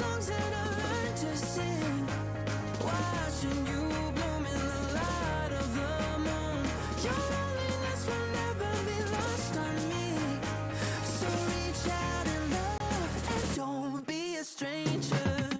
songs that I learned to sing. Watching you bloom in the light of the moon. Your loneliness will never be lost on me. So reach out and love, and don't be a stranger.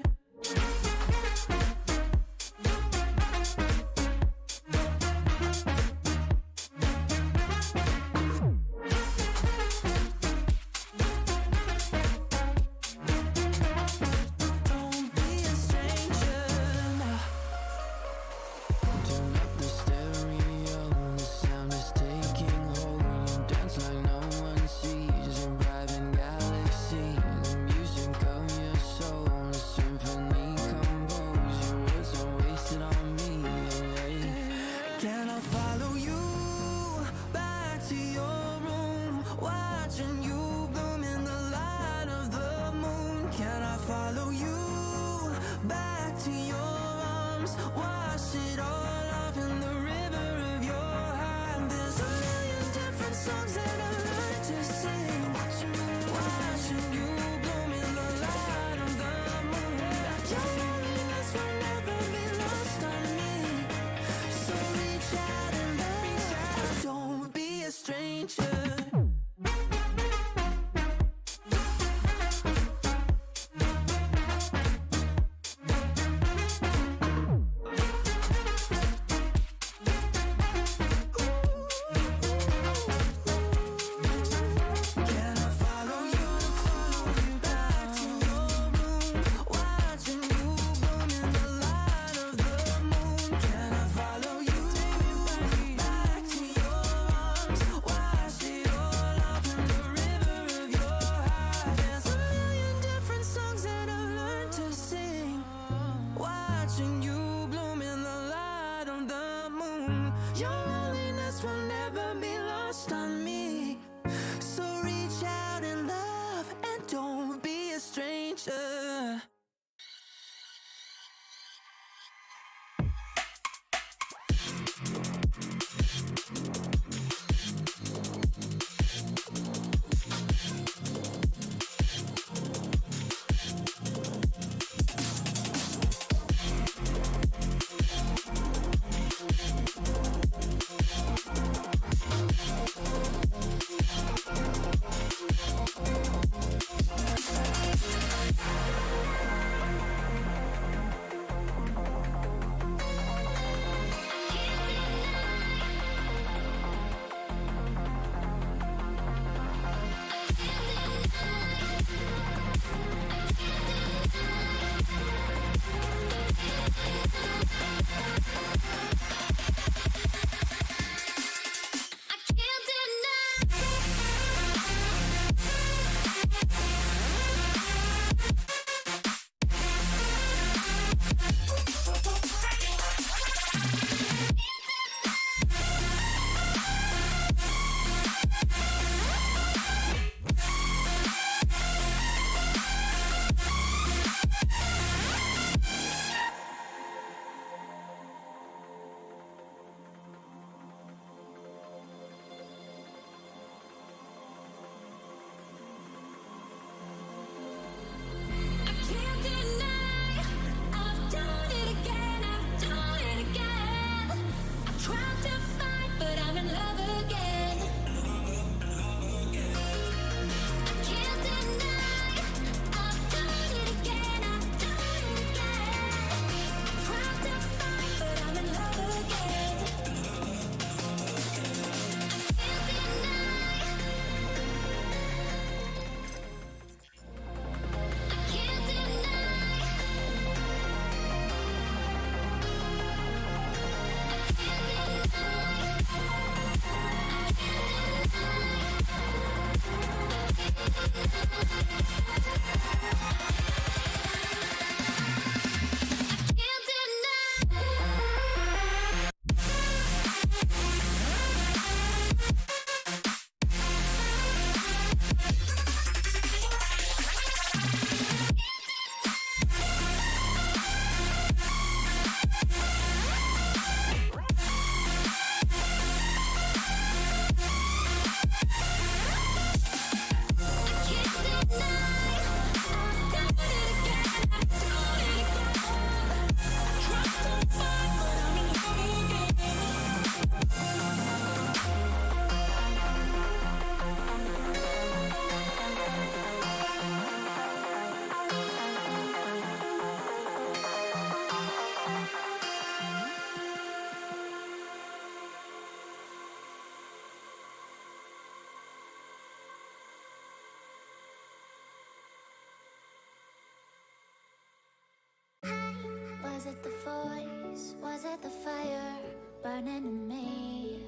Was it the voice? Was it the fire burning in me?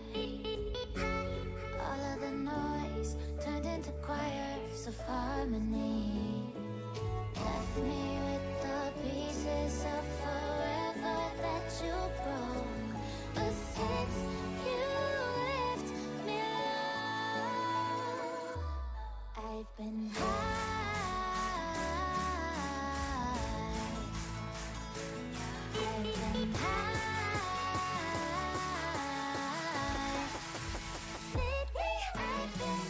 All of the noise turned into choirs of harmony. Left me with the pieces of forever that you broke. But since you left me alone, I've been high. I've been high. Lately I've been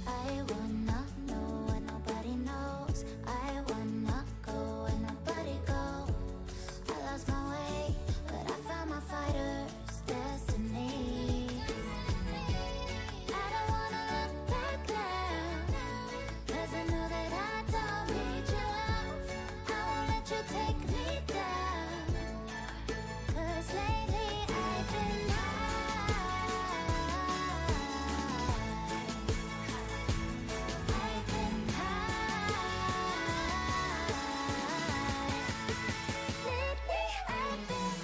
I wanna know what nobody knows. I wanna go where nobody goes. I lost my way, but I found my fighter's destiny. I don't wanna look back now, 'cause I know that I don't need your love. I won't let you take me down, 'cause lately I've been high. I've been high. Lately I've been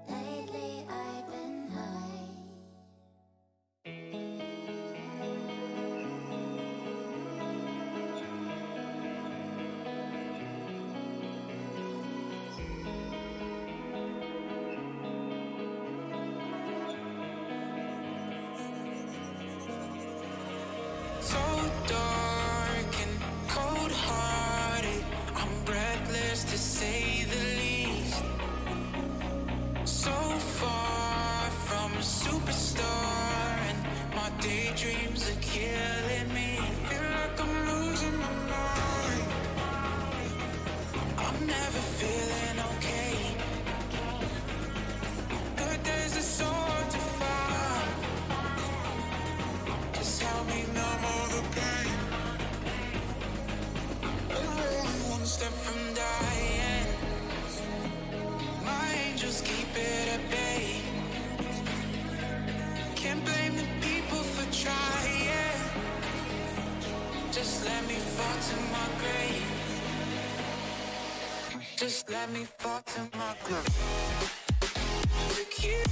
Lately I've been high. So dark and cold-hearted, I'm breathless to say the least. So far from a superstar, and my daydreams are killing me. Feel like I'm losing my mind. I'm never feeling okay. Good days are so hard to find. Just help me numb all the pain. I'm only one step from dying. My angels keep it at bay. Can't blame the people for trying. Just let me fall to my grave. Just let me fall to my grave. Look you.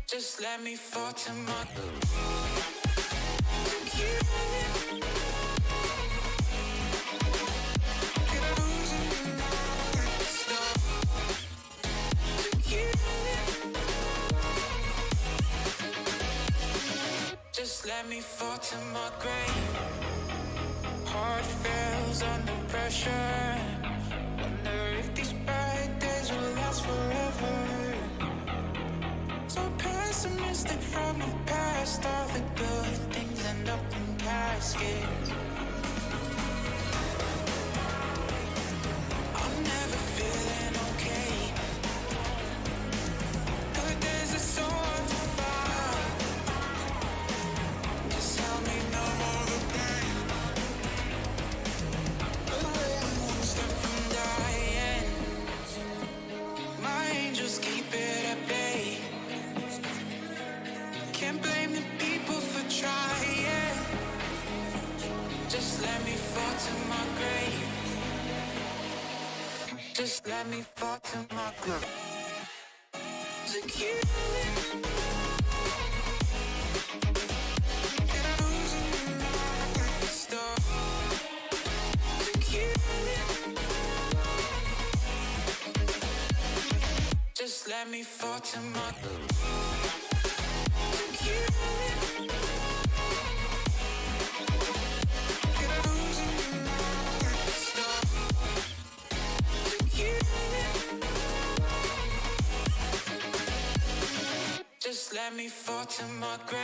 Just let me fall to my Just let me fall to my grave. Heart fails under pressure. Wonder if these bad days will last forever. So pessimistic from the past. All the good things end up in caskets. I'm never feeling okay. Good days are so hard to find. Just help me numb all the pain. One step from dying. My angels keep it at bay. Can't blame the people Just let me fall to my groove. Secure. Just let me fall to my groove. Just let me fall to my grave.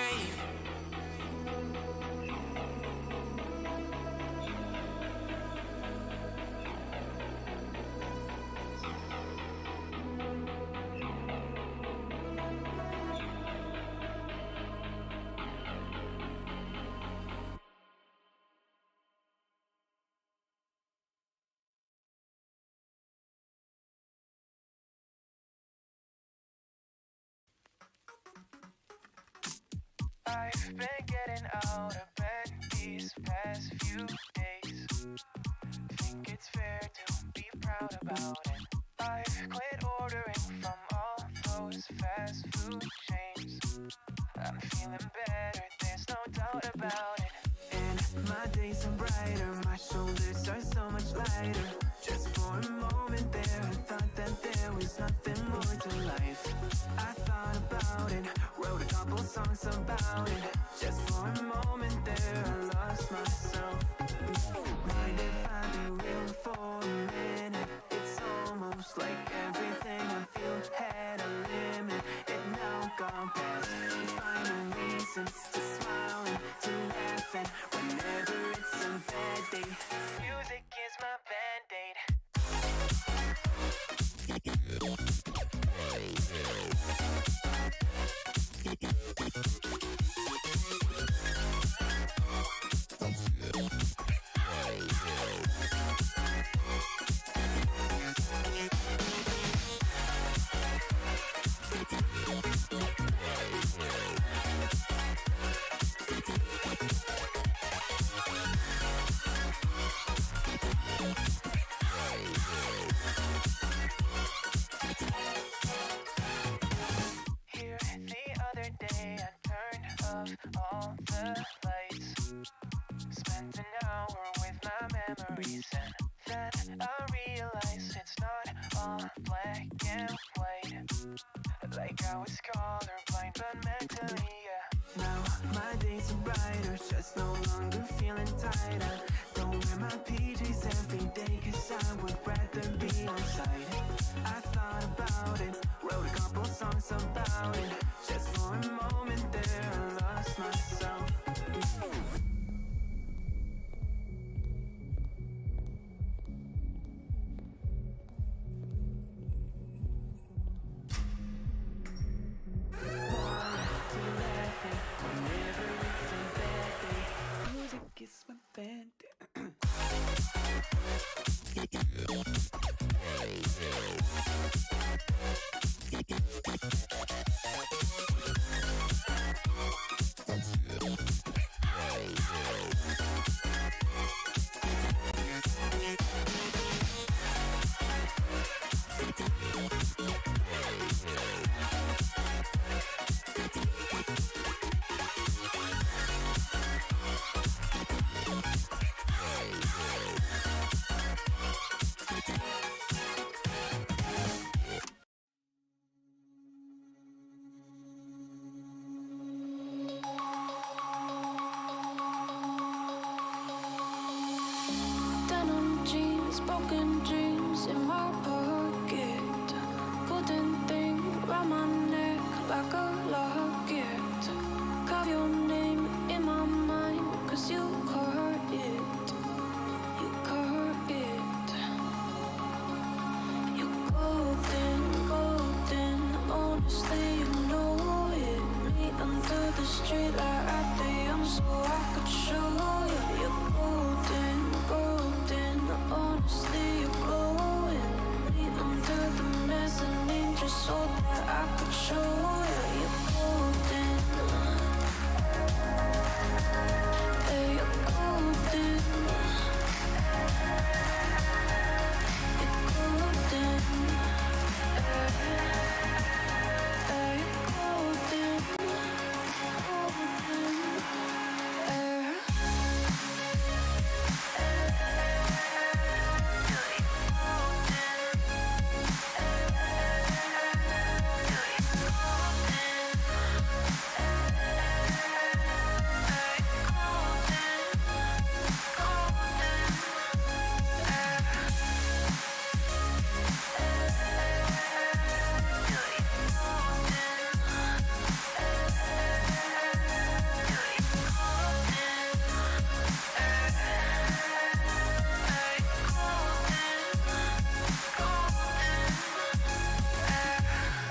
I've been getting out of bed these past few days. Think it's fair to be proud about it. I've quit ordering from all those fast food chains. I'm feeling better, there's no doubt about it. And my days are brighter, my shoulders are so much lighter. Just for a moment there, I thought that there was nothing more to life. I thought about it, wrote a couple songs about it. Just for a moment there, I lost myself. Mind if I be real for a minute? It's almost like everything I feel had a limit. It now gone past. Finding reasons to smile and to laugh, and whenever it's a bad day, music is my band-aid. Here the other day I turned off all the lights. Spent an hour with my memories, and then I realized it's not all black and white. Like I was colorblind but mentally, yeah. Now my days are brighter, just no longer feeling tight. I don't wear my PJs every day, cause I would rather be outside. I thought about it, wrote a couple songs about it. Just for a moment there, I lost myself. Music is my band. Denim jeans, broken dreams in my pocket. Golden thing round my neck like a locket. Carve your name in my mind, cause you caught it. You caught it. You're golden, golden. Honestly, you know it. Meet under the street light at the young, so I could show you. You're golden, golden. Honestly, you're glowing. Meet under the mezzanine just so that I could show you. You're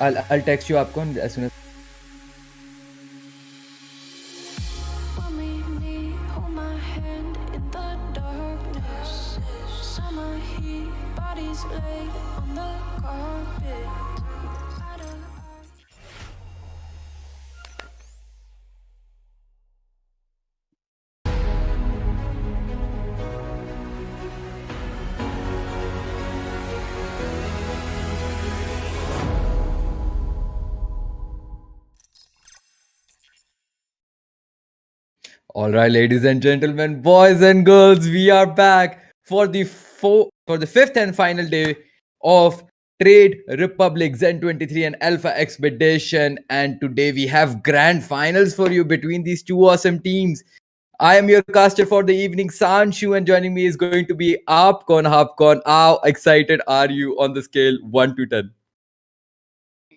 I'll text you Apcon as soon as. When we meet, hold my hand in the darkness. Summer heat, bodies laid on the carpet. Out of All right, ladies and gentlemen, boys and girls, we are back for the fifth and final day of Trade Republic Zen 23 and Alpha Expedition. And today we have grand finals for you between these two awesome teams. I am your caster for the evening, Sanshu, and joining me is going to be Apcon. Hapcon, how excited are you on the scale 1 to 10?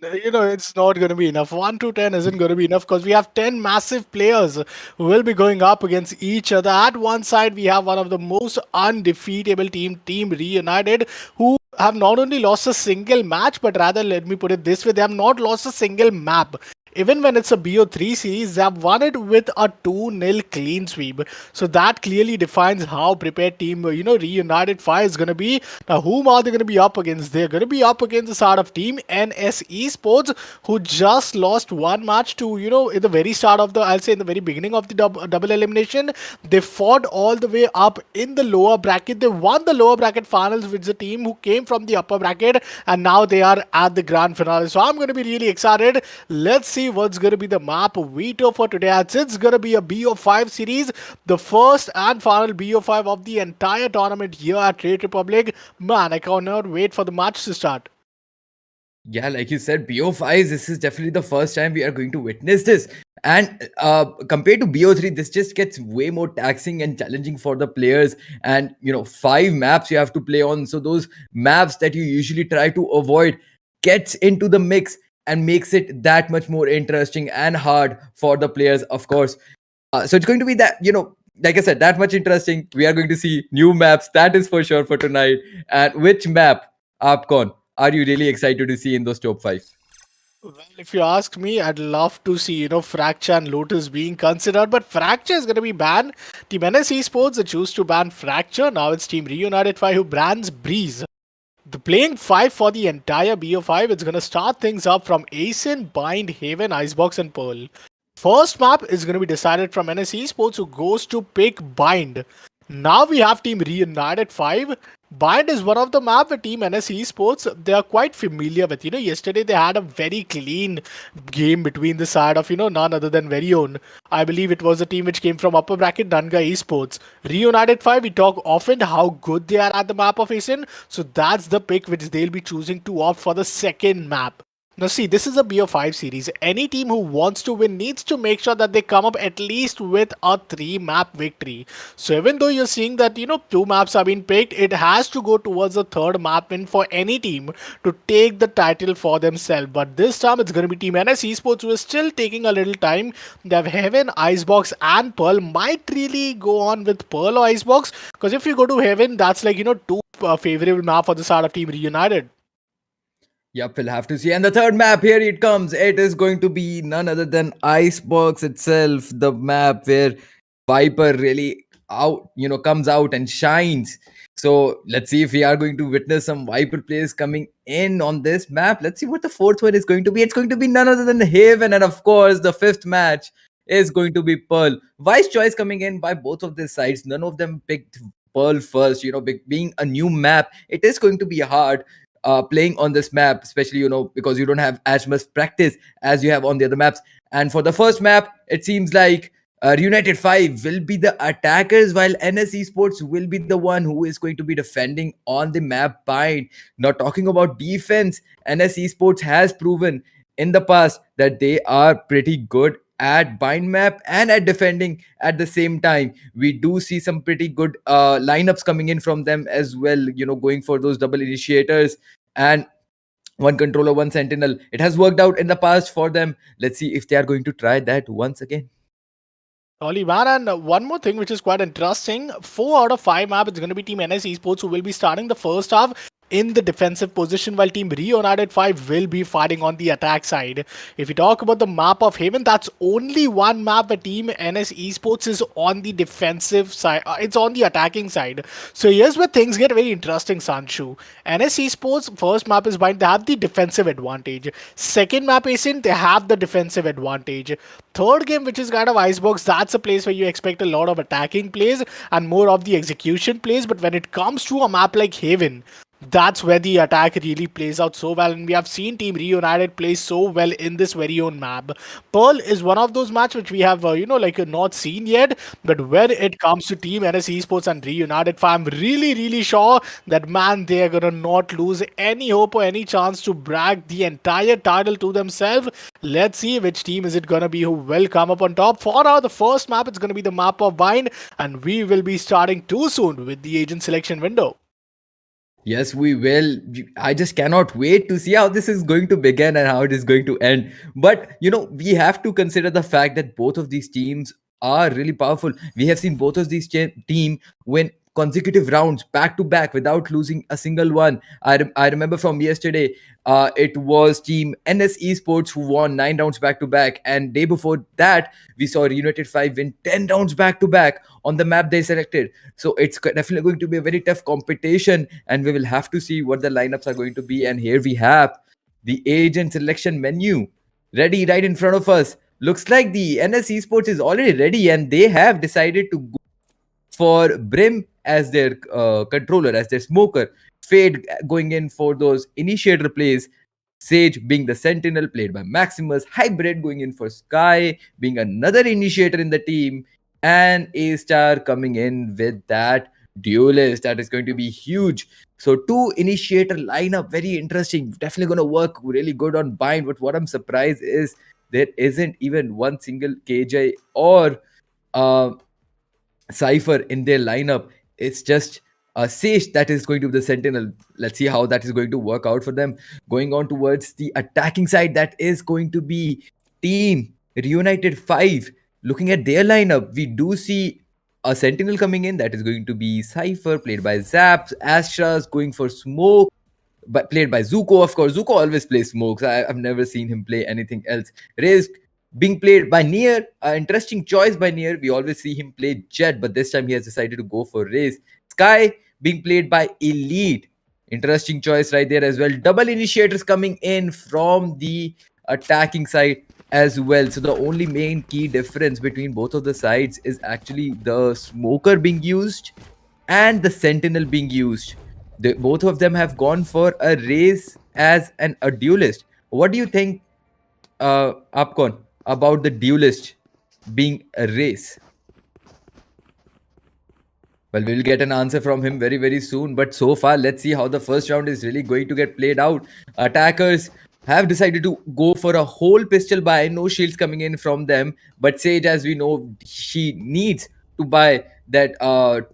It's not going to be enough. 1 to 10 isn't going to be enough because we have 10 massive players who will be going up against each other. At one side, we have one of the most undefeatable Team Reunited, who have not only lost a single match, but rather, let me put it this way, they have not lost a single map. Even when it's a BO3 series, they have won it with a 2-0 clean sweep. So that clearly defines how prepared team, Reunited 5 is going to be. Now, whom are they going to be up against? They're going to be up against the sort of team NS Esports, who just lost one match to, in the very start of I'll say in the very beginning of the double elimination. They fought all the way up in the lower bracket. They won the lower bracket finals with the team who came from the upper bracket, and now they are at the grand finale. So I'm going to be really excited. Let's see what's going to be the map veto for today. As it's going to be a BO5 series, the first and final BO5 of the entire tournament here at Trade Republic. Man, I cannot wait for the match to start. Yeah, like you said, BO5, this is definitely the first time we are going to witness this. And compared to BO3, this just gets way more taxing and challenging for the players. And, 5 maps you have to play on. So those maps that you usually try to avoid gets into the mix and makes it that much more interesting and hard for the players, of course. So it's going to be that, like I said, that much interesting. We are going to see new maps, that is for sure for tonight. And which map, Apcon, are you really excited to see in those top 5? Well, if you ask me, I'd love to see, Fracture and Lotus being considered, but Fracture is going to be banned. Team NS Esports choose to ban Fracture. Now it's Team Reunited 5 who bans Breeze. The playing 5 for the entire BO5, it's going to start things up from Asin, Bind, Haven, Icebox, and Pearl. First map is going to be decided from NS Esports, who goes to pick Bind. Now we have Team Reunited 5. Bind is one of the map with Team NS Esports they are quite familiar with. Yesterday they had a very clean game between the side of, none other than very own. I believe it was a team which came from upper bracket, Nanga Esports. Reunited 5, we talk often how good they are at the map of Asin. So that's the pick which they'll be choosing to opt for the second map. Now see, this is a BO5 series. Any team who wants to win needs to make sure that they come up at least with a 3-map victory. So even though you're seeing that, 2 maps are being picked, it has to go towards the 3rd map win for any team to take the title for themselves. But this time it's going to be Team NS Esports who is still taking a little time. They have Heaven, Icebox and Pearl. Might really go on with Pearl or Icebox, because if you go to Heaven, that's like, 2 favorable map for the start of Team Reunited. Yep, we'll have to see. And the third map, here it comes. It is going to be none other than Icebox itself, the map where Viper really comes out and shines. So let's see if we are going to witness some Viper players coming in on this map. Let's see what the fourth one is going to be. It's going to be none other than Haven. And of course, the fifth match is going to be Pearl. Wise choice coming in by both of these sides. None of them picked Pearl first. Being a new map, it is going to be hard playing on this map, especially because you don't have as much practice as you have on the other maps. And for the first map, it seems like Reunited 5 will be the attackers, while NS Esports will be the one who is going to be defending on the map Bind. Not talking about defense, NS Esports has proven in the past that they are pretty good at bind map and at defending at the same time. We do see some pretty good lineups coming in from them as well, going for those double initiators and one controller, one sentinel. It has worked out in the past for them. Let's see if they are going to try that once again. Surely, man, and one more thing which is quite interesting, 4 out of 5 map is going to be Team NS Esports who will be starting the first half in the defensive position, while Team Reunited 5 will be fighting on the attack side. If you talk about the map of Haven, that's only one map where Team NS Esports is on the defensive side. It's on the attacking side. So here's where things get very interesting, Sanshu. NS Esports first map is Bind. They have the defensive advantage. Second map is in. They have the defensive advantage. Third game, which is kind of Icebox, that's a place where you expect a lot of attacking plays and more of the execution plays. But when it comes to a map like Haven, that's where the attack really plays out so well, and we have seen Team Reunited play so well in this very own map. Pearl is one of those matches which we have, not seen yet, but when it comes to Team NS Esports and Reunited, I'm really sure that, man, they are gonna not lose any hope or any chance to brag the entire title to themselves. Let's see which team is it gonna be who will come up on top. For now, the first map, it's gonna be the map of Bind, and we will be starting too soon with the agent selection window. Yes, we will. I just cannot wait to see how this is going to begin and how it is going to end. But, we have to consider the fact that both of these teams are really powerful. We have seen both of these team win consecutive rounds back to back without losing a single one. I remember from yesterday, it was Team NS Esports who won 9 rounds back to back. And day before that, we saw Reunited 5 win 10 rounds back to back on the map they selected. So it's definitely going to be a very tough competition, and we will have to see what the lineups are going to be. And here we have the agent selection menu ready right in front of us. Looks like the NS Esports is already ready, and they have decided to go for Brim as their controller, as their smoker. Fade going in for those initiator plays. Sage being the sentinel, played by Maximus. Hybrid going in for Sky, being another initiator in the team. And A-Star coming in with that duelist. That is going to be huge. So 2 initiator lineup, very interesting. Definitely going to work really good on Bind. But what I'm surprised is there isn't even one single KJ or Cypher in their lineup. It's just Sage that is going to be the sentinel. Let's see how that is going to work out for them. Going on towards the attacking side, that is going to be Team Reunited 5. Looking at their lineup, we do see a sentinel coming in. That is going to be Cypher, played by Zaps. Astra's going for Smoke, but played by Zuko, of course. Zuko always plays smokes. I've never seen him play anything else. Risk being played by Nier. Interesting choice by Nier. We always see him play Jet, but this time he has decided to go for Raze. Sky being played by Elite. Interesting choice right there as well. Double initiators coming in from the attacking side as well. So the only main key difference between both of the sides is actually the smoker being used and the sentinel being used. Both of them have gone for a race as a duelist. What do you think, Upcon, about the duelist being a race? Well, we'll get an answer from him very soon. But so far, let's see how the first round is really going to get played out. Attackers have decided to go for a whole pistol buy. No shields coming in from them. But Sage, as we know, she needs to buy that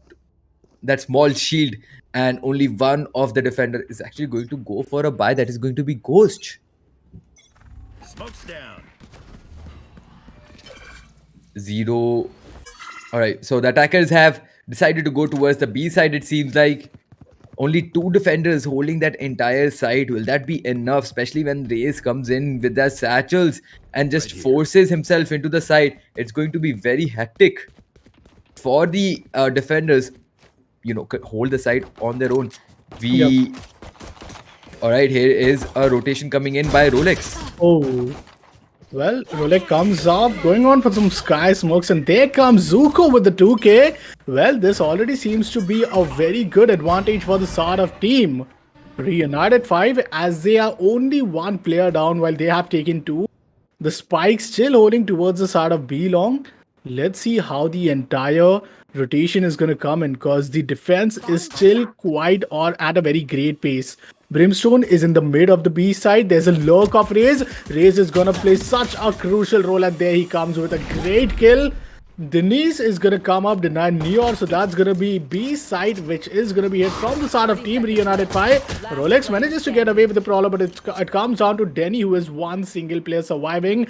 small shield. And only one of the defender is actually going to go for a buy. That is going to be Ghost. Smoke's down. 0. All right. So the attackers have decided to go towards the B side. It seems like only 2 defenders holding that entire side. Will that be enough? Especially when Reyes comes in with their satchels and just forces himself into the side. It's going to be very hectic for the defenders. Hold the side on their own. All right, here is a rotation coming in by Rolex. Oh, well, Rolex comes up, going on for some Sky smokes, and there comes Zuko with the 2K. Well, this already seems to be a very good advantage for the side of Team Reunited 5, as they are only 1 player down while they have taken 2. The spike still holding towards the side of B long. Let's see how the entire rotation is going to come in, because the defense is still quite or at a very great pace. Brimstone is in the mid of the B side. There's a lurk of Raze. Raze is going to play such a crucial role, and there he comes with a great kill. Denise is going to come up, deny Neor, so that's going to be B side, which is going to be hit from the side of Team Reunited 5. Rolex manages to get away with the problem, but it comes down to Denny, who is 1 single player surviving.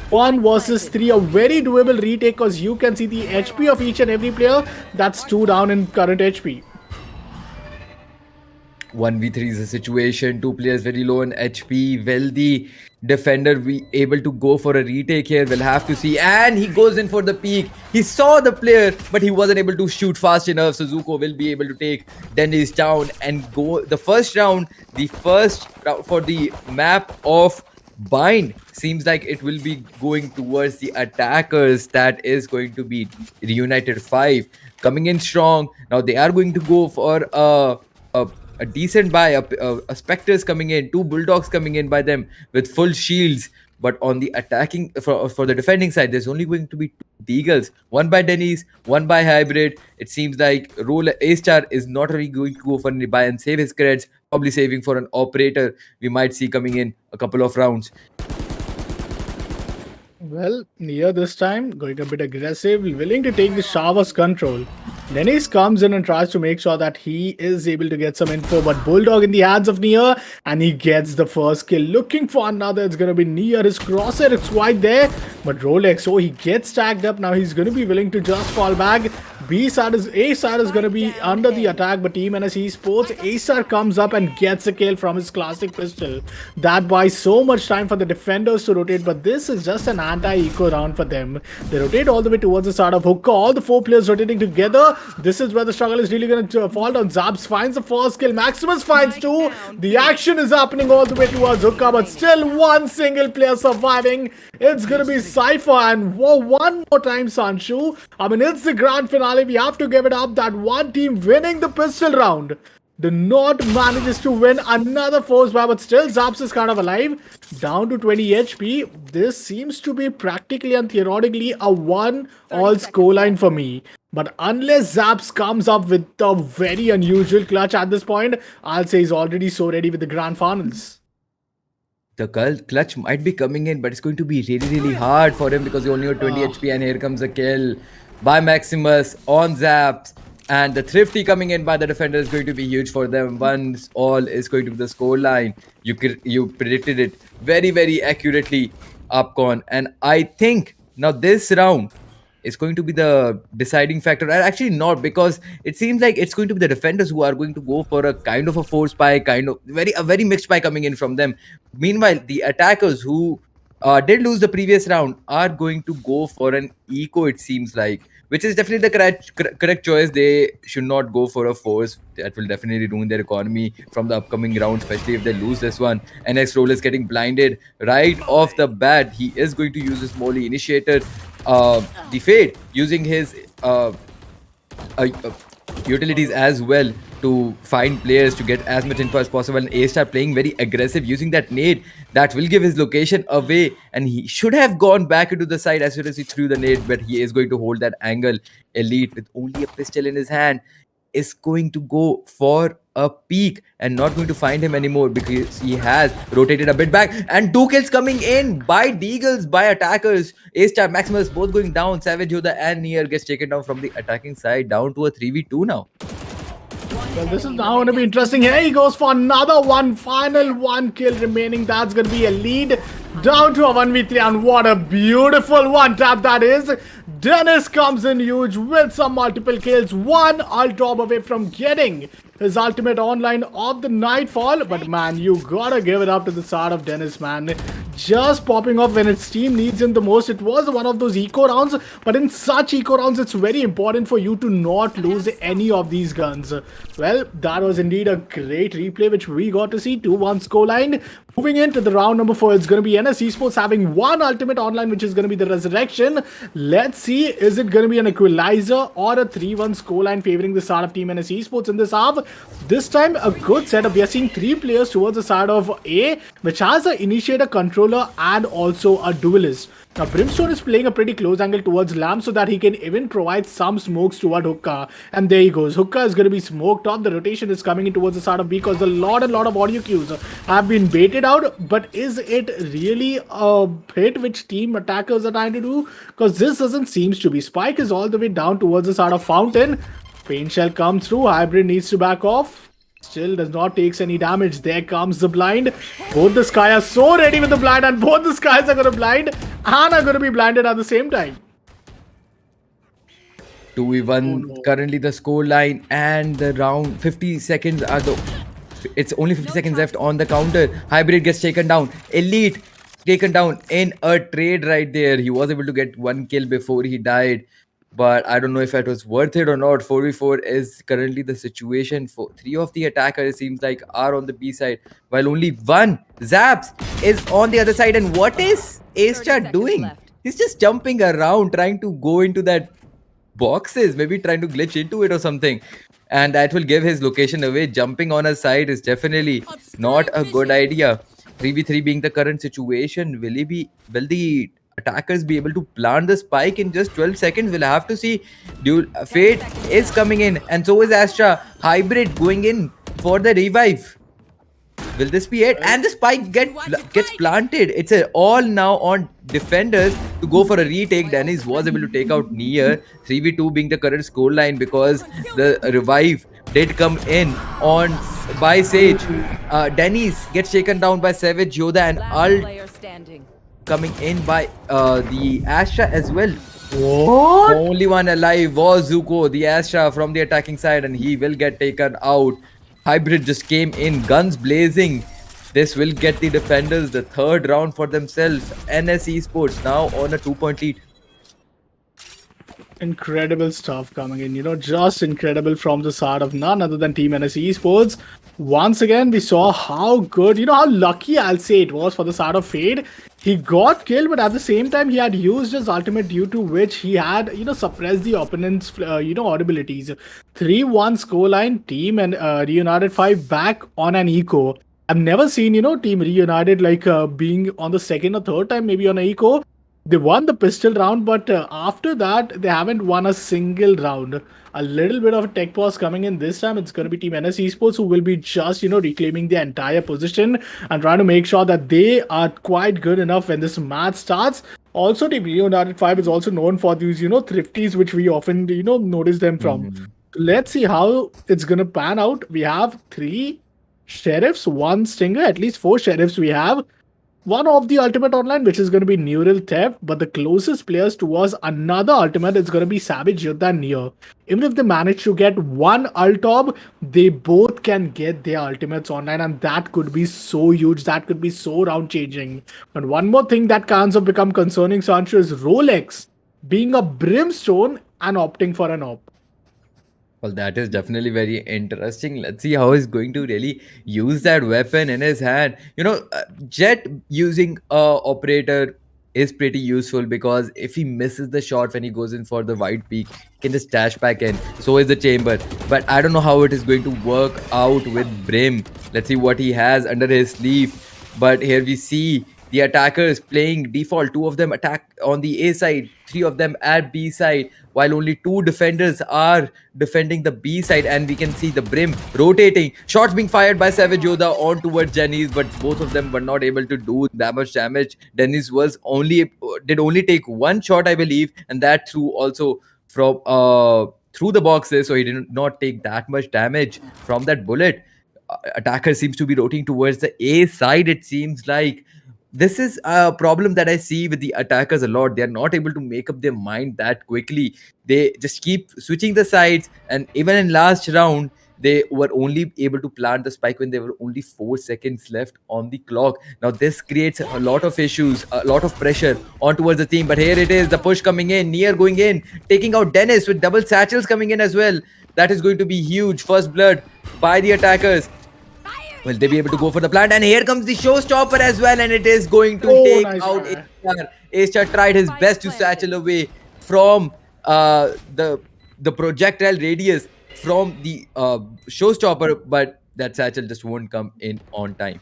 1 versus 3, a very doable retake, because you can see the HP of each and every player. That's 2 down in current HP. 1v3 is a situation, two players very low in HP. Will the defender be able to go for a retake here? We'll have to see. And he goes in for the peek. He saw the player, but he wasn't able to shoot fast enough. So Zuko will be able to take Dennis down and go the first round for the map of Bind. Seems like it will be going towards the attackers. That is going to be Reunited 5 coming in strong. Now they are going to go for a decent buy. A Spectres coming in, two Bulldogs coming in by them with full shields. But on the attacking for the defending side, there's only going to be two Deagles, one by Denny's, one by Hybrid. It seems like Roller A Star is not really going to go for any buy and save his credits, probably saving for an operator we might see coming in a couple of rounds. Well, Nia this time going a bit aggressive, willing to take the Shava's control. Dennis comes in and tries to make sure that he is able to get some info, but Bulldog in the hands of Nia, and he gets the first kill. Looking for another, it's going to be Nia. His crosshair is right there, but Rolex, oh, he gets tagged up. Now he's going to be willing to just fall back. A side is going to be under the attack, but Team NS Esports, A star comes up and gets a kill from his classic pistol. That buys so much time for the defenders to rotate, but this is just an anti-eco round for them. They rotate all the way towards the start of Hookah. All the four players rotating together. This is where the struggle is really going to fall down. Zaps finds the first kill. Maximus finds two. The action is happening all the way towards Hookah, but still one single player surviving. It's going to be Cypher, and whoa, one more time, Sanshu. I mean, it's the grand finale. We have to give it up. That one team winning the pistol round do not manages to win another force bar, but still Zaps is kind of alive, down to 20 HP. This seems to be practically and theoretically a 1-all scoreline for me. But unless Zaps comes up with a very unusual clutch at this point, I'll say he's already so ready with the grand finals. The clutch might be coming in, but it's going to be really hard for him because he only got 20 HP, and here comes a kill by Maximus on Zaps. And the Thrifty coming in by the defender is going to be huge for them. 1-all is going to be the score line. You predicted it very accurately, Upcon. And I think now this round is going to be the deciding factor. And actually not, because it seems like it's going to be the defenders who are going to go for a kind of a force spy, a very mixed spy coming in from them. Meanwhile, the attackers who did lose the previous round are going to go for an eco, it seems like, which is definitely the correct choice. They should not go for a force. That will definitely ruin their economy from the upcoming round, especially if they lose this one. NX Roll is getting blinded right off the bat. He is going to use his Molly Initiator. The Fade using his utilities as well to find players to get as much info as possible. And A-Star playing very aggressive, using that nade that will give his location away, and he should have gone back into the side as soon as he threw the nade, but he is going to hold that angle. Elite, with only a pistol in his hand, is going to go for a peek and not going to find him anymore because he has rotated a bit back. And two kills coming in by Deagles, by attackers. A-Star, Maximus both going down. Savage Yoda and Nier gets taken down from the attacking side, down to a 3v2 now. Well, this is now going to be interesting. Here he goes for another one. Final one kill remaining. That's going to be a lead down to a 1v3. And what a beautiful one tap that is. Dennis comes in huge with some multiple kills. One Ultra away from getting his ultimate online of the Nightfall. But man, you gotta give it up to the side of Dennis, man. Just popping off when its team needs him the most. It was one of those eco rounds, but in such eco rounds, it's very important for you to not lose any of these guns. Well, that was indeed a great replay, which we got to see. 2-1 scoreline. Moving into the round number 4, it's going to be NS Esports having one ultimate online, which is going to be the Resurrection. Let's see, is it going to be an equalizer or a 3-1 scoreline favoring the side of Team NS Esports in this half? This time, a good setup. We are seeing 3 players towards the side of A, which has an initiator, controller, and also a duelist. Now, Brimstone is playing a pretty close angle towards Lamb so that he can even provide some smokes toward Hookah. And there he goes. Hookah is going to be smoked on. The rotation is coming in towards the side of B because a lot of audio cues have been baited out. But is it really a hit which team attackers are trying to do? Because this doesn't seem to be. Spike is all the way down towards the side of Fountain. Pain Shell comes through. Hybrid needs to back off. Still does not take any damage. There comes the blind. Both the Sky are so ready with the blind, and both the Skies are going to blind and are going to be blinded at the same time. 2v1 currently the score line, and the round 50 seconds are the It's only 50 seconds left on the counter. Hybrid gets taken down. Elite taken down in a trade right there. He was able to get one kill before he died. But I don't know if it was worth it or not. 4v4 is currently the situation. For three of the attackers, it seems like, are on the B side, while only one, Zaps, is on the other side. And what is Ace doing? He's just jumping around, trying to go into that boxes, maybe trying to glitch into it or something. And that will give his location away. Jumping on a side is definitely not a good idea. 3v3 being the current situation, will the attackers be able to plant the spike in just 12 seconds? We'll have to see. Fate is coming in, and so is Astra. Hybrid going in for the revive. Will this be it? And the spike gets planted. It's all now on defenders to go for a retake. Dennis was able to take out Nier. 3v2 being the current scoreline because the revive did come in on by Sage. Dennis gets taken down by Savage, Yoda, and Ult coming in by the Astra as well. What? Only one alive was Zuko, the Astra from the attacking side, and he will get taken out. Hybrid just came in, guns blazing. This will get the defenders the third round for themselves. NS Esports now on a 2-point lead. Incredible stuff coming in, just incredible from the side of none other than Team NS Esports. Once again, we saw how good, how lucky I'll say it was for the side of Fade. He got killed, but at the same time, he had used his ultimate, due to which he had, suppressed the opponent's, audibilities. 3-1 scoreline, Team and Reunited 5 back on an eco. I've never seen, Team Reunited being on the second or third time, maybe on an eco. They won the pistol round, but after that, they haven't won a single round. A little bit of a tech pause coming in this time. It's going to be Team NS Esports who will be just, reclaiming the entire position and trying to make sure that they are quite good enough when this match starts. Also, Team Reunited 5 is also known for these, thrifties, which we often, notice them from. Let's see how it's going to pan out. We have 3 sheriffs, 1 stinger, at least 4 sheriffs we have. One of the ultimate online, which is going to be neural theft, but the closest players towards another ultimate is going to be Savage, Yoda, and Nier. Even if they manage to get one ultob, they both can get their ultimates online, and that could be so huge, that could be so round changing. But one more thing that kind of become concerning, Sancho, is Rolex being a brimstone and opting for an op. Well, that is definitely very interesting. Let's see how he's going to really use that weapon in his hand. Jet using a operator is pretty useful because if he misses the shot when he goes in for the wide peak, he can just dash back in. So is the chamber. But I don't know how it is going to work out with Brim. Let's see what he has under his sleeve. But here we see the attackers playing default. 2 of them attack on the A side, 3 of them at B side, while only 2 defenders are defending the B side. And we can see the Brim rotating. Shots being fired by Savage Yoda on towards Dennis, but both of them were not able to do that much damage. Dennis did only take 1 shot, I believe, and that through also from through the boxes, so he did not take that much damage from that bullet. Attacker seems to be rotating towards the A side, it seems like. This is a problem that I see with the attackers a lot. They are not able to make up their mind that quickly. They just keep switching the sides, and even in last round, they were only able to plant the spike when there were only 4 seconds left on the clock. Now this creates a lot of issues, a lot of pressure on towards the team. But here it is, the push coming in, Nier going in, taking out Dennis with double satchels coming in as well. That is going to be huge. First blood by the attackers. Will they be able to go for the plant? And here comes the showstopper as well, and it is going to take out Ace. Ace tried his best to satchel away from the projectile radius from the showstopper, but that satchel just won't come in on time.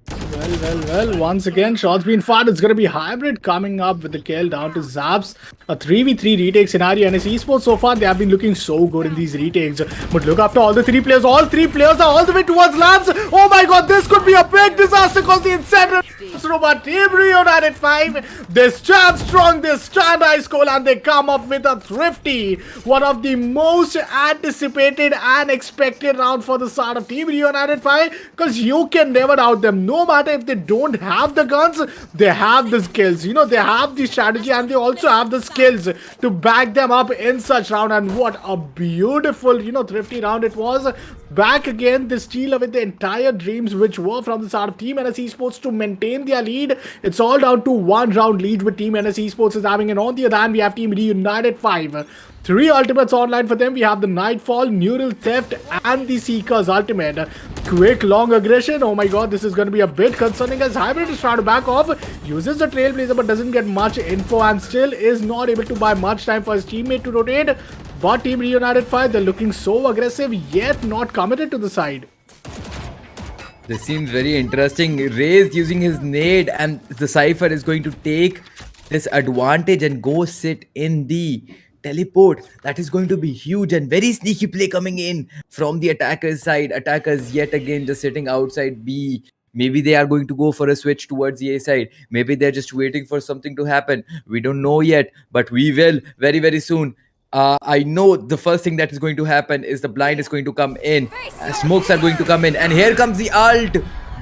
Well, once again, shots being fired. It's going to be Hybrid coming up with the kill down to Zaps. A 3v3 retake scenario. And Esports so far, they have been looking so good in these retakes. But look after all the 3 players. All 3 players are all the way towards Labs. Oh my god, this could be a big disaster because the incentive robot Team Reunited 5. They stand strong, they stand ice cold, and they come up with a thrifty. One of the most anticipated and expected round for the start of Team Reunited 5, because you can never doubt them. No matter if they don't have the guns, they have the skills. They have the strategy and they also have the skills to back them up in such round. And what a beautiful, thrifty round it was. Back again, they steal away the entire dreams which were from the start of Team NS Esports to maintain their lead. It's all down to one round lead with Team NS Esports is having. And on the other hand, we have Team Reunited 5. 3 ultimates online for them. We have the Nightfall, Neural Theft, and the Seeker's ultimate. Quick, long aggression. Oh my god, this is going to be a bit concerning as Hybrid is trying to back off. Uses the Trailblazer but doesn't get much info and still is not able to buy much time for his teammate to rotate. But Team Reunited 5, they're looking so aggressive yet not committed to the side. This seems very interesting. Raze using his nade, and the Cypher is going to take this advantage and go sit in the teleport. That is going to be huge and very sneaky play coming in from the attackers side. Attackers yet again just sitting outside B. Maybe they are going to go for a switch towards the A side. Maybe they're just waiting for something to happen. We don't know yet, but we will very, very soon. I know the first thing that is going to happen is the blind is going to come in. Smokes are going to come in. And here comes the ult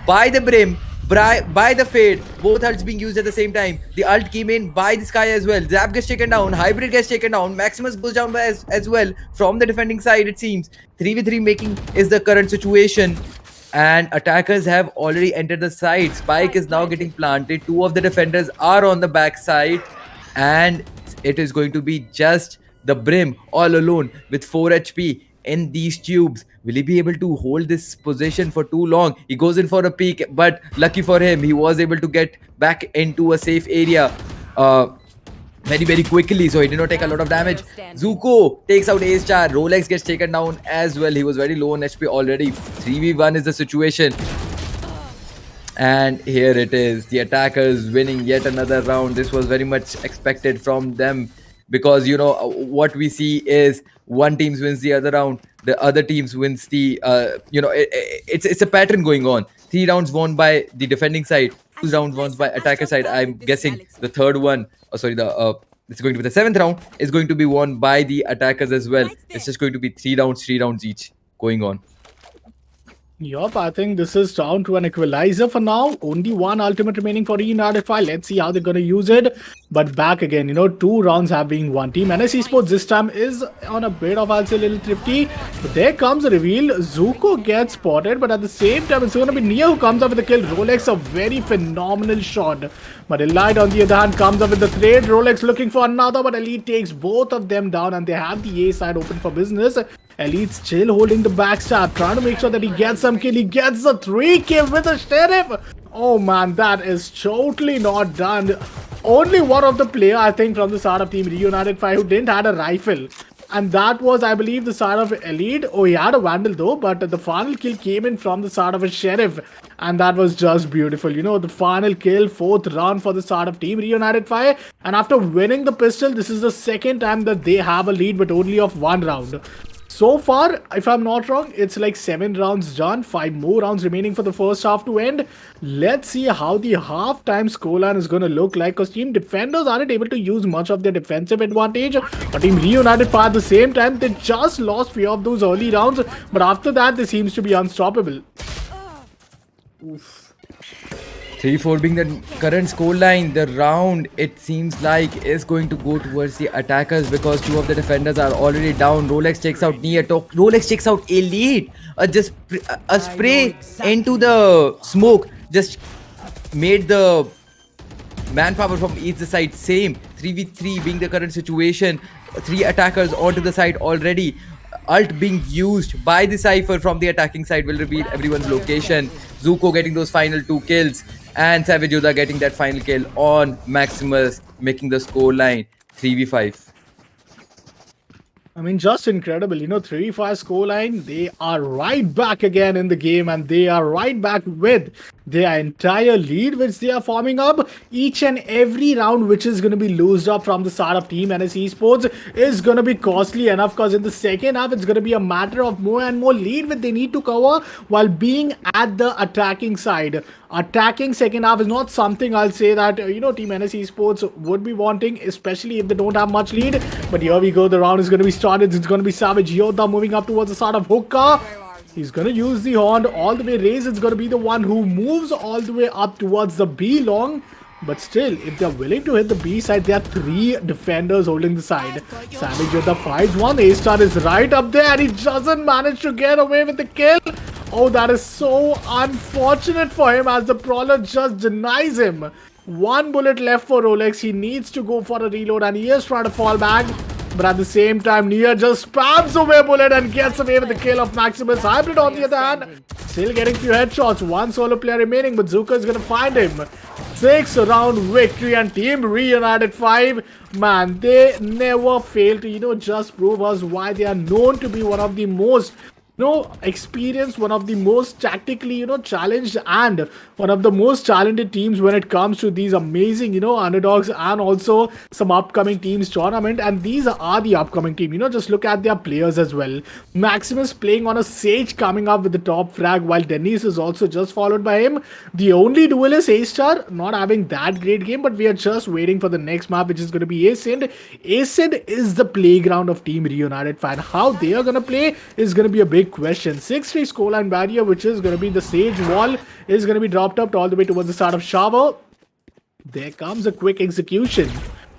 by the Brim. By the Fade, both ults being used at the same time. The ult came in by the Sky as well. Zap gets taken down, Hybrid gets taken down, Maximus goes down as well from the defending side, it seems. 3v3 making is the current situation. And attackers have already entered the side. Spike is now getting planted. 2 of the defenders are on the back side. And it is going to be just the Brim all alone with 4 HP in these tubes. Will he be able to hold this position for too long? He goes in for a peek, but lucky for him, he was able to get back into a safe area very, very quickly, so he did not take a lot of damage. Zuko takes out A-Star. Rolex gets taken down as well. He was very low on HP already. 3v1 is the situation. And here it is. The attackers winning yet another round. This was very much expected from them. Because, what we see is one team wins the other round, the other teams wins the, it's a pattern going on. 3 rounds won by the defending side, 2 rounds won by attacker side. I'm guessing the third one, it's going to be the 7th round, is going to be won by the attackers as well. It's just going to be 3 rounds each going on. Yup, I think this is down to an equalizer for now. Only 1 ultimate remaining for Reunited 5. Let's see how they're going to use it. But back again, 2 rounds have been won. Team NS Esports this time is on a bit of, I'll say, a little thrifty. But there comes a reveal. Zuko gets spotted, but at the same time, it's going to be Nia who comes up with the kill. Rolex, a very phenomenal shot. But Elite, on the other hand, comes up with the trade. Rolex looking for another, but Elite takes both of them down, and they have the A side open for business. Elite still holding the backstab, trying to make sure that he gets some kill. He gets the 3K with the Sheriff. Oh man, that is totally not done. Only one of the player, I think, from the start of Team Reunited 5 who didn't had a rifle. And that was, I believe, the side of Elite. Oh, he had a Vandal though, but the final kill came in from the side of a Sheriff. And that was just beautiful. The final kill, 4th round for the start of Team Reunited 5. And after winning the pistol, this is the 2nd time that they have a lead, but only of 1 round. So far, if I'm not wrong, it's like 7 rounds done, 5 more rounds remaining for the first half to end. Let's see how the halftime scoreline is going to look like, because team defenders aren't able to use much of their defensive advantage. But Team Reunited 5 at the same time, they just lost few of those early rounds, but after that, they seems to be unstoppable. Oof. 3-4 being the current scoreline. The round, it seems like, is going to go towards the attackers because 2 of the defenders are already down. Rolex takes out Nia. Rolex takes out Elite. Just a spray into the smoke just made the manpower from each side same. 3v3 being the current situation. 3 attackers onto the side already. Ult being used by the Cypher from the attacking side will reveal everyone's location. Zuko getting those final 2 kills. And Savage Yoda getting that final kill on Maximus, making the scoreline 3v5. I mean, just incredible. 3v5 scoreline. They are right back again in the game, and they are right back with their entire lead which they are forming up. Each and every round which is going to be loosed up from the start of Team NS Esports is going to be costly enough, because in the second half it's going to be a matter of more and more lead which they need to cover while being at the attacking side. Attacking second half is not something I'll say that Team NS Esports would be wanting, especially if they don't have much lead. But here we go, the round is going to be started. It's going to be Savage Yoda moving up towards the start of Hookah. He's going to use the horn all the way. Raze is going to be the one who moves all the way up towards the B long. But still, if they're willing to hit the B side, there are 3 defenders holding the side. Savage Yoda fights one. A-Star is right up there and he doesn't manage to get away with the kill. Oh, that is so unfortunate for him as the Prowler just denies him. 1 bullet left for Rolex. He needs to go for a reload and he is trying to fall back. But at the same time, Nia just spams away a bullet and gets away with the kill of Maximus. Hybrid on the other hand, still getting few headshots. 1 solo player remaining, but Zuko is going to find him. 6-round victory and Team Reunited 5. Man, they never fail to, just prove us why they are known to be one of the most experienced, one of the most tactically, challenged and one of the most talented teams when it comes to these amazing, underdogs and also some upcoming teams tournament. And these are the upcoming team, just look at their players as well. Maximus playing on a Sage coming up with the top frag, while Dennis is also just followed by him. The only duelist A-Star not having that great game, but we are just waiting for the next map, which is going to be Ascend. Ascend is the playground of Team Reunited fan. How they are going to play is going to be a big question. 6-3 scoreline barrier, which is going to be the Sage wall, is going to be dropped up all the way towards the start of shower. There comes a quick execution.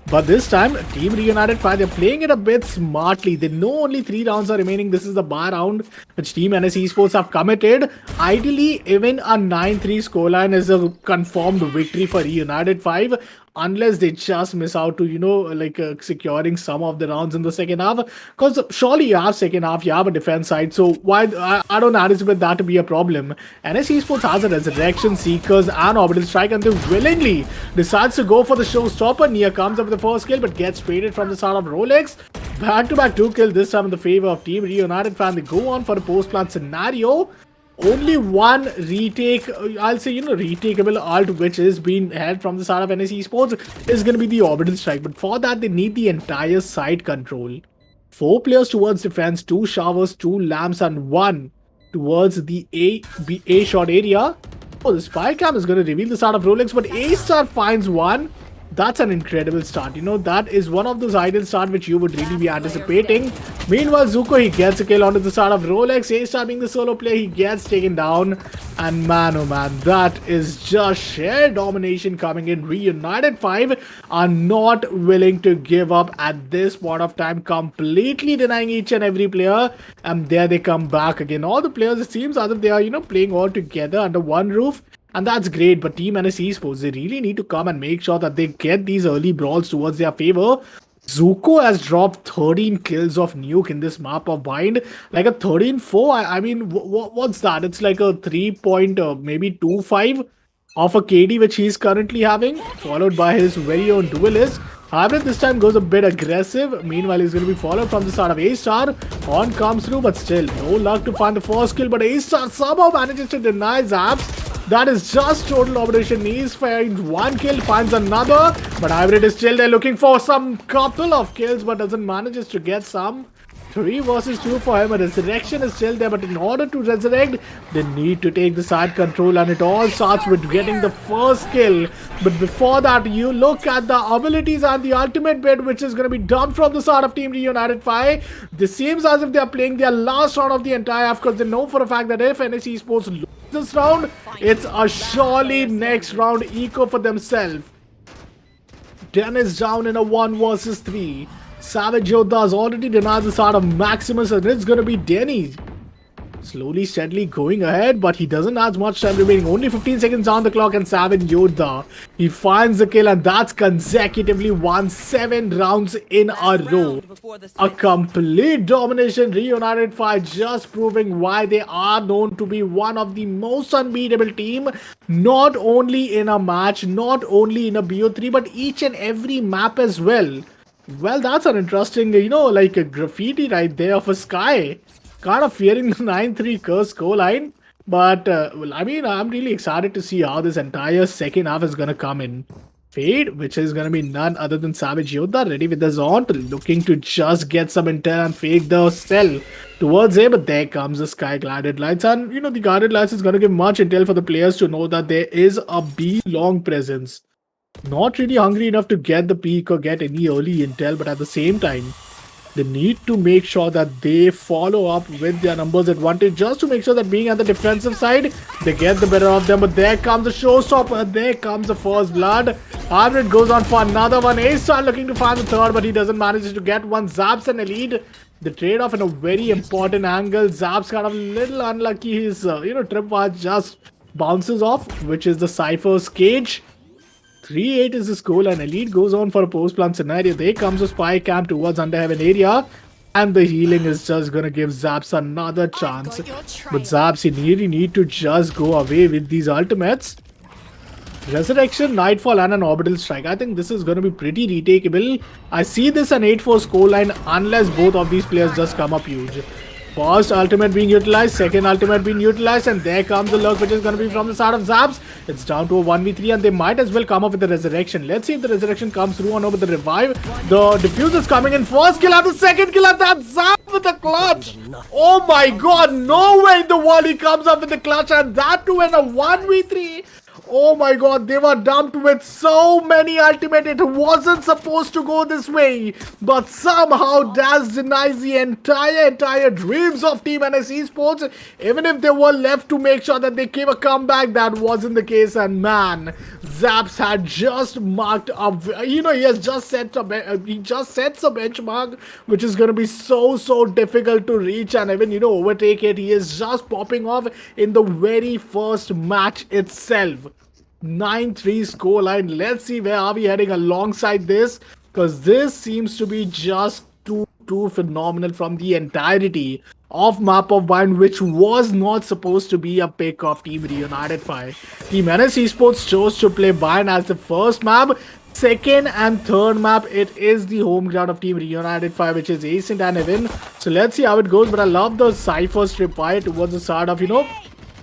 But this time, Team Reunited 5, they're playing it a bit smartly. They know only 3 rounds are remaining. This is the bar round which Team NS Esports have committed. Ideally, even a 9-3 scoreline is a confirmed victory for Reunited 5. Unless they just miss out to, securing some of the rounds in the second half. Because surely you have second half, you have a defense side. So why I don't anticipate that to be a problem. NS Esports has a Resurrection, Seekers and Orbital Strike, and they willingly decides to go for the showstopper. Nia comes up with the first kill but gets traded from the start of Rolex. Back-to-back 2 kills, this time in the favor of Team Reunited fan. They go on for a post-plant scenario. Only 1 retake, I'll say, retakeable ult which is being held from the start of NS Esports is going to be the Orbital Strike. But for that, they need the entire side control. 4 players towards defense, 2 showers, 2 lamps, and 1 towards the A shot area. Oh, the spy cam is going to reveal the start of Rolex, but A-Star finds 1. That's an incredible start. That is one of those ideal start which you would really be anticipating. Meanwhile, Zuko, he gets a kill onto the start of Rolex. A-Star being the solo player, he gets taken down. And man, oh man, that is just sheer domination coming in. Reunited 5 are not willing to give up at this point of time, completely denying each and every player. And there they come back again. All the players, it seems as if they are, playing all together under one roof. And that's great, but Team NS Esports, they really need to come and make sure that they get these early brawls towards their favor. Zuko has dropped 13 kills of Nuke in this map of Bind. Like a 13-4, I mean, what's that? It's like a 3.25 of a KD which he's currently having, followed by his very own duelist. Hybrid this time goes a bit aggressive. Meanwhile, he's going to be followed from the start of A-Star. On comes through, but still, no luck to find the first kill. But A-Star somehow manages to deny Zaps. That is just total operation. He's finds 1 kill, finds another. But Hybrid is still there looking for some couple of kills, but doesn't manage to get some. 3 versus 2 for him. A resurrection is still there, but in order to resurrect, they need to take the side control, and it all starts with getting the first kill. But before that, you look at the abilities and the ultimate bit, which is going to be dumped from the start of Team Reunited 5. This seems as if they are playing their last round of the entire half, because they know for a fact that if NS Esports lose this round, it's a surely next round eco for themselves. Dennis down in a 1 versus 3. Savage Yoda has already denied the start of Maximus, and it's going to be Denny. Slowly, steadily going ahead, but he doesn't have much time remaining. Only 15 seconds on the clock, and Savage Yoda, he finds the kill, and that's consecutively won 7 rounds in a row. A complete domination. Reunited 5 just proving why they are known to be one of the most unbeatable team. Not only in a match, not only in a BO3, but each and every map as well. Well, that's an interesting, like a graffiti right there of a sky. Kind of fearing the 9-3 curse scoreline. But, well, I mean, I'm really excited to see how this entire second half is going to come in. Fade, which is going to be none other than Savage Yoda, ready with the Zaunt, looking to just get some intel and fake the cell towards him. But there comes the Sky Guarded Lights. And, the Guarded Lights is going to give much intel for the players to know that there is a B-long presence. Not really hungry enough to get the peak or get any early intel, but at the same time, They need to make sure that they follow up with their numbers advantage just to make sure that being at the defensive side, they get the better of them. But there comes the showstopper. There comes the first blood. Hybrid goes on for another one. A-Star looking to find the third, but he doesn't manage to get one. Zaps and Elite. The trade-off in a very important angle. Zaps kind of a little unlucky. His, tripwire just bounces off, which is the Cypher's cage. 3-8 is the score, and Elite goes on for a post-plant scenario. There comes a spy camp towards Underheaven area, and the healing is just gonna give Zaps another chance. But Zaps, you really need to just go away with these ultimates. Resurrection, Nightfall, and an Orbital Strike. I think this is going to be pretty retakeable. I see this an 8-4 scoreline unless both of these players just come up huge. First ultimate being utilized, second ultimate being utilized, and there comes the lurk, which is going to be from the side of Zaps. It's down to a 1v3, and they might as well come up with the Resurrection. Let's see if the Resurrection comes through on over the revive. The Diffuse is coming in. First kill after second kill, and that's Zaps with the clutch. Oh my god, no way in the world he comes up with the clutch, and that too in a 1v3. Oh my god, they were dumped with so many ultimate. It wasn't supposed to go this way. But somehow Daz denies the entire dreams of Team NS Esports. Even if they were left to make sure that they gave a comeback, that wasn't the case. And man, Zaps had just marked up. He has just set he just sets a benchmark, which is going to be so difficult to reach and even, overtake it. He is just popping off in the very first match itself. 9-3 scoreline. Let's see where are we heading alongside this, because this seems to be just too phenomenal from the entirety of Map of Bind, which was not supposed to be a pick of Team Reunited 5. Team NS Esports chose to play Bind as the first map. Second and third map, it is the home ground of Team Reunited 5, which is Ascent and Heaven. So let's see how it goes. But I love the Cypher strip fire towards the start of,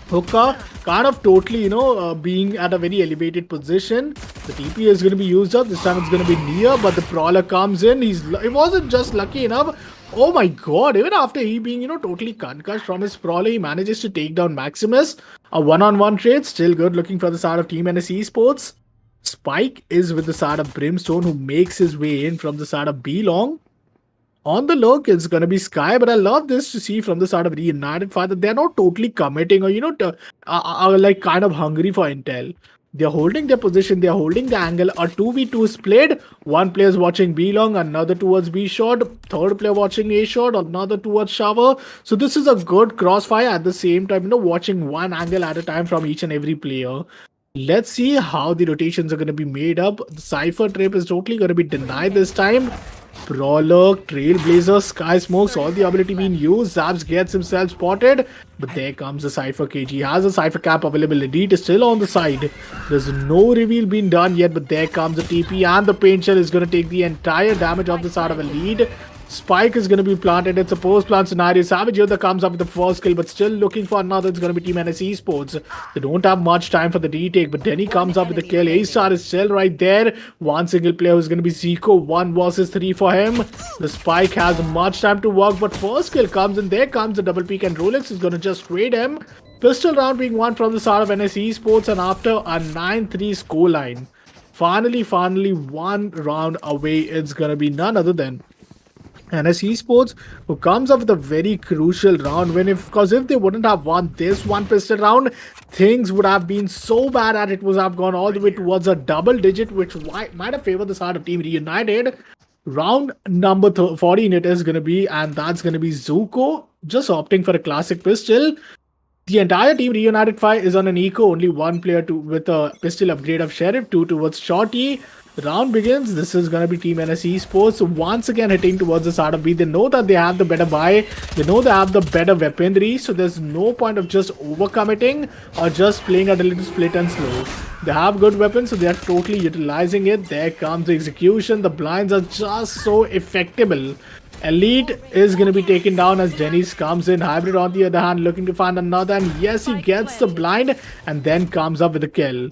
Hookah kind of totally, being at a very elevated position. The TP is going to be used up. This time it's going to be near, but the Prowler comes in. It wasn't just lucky enough. Oh my god, even after he being, totally concussed from his Prowler, he manages to take down Maximus. A one-on-one trade, still good looking for the side of Team NS Esports. Spike is with the side of Brimstone, who makes his way in from the side of B-Long. On the look, it's going to be Sky, but I love this to see from the side of Reunited 5 that they're not totally committing or, are like kind of hungry for intel. They're holding their position, they're holding the angle. A 2v2 split. One player's watching B long, another towards B short, third player watching A short, another towards shower. So this is a good crossfire at the same time, watching one angle at a time from each and every player. Let's see how the rotations are going to be made up. The Cypher trip is totally going to be denied this time. Prolog, Trailblazer, Sky Smokes, all the ability being used. Zaps gets himself spotted, but there comes the Cypher cage. He has a Cypher cap available. Elite is still on the side. There's no reveal being done yet, but there comes the TP, and the paint shell is going to take the entire damage of the side of Elite. Spike is going to be planted. It's a post-plant scenario. Savage Yoda comes up with the first kill, but still looking for another. It's going to be Team NS Esports. They don't have much time for the retake, but then he comes up with the kill. A-Star is still right there. One single player who's going to be Zico. 1 versus 3 for him. The Spike has much time to work, but first kill comes, and there comes the double peek, and Rolex is going to just trade him. Pistol round being won from the start of NS Esports, and after a 9-3 scoreline, finally, one round away, it's going to be none other than NS Esports, who comes up with a very crucial round win. Because if they wouldn't have won this one pistol round, things would have been so bad that it would have gone all the way towards a double digit, which might have favored the side of Team Reunited. Round number 14 it is going to be, and that's going to be Zuko just opting for a classic pistol. The entire Team Reunited 5 is on an eco, only one player with a pistol upgrade of Sheriff, 2 towards Shorty. The round begins. This is going to be Team NS Esports once again hitting towards the side of B. They know that they have the better buy. They know they have the better weaponry. So there's no point of just overcommitting or just playing at a little split and slow. They have good weapons, so they are totally utilizing it. There comes the execution. The blinds are just so effectable. Elite is going to be taken down as Dennis comes in. Hybrid on the other hand looking to find another. And yes, he gets the blind and then comes up with a kill.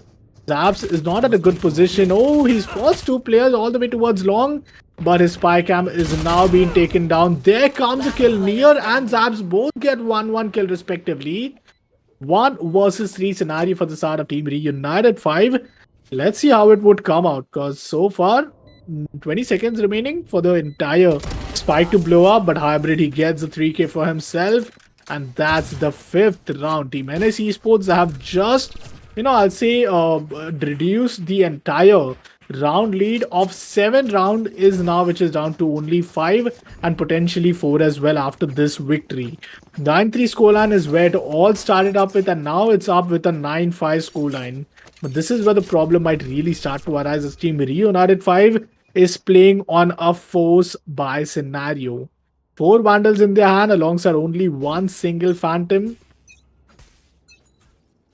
Zaps is not at a good position. Oh, he spots 2 players all the way towards long, but his spy cam is now being taken down. There comes a kill. Near and Zaps both get 1-1 kill respectively. 1 versus 3 scenario for the side of Team Reunited 5. Let's see how it would come out, because so far 20 seconds remaining for the entire Spike to blow up, but Hybrid, he gets the 3k for himself. And that's the 5th round. Team NS Esports have just, I'll say, reduced the entire round lead of 7 round is now, which is down to only 5 and potentially 4 as well after this victory. 9-3 scoreline is where it all started up with, and now it's up with a 9-5 scoreline. But this is where the problem might really start to arise, as Team Reunited 5 is playing on a force buy scenario. 4 Vandals in their hand alongside only 1 single Phantom.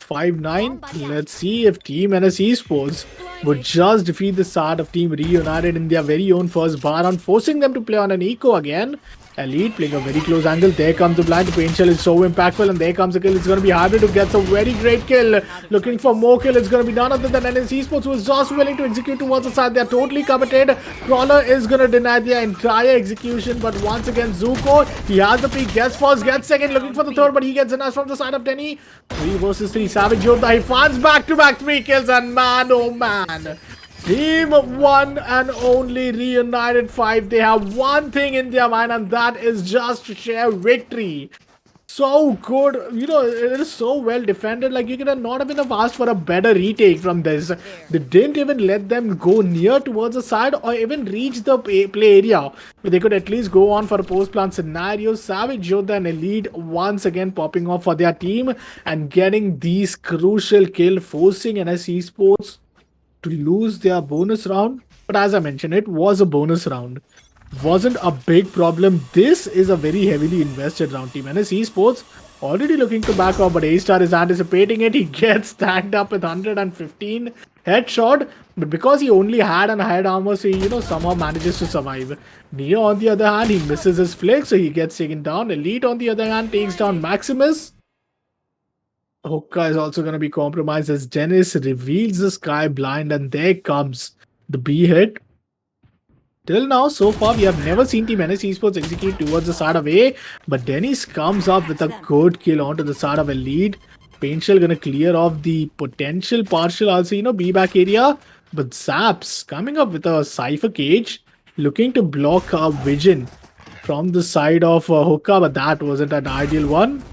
5-9. Let's see if Team NS Esports would just defeat the start of Team Reunited in their very own first Baron, forcing them to play on an eco again. Elite playing a very close angle. There comes the blind. The paint shell is so impactful, and there comes a kill. It's going to be Hybrid who gets a very great kill. Looking for more kill. It's going to be none other than NS Esports, who is just willing to execute towards the side. They're totally committed. Crawler is going to deny their entire execution, but once again, Zuko, he has the peak. Gets first, gets second. Looking for the third, but he gets denied from the side of Denny. 3 versus 3. Savage Yoda, he finds back-to-back 3 kills, and man, oh man. Team 1 and only Reunited 5, they have one thing in their mind, and that is just to share victory. So good, it is so well defended. Like, you could not even have asked for a better retake from this. They didn't even let them go near towards the side or even reach the play area, but they could at least go on for a post-plant scenario. Savage Yoda and Elite once again popping off for their team and getting these crucial kill, forcing NS Esports to lose their bonus round. But as I mentioned, it was a bonus round. Wasn't a big problem. This is a very heavily invested round. Team NS Esports already looking to back off, but A-Star is anticipating it. He gets tagged up with 115 headshot, but because he only had an head armor, so he somehow manages to survive. Neo on the other hand, he misses his flick, so he gets taken down. Elite on the other hand takes down Maximus. Hookah is also going to be compromised as Dennis reveals the sky blind, and there comes the B hit. Till now, so far, we have never seen Team NS Esports execute towards the side of A, but Dennis comes up with a good kill onto the side of Elite. Paintshell going to clear off the potential partial, also, B back area, but Zaps coming up with a Cypher Cage, looking to block a vision from the side of Hookah, but that wasn't an ideal one.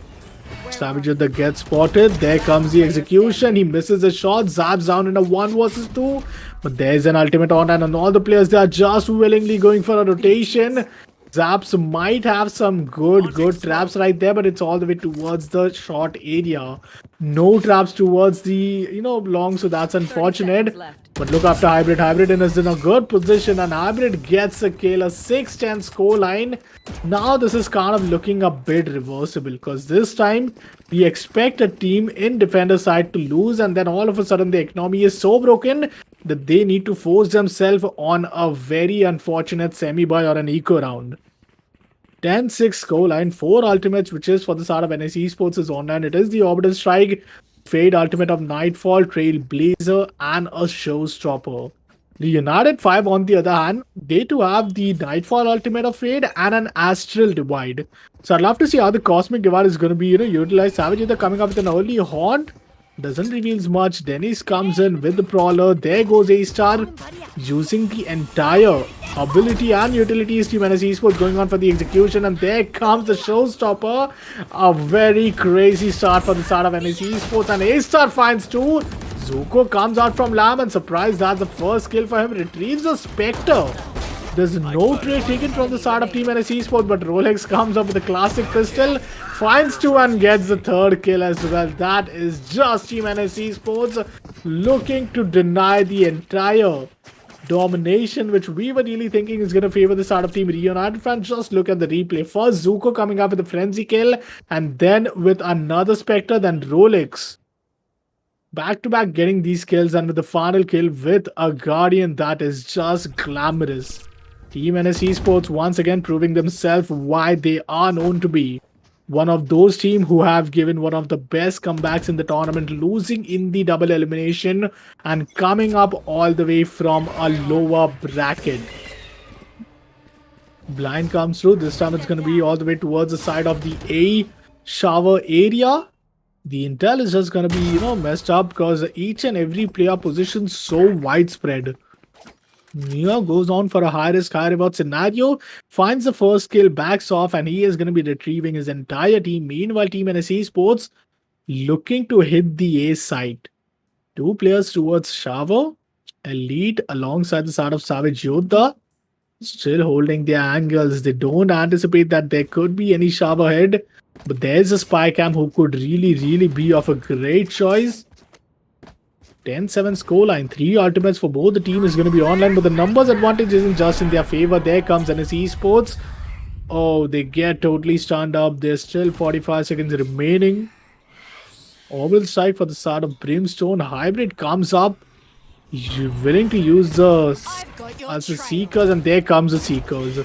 Savage Yoda gets spotted. There comes the execution. He misses a shot. Zaps down in a 1 versus 2. But there's an ultimate on, and all the players, they are just willingly going for a rotation. Zaps might have some good traps right there, but it's all the way towards the short area. No traps towards the, long, so that's unfortunate. But look after Hybrid. Hybrid is in a good position, and Hybrid gets a kill, a 6-10 scoreline. Now this is kind of looking a bit reversible, because this time we expect a team in defender side to lose, and then all of a sudden the economy is so broken that they need to force themselves on a very unfortunate semi-buy or an eco round. 10-6 scoreline, 4 ultimates, which is for the start of NS Esports is online. It is the Orbital Strike, Fade Ultimate of Nightfall, Trailblazer, and a Showstopper. The United 5, on the other hand, they too have the Nightfall Ultimate of Fade and an Astral Divide. So I'd love to see how the Cosmic Divide is going to be, utilized. Savage either coming up with an early Haunt. Doesn't reveal much. Dennis comes in with the Prowler. There goes A-Star using the entire ability and utilities. Team NS Esports going on for the execution, and there comes the Showstopper. A very crazy start for the start of NS Esports, and A-Star finds 2. Zuko comes out from Lamb, and surprise, that's the first kill for him. Retrieves a Spectre. There's no trade taken from the side of Team NS Esports, but Rolex comes up with a classic pistol, finds 2 and gets the 3rd kill as well. That is just Team NS Esports looking to deny the entire domination, which we were really thinking is going to favor the side of Team Reunited. Fans, just look at the replay. First, Zuko coming up with a frenzy kill, and then with another Spectre, then Rolex. Back-to-back getting these kills, and with the final kill with a Guardian, that is just glamorous. Team NS Esports once again proving themselves why they are known to be one of those teams who have given one of the best comebacks in the tournament, losing in the double elimination and coming up all the way from a lower bracket. Blind comes through. This time it's going to be all the way towards the side of the A shower area. The intel is just going to be, messed up because each and every player position so widespread. Nia goes on for a high risk, high reward scenario, finds the first kill, backs off, and he is going to be retrieving his entire team. Meanwhile, Team NSE Sports looking to hit the A site. Two players towards Shower, Elite alongside the side of Savage Yoda, still holding their angles. They don't anticipate that there could be any Shower head, but there's a spy cam who could really be of a great choice. 10-7 scoreline, 3 ultimates for both the team is going to be online, but the numbers advantage isn't just in their favor. There comes NSE Esports. Oh, they get totally stunned up. There's still 45 seconds remaining. Orbital strike for the start of Brimstone. Hybrid comes up. You're willing to use the as the Seekers, and there comes the Seekers.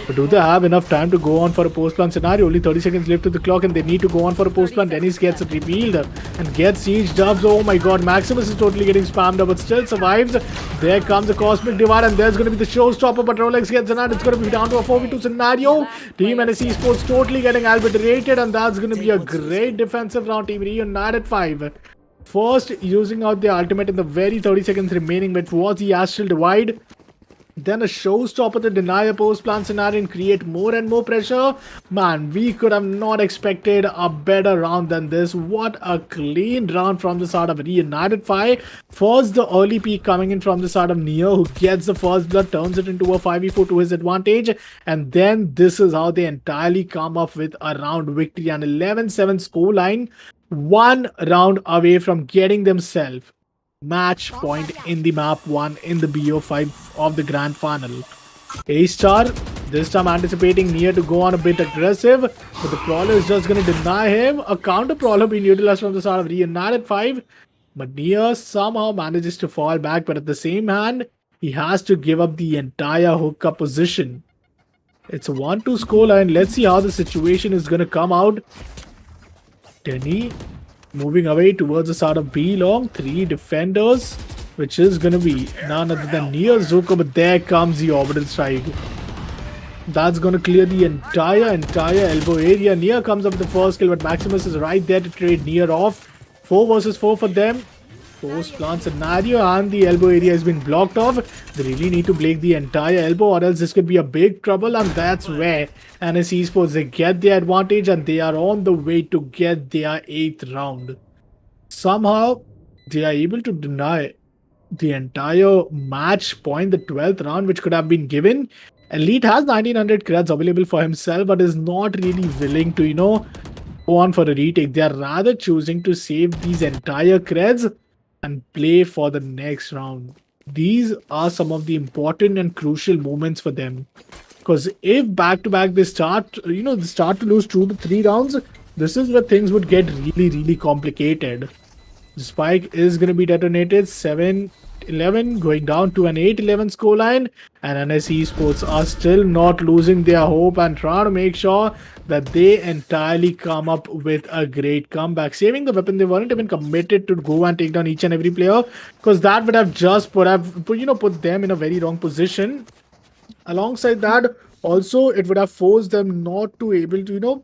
But do they have enough time to go on for a post-plan scenario? Only 30 seconds left to the clock and they need to go on for a post-plan. Dennis gets revealed and gets siege dubs. Oh my god, Maximus is totally getting spammed up but still survives. There comes the Cosmic Divide and there's going to be the showstopper, but Rolex gets denied. It's going to be down to a 4v2 scenario. Team NSE Sports totally getting arbitrated, and that's going to be a great defensive round. Team Reunited 5. First, using out the ultimate in the very 30 seconds remaining, but was the Astral Divide. Then a showstopper to deny a post-plan scenario and create more and more pressure. Man, we could have not expected a better round than this. What a clean round from the side of Reunited 5. First, the early peak coming in from the side of Neo, who gets the first blood, turns it into a 5v4 to his advantage. And then this is how they entirely come up with a round victory. An 11-7 scoreline. 1 round away from getting themselves match point in the map 1 in the BO5 of the grand final. A-Star this time anticipating Nia to go on a bit aggressive, but the Prowler is just going to deny him. A counter Prowler being utilized from the side of Reunited 5, but Nia somehow manages to fall back, but at the same hand, he has to give up the entire hookup position. It's a 1-2 scoreline. Let's see how the situation is going to come out. Denny moving away towards the side of B long. 3 defenders, which is going to be none other than Nia Zuko, but there comes the orbital strike. That's going to clear the entire elbow area. Nia comes up with the first kill, but Maximus is right there to trade Nia off. 4 versus 4 for them. Post-plant scenario, and the elbow area has been blocked off. They really need to break the entire elbow, or else this could be a big trouble, and that's where NSE Esports, they get the advantage and they are on the way to get their 8th round. Somehow, they are able to deny the entire match point, the 12th round, which could have been given. Elite has 1900 creds available for himself, but is not really willing to, go on for a retake. They are rather choosing to save these entire creds and play for the next round. These are some of the important and crucial moments for them. Because if back-to-back they start to lose 2 to 3 rounds, this is where things would get really complicated. The spike is going to be detonated. 7-11 going down to an 8-11 scoreline, and NSE Esports are still not losing their hope and trying to make sure that they entirely come up with a great comeback. Saving the weapon, they weren't even committed to go and take down each and every player, because that would have just put them in a very wrong position. Alongside that, also it would have forced them not to able to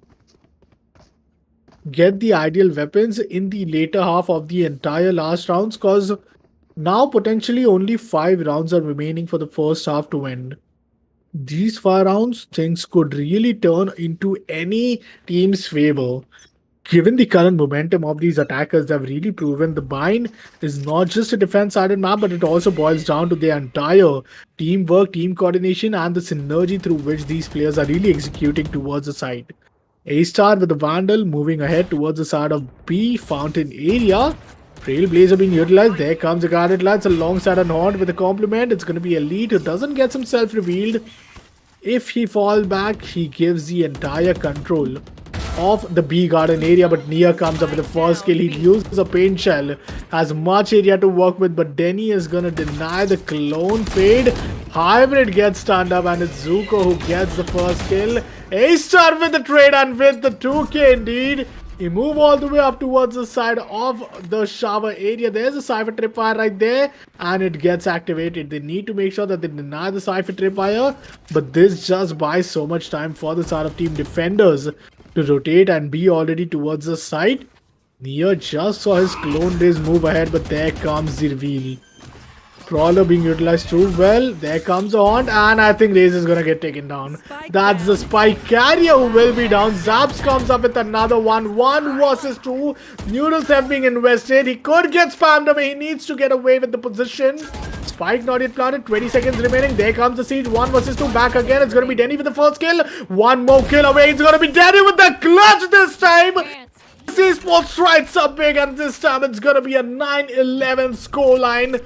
get the ideal weapons in the later half of the entire last rounds, because now potentially only 5 rounds are remaining for the first half to end. These 5 rounds, things could really turn into any team's favor. Given the current momentum of these attackers, they've really proven the Bind is not just a defense-sided map, but it also boils down to their entire teamwork, team coordination, and the synergy through which these players are really executing towards the side. A-Star with the Vandal moving ahead towards the side of B fountain area. Trailblazer being utilized. There comes the guarded lads alongside an Haunt with a compliment. It's going to be Elite who doesn't get himself revealed. If he falls back, he gives the entire control of the B garden area, but Nia comes up with the first kill. He uses a paint shell, has much area to work with, but Denny is going to deny the clone fade. Hybrid gets stunned up, and it's Zuko who gets the first kill. A-Star with the trade and with the 2k indeed. He move all the way up towards the side of the shower area. There's a Cypher Tripwire right there, and it gets activated. They need to make sure that they deny the Cypher Tripwire, but this just buys so much time for the side of team defenders to rotate and be already towards the side. Nia just saw his clone race move ahead, but there comes the reveal. Crawler being utilized too well. There comes on, and I think Raze is gonna get taken down. That's the spike carrier who will be down. Zaps comes up with another one. 1 versus 2. Noodles have been invested. He could get spammed away. He needs to get away with the position. Spike not yet planted. 20 seconds remaining. There comes the siege. 1 versus 2. Back again. It's gonna be Denny with the first kill. One more kill away. It's gonna be Denny with the clutch this time. Esports tries up big, and this time it's gonna be a 9-11 scoreline.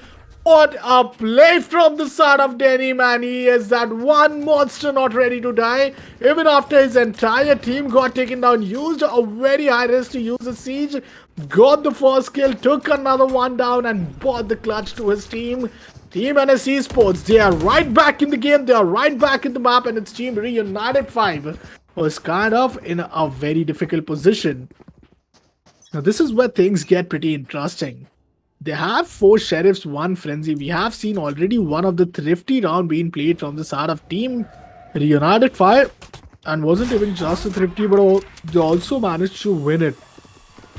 What a play from the side of Denny, man. He is that one monster not ready to die. Even after his entire team got taken down, used a very high risk to use a siege, got the first kill, took another one down, and brought the clutch to his team. Team NS Esports, they are right back in the game, they are right back in the map, and it's Team Reunited 5 was kind of in a very difficult position. Now this is where things get pretty interesting. They have 4 sheriffs, 1 frenzy. We have seen already one of the thrifty round being played from the side of Team Reunited 5, and wasn't even just a thrifty, but they also managed to win it.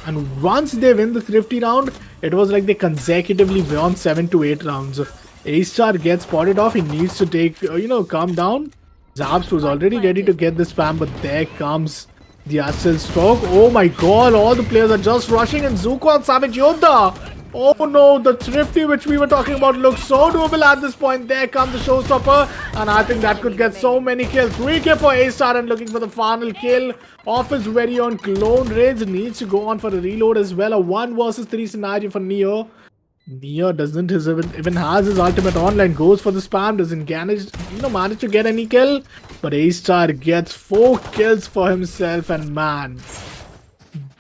And once they win the thrifty round, it was like they consecutively won 7 to 8 rounds. A-Star gets spotted off. He needs to take, calm down. Zaps was already ready to get the spam, but there comes the Ascendance stroke. Oh my god, all the players are just rushing, and Zuko and Savage Yoda. Oh no, the thrifty which we were talking about looks so doable at this point. There comes the showstopper, and I think that could get so many kills. 3k for A-Star, and looking for the final kill of his very own Clone Rage. Needs to go on for a reload as well. A 1 versus 3 scenario for Neo. Neo doesn't even has his ultimate online, goes for the spam, doesn't manage to get any kill, but A-Star gets 4 kills for himself, and man,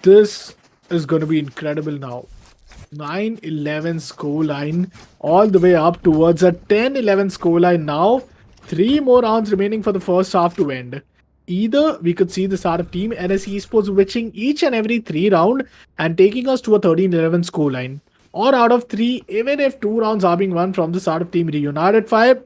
this is going to be incredible now. 9-11 scoreline all the way up towards a 10-11 scoreline now. 3 more rounds remaining for the first half to end. Either we could see the start of Team NS Esports switching each and every 3 rounds and taking us to a 13-11 scoreline. Or out of 3, even if 2 rounds are being won from the start of Team Reunited 5,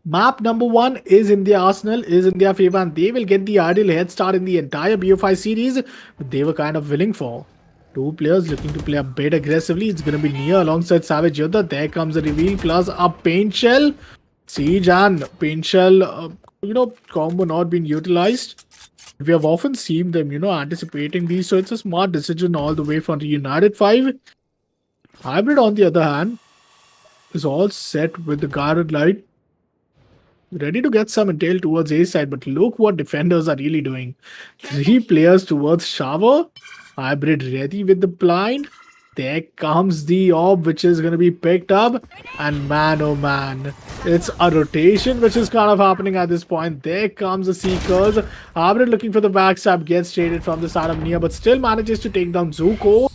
map number 1 is in their arsenal, is in their favor, and they will get the ideal head start in the entire BO5 series they were kind of willing for. 2 players looking to play a bit aggressively. It's going to be Nia alongside Savage Yoda. There comes the reveal plus a Paint Shell. Siege and Paint Shell, combo not being utilized. We have often seen them, anticipating these. So it's a smart decision all the way from Reunited 5. Hybrid, on the other hand, is all set with the guarded light. Ready to get some intel towards A side, but look what defenders are really doing. 3 players towards Shower. Hybrid ready with the blind. There comes the orb, which is going to be picked up. And man, oh man, it's a rotation which is kind of happening at this point. There comes the Seekers. Hybrid looking for the backstab, gets traded from the side of Nia, but still manages to take down Zuko.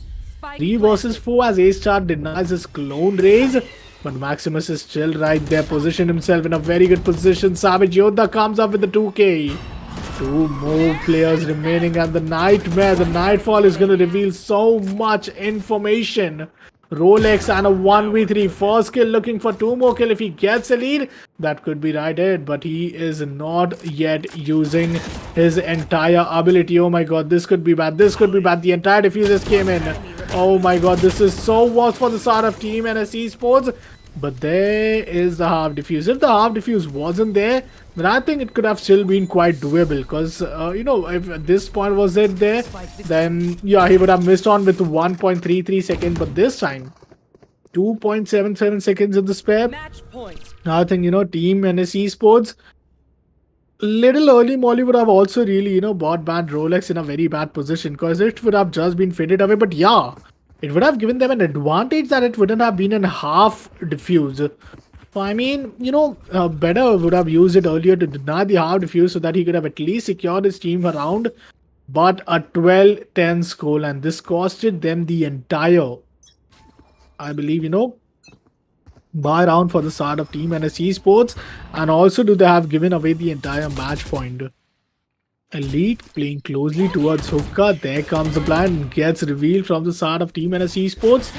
3 versus 4 as A-Star denies his clone raise. But Maximus is still right there, positioned himself in a very good position. Savage Yoda comes up with the 2k. 2 more players remaining, and the Nightfall is going to reveal so much information. Rolex and a 1v3. First kill, looking for 2 more kill. If he gets a lead, that could be right ahead, but he is not yet using his entire ability. Oh my god, this could be bad. This could be bad. The entire diffusers came in. Oh my god, this is so worse for the start of Team NS Esports. But there is the half diffuse. If the half diffuse wasn't there, then I think it could have still been quite doable. Because, if at this point was it there, then yeah, he would have missed on with 1.33 seconds. But this time, 2.77 seconds in the spare. I think, Team NS Esports, little early Molly would have also really, bought banned Rolex in a very bad position. Because it would have just been faded away. But yeah, it would have given them an advantage that it wouldn't have been in half diffuse. So I mean, better would have used it earlier to deny the half diffuse so that he could have at least secured his team around. But a 12-10 score, and this costed them the entire, I believe, buy round for the start of Team NS Esports. And also do they have given away the entire match point. Elite playing closely towards Hookah. There comes the blind and gets revealed from the start of Team NS Esports.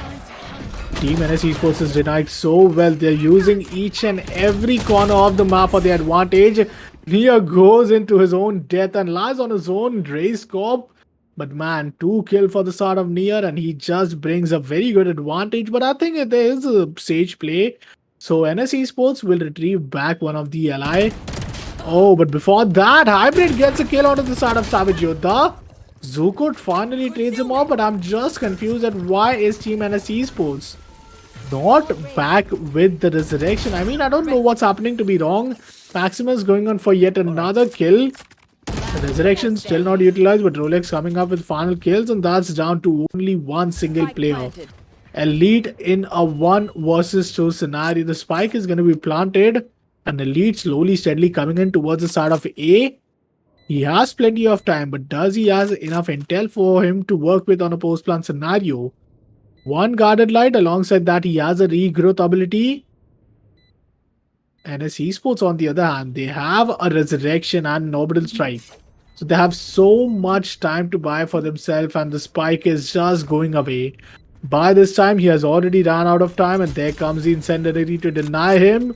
Team NS Esports is denied so well. They're using each and every corner of the map for their advantage. Nia goes into his own death and lies on his own race scope. But man, 2 kill for the start of Nier, and he just brings a very good advantage. But I think there is a sage play. So NS Esports will retrieve back one of the ally. Oh, but before that, Hybrid gets a kill out of the start of Savage Yoda. Zuko finally trades him off, but I'm just confused at why is Team NS Esports not back with the resurrection. I mean, I don't know what's happening, to be wrong. Maximus going on for yet another kill. The resurrection still not utilized, but Rolex coming up with final kills, and that's down to only one single player. Elite in a 1 versus 2 scenario. The spike is going to be planted, and Elite slowly, steadily coming in towards the side of A. He has plenty of time, but does he has enough intel for him to work with on a post-plant scenario? One guarded light, alongside that he has a regrowth ability. NS Esports on the other hand, they have a resurrection and orbital strike. So they have so much time to buy for themselves, and the spike is just going away. By this time, he has already ran out of time, and there comes the incendiary to deny him.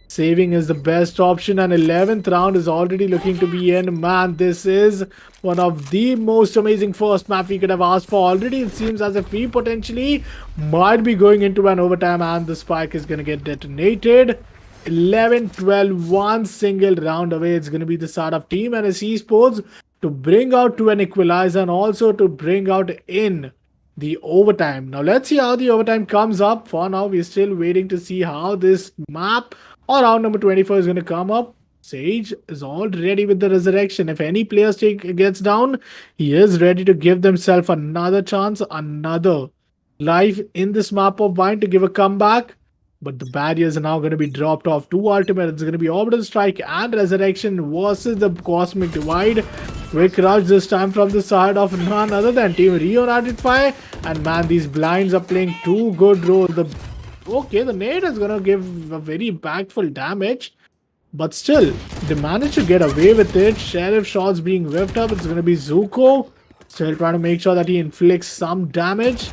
Saving is the best option, and 11th round is already looking to be in. Man, this is one of the most amazing first map we could have asked for. Already it seems as if we potentially might be going into an overtime, and the spike is going to get detonated. 11-12, one single round away. It's going to be the start of Team NS Esports to bring out to an equalizer, and also to bring out in the overtime. Now let's see how the overtime comes up. For now, we're still waiting to see how this map or round number 24 is going to come up. Sage is all ready with the resurrection. If any player gets down, he is ready to give themselves another chance, another life in this map of Bind to give a comeback. But the barriers are now going to be dropped off. 2 ultimate. It's going to be Orbital Strike and Resurrection versus the Cosmic Divide. Quick rush this time from the side of none other than Team Reunited Fire. And man, these blinds are playing too good role. Okay, the nade is going to give a very impactful damage. But still, they managed to get away with it. Sheriff shots being whipped up. It's going to be Zuko. Still trying to make sure that he inflicts some damage.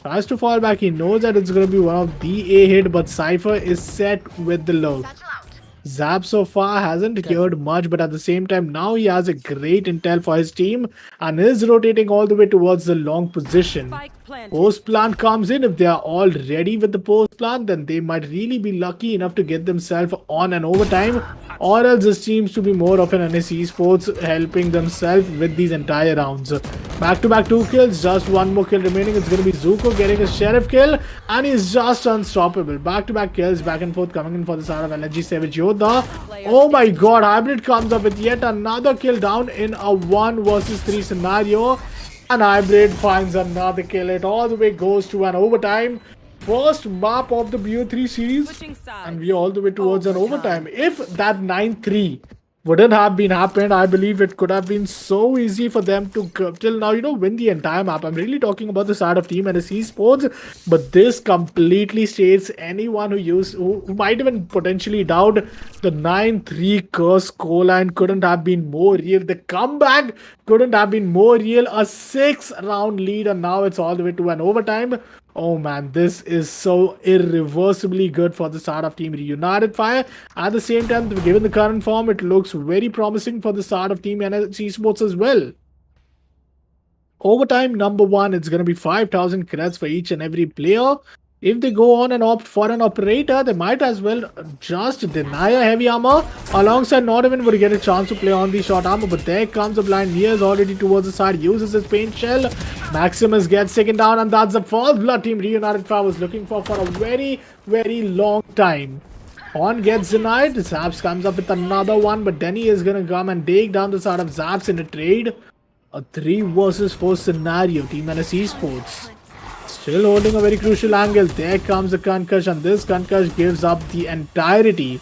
Tries to fall back. He knows that it's going to be one of the A hit, but Cypher is set with the lurk. Zap so far hasn't heard much, but at the same time, now he has a great intel for his team and is rotating all the way towards the long position. Post plant comes in. If they are all ready with the post plant, then they might really be lucky enough to get themselves on an overtime, or else it seems to be more of an NS Esports helping themselves with these entire rounds. Back to back 2 kills, just 1 more kill remaining. It's going to be Zuko getting a sheriff kill, and he's just unstoppable. Back to back kills, back and forth coming in for the start of LG Savage Yoda. Oh my god, Hybrid comes up with yet another kill down in a 1 versus 3 scenario. And Hybrid finds another kill. It all the way goes to an overtime. First map of the BO3 series, and we are all the way towards an overtime. If that 9-3 wouldn't have been happened, I believe it could have been so easy for them to till now, win the entire map. I'm really talking about the side of Team NS Esports, but this completely states anyone who might even potentially doubt the 9-3 curse scoreline couldn't have been more real. The comeback couldn't have been more real. A 6-round lead, and now it's all the way to an overtime. Oh man, this is so irreversibly good for the start of Team Reunited Fire. At the same time, given the current form, it looks very promising for the start of Team NS Esports as well. Overtime number 1, it's going to be 5,000 credits for each and every player. If they go on and opt for an operator, they might as well just deny a heavy armor. Alongside, not even would get a chance to play on the short armor. But there comes the blind. Nia is already towards the side. Uses his paint shell. Maximus gets taken down. And that's the first blood Team Reunited Fire was looking for a very, very long time. On gets denied. Zaps comes up with another one. But Denny is going to come and take down the side of Zaps in a trade. A 3 versus 4 scenario. Team NS Esports still holding a very crucial angle. There comes the concussion, and this concussion gives up the entirety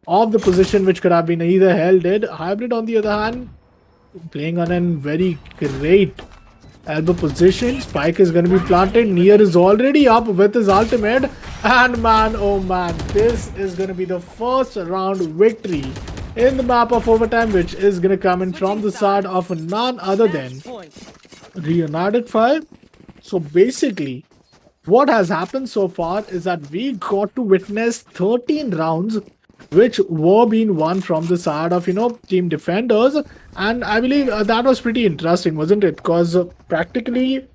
of the position which could have been either held dead. Hybrid on the other hand, playing on a very great elbow position. Spike is going to be planted. Nier is already up with his ultimate, and man, oh man, this is going to be the first round victory in the map of overtime, which is going to come in from the side of none other than Reunited Fire. So basically, what has happened so far is that we got to witness 13 rounds which were being won from the side of team defenders. And I believe that was pretty interesting, wasn't it? Because practically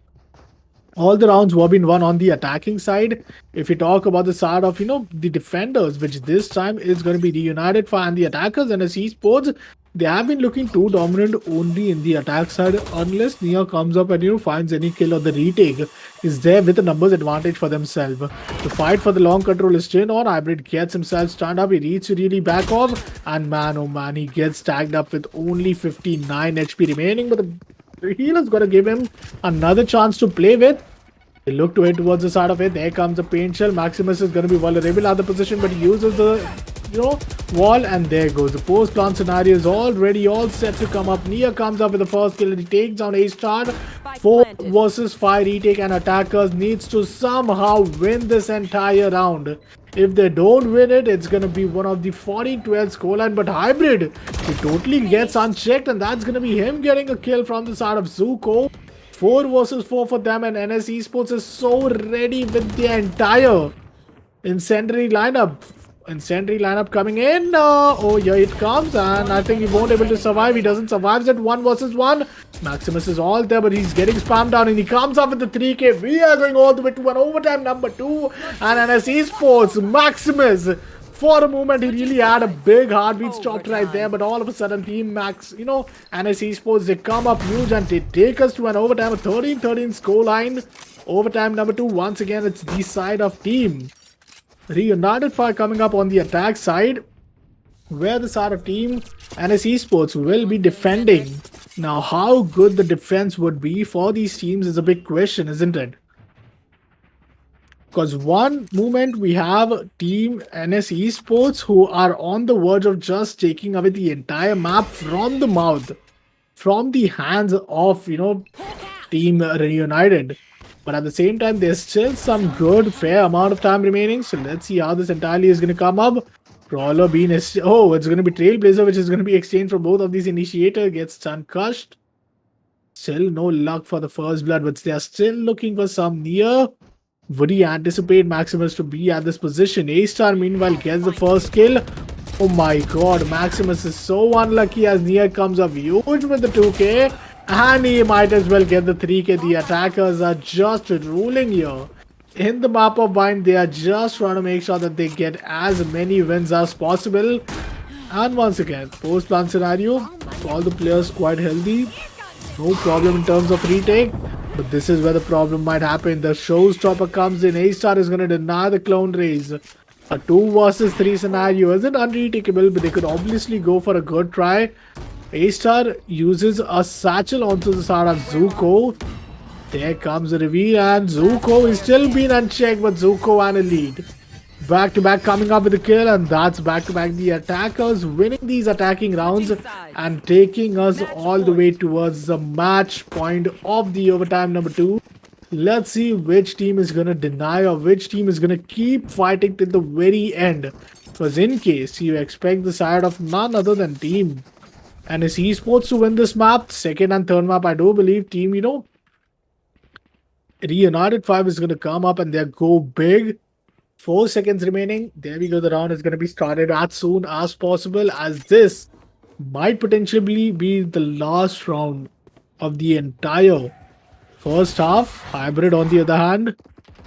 all the rounds were being won on the attacking side. If you talk about the side of the defenders, which this time is going to be Reunited for, and the attackers and Esports, they have been looking too dominant only in the attack side, unless Nia comes up and finds any kill, or the retake is there with a numbers advantage for themselves. The fight for the long control is still on. Hybrid gets himself stand up, he reads really back off, and man oh man, he gets tagged up with only 59 HP remaining, but the healer's gonna give him another chance to play with. They look to it towards the side of it. There comes a paint shell. Maximus is going to be vulnerable at the position, but he uses the wall, and there goes the post plant scenario is already all set to come up. Nia comes up with the first kill and he takes down A star. 4 versus 5 retake, and attackers needs to somehow win this entire round. If they don't win it, it's going to be one of the 14-12 scoreline. But Hybrid, he totally gets unchecked, and that's going to be him getting a kill from the side of Zuko. 4 versus 4 for them, and NS Esports is so ready with the entire incendiary lineup. Incendiary lineup coming in. Oh, here it comes, and I think he won't able to survive. He doesn't survive at 1 versus 1. Maximus is all there, but he's getting spammed down, and he comes up with the 3K. We are going all the way to an overtime number 2, and NS Esports, Maximus. For a moment, he really had a big heartbeat stopped right there, but all of a sudden, Team Max, NS Esports, they come up huge and they take us to an overtime, a 13-13 scoreline. Overtime number 2, once again, it's the side of Team Reunited Fire coming up on the attack side, where the side of Team NS Esports will be defending. Now, how good the defense would be for these teams is a big question, isn't it? Because one moment we have Team NS Esports who are on the verge of just taking away the entire map from the mouth, from the hands of, Team Reunited. But at the same time, there's still some good, fair amount of time remaining. So let's see how this entirely is going to come up. Brawler being... it's going to be Trailblazer, which is going to be exchanged for both of these. Initiator gets concussed. Still no luck for the first blood, but they are still looking for some near... Would he anticipate Maximus to be at this position? A-Star meanwhile gets the first kill. Oh my god, Maximus is so unlucky as Nia comes up huge with the 2K. And he might as well get the 3K. The attackers are just ruling here. In the map of Bind, they are just trying to make sure that they get as many wins as possible. And once again, post-plan scenario, all the players quite healthy. No problem in terms of retake. But this is where the problem might happen. The showstopper comes in. A-Star is going to deny the clone raise. A 2 versus 3 scenario isn't unretakeable, but they could obviously go for a good try. A-Star uses a satchel onto the side of Zuko. There comes the reveal, and Zuko is still being unchecked, but Zuko and a lead. Back to back coming up with a kill, and that's back to back the attackers winning these attacking rounds and taking us all the way towards the match point of the overtime number 2. Let's see which team is going to deny or which team is going to keep fighting till the very end. Because in case you expect the side of none other than Team NS Esports to win this map, second and third map, I do believe Team, Reunited 5 is going to come up and they go big. 4 seconds remaining. There we go. The round is going to be started as soon as possible, as this might potentially be the last round of the entire first half. Hybrid, on the other hand,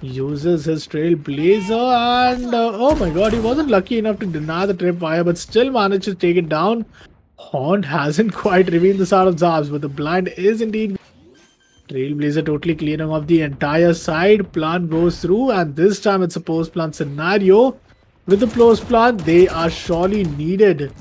uses his Trailblazer, and oh my god, he wasn't lucky enough to deny the tripwire, but still managed to take it down. Haunt hasn't quite revealed the side of Zabs, but the blind is indeed... Trailblazer totally cleaning off the entire side. Plant goes through, and this time it's a post-plant scenario. With the post-plant, they are surely needed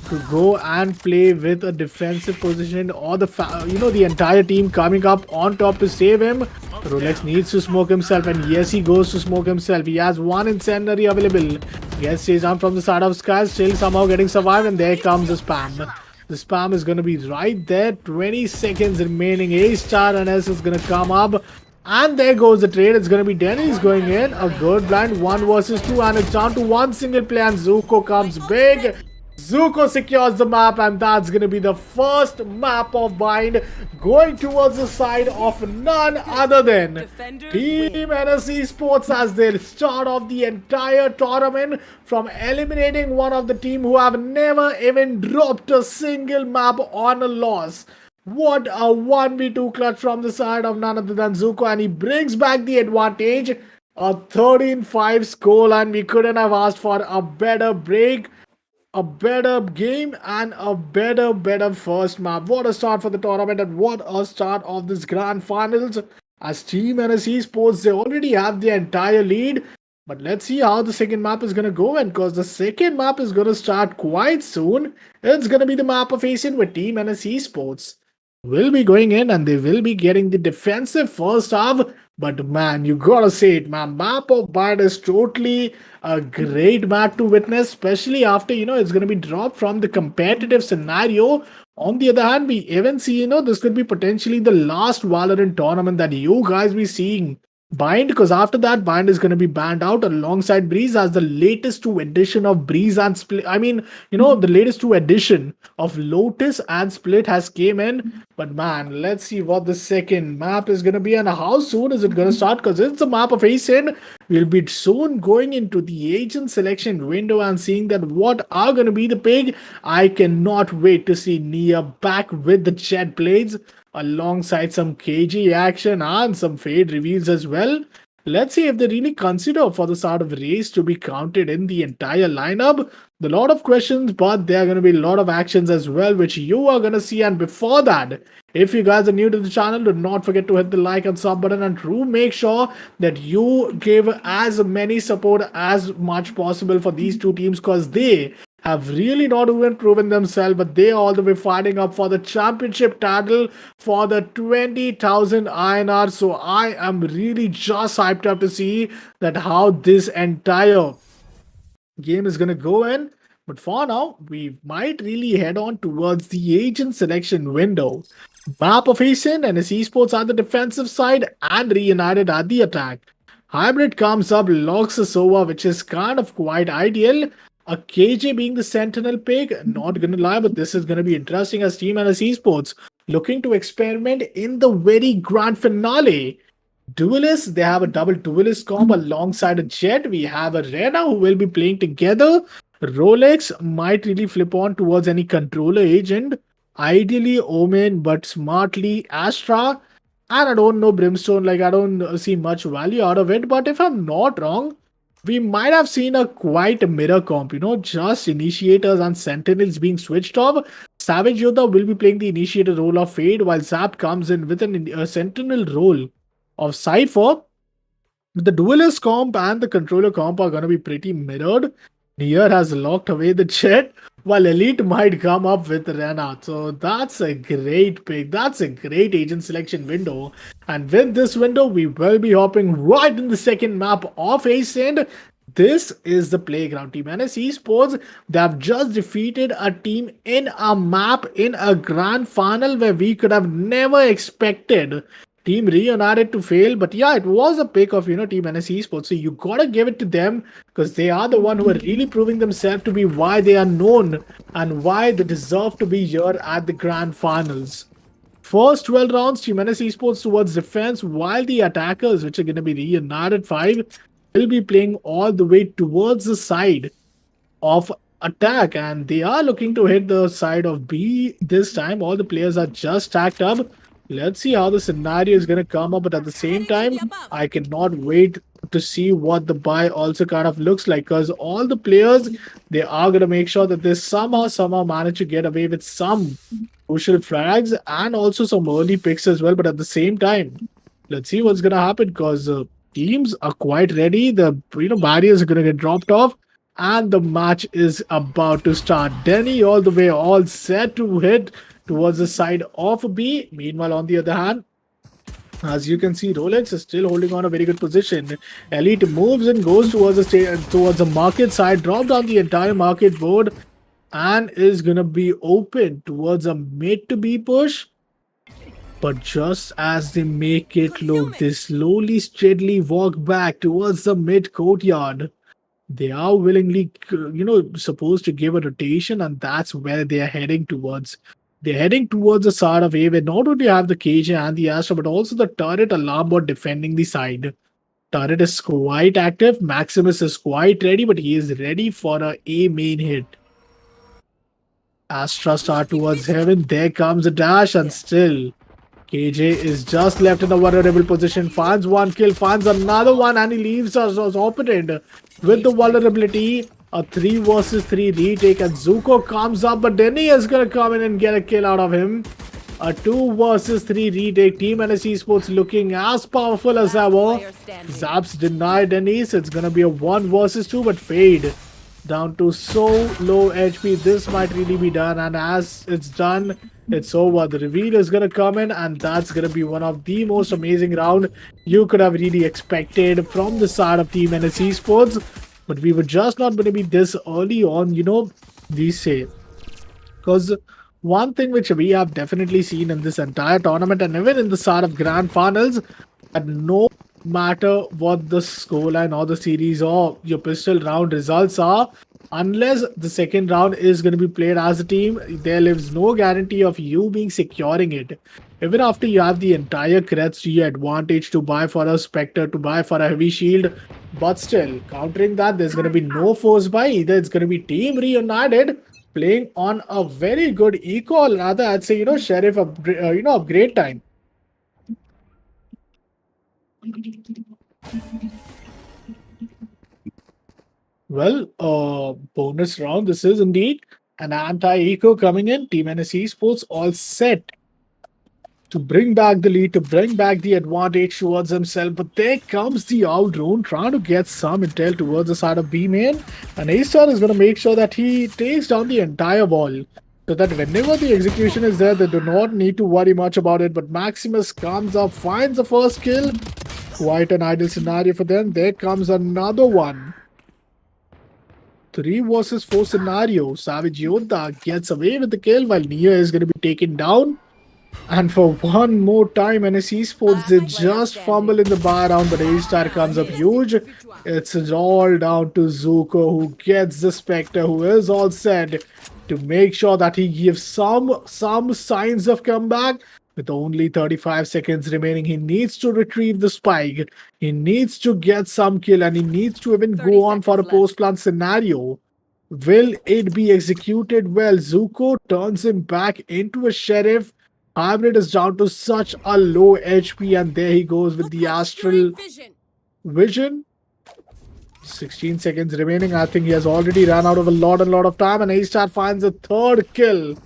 to go and play with a defensive position, or the entire team coming up on top to save him. Rolex needs to smoke himself, and yes, he goes to smoke himself. He has one incendiary available. Gets chased down from the side of Sky, still somehow getting survived, and there comes the spam. The spam is going to be right there. 20 seconds remaining. A-Star and S is going to come up. And there goes the trade. It's going to be Denny's going in. A good blind. 1 versus 2. And it's down to one single play. And Zuko comes big. Zuko secures the map, and that's going to be the first map of Bind going towards the side of none other than Team NSC Sports as they start off the entire tournament from eliminating one of the team who have never even dropped a single map on a loss. What a 1v2 clutch from the side of none other than Zuko, and he brings back the advantage. A 13-5 scoreline. We couldn't have asked for a better break, a better game, and a better first map. What a start for the tournament, and what a start of this grand finals. As Team NSC Sports, they already have the entire lead. But let's see how the second map is going to go, and because the second map is going to start quite soon. It's going to be the map of Asian with Team NSC Sports will be going in, and they will be getting the defensive first half. But man, you gotta say it, man. Map of Bard is totally a great map to witness, especially after it's gonna be dropped from the competitive scenario. On the other hand, we even see this could be potentially the last Valorant tournament that you guys be seeing Bind, because after that Bind is going to be banned out alongside Breeze as the latest two edition of Breeze and Split. I mean, the latest two edition of Lotus and Split has came in. But man, let's see what the second map is going to be and how soon is it going to start, because it's a map of Asian. We'll be soon going into the agent selection window and seeing that what are going to be the pick. I cannot wait to see Nia back with the jet blades alongside some KG action and some fade reveals as well. Let's see if they really consider for the start of race to be counted in the entire lineup. A lot of questions, but there are going to be a lot of actions as well, which you are going to see. And before that, if you guys are new to the channel, do not forget to hit the like and sub button, and do make sure that you give as many support as much possible for these two teams, because they have really not even proven themselves, but they are all the way fighting up for the championship title for the 20,000 INR. So I am really just hyped up to see that how this entire game is going to go in. But for now, we might really head on towards the agent selection window. Map of Asian and his esports on the defensive side and Reunited at the attack. Hybrid comes up, locks us over, which is kind of quite ideal. A KJ being the sentinel pick, not gonna lie, but this is gonna be interesting as Team NS Esports looking to experiment in the very grand finale. Duelists, they have a double duelist comp alongside a Jet. We have a Rena who will be playing together. Rolex might really flip on towards any controller agent. Ideally Omen, but smartly Astra. And I don't know Brimstone, like I don't see much value out of it. But if I'm not wrong, we might have seen a quite mirror comp, just initiators and sentinels being switched off. Savage Yoda will be playing the initiator role of Fade, while Zap comes in with a sentinel role of Cypher. The duelist comp and the controller comp are going to be pretty mirrored. Nier has locked away the Jet, while Elite might come up with Rena. So that's a great pick. That's a great agent selection window. And with this window, we will be hopping right in the second map of Ascend. This is the playground. Team NS Esports, they have just defeated a team in a map in a grand final where we could have never expected Team Reunited to fail. But yeah, it was a pick of Team NS Esports. So you gotta give it to them, because they are the one who are really proving themselves to be why they are known and why they deserve to be here at the grand finals. First 12 rounds, Team NS Esports towards defense, while the attackers, which are gonna be Reunited 5, will be playing all the way towards the side of attack, and they are looking to hit the side of B this time. All the players are just stacked up. Let's see how the scenario is going to come up, but at the same time, I cannot wait to see what the buy also kind of looks like, because all the players, they are going to make sure that they somehow manage to get away with some crucial frags and also some early picks as well. But at the same time, let's see what's going to happen, because teams are quite ready. The barriers are going to get dropped off, and the match is about to start. Denny all the way, all set to hit towards the side of B. Meanwhile, on the other hand, as you can see, Rolex is still holding on a very good position. Elite moves and goes towards the market side, drop down the entire market board, and is gonna be open towards a mid to B push. But just as they make it look, they slowly, steadily walk back towards the mid courtyard. They are willingly, supposed to give a rotation, and that's where they are heading towards. They're heading towards the side of A, where not only have the KJ and the Astra, but also the turret alarm bot defending the side. Turret is quite active. Maximus is quite ready, but he is ready for a main hit. Astra start towards heaven. There comes a dash, and still KJ is just left in a vulnerable position. Finds one kill, finds another one, and he leaves us as opponent with the vulnerability. A 3 versus 3 retake, and Zuko comes up, but Denny is gonna come in and get a kill out of him. A 2 versus 3 retake. Team NS Esports looking as powerful as ever. Zaps denied Dennis. It's gonna be a 1 versus 2, but Fade down to so low HP. This might really be done, and as it's done, it's over. The reveal is gonna come in, and that's gonna be one of the most amazing round you could have really expected from the side of Team NS Esports. But we were just not gonna be this early on, we say. Because one thing which we have definitely seen in this entire tournament and even in the start of grand finals, that no matter what the scoreline or the series or your pistol round results are, unless the second round is going to be played as a team, there lives no guarantee of you being securing it. Even after you have the entire creds to your advantage to buy for a Spectre, to buy for a heavy shield, but still, countering that, there's going to be no force buy. Either it's going to be Team Reunited playing on a very good eco, rather I'd say, Sheriff, upgrade time. Well, bonus round. This is indeed an anti-eco coming in. Team NS Esports all set to bring back the lead, to bring back the advantage towards himself. But there comes the out drone trying to get some intel towards the side of B main. And A-Star is going to make sure that he takes down the entire wall, so that whenever the execution is there, they do not need to worry much about it. But Maximus comes up, finds the first kill. Quite an ideal scenario for them. There comes another one. 3 versus 4 scenario. Savage Yoda gets away with the kill while Nia is going to be taken down. And for one more time, NS Esports, they just fumble in the bar round, but A-Star comes up huge. It's all down to Zuko, who gets the Spectre, who is all set to make sure that he gives some signs of comeback. With only 35 seconds remaining, he needs to retrieve the spike. He needs to get some kill, and he needs to even go on for a post-plant scenario. Will it be executed well? Zuko turns him back into a sheriff. Hybrid is down to such a low HP, and there he goes with the astral vision. 16 seconds remaining. I think he has already ran out of a lot of time, and A-Star finds a third kill.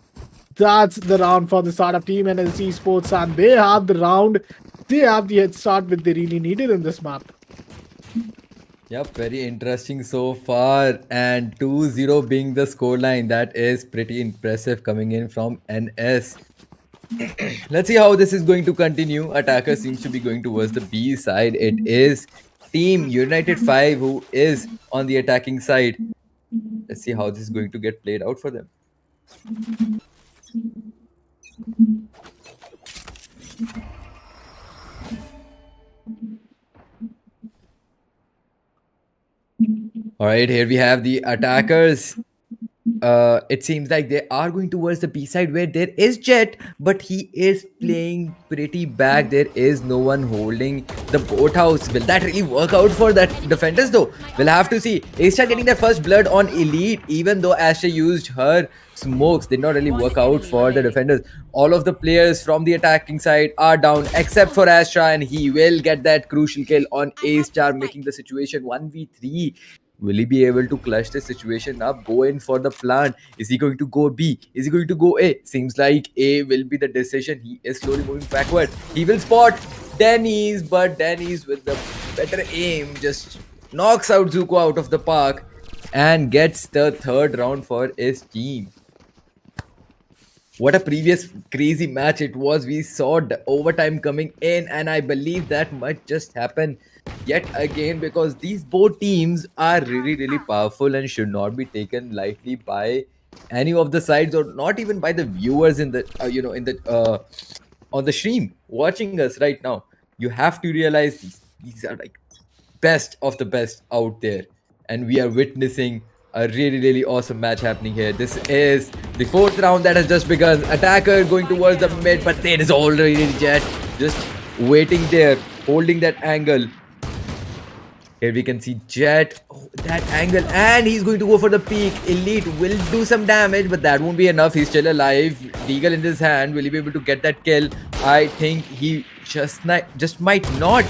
That's the round for the start of Team NS Esports, and they have the round. They have the head start which they really needed in this map. Yep, very interesting so far. And 2-0 being the scoreline, that is pretty impressive coming in from NS. Let's see how this is going to continue. Attacker seems to be going towards the B side. It is Team United 5 who is on the attacking side. Let's see how this is going to get played out for them. All right, here we have the attackers. It seems like they are going towards the B side where there is Jet, but he is playing pretty back. There is no one holding the boathouse. Will that really work out for that defenders though? We'll have to see. A-Star getting their first blood on Elite, even though Astra used her smokes, did not really work out for the defenders. All of the players from the attacking side are down except for Astra, and he will get that crucial kill on A-Star, making the situation 1v3. Will he be able to clutch the situation up? Go in for the plan. Is he going to go B? Is he going to go A? Seems like A will be the decision. He is slowly moving backward. He will spot Denny's, but Denny's with the better aim just knocks out Zuko out of the park and gets the third round for his team. What a previous crazy match it was. We saw the overtime coming in, and I believe that might just happen yet again, because these both teams are really powerful and should not be taken lightly by any of the sides, or not even by the viewers in the on the stream watching us right now. You have to realize these are like best of the best out there. and we are witnessing a really awesome match happening here. This is the fourth round that has just begun. Attacker going towards the mid, but there is already Jet just waiting there, holding that angle. Here we can see Jet, that angle, and he's going to go for the peak. Elite will do some damage, but that won't be enough. He's still alive. Deagle in his hand. Will he be able to get that kill? I think he just might not.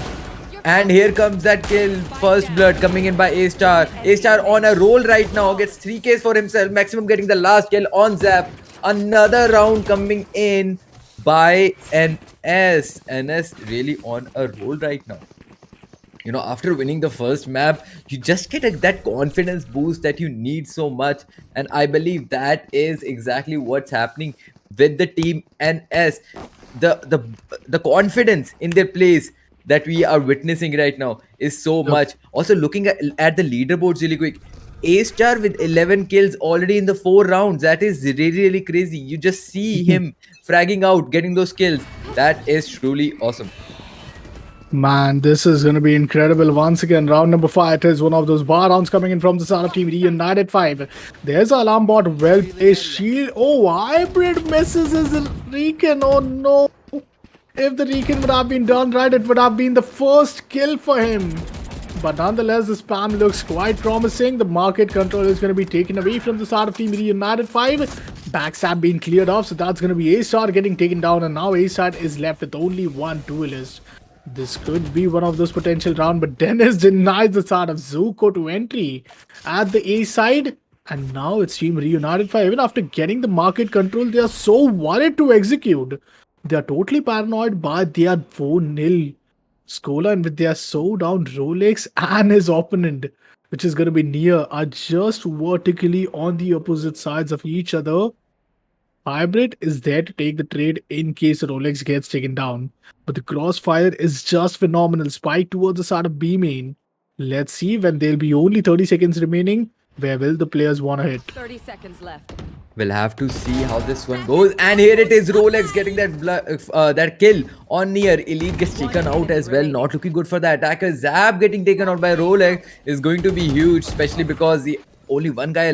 And here comes that kill. First blood coming in by A-Star. A-Star on a roll right now. Gets 3 Ks for himself. Maximum getting the last kill on Zap. Another round coming in by NS. NS really on a roll right now. You know, after winning the first map, you just get that confidence boost that you need so much. And I believe that is exactly what's happening with the team NS. The confidence in their plays that we are witnessing right now is so much. Also, looking at the leaderboards really quick, A-Star with 11 kills already in the 4 rounds. That is really crazy. You just see him fragging out, getting those kills. That is truly awesome. Man, this is going to be incredible. Once again, round number 5 is one of those bar rounds coming in from the side of Team Reunited 5. There's an alarm bot, well placed shield. Oh, Hybrid misses his recon. Oh no. If the recon would have been done right, it would have been the first kill for him. But nonetheless, the spam looks quite promising. The market control is going to be taken away from the side of Team Reunited 5. Backstab being cleared off, so that's going to be A-Star getting taken down. And now A-Star is left with only one duelist. This could be one of those potential rounds, but Dennis denies the side of Zuko to entry at the A side. And now it's Team Reunited 5. Even after getting the market control, they are so worried to execute. They are totally paranoid by their 4-0 scoreline with their so down Rolex and his opponent, which is going to be near, are just vertically on the opposite sides of each other. Hybrid is there to take the trade in case Rolex gets taken down. But the crossfire is just phenomenal. Spike towards the side of B main. Let's see, when there'll be only 30 seconds remaining, where will the players want to hit? 30 seconds left. We'll have to see how this one goes. And here it is, Rolex getting that kill on near. Elite gets taken out as well. Not looking good for the attacker. Zap getting taken out by Rolex is going to be huge, especially because the only one guy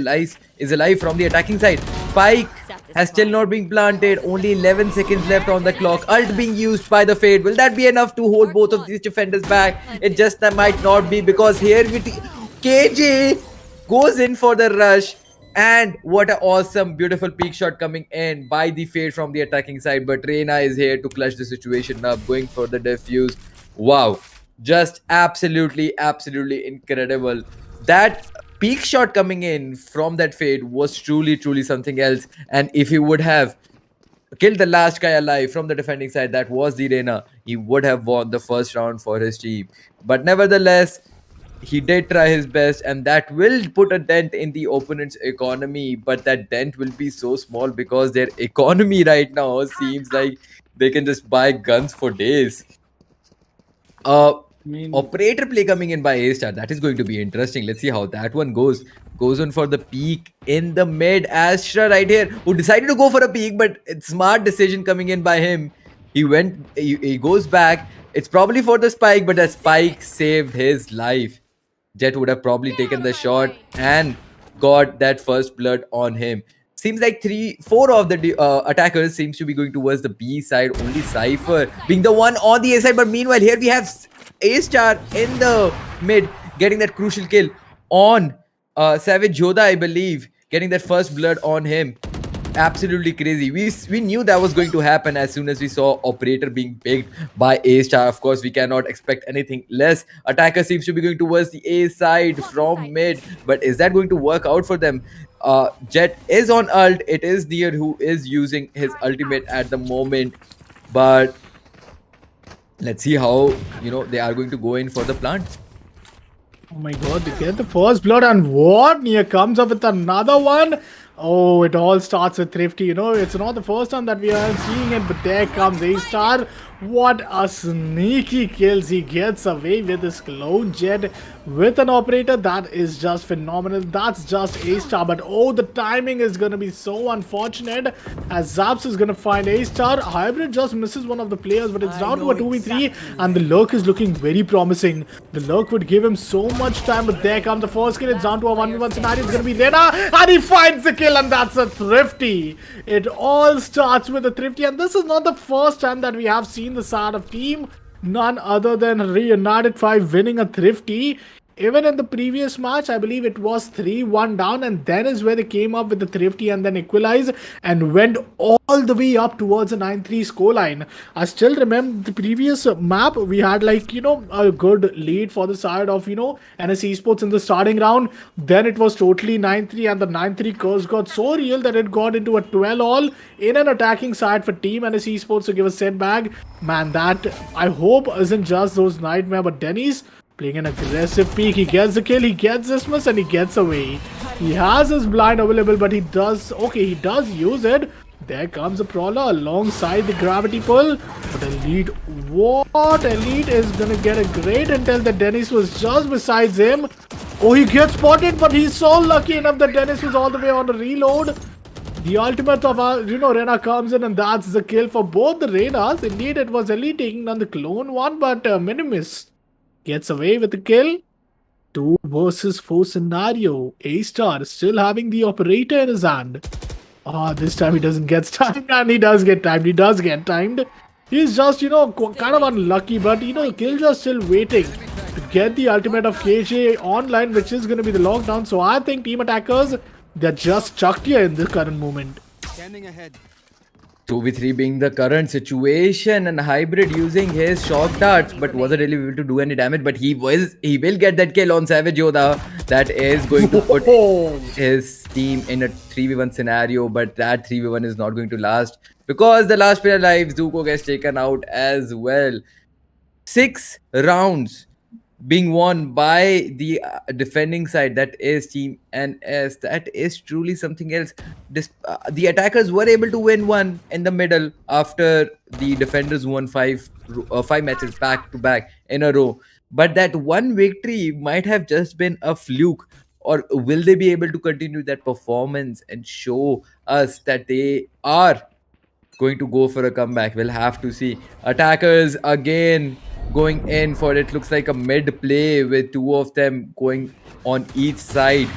is alive from the attacking side. Spike has still not been planted. Only 11 seconds left on the clock. Ult being used by the Fade. Will that be enough to hold both of these defenders back? It just might not be, because here KJ goes in for the rush. And what an awesome, beautiful peak shot coming in by the Fade from the attacking side. But Reina is here to clutch the situation up, going for the defuse. Wow. Just absolutely incredible. That peak shot coming in from that Fade was truly something else. And if he would have killed the last guy alive from the defending side, that was the Reina, he would have won the first round for his team. But nevertheless, he did try his best, and that will put a dent in the opponent's economy. But that dent will be so small because their economy right now seems like they can just buy guns for days. Operator play coming in by A-Star. That is going to be interesting. Let's see how that one goes. Goes on for the peak in the mid. Astra right here, who decided to go for a peak, but it's smart decision coming in by him. He goes back. It's probably for the spike, but that spike saved his life. Jet would have probably taken the shot and got that first blood on him. Seems like 4 of the attackers seems to be going towards the B side. Only Cypher being the one on the A side. But meanwhile, here we have A-Star in the mid, getting that crucial kill on Savage Yoda, I believe. Getting that first blood on him. Absolutely crazy. We knew that was going to happen as soon as we saw Operator being picked by A-Star. Of course, we cannot expect anything less. Attacker seems to be going towards the A side from mid. But is that going to work out for them? Jet is on ult. It is Nier who is using his ultimate at the moment. But let's see how, they are going to go in for the plant. Oh my god, they get the first blood, and what? Nier comes up with another one. Oh, it all starts with Thrifty. You know, it's not the first time that we are seeing it, but there comes A-Star. What a sneaky kills. He gets away with his clone jet with an operator. That is just phenomenal. That's just A-Star. But oh, the timing is going to be so unfortunate as Zaps is going to find A-Star. Hybrid just misses one of the players, but it's down to a 2v3 and the lurk is looking very promising. The lurk would give him so much time, but there comes the first kill. It's down to a 1v1 scenario. It's going to be Rena and he finds the kill, and that's a Thrifty. It all starts with a Thrifty, and this is not the first time that we have seen the side of team none other than Reunited 5 winning a Thrifty. Even in the previous match, I believe it was 3-1 down, and then is where they came up with the Thrifty and then equalized and went all the way up towards a 9-3 scoreline. I still remember the previous map, we had like, you know, a good lead for the side of, you know, NS Esports in the starting round. Then it was totally 9-3, and the 9-3 curse got so real that it got into a 12-all in an attacking side for Team NS Esports to give a setback. Man, that I hope isn't just those nightmare, but Denny's playing an aggressive peek. He gets the kill, he gets this miss, and he gets away. He has his blind available, but he does use it. There comes a Prowler alongside the gravity pull. But Elite, what? Elite is gonna get a great intel that Dennis was just besides him. Oh, he gets spotted, but he's so lucky enough that Dennis was all the way on the reload. The ultimate of Rena comes in, and that's the kill for both the Renas. Indeed, it was Elite taking down the clone one, but Minimus gets away with the kill. 2 versus 4 scenario. A-Star still having the operator in his hand. This time he doesn't get timed, and he does get timed. He does get timed. He's just, you know, kind of unlucky, but, you know, kills are still waiting to get the ultimate of KJ online, which is going to be the lockdown. So I think team attackers, they're just chucked here in this current moment. Standing ahead. 2v3 being the current situation, and Hybrid using his shock darts, but wasn't really able to do any damage. But he will get that kill on Savage Yoda. That is going to put his team in a 3v1 scenario, but that 3v1 is not going to last because the last player alive, Zuko, gets taken out as well. 6 rounds being won by the defending side, that is Team NS. That is truly something else. The attackers were able to win one in the middle after the defenders won 5 matches back to back in a row. But that one victory might have just been a fluke, or will they be able to continue that performance and show us that they are going to go for a comeback? We'll have to see. Attackers again going in for it. Looks like a mid play with 2 of them going on each side.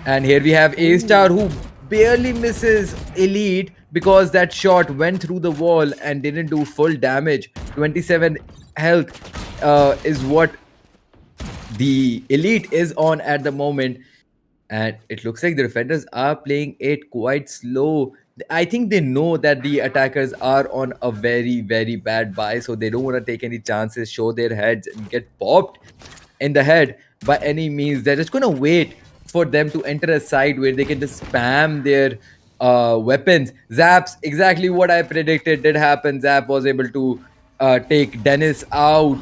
And here we have A-Star, who barely misses Elite because that shot went through the wall and didn't do full damage. 27 health is what the Elite is on at the moment. And it looks like the defenders are playing it quite slow. I think they know that the attackers are on a very, very bad buy, so they don't want to take any chances, show their heads, and get popped in the head by any means. They're just going to wait for them to enter a side where they can just spam their weapons. Zaps, exactly what I predicted did happen. Zap was able to take Dennis out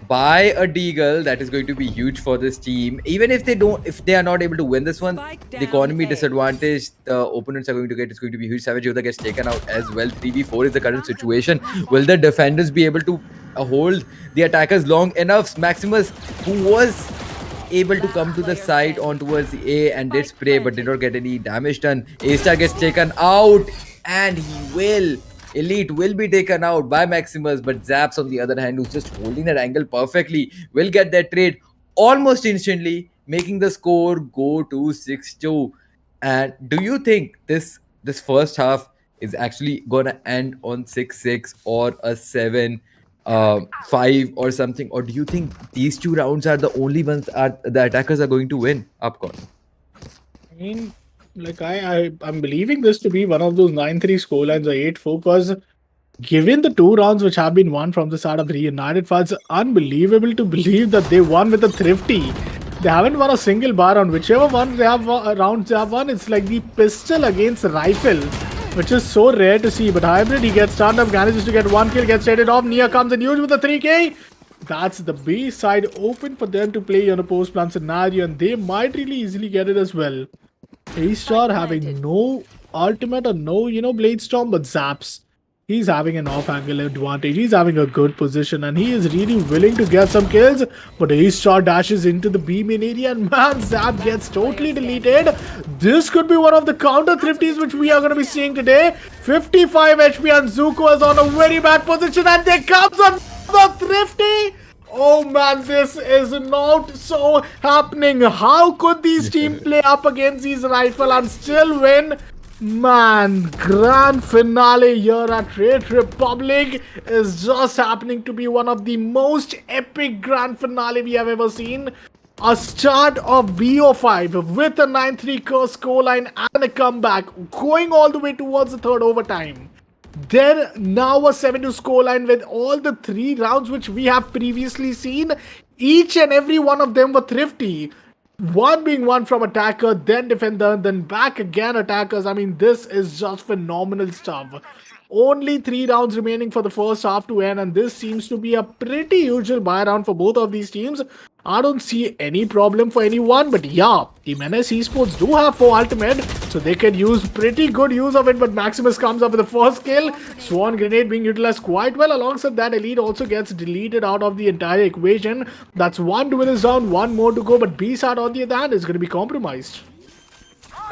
by a deagle. That is going to be huge for this team. Even if they are not able to win this one, the economy disadvantage the opponents are going to get is going to be huge. Savage Yoda gets taken out as well. 3v4 is the current situation. Will the defenders be able to hold the attackers long enough? Maximus, who was able to come to the side on towards the A and did spray but did not get any damage done. A-Star gets taken out, and Elite will be taken out by Maximus, but Zaps on the other hand, who's just holding that angle perfectly, will get that trade almost instantly, making the score go to 6-2. And do you think this first half is actually gonna end on 6-6 or a 7-5 or something? Or do you think these 2 rounds are the only ones the attackers are going to win? Upcon. I mean, like I'm believing this to be one of those 9-3 scorelines or 8-4, because given the 2 rounds which have been won from the side of Reunited, it's unbelievable to believe that they won with a Thrifty. They haven't won a single bar round. Whichever one they have rounds they have won, it's like the pistol against rifle, which is so rare to see. But Hybrid, he gets stunned up, manages to get 1 kill, gets traded off. Nia comes in huge with a 3k. That's the B side open for them to play on a post-plan scenario, and they might really easily get it as well. A-Star having no ultimate or no, Blade Storm, but Zaps. He's having an off-angle advantage. He's having a good position and he is really willing to get some kills. But A-Star dashes into the B main area and man, Zap gets totally deleted. This could be one of the counter thrifties which we are going to be seeing today. 55 HP and Zuko is on a very bad position and there comes another thrifty. Oh man, this is not so happening. How could these teams play up against these rifle and still win? Man, grand finale here at Red Republic is just happening to be one of the most epic grand finale we have ever seen. A start of BO5 with a 9-3 scoreline and a comeback, going all the way towards the third overtime. Then now a 7-2 scoreline with all the 3 rounds which we have previously seen. Each and every one of them were thrifty. One being one from attacker, then defender, then back again attackers. I mean, this is just phenomenal stuff. Only 3 rounds remaining for the first half to end, and this seems to be a pretty usual buy round for both of these teams. I don't see any problem for anyone, but yeah, Team NS Esports do have 4 ultimate, so they can use pretty good use of it, but Maximus comes up with the first kill. Swan Grenade being utilized quite well. Alongside that, Elite also gets deleted out of the entire equation. That's 1 duel is down, 1 more to go, but B-Sat on the other hand is going to be compromised.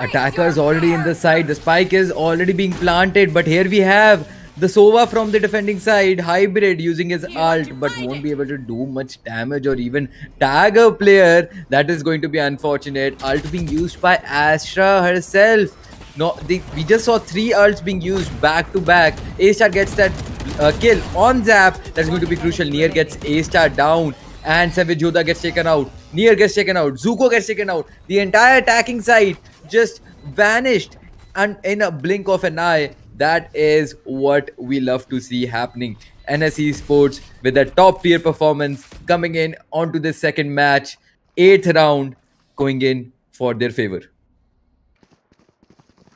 Attackers already in the side. The spike is already being planted, but here we have the Sova from the defending side, Hybrid using his ult, but won't be able to do much damage or even tag a player. That is going to be unfortunate. Ult being used by Astra herself. No, we just saw 3 ults being used back to back. A-Star gets that kill on Zap. That's going to be crucial. Nier gets A-Star down. And Savage Yoda gets taken out. Nier gets taken out. Zuko gets taken out. The entire attacking side just vanished. And in a blink of an eye, that is what we love to see happening. NS Esports with a top tier performance coming in onto the second match. 8th round going in for their favor.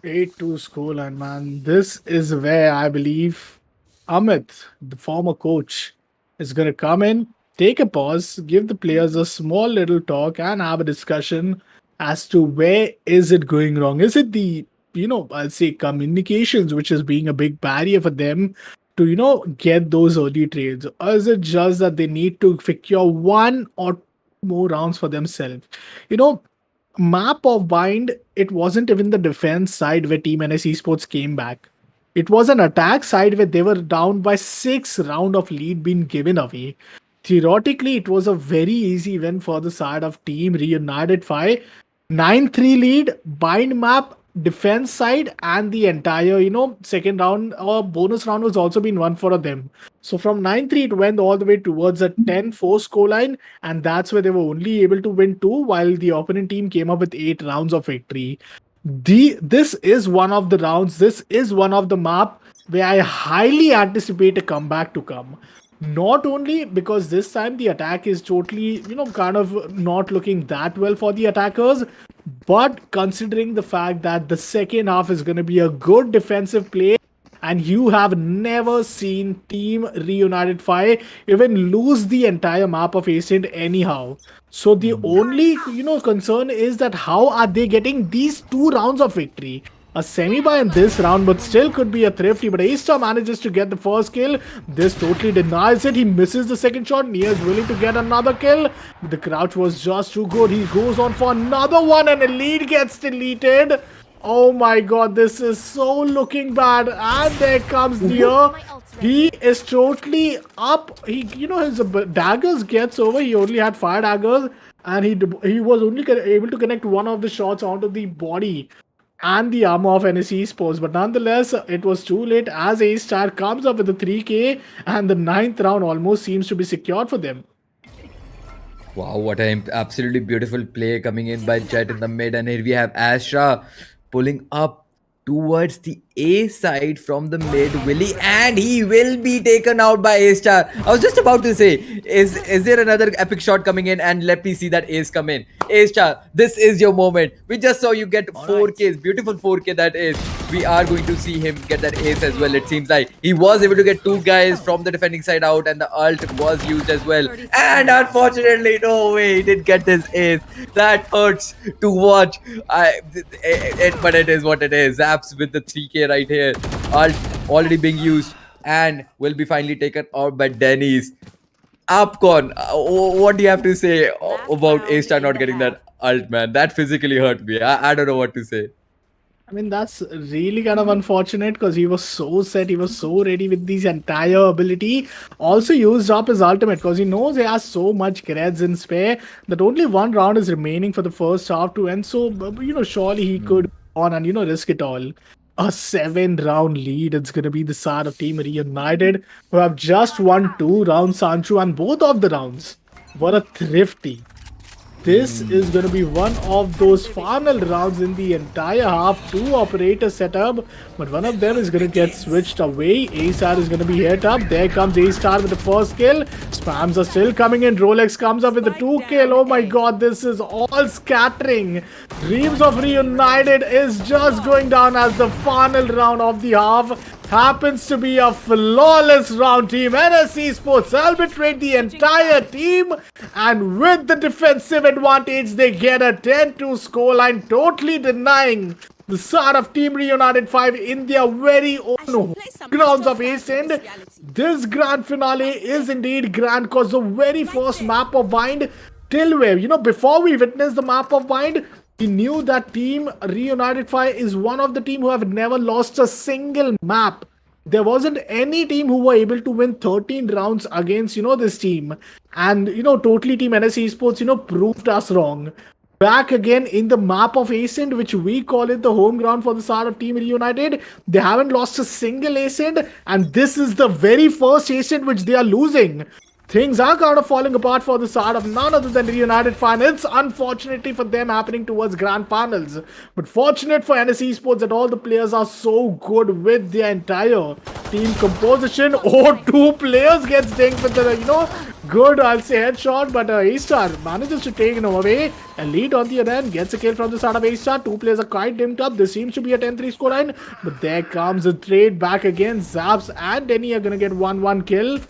8-2 scoreline, man. This is where I believe Amit, the former coach, is going to come in, take a pause, give the players a small little talk and have a discussion as to where is it going wrong. Is it the, I'll say communications, which is being a big barrier for them to, get those early trades? Or is it just that they need to secure 1 or more rounds for themselves? Map of Bind, it wasn't even the defense side where Team NS Esports came back. It was an attack side where they were down by 6 round of lead being given away. Theoretically, it was a very easy win for the side of Team Reunited 5. 9-3 lead, bind map, defense side, and the entire, second round or bonus round was also been won for them. So from 9-3, it went all the way towards a 10-4 scoreline, and that's where they were only able to win 2, while the opponent team came up with 8 rounds of victory. This is one of the rounds, this is one of the map where I highly anticipate a comeback to come. Not only because this time the attack is totally, kind of not looking that well for the attackers, but considering the fact that the second half is going to be a good defensive play, and you have never seen Team Reunited 5 even lose the entire map of Ascent anyhow. So the only, concern is that how are they getting these 2 rounds of victory? A semi-buy in this round, but still could be a thrifty. But A-Star manages to get the first kill. This totally denies it. He misses the second shot. Nia is willing to get another kill. The crouch was just too good. He goes on for another one and Elite gets deleted. Oh my god, this is so looking bad. And there comes Nia. He is totally up. His daggers gets over. He only had 5 daggers. And he was only able to connect one of the shots onto the body and the armor of NS Esports, but nonetheless, it was too late as A-Star comes up with the 3k and the 9th round almost seems to be secured for them. Wow, what an absolutely beautiful play coming in by Jet in the mid, and here we have Astra pulling up towards the A side from the mid, Willie, and he will be taken out by A star. I was just about to say, is there another epic shot coming in? And let me see that ace come in. A star, this is your moment. We just saw you get 4Ks, beautiful 4K that is. We are going to see him get that ace as well. It seems like he was able to get two guys from the defending side out, and the ult was used as well. And unfortunately, no way, he didn't get this ace. That hurts to watch. But it is what it is. Zaps with the 3K right here. Ult already being used and will be finally taken out by Denny's. Upcon, what do you have to say about A-Star not getting that ult, man? That physically hurt me. I don't know what to say. I mean, that's really kind of unfortunate because he was so set, he was so ready with his entire ability. Also used up his ultimate because he knows he has so much creds in spare that only one round is remaining for the first half to end. So, surely he could go on and, risk it all. A 7-round lead. It's going to be the side of Team Reunited who have just won 2 rounds, Sancho, and both of the rounds were a thrifty. This is going to be one of those final rounds in the entire half. 2 operator setup, but one of them is going to get switched away. A-Star is going to be hit up. There comes A-Star with the first kill. Spams are still coming in. Rolex comes up with the 2 kill. Oh my god, this is all scattering. Dreams of Reunited is just going down as the final round of the half happens to be a flawless round. Team NS Esports arbitrate the entire team, and with the defensive advantage, they get a 10-2 scoreline, totally denying the start of Team Reunited 5 in their very own grounds of Ascend. This grand finale is indeed grand because the very first map of Bind till where, before we witnessed the map of Bind, we knew that Team Reunited 5 is one of the team who have never lost a single map. There wasn't any team who were able to win 13 rounds against, this team. And, totally Team NS Esports, proved us wrong. Back again in the map of Ascend, which we call it the home ground for the start of Team Reunited. They haven't lost a single Ascend, and this is the very first Ascend which they are losing. Things are kind of falling apart for the start of none other than Reunited finals. Unfortunately for them, happening towards grand finals. But fortunate for NS Esports that all the players are so good with their entire team composition. Oh, 2 players gets dinged with the, good, I'll say, headshot. But A-Star manages to take it away. Elite on the other end gets a kill from the start of A-Star. 2 players are quite dimmed up. This seems to be a 10-3 scoreline. But there comes a trade back again. Zaps and Denny are going to get 1-1 kill.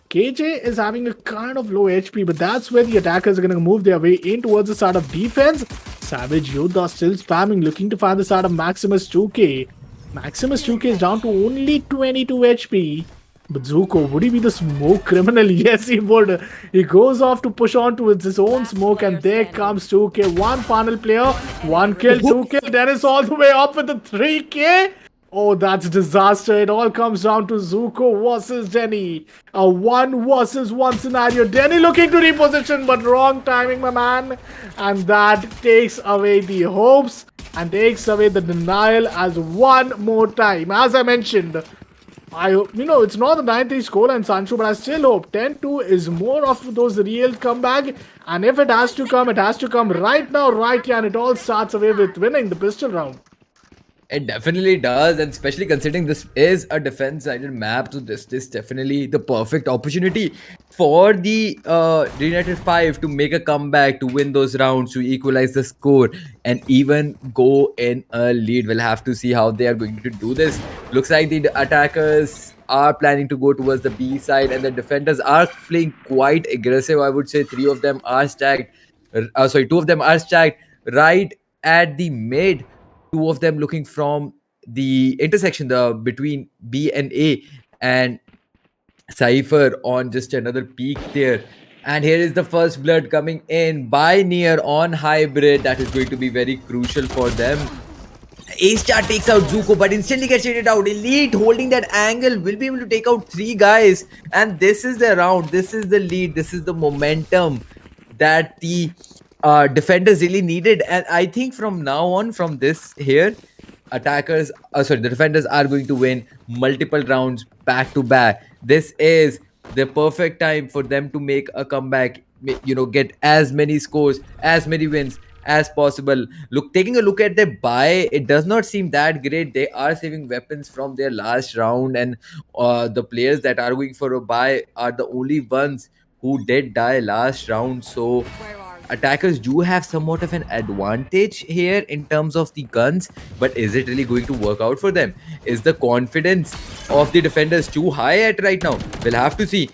KJ is having a kind of low HP, but that's where the attackers are going to move their way in towards the start of defense. Savage Yoda still spamming, looking to find the start of Maximus 2K. Maximus 2K is down to only 22 HP. But Zuko, would he be the smoke criminal? Yes, he would. He goes off to push on to his own smoke, and there comes 2K. One final player, 1 kill, 2 kill. Dennis all the way up with the 3K. Oh, that's disaster. It all comes down to Zuko versus Denny. A 1 versus 1 scenario. Denny looking to reposition, but wrong timing, my man. And that takes away the hopes and takes away the denial as one more time. As I mentioned, it's not the 9-3 scoreline, Sancho, but I still hope 10-2 is more of those real comeback. And if it has to come, it has to come right now, right here. And it all starts away with winning the pistol round. It definitely does, and especially considering this is a defense-sided map, so this is definitely the perfect opportunity for the Reunited 5 to make a comeback, to win those rounds, to equalize the score, and even go in a lead. We'll have to see how they are going to do this. Looks like the attackers are planning to go towards the B side, and the defenders are playing quite aggressive. I would say 2 of them are stacked right at the mid. 2 of them looking from the intersection between B and A, and Cypher on just another peak there. And here is the first blood coming in by Near on Hybrid. That is going to be very crucial for them. A-Star takes out Zuko, but instantly gets shaded out. Elite holding that angle will be able to take out 3 guys. And this is the round. This is the lead. This is the momentum that the defenders really needed. And I think from now on, from this here, the defenders are going to win multiple rounds back to back. This is the perfect time for them to make a comeback, get as many scores, as many wins as possible. Look, taking a look at their buy, it does not seem that great. They are saving weapons from their last round, and the players that are going for a buy are the only ones who did die last round. So attackers do have somewhat of an advantage here in terms of the guns, but is it really going to work out for them? Is the confidence of the defenders too high at right now? We'll have to see.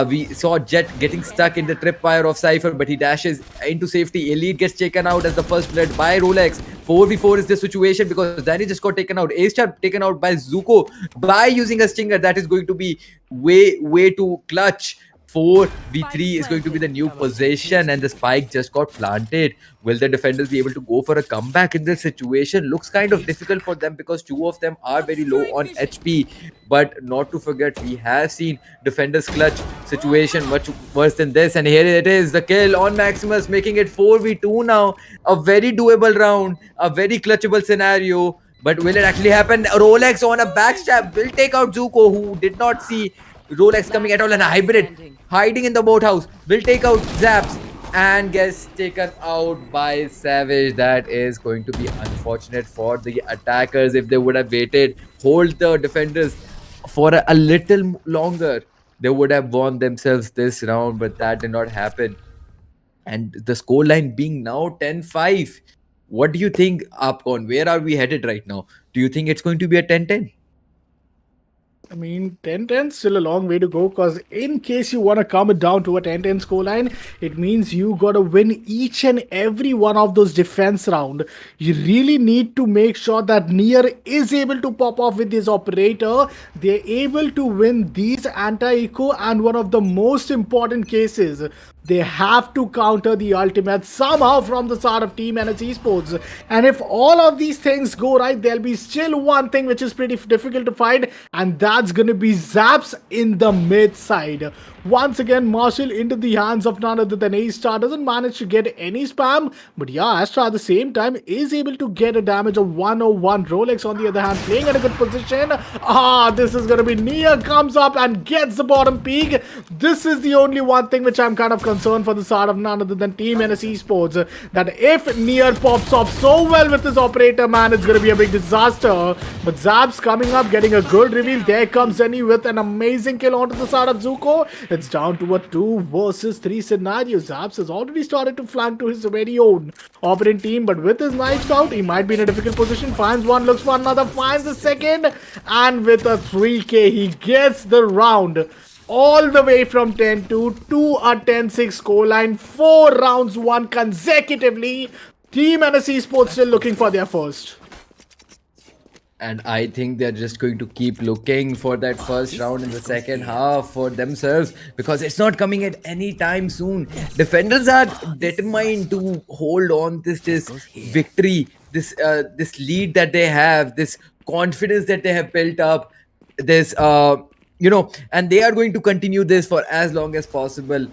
We saw Jet getting stuck in the tripwire of Cypher, but he dashes into safety. Elite gets taken out as the first blood by Rolex. 4v4 is the situation because Danny just got taken out. A-Star taken out by Zuko by using a stinger. That is going to be way too clutch. 4v3 is going to be the new possession, and the spike just got planted. Will the defenders be able to go for a comeback in this situation? Looks kind of difficult for them because two of them are very low on HP. But not to forget, we have seen defenders clutch situation much worse than this. And here it is, the kill on Maximus, making it 4v2 now. A very doable round, a very clutchable scenario. But will it actually happen? Rolex on a backstab will take out Zuko, who did not see Rolex coming at all, and a hybrid hiding in the boathouse will take out Zaps and gets taken out by Savage. That is going to be unfortunate for the attackers. If they would have waited, hold the defenders for a little longer, they would have won themselves this round, but that did not happen. And the scoreline being now 10-5. What do you think, Upcon? Where are we headed right now? Do you think it's going to be a 10-10? I mean, 10-10 still a long way to go, because in case you want to come down to a 10-10 scoreline, it means you got to win each and every one of those defense round. You really need to make sure that Nier is able to pop off with his operator. They're able to win these anti-eco, and one of the most important cases, they have to counter the ultimate somehow from the start of Team NS Esports. And if all of these things go right, there'll be still one thing which is pretty difficult to find, and that's gonna be Zaps in the mid side. Once again, Marshall into the hands of none other than A-Star. Doesn't manage to get any spam, but yeah, Astra at the same time is able to get a damage of 101. Rolex on the other hand playing at a good position. This is gonna be Nia comes up and gets the bottom peak. This is the only one thing which I'm kind of concerned for the start of none other than Team NS Esports, that if Nier pops off so well with his operator, man, it's gonna be a big disaster. But Zaps coming up, getting a good reveal. There comes Zenny with an amazing kill onto the side of Zuko. It's down to a 2 versus 3 scenario. Zaps has already started to flank to his very own operating team, but with his knives out, he might be in a difficult position. Finds one, looks for another, finds a second, and with a 3k, he gets the round all the way from 10-2 to a 10-6 scoreline. 4 rounds won consecutively. Team NS Esports still looking for their first. And I think they're just going to keep looking for that first round in the second half for themselves, because it's not coming at any time soon. Defenders are determined to hold on this victory, this lead that they have, this confidence that they have built up, this and they are going to continue this for as long as possible.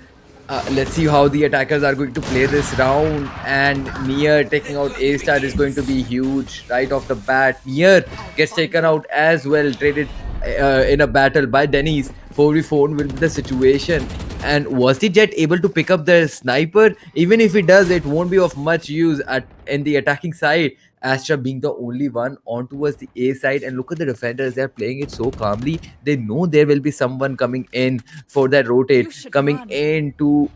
Let's see how the attackers are going to play this round. And Nier taking out A-Star is going to be huge right off the bat. Nier gets taken out as well, traded in a battle by Denny's. 4v4 will be the situation. And was the Jet able to pick up the sniper? Even if he does, it won't be of much use in the attacking side. Astra being the only one on towards the A side, and look at the defenders, they're playing it so calmly. They know there will be someone coming in for that rotate, coming in to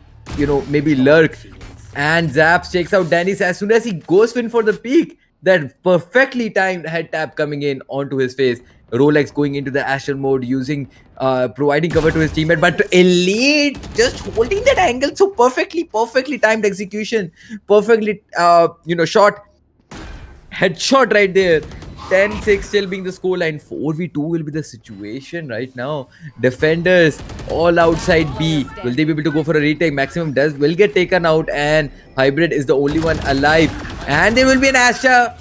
maybe lurk. And Zaps takes out Dennis as soon as he goes in for the peak. That perfectly timed head tap coming in onto his face. Rolex going into the Astral mode, providing cover to his teammate, but Elite just holding that angle so perfectly timed execution, perfectly shot. Headshot right there. 10-6 still being the scoreline. 4v2 will be the situation right now. Defenders all outside B. Will they be able to go for a retake? Maximum will get taken out, and Hybrid is the only one alive. And there will be an Astra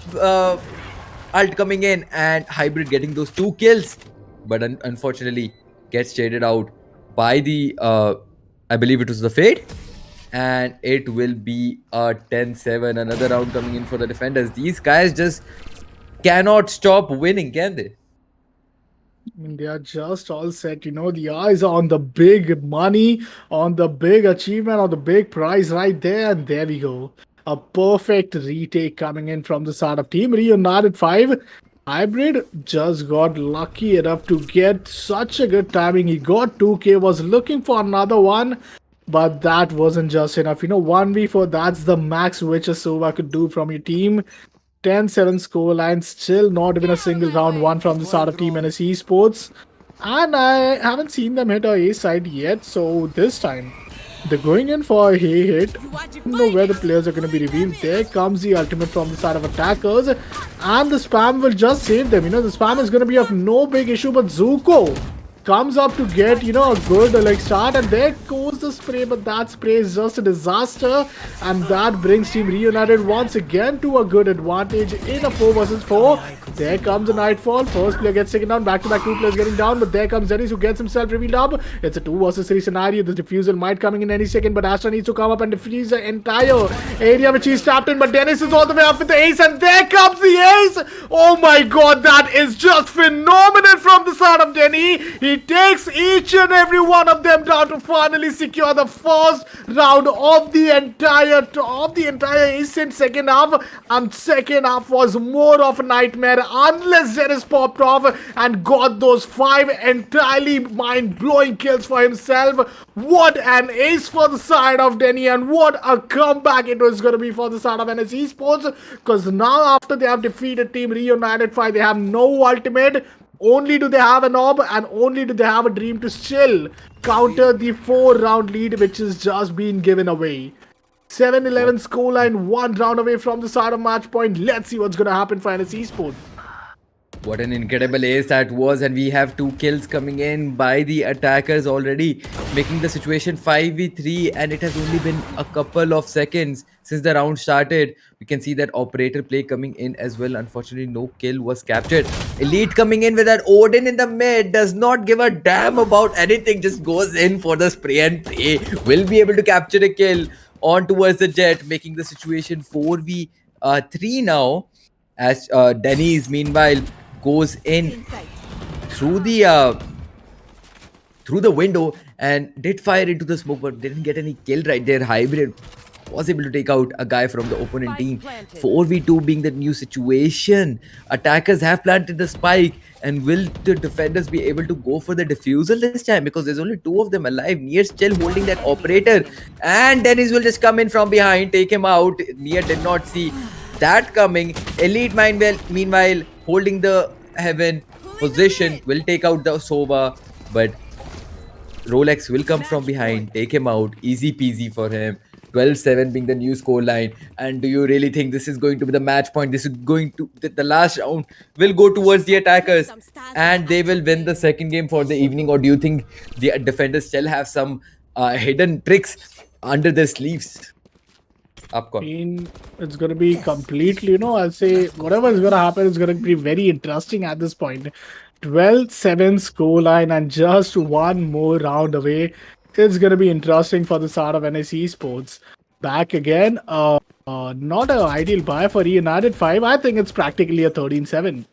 ult coming in, and Hybrid getting those 2 kills. But unfortunately gets traded out by the I believe it was the Fade. And it will be a 10-7. Another round coming in for the defenders. These guys just cannot stop winning, can they? I mean, they are just all set. The eyes are on the big money, on the big achievement, on the big prize right there. And there we go. A perfect retake coming in from the side of Team Reunited 5. Hybrid just got lucky enough to get such a good timing. He got 2k, was looking for another one, but that wasn't just enough. 1v4, that's the max which a Sova could do from your team. 10-7 scoreline, still not even a single round one from the side of Team NSE Esports. And I haven't seen them hit a A side yet, so this time they're going in for a hay hit. Don't know where the players are going to be revealed. There comes the ultimate from the side of attackers, and the spam will just save them. The spam is going to be of no big issue, but Zuko comes up to get a good start, and there goes the spray, but that spray is just a disaster, and that brings Team Reunited once again to a good advantage in a 4 versus 4. There comes a Nightfall. First player gets taken down. Back-to-back 2 players getting down. But there comes Dennis, who gets himself revealed up. It's a 2 versus 3 scenario. The defusal might coming in any second. But Astra needs to come up and defuse the entire area which he's trapped in. But Dennis is all the way up with the ace. And there comes the ace. Oh my god. That is just phenomenal from the side of Denny. He takes each and every one of them down to finally secure the first round of the entire ace in second half. And second half was more of a nightmare unless Dennis popped off and got those 5 entirely mind-blowing kills for himself. What an ace for the side of Denny, and what a comeback it was going to be for the side of NS Esports, because now after they have defeated Team Reunited 5, they have no ultimate. Only do they have an orb, and only do they have a dream to still counter the 4-round lead which has just been given away. 7-11 scoreline, 1 round away from the side of match point. Let's see what's going to happen for NS Esports. What an incredible ace that was, and we have 2 kills coming in by the attackers already, making the situation 5v3, and it has only been a couple of seconds since the round started. We can see that operator play coming in as well. Unfortunately, no kill was captured. Elite coming in with that Odin in the mid, does not give a damn about anything, just goes in for the spray and pray. Will be able to capture a kill on towards the jet, making the situation 4v3 now, as Denny's meanwhile goes in through the window and did fire into the smoke, but didn't get any kill right there. Hybrid was able to take out a guy from the opponent team. 4v2 being the new situation. Attackers have planted the spike, and will the defenders be able to go for the defusal this time, because there's only 2 of them alive. Nier still holding that operator, and Dennis will just come in from behind, take him out. Nier did not see that coming. Elite meanwhile holding the heaven position, will take out the Sova, but Rolex will come from behind, take him out. Easy peasy for him. 12-7 being the new scoreline. And do you really think this is going to be the match point? This is going to, the last round will go towards the attackers, and they will win the second game for the evening? Or do you think the defenders still have some hidden tricks under their sleeves? It's going to be completely, I'll say whatever is going to happen is going to be very interesting at this point. 12-7 scoreline and just 1 more round away. It's going to be interesting for the start of NS Esports. Back again, not an ideal buy for Reunited 5. I think it's practically a 13-7.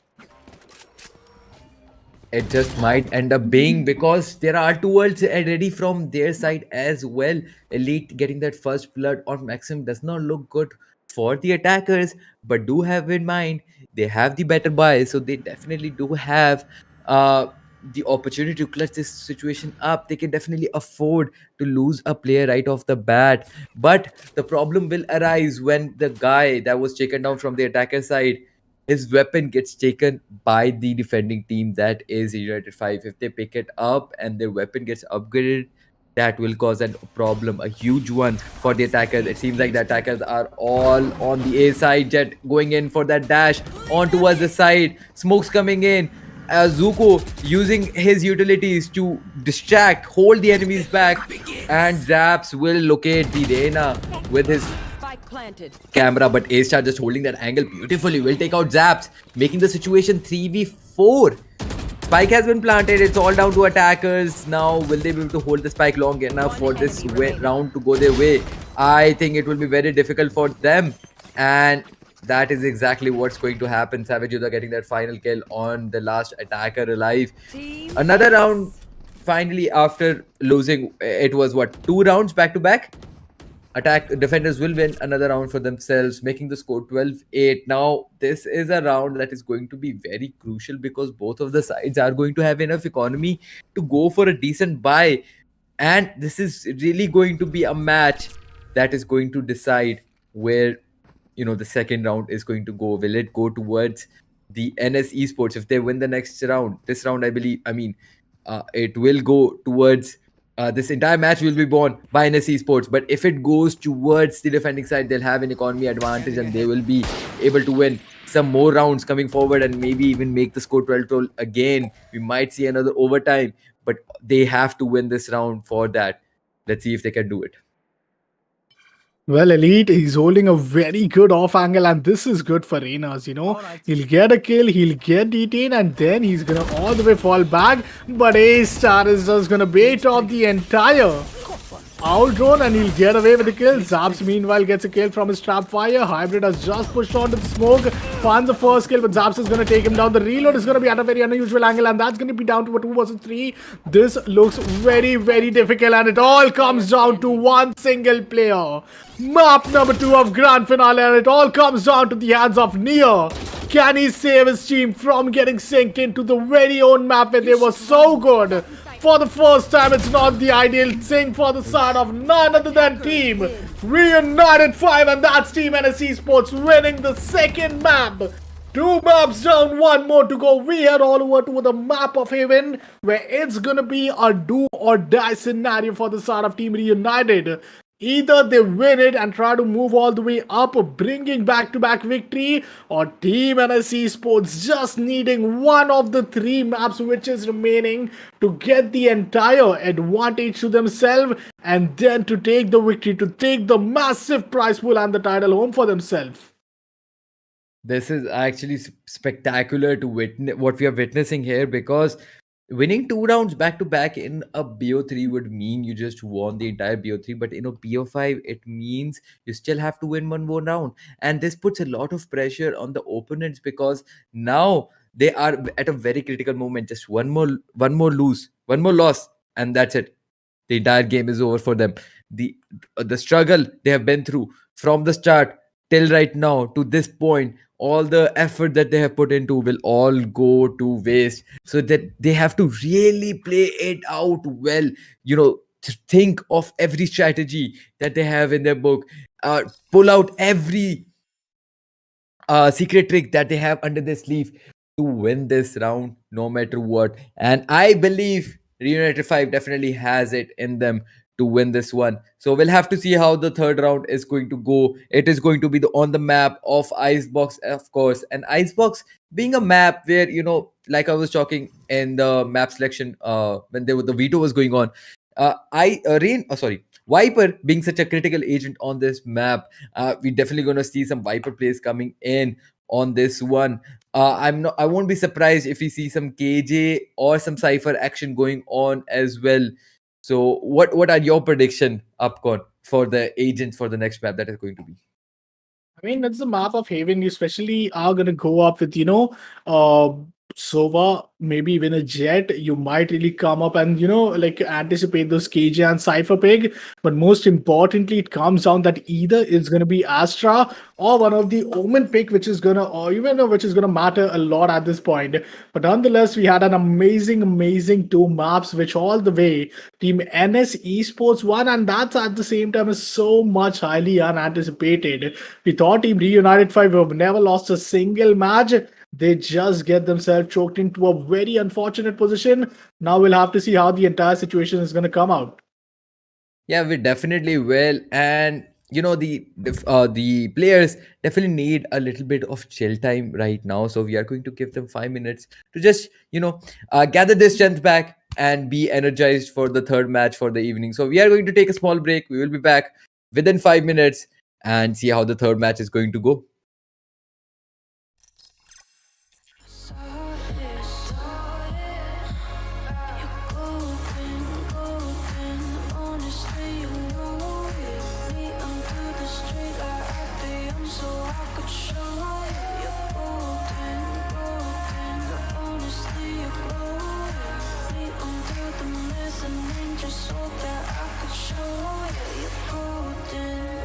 It just might end up being, because there are 2 worlds ready from their side as well. Elite getting that first blood on Maxim does not look good for the attackers, but do have in mind they have the better buy, so they definitely do have the opportunity to clutch this situation up. They can definitely afford to lose a player right off the bat, but the problem will arise when the guy that was taken down from the attacker side, his weapon gets taken by the defending team, that is United 5. If they pick it up and their weapon gets upgraded, that will cause a problem, a huge one for the attackers. It seems like the attackers are all on the A side. Jet going in for that dash on towards the side. Smoke's coming in. Zuko using his utilities to distract, hold the enemies back, and Zaps will locate the Reina with his camera, but A-Star just holding that angle beautifully. Will take out Zaps, making the situation 3v4. Spike has been planted. It's all down to attackers. Now, will they be able to hold the spike long enough for this round to go their way? I think it will be very difficult for them, and that is exactly what's going to happen. Savage Yuda getting that final kill on the last attacker alive. Another round finally, after losing, it was what, 2 rounds back to back? attack defenders will win another round for themselves, making the score 12-8. Now this is a round that is going to be very crucial because both of the sides are going to have enough economy to go for a decent buy, and this is really going to be a match that is going to decide where the second round is going to go. Will it go towards the NS Esports if they win the next round? This round, it will go towards this entire match will be won by NS Esports. But if it goes towards the defending side, they'll have an economy advantage and they will be able to win some more rounds coming forward and maybe even make the score 12-12 again. We might see another overtime, but they have to win this round for that. Let's see if they can do it. Well, Elite, he's holding a very good off angle, and this is good for Reyners, He'll get a kill, he'll get detained, and then he's gonna all the way fall back. But A-Star is just gonna bait off the entire owl drone, and he'll get away with the kill. Zaps meanwhile gets a kill from his trap fire. Hybrid has just pushed on to the smoke, finds the first kill, but Zaps is gonna take him down. The reload is gonna be at a very unusual angle, and that's gonna be down to a 2 versus 3. This looks very, very difficult, and it all comes down to one single player. Map number 2 of Grand Finale, and it all comes down to the hands of Nia. Can he save his team from getting synced into the very own map where they were so good? For the first time, it's not the ideal thing for the side of none other than Team Reunited 5, and that's Team NS Esports winning the second map. 2 maps down, 1 more to go. We head all over to the map of Haven, where it's gonna be a do or die scenario for the side of Team Reunited. Either they win it and try to move all the way up, bringing back-to-back victory, or Team NS Esports just needing one of the 3 maps which is remaining to get the entire advantage to themselves, and then to take the victory, to take the massive prize pool and the title home for themselves. This is actually spectacular to witness what we are witnessing here, because winning 2 rounds back to back in a BO3 would mean you just won the entire BO3, but in a BO5 it means you still have to win 1 more round, and this puts a lot of pressure on the opponents because now they are at a very critical moment. Just one more loss, and that's it. The entire game is over for them. The struggle they have been through from the start till right now to this point, all the effort that they have put into will all go to waste. So that they have to really play it out well, to think of every strategy that they have in their book, pull out every secret trick that they have under their sleeve to win this round no matter what. And I believe Reunited 5 definitely has it in them to win this one. So we'll have to see how the third round is going to go. It is going to be on the map of Icebox, of course. And Icebox being a map where, like I was talking in the map selection when the veto was going on, Viper being such a critical agent on this map, we're definitely going to see some Viper plays coming in on this one. I won't be surprised if we see some KJ or some Cypher action going on as well. So what are your prediction, Upcon, for the agents for the next map that is going to be? I mean, that's the map of Haven. You especially are going to go up with, Sova, maybe even a Jet. You might really come up and, anticipate those KJ and Cypher pick. But most importantly, it comes down that either it's going to be Astra or one of the Omen pick, which is going to matter a lot at this point. But nonetheless, we had an amazing 2 maps, which all the way Team NS Esports won. And that's at the same time is so much highly unanticipated. We thought Team Reunited 5 have never lost a single match. They just get themselves choked into a very unfortunate position. Now we'll have to see how the entire situation is going to come out. Yeah, we definitely will. And the players definitely need a little bit of chill time right now. So we are going to give them 5 minutes to just gather their strength back and be energized for the third match for the evening. So we are going to take a small break. We will be back within 5 minutes and see how the third match is going to go. Just so that I could show you you're golden.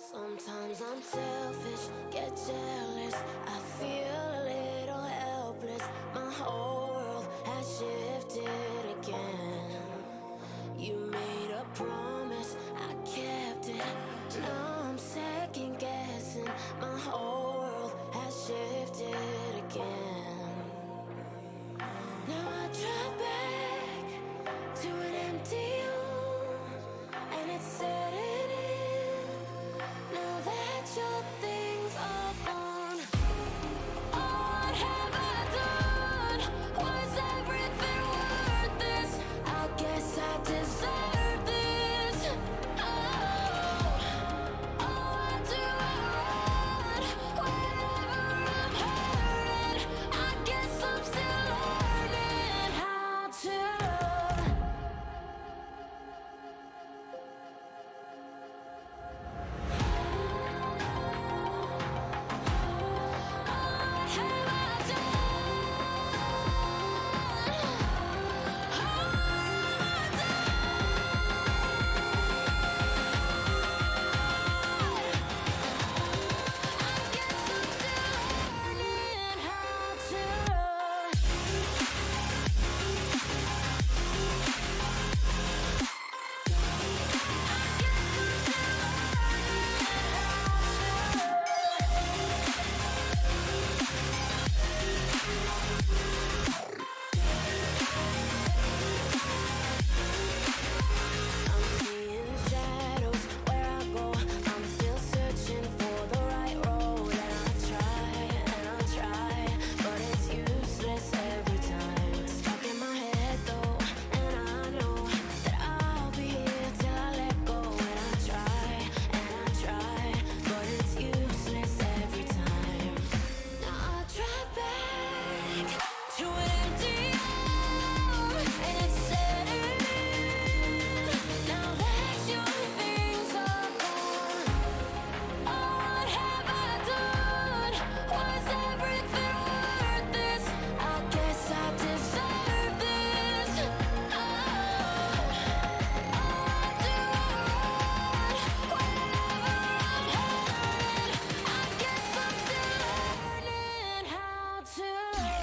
Sometimes I'm selfish, get jealous. I feel a little helpless. My whole world has shifted again. You made a promise, I kept it. Now I'm second guessing. My whole world has shifted again. Now I drive back to an empty home, and it's setting in. Now that your things are gone, what have I done? Was everything worth this? I guess I deserve this. Oh, why do I run whenever I'm hurting? I guess I'm still learning how to run. What have I I'm seeing shadows where I go. I'm still searching for the right road, and I try, but it's useless every time. Stuck in my head though, and I know that I'll be here till I let go. And I try, but it's useless every time. Now I drive back to an empty home, and it's setting in. Now that your things are gone, what have I done? Was everything worth this? I guess I deserve this. Oh, why do I run whenever I'm hurting? I guess I'm still learning how to run.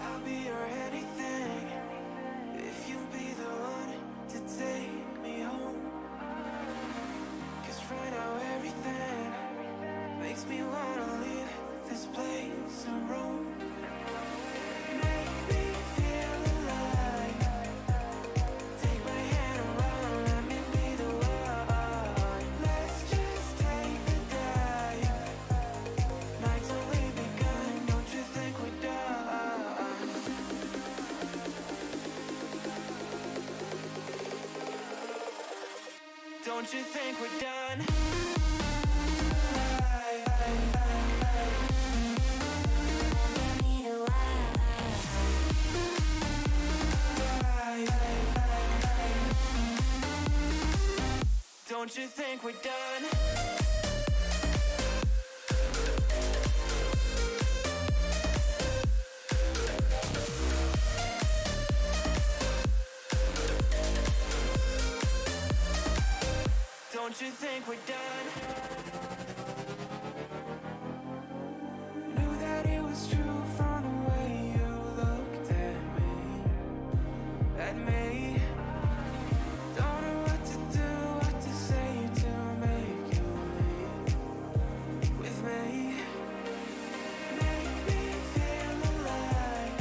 I'll be your anything if you be the one to take me home. 'Cause right now everything makes me wanna leave this place and roam. Make me feel alive. Take my hand around, let me be the one. Let's just take the dive. Night's only begun, don't you think we're done? Don't you think we're done? Don't you think we're done? Don't you think we're done? Knew that it was true from the way you looked at me. Don't know what to do, what to say to make you leave with me. Make me feel alive.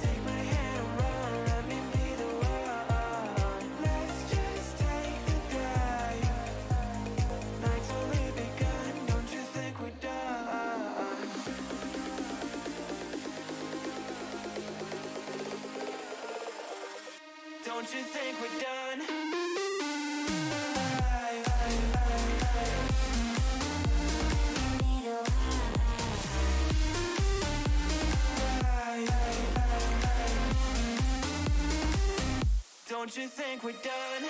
Take my hand around, let me be the one. Let's just take the dive. Night's only begun, don't you think we're done? Don't you think we're done? Don't you think we're done?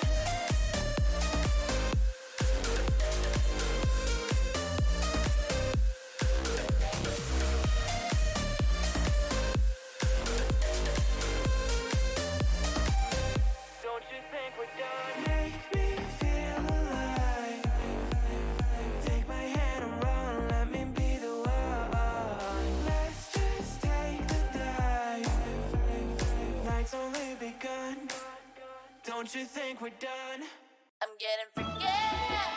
Don't you think we're done? Make me feel alive. Take my hand around, let me be the one. Let's just take the dive. Night's only begun. Don't you think we're done? I'm getting forget.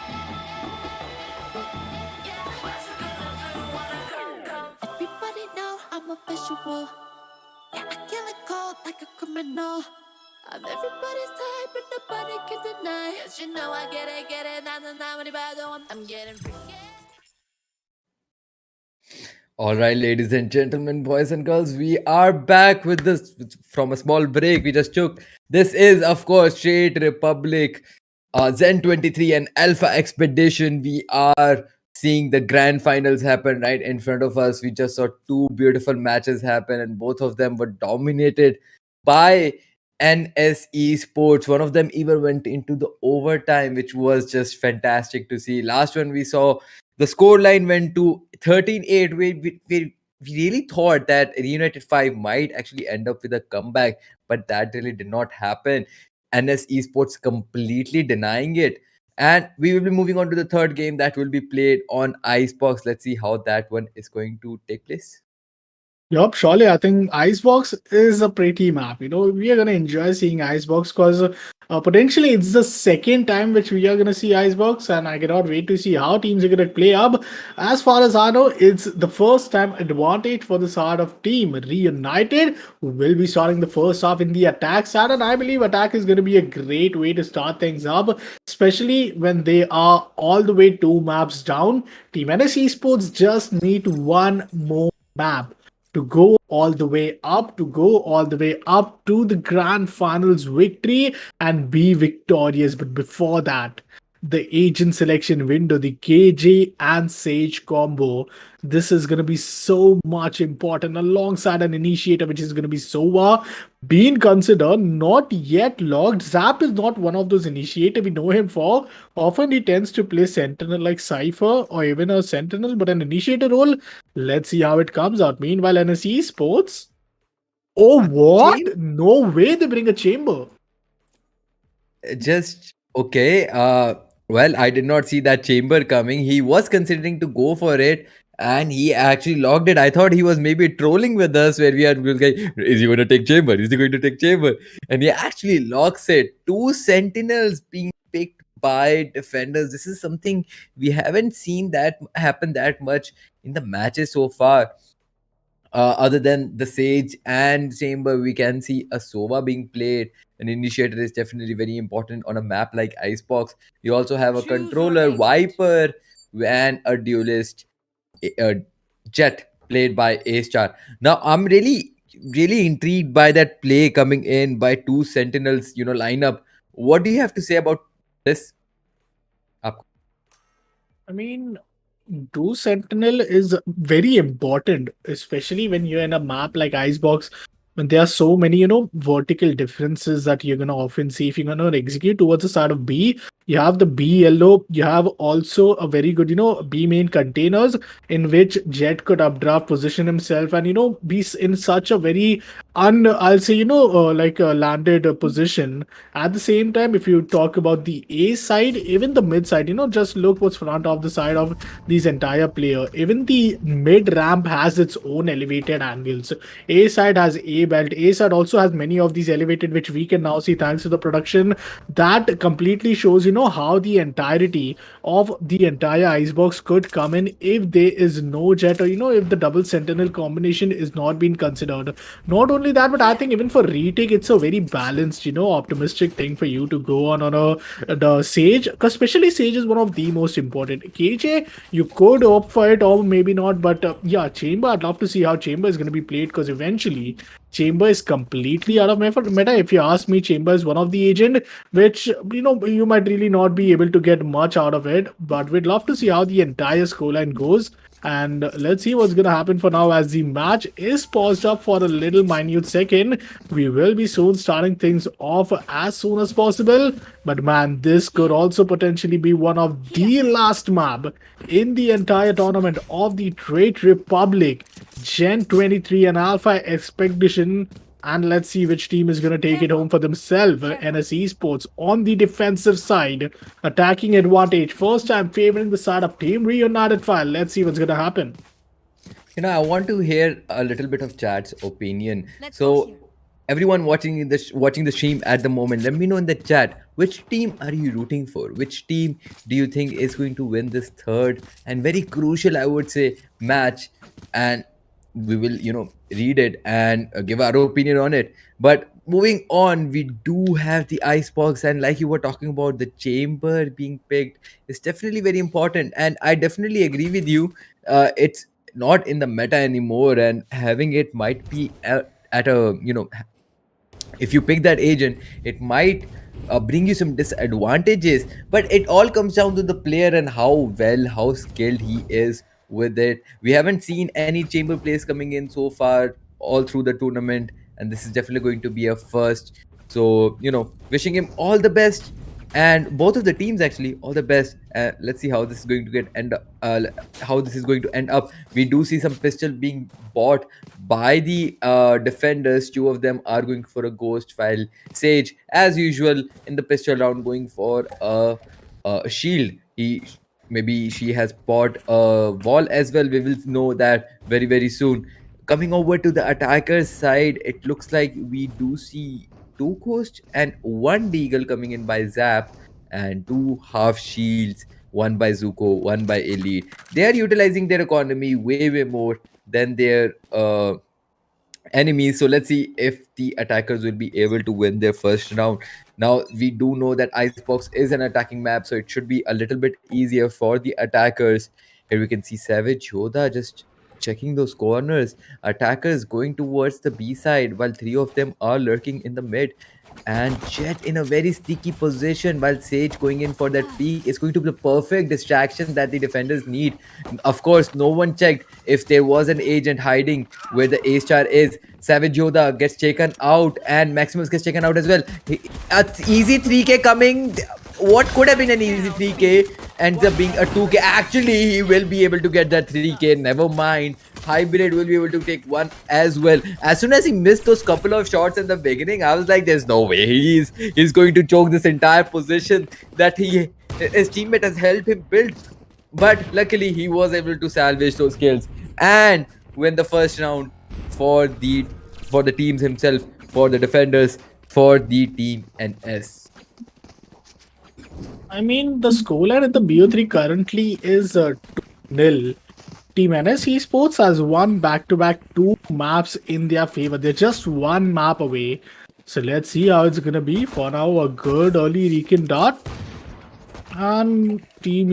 Yeah, what you gonna do when I come? Everybody know I'm a visual. Yeah, I kill it cold like a criminal. I'm everybody's type, but nobody can deny. 'Cause you know I get it, I'm getting forget. All right, ladies and gentlemen, boys and girls, we are back with this from a small break we just took. This is, of course, Trade Republic, Zen 23, and Alpha Expedition. We are seeing the grand finals happen right in front of us. We just saw two beautiful matches happen, and both of them were dominated by NS Esports. One of them even went into the overtime, which was just fantastic to see. Last one we saw, the score line went to 13-8. We really thought that Reunited 5 might actually end up with a comeback, but that really did not happen. NS Esports completely denying it. And we will be moving on to the third game that will be played on Icebox. Let's see how that one is going to take place. Yup, surely. I think Icebox is a pretty map. We are gonna enjoy seeing Icebox because potentially it's the second time which we are gonna see Icebox, and I cannot wait to see how teams are gonna play up. As far as I know, it's the first time advantage for the side of team Reunited, who will be starting the first half in the attack side, and I believe attack is gonna be a great way to start things up, especially when they are all the way 2 maps down. Team NS Esports just need one more map to go all the way up, to the grand finals victory and be victorious. But before that, the agent selection window, the KJ and Sage combo. This is going to be so much important alongside an initiator, which is going to be Sova, being considered not yet logged. Zap is not one of those initiator we know him for. Often he tends to play Sentinel like Cypher or even a Sentinel, but an initiator role, let's see how it comes out. Meanwhile, NSE Sports. Oh, what? No way they bring a chamber. Just okay. Well, I did not see that chamber coming. He was considering to go for it, and he actually logged it. I thought he was maybe trolling with us, where we are like, is he going to take chamber? Is he going to take chamber? And he actually locks it. 2 sentinels being picked by defenders. This is something we haven't seen that happen that much in the matches so far. Other than the Sage and Chamber, we can see a Sova being played. An initiator is definitely very important on a map like Icebox. You also have a Choose your controller, agent. Viper, and a duelist, Jet, played by A Star. Now, I'm really intrigued by that play coming in by 2 sentinels, lineup. What do you have to say about this? I mean, do Sentinel is very important, especially when you're in a map like Icebox, when there are so many, vertical differences that you're gonna often see if you're gonna execute towards the side of B. You have the B yellow. You have also a very good, B main containers in which Jet could updraft, position himself, and be in such a very I'll say like a landed position. At the same time, if you talk about the A side, even the mid side, just look what's front of the side of these entire player. Even the mid ramp has its own elevated angles. A side has A belt. A side also has many of these elevated, which we can now see thanks to the production. That completely shows, how the entirety of the entire icebox could come in if there is no jet, or if the double sentinel combination is not being considered. Not only that, but I think even for retake, it's a very balanced, optimistic thing for you to go on the Sage, because especially Sage is one of the most important. KJ, you could opt for it or maybe not, but yeah, Chamber, I'd love to see how Chamber is going to be played, because eventually Chamber is completely out of meta. If you ask me, Chamber is one of the agent which you might really not be able to get much out of it, but we'd love to see how the entire scoreline goes. And let's see what's gonna happen for now, as the match is paused up for a little minute second. We will be soon starting things off as soon as possible. But man, this could also potentially be one of the last map in the entire tournament of the Trade Republic Gen 23 and Alpha Expedition. And let's see which team is going to take it home for themselves. NS Esports on the defensive side, attacking advantage. First time favoring the side of Team Reunited File. Let's see what's going to happen. I want to hear a little bit of chat's opinion. Let's go here. So, everyone watching the stream at the moment, let me know in the chat, which team are you rooting for? Which team do you think is going to win this third and very crucial, I would say, match? And we will, read it and give our opinion on it. But moving on, we do have the icebox, and like you were talking about, the chamber being picked is definitely very important. And I definitely agree with you. It's not in the meta anymore, and having it might be at a, if you pick that agent, it might bring you some disadvantages. But it all comes down to the player and how skilled he is with it. We haven't seen any chamber plays coming in so far all through the tournament, and this is definitely going to be a first. So, wishing him all the best, and both of the teams actually all the best. Let's see how this is going to get end up, how this is going to end up. We do see some pistol being bought by the defenders. Two of them are going for a ghost, while Sage, as usual in the pistol round, going for a shield. Maybe she has bought a wall as well. We will know that very very soon. Coming over to the attackers side, it looks like we do see two ghosts and one deagle coming in by Zap, and two half shields, one by Zuko, one by Elite. They are utilizing their economy way way more than their enemies. So let's see if the attackers will be able to win their first round. Now we do know that Icebox is an attacking map, so it should be a little bit easier for the attackers. Here we can see Savage Yoda just checking those corners. Attackers going towards the B side, while three of them are lurking in the mid. And Jet in a very sticky position, while Sage going in for that peak is going to be the perfect distraction that the defenders need. Of course, no one checked if there was an agent hiding where the A star is. Savage Yoda gets taken out, and Maximus gets taken out as well. Easy 3K coming. What could have been an easy 3K ends up being a 2K. Actually, he will be able to get that 3K. Never mind. Hybrid will be able to take one as well. As soon as he missed those couple of shots in the beginning, I was like, there's no way he's going to choke this entire position that his teammate has helped him build. But luckily, he was able to salvage those kills and win the first round for the teams himself, for the defenders, for the team NS. I mean, the scoreline at the BO3 currently is 2-0. Team NS Esports has won back-to-back 2 maps in their favor. They're just 1 map away. So let's see how it's gonna be. For now, a good early recon dart. And team,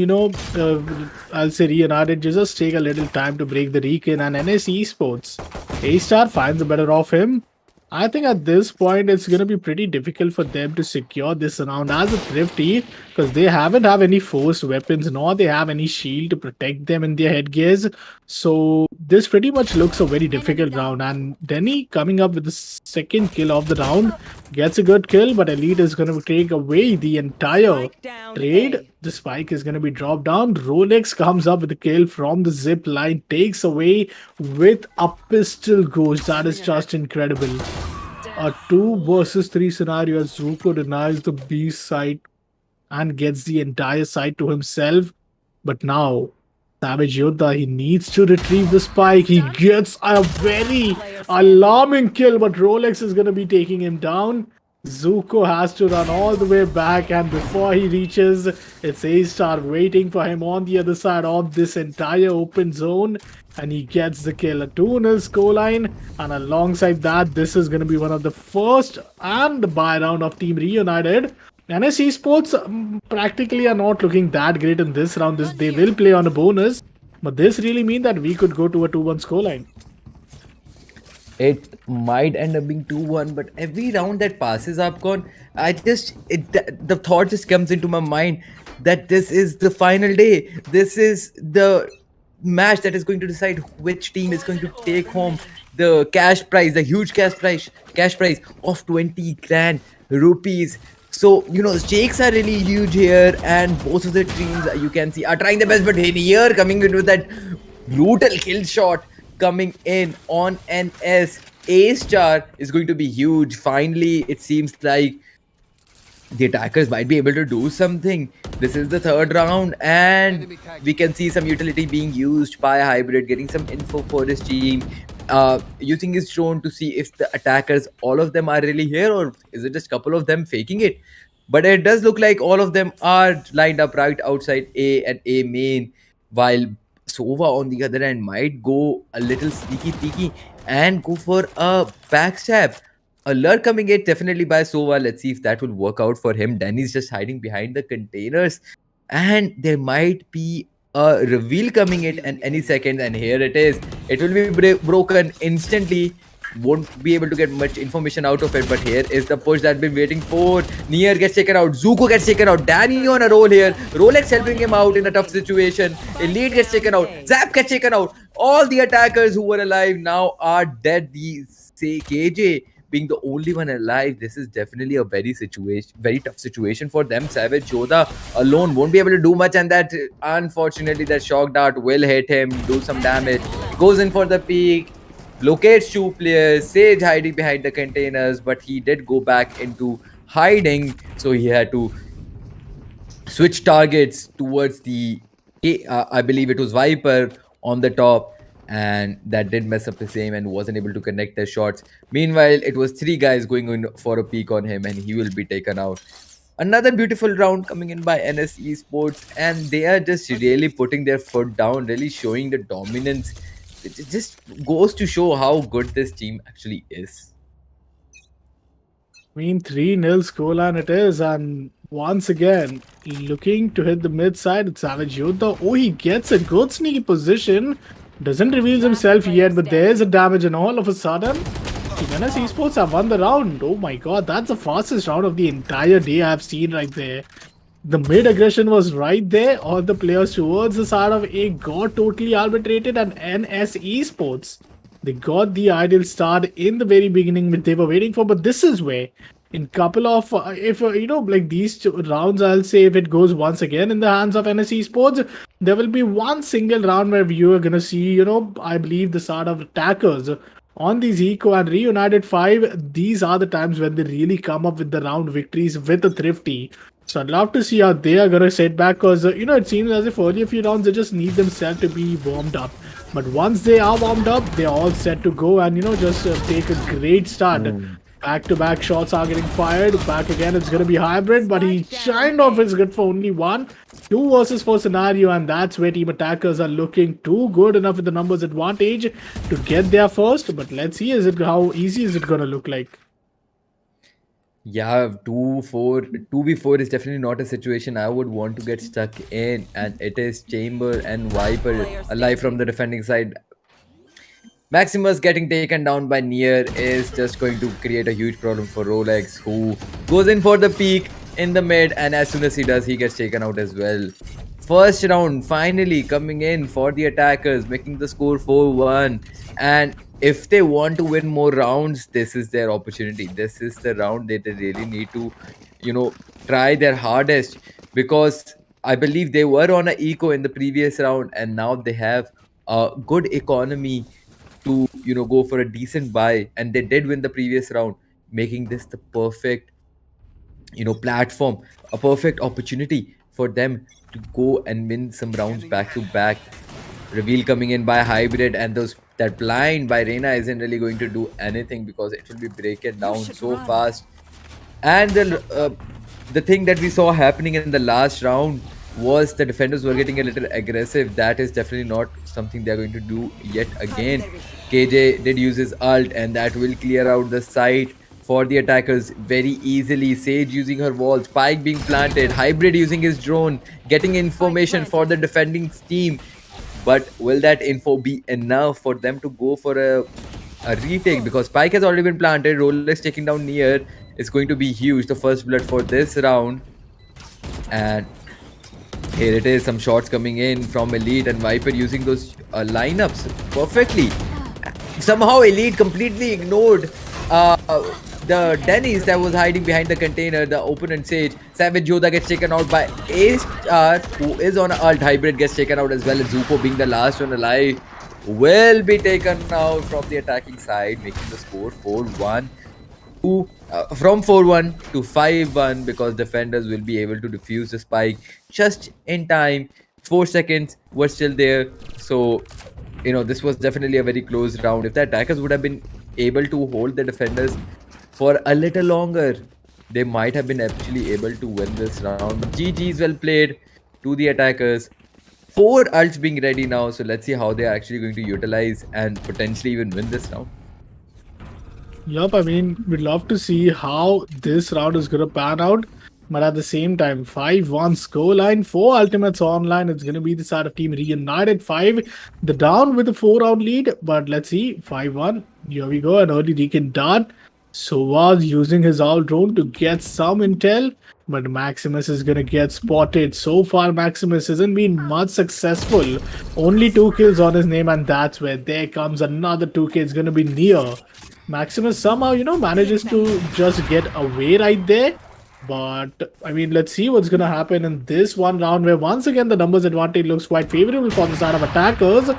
I'll say Reunited just take a little time to break the recon, and NS Esports. A-Star finds a better off him. I think at this point it's going to be pretty difficult for them to secure this round as a Thrifty, because they haven't have any forced weapons, nor they have any shield to protect them in their headgears. So this pretty much looks a very difficult round, and Denny coming up with the second kill of the round gets a good kill, but Elite is going to take away the entire trade. The spike is going to be dropped down. Rolex comes up with a kill from the zip line, takes away with a pistol ghost. That is just incredible. A 2 versus 3 scenario as Zuko denies the B side and gets the entire side to himself. But now, Savage Yoda, he needs to retrieve the spike. He gets a very alarming kill, but Rolex is going to be taking him down. Zuko has to run all the way back, and before he reaches, it's A-Star waiting for him on the other side of this entire open zone, and he gets the kill. A 2-0 scoreline, and alongside that, this is going to be one of the first and the buy round of Team Reunited. NS Esports practically are not looking that great in this round. They will play on a bonus, but this really means that we could go to a 2-1 scoreline. It might end up being 2-1, but every round that passes Upcon, the thought just comes into my mind that this is the final day. This is the match that is going to decide which team is going to take home the cash prize, the huge cash prize of 20 grand rupees. So, the stakes are really huge here, and both of the teams, you can see, are trying their best. But here, coming in with that brutal kill shot, coming in on NS, A-Star is going to be huge. Finally, it seems like the attackers might be able to do something. This is the third round, and we can see some utility being used by Hybrid, getting some info for his team, using his drone to see if the attackers, all of them are really here, or is it just a couple of them faking it. But it does look like all of them are lined up right outside A and A main, while Sova on the other end might go a little sneaky peeky and go for a backstab. A lure coming in definitely by Sova. Let's see if that will work out for him. Danny's just hiding behind the containers, and there might be a reveal coming in at any second, and here it is. It will be broken instantly. Won't be able to get much information out of it, but here is the push that I've been waiting for. Nier gets taken out, Zuko gets taken out, Danny on a roll here, Rolex helping him out in a tough situation, Elite gets taken out, Zap gets taken out. All the attackers who were alive now are dead. The say KJ being the only one alive, this is definitely a very tough situation for them. Savage Yoda alone won't be able to do much, and that unfortunately that shock dart will hit him, do some damage. Goes in for the peak, locates two players, Sage hiding behind the containers, but he did go back into hiding, so he had to switch targets towards I believe it was Viper on the top, and that did mess up his aim and wasn't able to connect their shots. Meanwhile, it was three guys going in for a peek on him, and he will be taken out. Another beautiful round coming in by NS Esports, and they are just really putting their foot down, really showing the dominance. It just goes to show how good this team actually is. I mean, 3-0 scoreline it is, and once again, looking to hit the mid side, it's Savage Yoda. Oh, he gets a good sneaky position. Doesn't reveal himself yet, but there's a damage, and all of a sudden, Jimenez Esports have won the round. Oh my god, that's the fastest round of the entire day I've seen right there. The mid aggression was right there. All the players towards the side of A got totally arbitrated, and NS Esports, they got the ideal start in the very beginning which they were waiting for. But this is where, in couple of, if like these two rounds, I'll say if it goes once again in the hands of NS Esports, there will be one single round where you are gonna see, I believe the start of attackers on these Eco and Reunited 5. These are the times when they really come up with the round victories with a thrifty. So I'd love to see how they are gonna sit back, because it seems as if early a few rounds they just need themselves to be warmed up. But once they are warmed up, they're all set to go and just take a great start. Back-to-back shots are getting fired. Back again, it's gonna be hybrid, but he shined off his good for only one. 2 versus 4 scenario, and that's where team attackers are looking too good enough with the numbers advantage to get there first. But let's see, how easy is it gonna look like? Yeah, 2v4 is definitely not a situation I would want to get stuck in, and it is Chamber and Viper alive from the defending side. Maximus getting taken down by Nier is just going to create a huge problem for Rolex, who goes in for the peak in the mid, and as soon as he does, he gets taken out as well. First round finally coming in for the attackers, making the score 4-1. And if they want to win more rounds, this is their opportunity. This is the round that they really need to, try their hardest, because I believe they were on an eco in the previous round, and now they have a good economy to go for a decent buy, and they did win the previous round, making this the perfect platform, a perfect opportunity for them to go and win some rounds back to back. Reveal coming in by Hybrid, and that blind by Reina isn't really going to do anything because it will be breaking down so fast. And the thing that we saw happening in the last round was the defenders were getting a little aggressive. That is definitely not something they're going to do yet again. KJ did use his ult, and that will clear out the site for the attackers very easily. Sage using her wall, Spike being planted, Hybrid using his drone, getting information for the defending team. But will that info be enough for them to go for a retake? Because Spike has already been planted, Rolex taking down Nier is going to be huge. The first blood for this round. And here it is, some shots coming in from Elite, and Viper using those lineups perfectly. Somehow Elite completely ignored the Dennis that was hiding behind the container, the opponent Sage. Savage Yoda gets taken out by A-Star, who is on ult. Hybrid gets taken out as well, and Zuko being the last one alive will be taken out from the attacking side, making the score 4-1 from 4-1 to 5-1, because defenders will be able to defuse the spike just in time. 4 seconds were still there, so this was definitely a very close round. If the attackers would have been able to hold the defenders for a little longer, they might have been actually able to win this round. But GG's well played to the attackers. 4 ults being ready now, so let's see how they are actually going to utilize and potentially even win this round. Yup, I mean, we'd love to see how this round is going to pan out. But at the same time, 5-1 scoreline, 4 ultimates online. It's going to be the side of Team Reunited 5. The down with a 4-round lead. But let's see, 5-1. Here we go, an early Deacon dart. Sovaz using his owl drone to get some intel. But Maximus is going to get spotted. So far, Maximus hasn't been much successful. Only 2 kills on his name, and that's where there comes another 2K. It's going to be Nier. Maximus somehow, manages to just get away right there. But I mean, let's see what's gonna happen in this one round where once again the numbers advantage looks quite favorable for the side of attackers.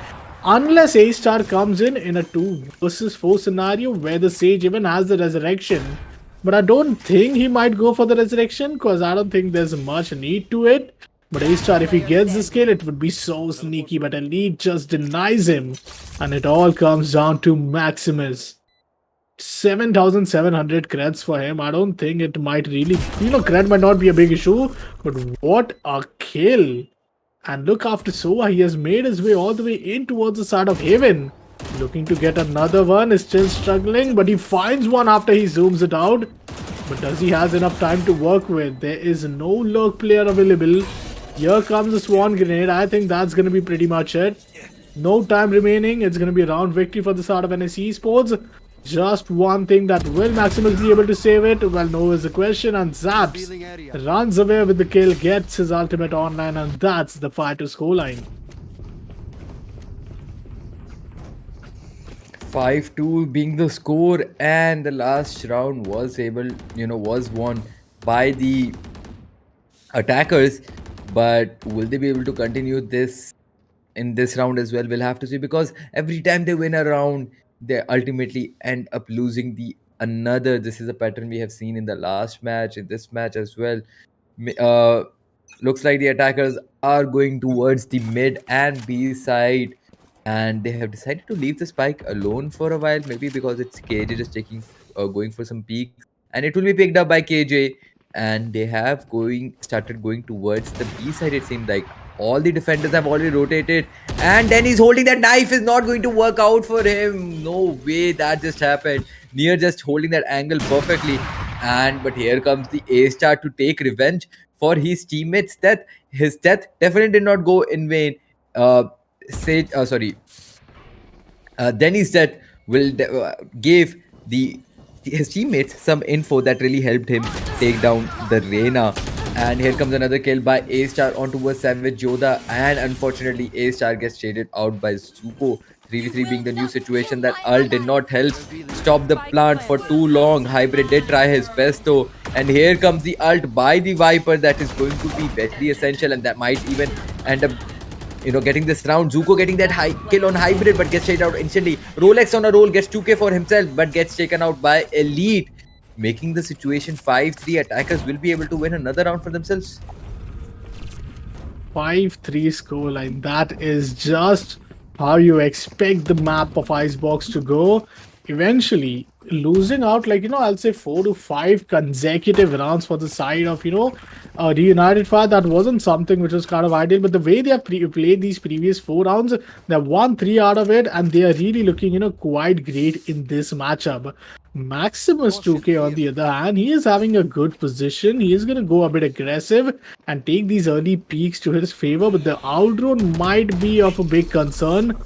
Unless A Star comes in a 2 versus 4 scenario where the Sage even has the resurrection. But I don't think he might go for the resurrection because I don't think there's much need to it. But A Star, if he gets the skill, it would be so sneaky. But Elite just denies him. And it all comes down to Maximus. 7,700 creds for him. I don't think it might really, cred might not be a big issue, but what a kill. And look after Sova, he has made his way all the way in towards the side of Haven. Looking to get another one, is still struggling, but he finds one after he zooms it out. But does he has enough time to work with? There is no lurk player available. Here comes the Swan Grenade. I think that's going to be pretty much it. No time remaining. It's going to be a round victory for the start of NSE Esports. Just one thing that will Maximus be able to save it? Well, no is the question. And Zaps runs away with the kill, gets his ultimate online, and that's the 5-2 scoreline. 5-2 being the score, and the last round was was won by the attackers. But will they be able to continue this in this round as well? We'll have to see, because every time they win a round, they ultimately end up losing the another. This is a pattern we have seen in the last match, in this match as well. Looks like the attackers are going towards the mid and B side, and they have decided to leave the spike alone for a while, maybe because it's KJ just going for some peaks, and it will be picked up by KJ. And they have started going towards the B side. It seemed like all the defenders have already rotated, and then he's holding that knife. Is not going to work out for him. No way that just happened. Near just holding that angle perfectly. But here comes the A Star to take revenge for his teammates' death. His death definitely did not go in vain. Sorry, Denny's death will give his teammates some info that really helped him take down the Reina. And here comes another kill by A Star onto a Savage Yoda, and unfortunately A Star gets shaded out by Zuko. 3v3 being the new situation, that Ult did not help stop the plant for too long. Hybrid did try his best though, and here comes the ult by the Viper that is going to be very essential, and that might even end up getting this round. Zuko getting that high kill on Hybrid, but gets shaded out instantly. Rolex on a roll gets 2k for himself, but gets taken out by Elite, making the situation 5-3. Attackers will be able to win another round for themselves. 5-3 scoreline. That is just how you expect the map of Icebox to go. Eventually, losing out, I'll say 4 to 5 consecutive rounds for the side of, Reunited Fire, that wasn't something which was kind of ideal. But the way they have played these previous 4 rounds, they have won 3 out of it, and they are really looking, quite great in this matchup. Maximus 2K, on the other hand, he is having a good position. He is going to go a bit aggressive and take these early peaks to his favor, but the owl drone might be of a big concern.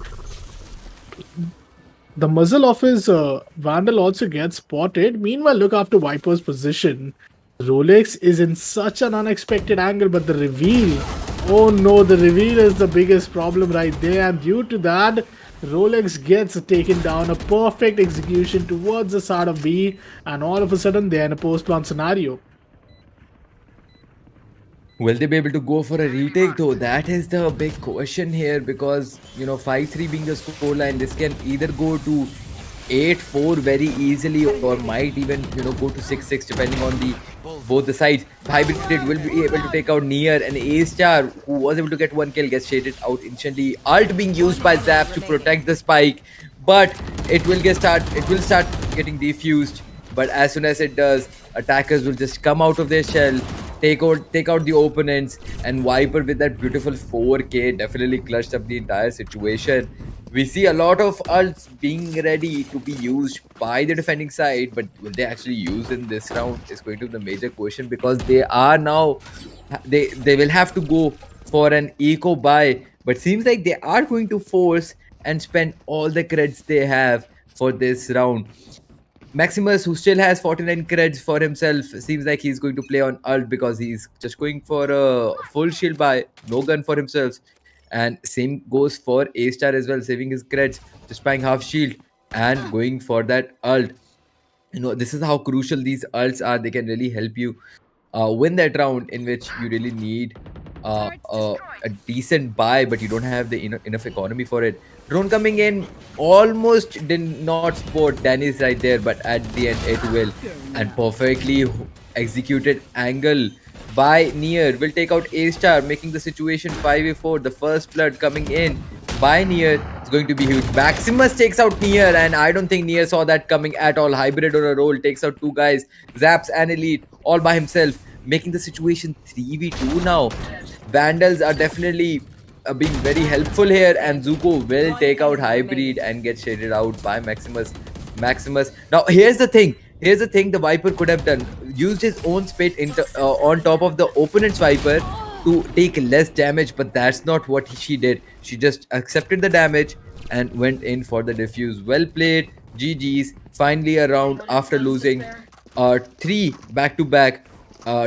The muzzle of his Vandal also gets spotted. Meanwhile, look after Viper's position. Rolex is in such an unexpected angle, but the reveal, oh no, the reveal is the biggest problem right there, and due to that, Rolex gets taken down. A perfect execution towards the side of B, and all of a sudden they're in a post-plant scenario. Will they be able to go for a retake though? That is the big question here, because 5-3 being the scoreline, this can either go to 8-4 very easily, or might even go to 6-6 depending on both the sides. Hybrid will be able to take out Near, and A Star, who was able to get 1 kill, gets shaded out instantly. Ult being used by Zap to protect the spike, but it will start getting defused. But as soon as it does, attackers will just come out of their shell, take out the opponents, and Viper with that beautiful 4k definitely clutched up the entire situation. We see a lot of ults being ready to be used by the defending side, but will they actually use in this round is going to be the major question, because they will have to go for an eco buy, but seems like they are going to force and spend all the creds they have for this round. Maximus, who still has 49 creds for himself, seems like he's going to play on ult, because he's just going for a full shield buy, no gun for himself. And same goes for A Star as well, saving his creds, just buying half shield. and going for that ult. This is how crucial these ults are. They can really help you win that round, in which you really need a decent buy, but you don't have the enough economy for it. Drone coming in almost did not support Dennis right there, but at the end it will. And perfectly executed angle by Near will take out A star, making the situation 5v4. The first blood coming in by Near is going to be huge. Maximus takes out Near, and I don't think Near saw that coming at all. Hybrid on a roll takes out two guys, Zaps and Elite, all by himself, making the situation 3v2 now. Vandals are definitely being very helpful here, and Zuko will take out Hybrid and get shaded out by Maximus. Now, here's the thing. Here's the thing the Viper could have done. Used his own spit on top of the opponent's Viper to take less damage, but that's not what she did. She just accepted the damage and went in for the defuse. Well played. GG's. Finally, a round after losing three back-to-back.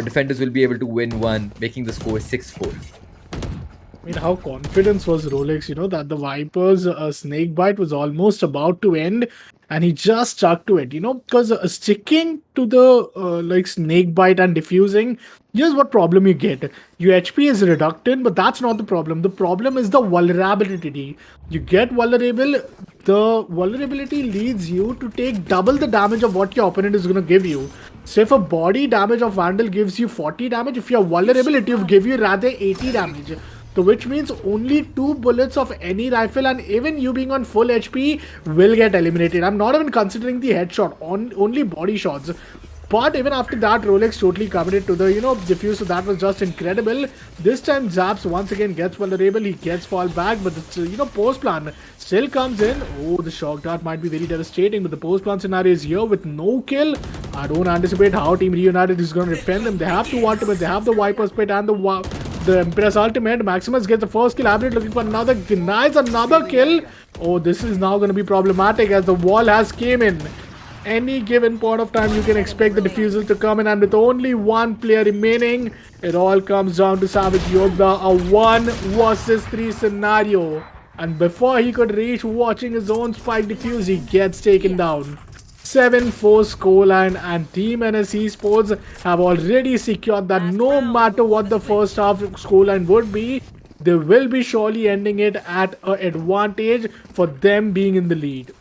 Defenders will be able to win one, making the score 6-4. I mean, how confident was Rolex, that the Viper's snake bite was almost about to end and he just stuck to it, because sticking to the snake bite and diffusing, here's what problem you get. Your HP is reductant, but that's not the problem. The problem is the vulnerability. You get vulnerable, the vulnerability leads you to take double the damage of what your opponent is going to give you. So if a body damage of Vandal gives you 40 damage, if you're vulnerable, it will give you rather 80 damage. So which means only 2 bullets of any rifle, and even you being on full HP will get eliminated. I'm not even considering the headshot, only body shots. But even after that, Rolex totally committed to the, defuse, so that was just incredible. This time, Zaps once again gets vulnerable, he gets fall back, but the, post plan still comes in. Oh, the shock dart might be very devastating, but the post plan scenario is here with no kill. I don't anticipate how Team Reunited is going to defend them. They have two ultimates, they have the Viper Spit and the Empress ultimate. Maximus gets the first kill. Hybrid looking for another, denies another kill. Oh, this is now going to be problematic as the wall has came in. Any given point of time, you can expect the defusal to come in, and with only one player remaining, it all comes down to Savage Yoda, a 1 versus 3 scenario. And before he could reach watching his own spike defuse, he gets taken down. 7-4 scoreline, and Team NS Esports have already secured that no matter what the first half scoreline would be, they will be surely ending it at an advantage for them being in the lead.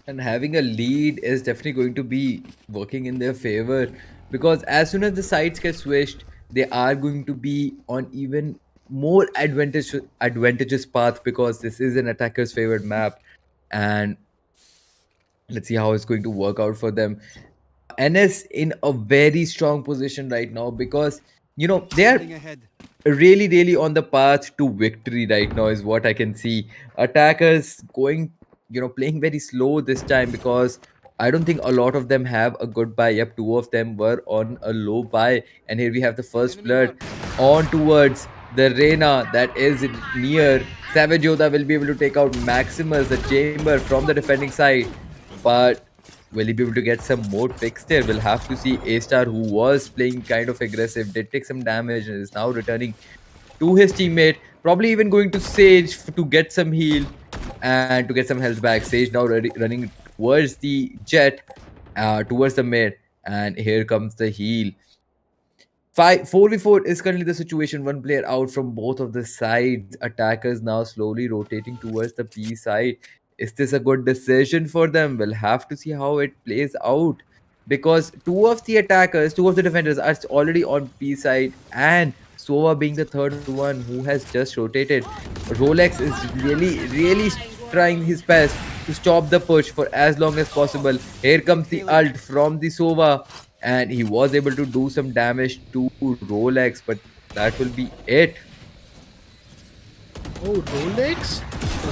And having a lead is definitely going to be working in their favor, because as soon as the sides get switched, they are going to be on even more advantageous path, because this is an attacker's favorite map. And let's see how it's going to work out for them. NS in a very strong position right now, because they are really on the path to victory right now, is what I can see. Attackers going, playing very slow this time, because I don't think a lot of them have a good buy. Yep, 2 of them were on a low buy, and here we have the first blood on towards the Reina that is near. Savage Yoda will be able to take out Maximus, the chamber, from the defending side, but will he be able to get some more picks there? We'll have to see. A-Star, who was playing kind of aggressive, did take some damage and is now returning to his teammate. Probably even going to Sage to get some heal and to get some health back. Sage now running towards the jet, towards the mid. And here comes the heal. 4v4 is currently the situation. One player out from both of the sides. Attackers now slowly rotating towards the B side. Is this a good decision for them? We'll have to see how it plays out, because 2 of the defenders are already on P side, and Sova being the third one who has just rotated. Rolex is really trying his best to stop the push for as long as possible. Here comes the ult from the Sova, and he was able to do some damage to Rolex, but that will be it. Oh, Rolex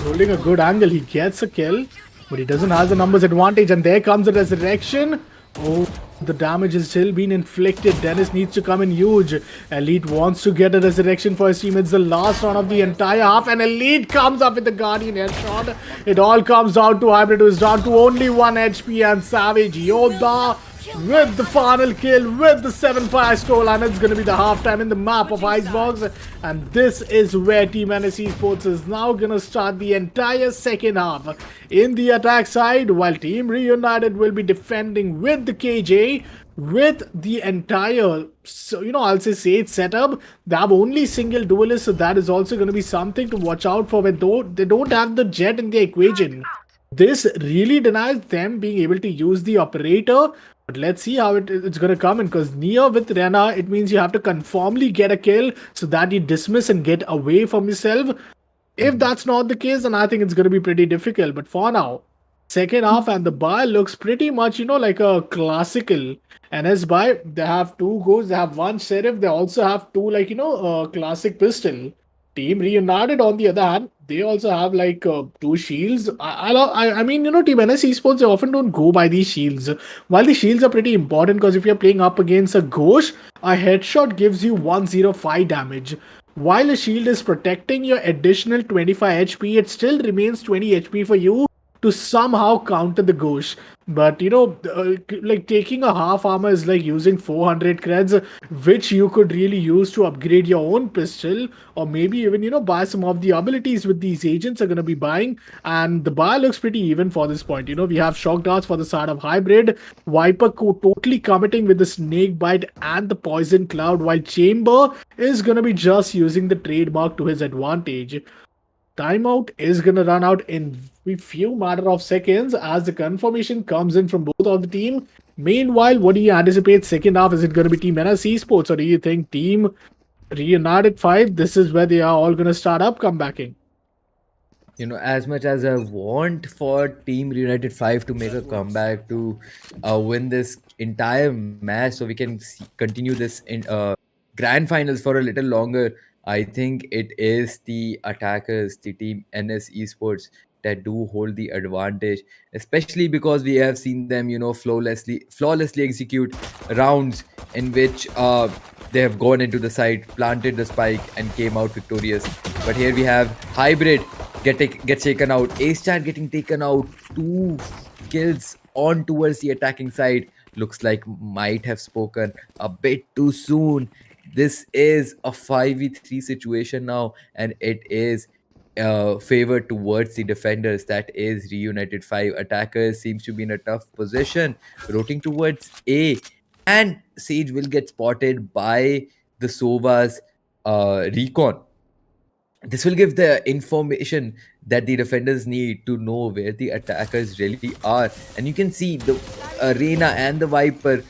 holding a good angle. He gets a kill, but he doesn't have the numbers advantage. And there comes the resurrection. Oh, the damage is still being inflicted. Dennis needs to come in huge. Elite wants to get a resurrection for his team. It's the last round of the entire half, and Elite comes up with the Guardian headshot. It all comes down to Hybrid, who is down to only 1 HP, and Savage Yoda with the final kill, with the 7-5 scoreline. It's going to be the halftime in the map of Icebox. And this is where Team NS Esports is now going to start the entire second half in the attack side, while Team Reunited will be defending with the KJ. With the entire, so I'll say Sage setup, they have only single duelists, so that is also going to be something to watch out for. When they don't have the jet in the equation, this really denies them being able to use the operator. But let's see how it's going to come in, because near with Rena, it means you have to conformly get a kill so that you dismiss and get away from yourself. If that's not the case, then I think it's going to be pretty difficult. But for now, second half, and the buy looks pretty much, like a classical NS buy. They have two goes, they have one sheriff, they also have two, classic pistol. Team Reunited, on the other hand, they also have two shields. I mean, Team NS Esports, they often don't go by these shields. While the shields are pretty important, because if you're playing up against a Ghosh, a headshot gives you 105 damage. While a shield is protecting your additional 25 HP, it still remains 20 HP for you to somehow counter the Ghosh. But taking a half armor is like using 400 creds, which you could really use to upgrade your own pistol, or maybe even buy some of the abilities with these agents are going to be buying. And the buy looks pretty even for this point. We have shock darts for the side of hybrid, Viper totally committing with the snake bite and the poison cloud, while Chamber is going to be just using the trademark to his advantage. Timeout is going to run out in a few matter of seconds as the confirmation comes in from both of the team. Meanwhile, what do you anticipate second half? Is it going to be Team NS Esports, or do you think Team Reunited 5, this is where they are all going to start up comebacking? As much as I want for Team Reunited 5 to make a comeback to win this entire match, so we can continue this in grand finals for a little longer, I think it is the attackers, the Team NS Esports, that do hold the advantage, especially because we have seen them, flawlessly execute rounds in which they have gone into the site, planted the spike, and came out victorious. But here we have Hybrid get taken out, A-Star getting taken out, 2 kills on towards the attacking side. Looks like might have spoken a bit too soon. This is a 5v3 situation now, and it is favored towards the defenders. That is Reunited 5. Attackers seems to be in a tough position, rotating towards A, and Sage will get spotted by the Sova's recon. This will give the information that the defenders need to know where the attackers really are. And you can see the Reina and the Viper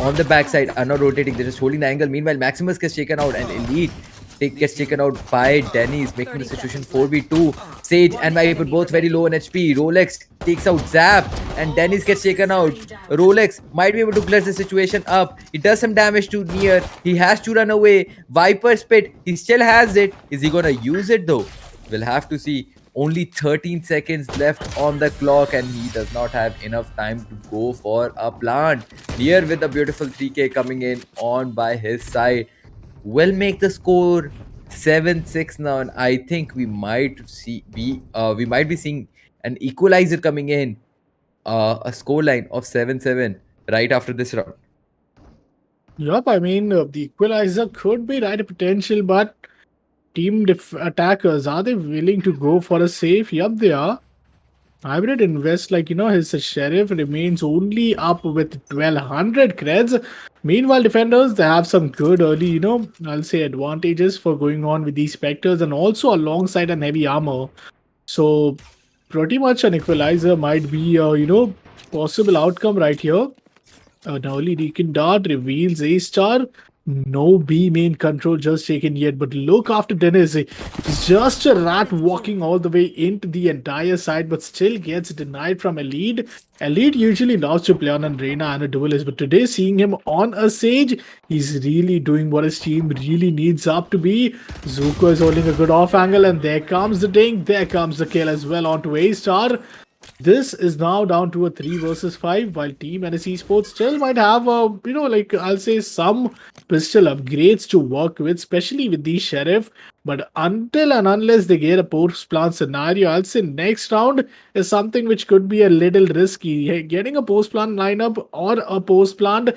on the backside are not rotating. They're just holding the angle. Meanwhile, Maximus gets taken out, and Elite gets taken out by Denny's, making the situation 4v2. Sage and Viper both very low on HP. Rolex takes out Zap, and Denny's gets taken out. Rolex might be able to clutch the situation up. He does some damage to Near. He has to run away. Viper Spit, he still has it. Is he gonna use it though? We'll have to see. Only 13 seconds left on the clock, and he does not have enough time to go for a plant. Near with a beautiful 3k coming in on by his side will make the score 7-6 now, and I think we might be seeing an equalizer coming in, a scoreline of 7-7 right after this round. Yup, I mean, the equalizer could be right potential, but team attackers, are they willing to go for a safe? Yup, they are. Hybrid Invest, his sheriff remains only up with 1200 creds. Meanwhile, defenders, they have some good early, I'll say advantages for going on with these specters, and also alongside an heavy armor. So pretty much an equalizer might be possible outcome right here. An early Deacon Dart reveals A-Star. No B main control just taken yet, but look after Dennis. It's just a rat walking all the way into the entire side, but still gets denied from Elite. Elite usually loves to play on a Reina and a duelist, but today seeing him on a Sage, he's really doing what his team really needs up to be. Zuko is holding a good off angle, and there comes the ding. There comes the kill as well onto A-Star. This is now down to a 3 versus 5, while Team NS Esports still might have I'll say some pistol upgrades to work with, especially with the Sheriff. But until and unless they get a post plant scenario, I'll say next round is something which could be a little risky. Getting a post plant lineup or a post plant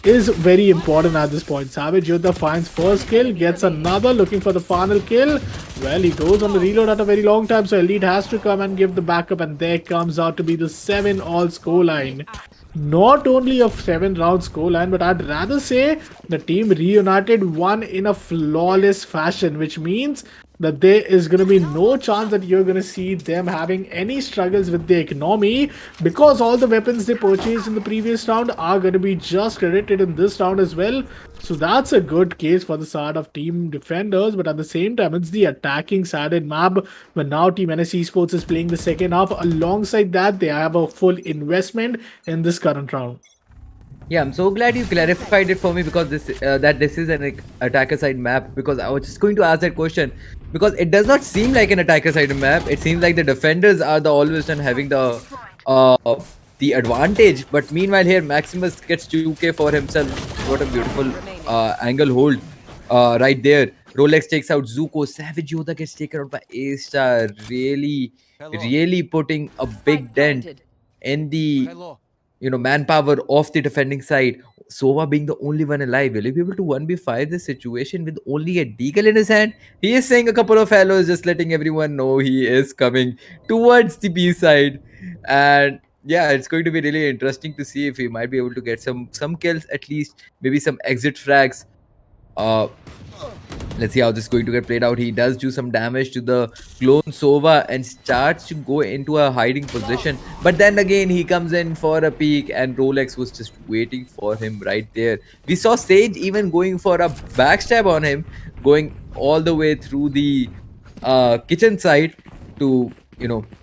is very important at this point. Savage Yoda finds first kill, gets another, looking for the final kill. Well, he goes on the reload at a very long time, so Elite has to come and give the backup, and there comes out to be the 7-all scoreline. Not only a 7-round scoreline, but I'd rather say the team Reunited won in a flawless fashion, which means that there is going to be no chance that you're going to see them having any struggles with the economy, because all the weapons they purchased in the previous round are going to be just credited in this round as well. So that's a good case for the side of team defenders, but at the same time, it's the attacking sided map where now Team NS Esports is playing the second half. Alongside that, they have a full investment in this current round. Yeah, I'm so glad you clarified it for me, because this is an attacker side map. Because I was just going to ask that question, because it does not seem like an attacker side map. It seems like the defenders are the always done having uh the advantage. But meanwhile here Maximus gets 2k for himself. What a beautiful angle hold right there. Rolex takes out Zuko. Savage Yoda gets taken out by A Star. Really putting a big dent in the manpower of the defending side. Sova being the only one alive, will he be able to 1v5 this situation with only a deagle in his hand? He is saying a couple of hellos, just letting everyone know he is coming towards the B side. And yeah, it's going to be really interesting to see if he might be able to get some kills, at least maybe some exit frags. uh Let's see how this is going to get played out. He does do some damage to the clone Sova and starts to go into a hiding position. But then again, he comes in for a peek, and Rolex was just waiting for him right there. We saw Sage even going for a backstab on him, going all the way through the kitchen side to,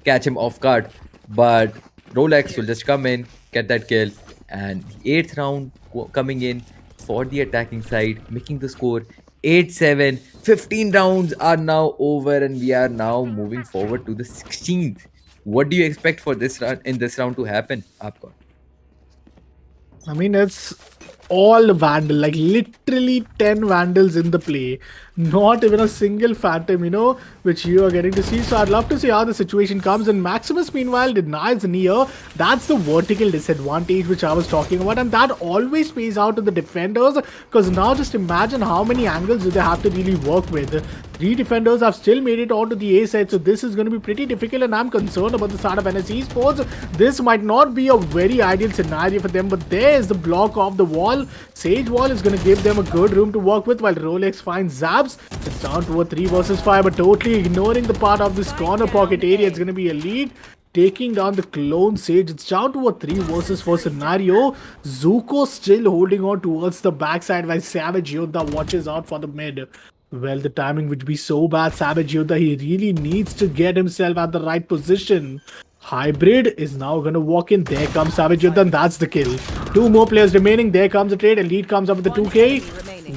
catch him off guard. But Rolex will just come in, get that kill, and the eighth round coming in for the attacking side, making the score 8-7. 15 rounds are now over, and we are now moving forward to the 16th. What do you expect for this round in this round to happen, Aapka? I mean, it's all Vandal, like literally 10 Vandals in the play. Not even a single Phantom, which you are getting to see. So I'd love to see how the situation comes. And Maximus, meanwhile, denies Near. That's the vertical disadvantage which I was talking about. And that always pays out to the defenders. Because now just imagine how many angles do they have to really work with. 3 defenders have still made it onto the A side. So this is going to be pretty difficult. And I'm concerned about the side of NS Esports. This might not be a very ideal scenario for them. But there is the block of the wall. Sage wall is going to give them a good room to work with, while Rolex finds Zabs. It's down to a 3 versus 5, but totally ignoring the part of this corner pocket area. It's going to be a lead, taking down the clone Sage. It's down to a 3 versus 4 scenario. Zuko still holding on towards the backside, while Savage Yoda watches out for the mid. Well, the timing would be so bad. Savage Yoda, he really needs to get himself at the right position. Hybrid is now going to walk in. There comes Savage Yoda, and that's the kill. 2 more players remaining. There comes the trade. Elite comes up with the 2k.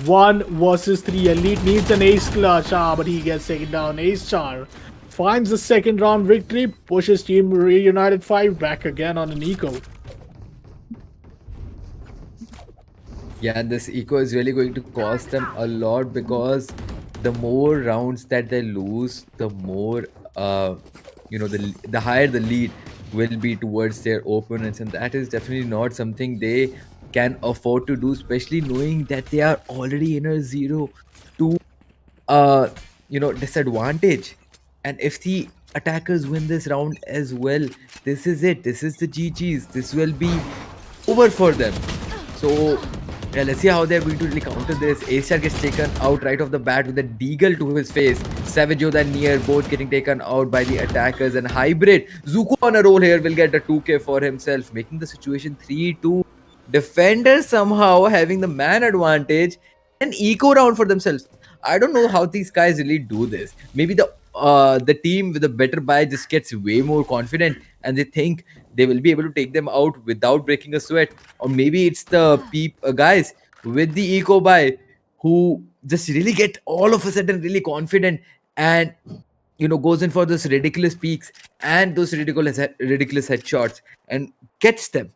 1 versus 3. Elite needs an ace clutch. But he gets taken down. Ace Char finds the second round victory. Pushes Team Reunited 5 back again on an eco. Yeah, and this eco is really going to cost them a lot, because the more rounds that they lose, the more the higher the lead will be towards their opponents, and that is definitely not something they can afford to do, especially knowing that they are already in a 0-2 disadvantage. And if the attackers win this round as well, this is it. This is the GG's. This will be over for them. So yeah, let's see how they're going to really counter this. A-Star gets taken out right off the bat with a deagle to his face. Savage Yoda and Nier both getting taken out by the attackers, and Hybrid Zuko on a roll here will get a 2k for himself, making the situation 3-2. Defenders somehow having the man advantage, an eco round for themselves. I don't know how these guys really do this. Maybe the team with a better buy just gets way more confident, and they think they will be able to take them out without breaking a sweat. Or maybe it's the guys with the eco buy who just really get all of a sudden really confident, and goes in for those ridiculous peaks and those ridiculous headshots and gets them.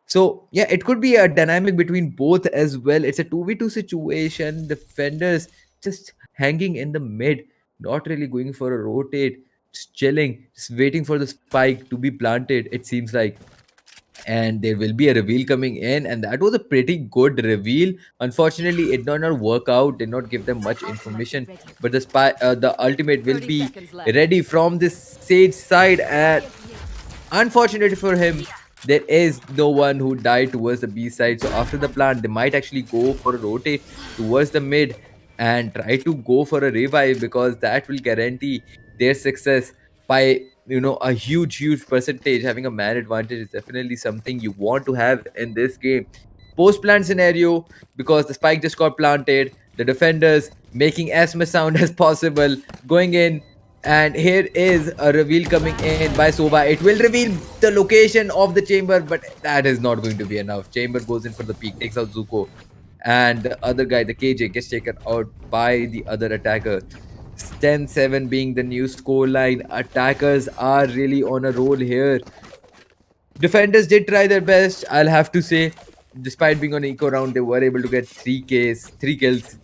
So yeah, it could be a dynamic between both as well. It's a 2v2 situation. Defenders just hanging in the mid, not really going for a rotate, just chilling, just waiting for the spike to be planted, it seems like. And there will be a reveal coming in, and that was a pretty good reveal. Unfortunately, it did not work out, did not give them much information. But the ultimate will be ready from this Sage side, and unfortunately for him, there is no one who died towards the B side. So after the plant, they might actually go for a rotate towards the mid and try to go for a revive, because that will guarantee their success by a huge percentage. Having a man advantage is definitely something you want to have in this game. Post plant scenario, because the spike just got planted, the defenders making as much sound as possible, going in, and here is a reveal coming in by Soba. It will reveal the location of the chamber, but that is not going to be enough. Chamber goes in for the peak, takes out Zuko, and the other guy, the KJ, gets taken out by the other attacker. 10-7 being the new score line. Attackers are really on a roll here. Defenders did try their best, I'll have to say. Despite being on eco round, they were able to get 3 kills.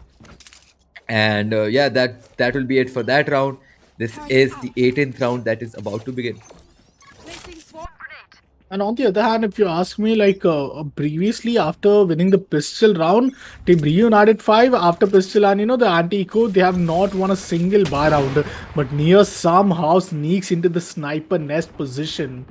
And yeah, that will be it for that round. This is the 18th round that is about to begin. And on the other hand, if you ask me, like previously after winning the pistol round, Team Reunited 5 after pistol and the anti-eco, they have not won a single bar round. But Nia somehow sneaks into the sniper nest position.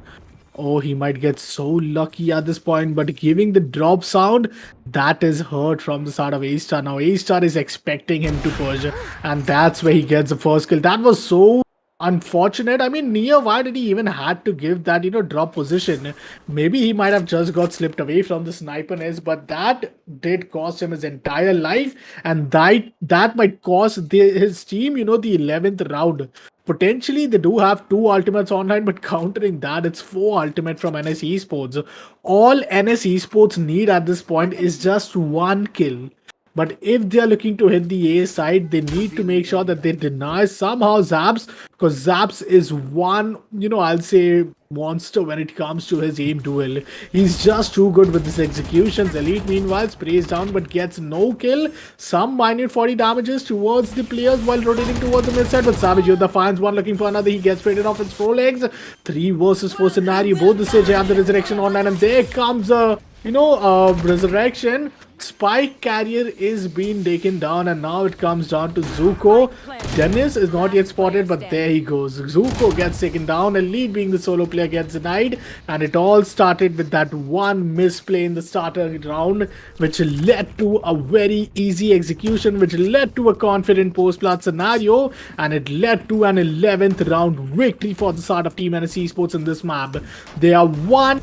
Oh, he might get so lucky at this point, but giving the drop sound, that is heard from the side of A-Star. Now A-Star is expecting him to push, and that's where he gets the first kill. That was so unfortunate. I mean, Nia, why did he even had to give that, drop position? Maybe he might have just got slipped away from the sniper nest, but that did cost him his entire life, and that might cost his team, the 11th round. Potentially, they do have 2 ultimates online, but countering that, it's 4 ultimate from NS Esports. All NS Esports need at this point is just 1 kill. But if they are looking to hit the A side, they need to make sure that they deny somehow Zaps, because Zaps is one, I'll say monster when it comes to his aim duel. He's just too good with his executions. Elite meanwhile sprays down but gets no kill. Some minor 40 damages towards the players while rotating towards the mid side, but Savage Yoda finds one looking for another. He gets traded off its 4 legs. 3 versus 4 scenario. Both the stage have the resurrection online, and there comes a resurrection. Spike carrier is being taken down, and now it comes down to Zuko. Dennis is not yet spotted, but there he goes. Zuko gets taken down. Elite, being the solo player, gets denied, and it all started with that one misplay in the starter round, which led to a very easy execution, which led to a confident post-plant scenario, and it led to an 11th round victory for the side of Team NS Esports in this map. They are one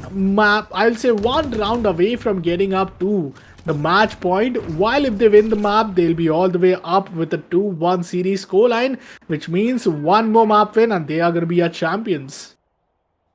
round away from getting up to the match point, while if they win the map, they'll be all the way up with a 2-1 series scoreline, which means 1 more map win and they are going to be our champions.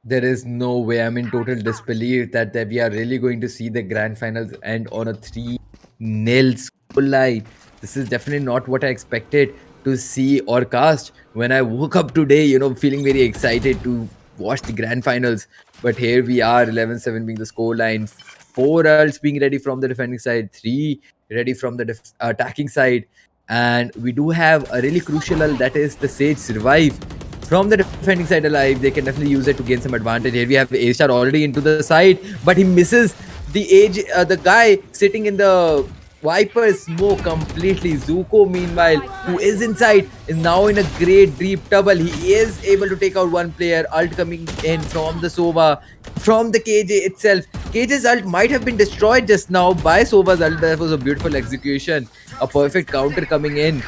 There is no way. I'm in total disbelief that we are really going to see the grand finals end on a 3-0 scoreline. This is definitely not what I expected to see or cast when I woke up today, feeling very excited to watch the grand finals. But here we are, 11-7 being the scoreline. 4 ults being ready from the defending side, 3 ready from the attacking side, and we do have a really crucial ult, that is the Sage Survive from the defending side alive. They can definitely use it to gain some advantage. Here we have A-Star already into the side, but he misses the guy sitting in the Viper smoke completely. Zuko, meanwhile, who is inside, is now in a great deep double. He is able to take out one player. Ult coming in from the Sova, from the KJ itself. KJ's ult might have been destroyed just now by Sova's ult. That was a beautiful execution. A perfect counter coming in.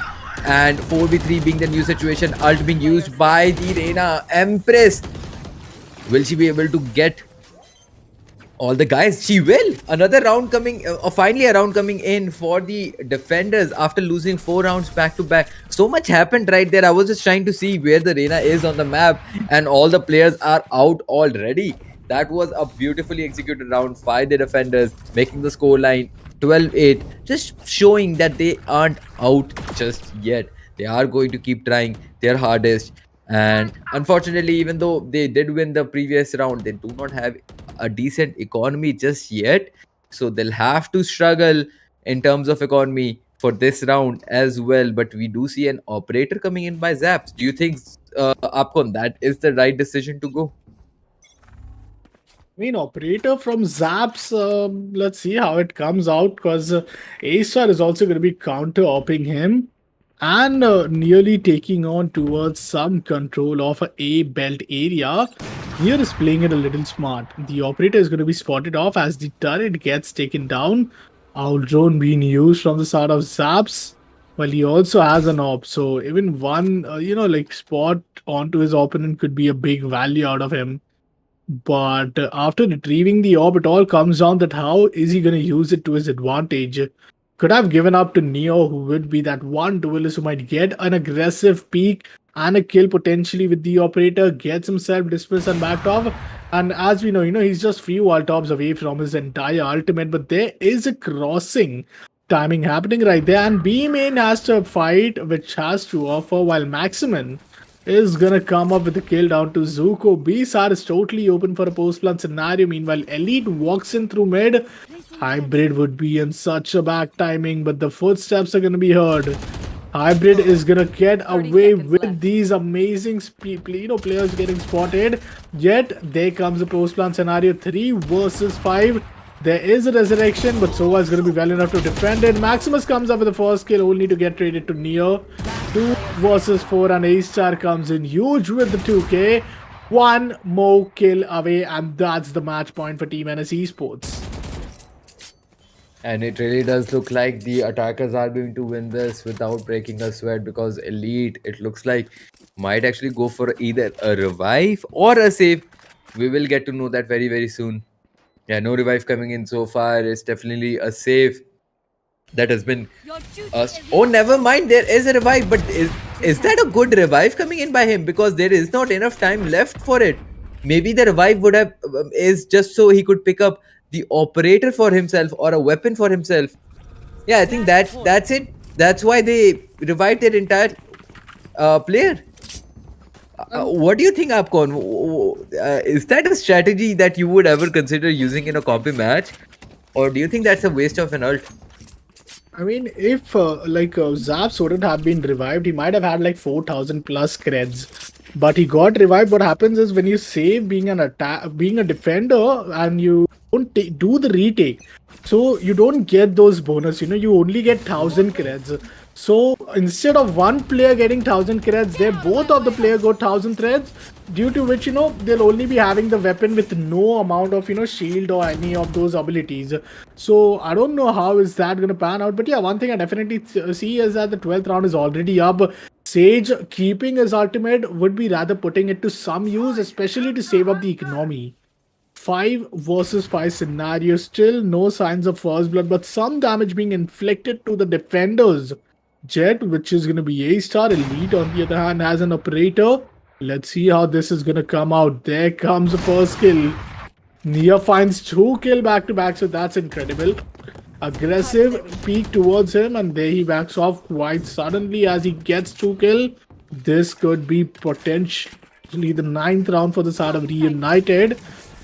And 4v3 being the new situation. Ult being used by the Reina Empress. Will she be able to get all the guys? She will. Another round coming, finally a round coming in for the defenders after losing 4 rounds back to back. So much happened right there. I was just trying to see where the Reina is on the map, and all the players are out already. That was a beautifully executed round by the defenders, making the scoreline 12-8, just showing that they aren't out just yet. They are going to keep trying their hardest. And unfortunately, even though they did win the previous round, they do not have a decent economy just yet. So they'll have to struggle in terms of economy for this round as well. But we do see an operator coming in by Zaps. Do you think, Apcon, that is the right decision to go? I mean, operator from Zaps, let's see how it comes out because A-Star is also going to be counter-opping him and nearly taking on towards some control of a A belt area. Here is playing it a little smart. The operator is going to be spotted off as the turret gets taken down. Owl drone being used from the side of Zaps. Well, he also has an op, so even one, like spot onto his opponent could be a big value out of him. But after retrieving the orb, it all comes down that how is he going to use it to his advantage? Could have given up to Neo, who would be that one duelist who might get an aggressive peak and a kill potentially with the operator, gets himself dismissed and backed off. And as we know, he's just few ult orbs away from his entire ultimate, but there is a crossing timing happening right there. And B main has to fight, which has to offer, while Maximin is gonna come up with a kill down to Zuko. B side is totally open for a post-plant scenario. Meanwhile, Elite walks in through mid. Hybrid would be in such a back timing, but the footsteps are gonna be heard. Hybrid is gonna get away with these amazing players getting spotted. Yet there comes a post-plant scenario, 3 versus 5. There is a resurrection, but Sova is going to be well enough to defend it. Maximus comes up with the first kill, only to get traded to Neo. 2 versus 4, and A-Star comes in huge with the 2k. One more kill away, and that's the match point for Team NS Esports. And it really does look like the attackers are going to win this without breaking a sweat, because Elite, it looks like, might actually go for either a revive or a save. We will get to know that very, very soon. Yeah, no revive coming in so far. It's definitely a save that has been. Oh, never mind. There is a revive, but is that a good revive coming in by him? Because there is not enough time left for it. Maybe the revive would have is just so he could pick up the operator for himself or a weapon for himself. Yeah, I think that's it. That's why they revived their entire player. What do you think, Apcon? Is that a strategy that you would ever consider using in a compy match? Or do you think that's a waste of an ult? I mean, if Zaps wouldn't have been revived, he might have had like 4,000 plus creds. But he got revived. What happens is when you save being a defender, and you don't do the retake, so you don't get those bonus. You only get 1,000 creds. So instead of one player getting 1,000 creds, they both of the player got 1,000 threads, due to which they'll only be having the weapon with no amount of shield or any of those abilities. So I don't know how is that gonna pan out, but yeah, one thing I definitely see is that the 12th round is already up. Sage keeping his ultimate would be rather putting it to some use, especially to save up the economy. 5 versus 5 scenario, still no signs of first blood, but some damage being inflicted to the defenders. Jet, which is going to be A-Star. Elite, on the other hand, has an operator. Let's see how this is going to come out. There comes the first kill. Nia finds 2 kill back to back, so that's incredible. Aggressive peek towards him, and there he backs off quite suddenly as he gets 2 kill. This could be potentially the 9th round for the side of Reunited.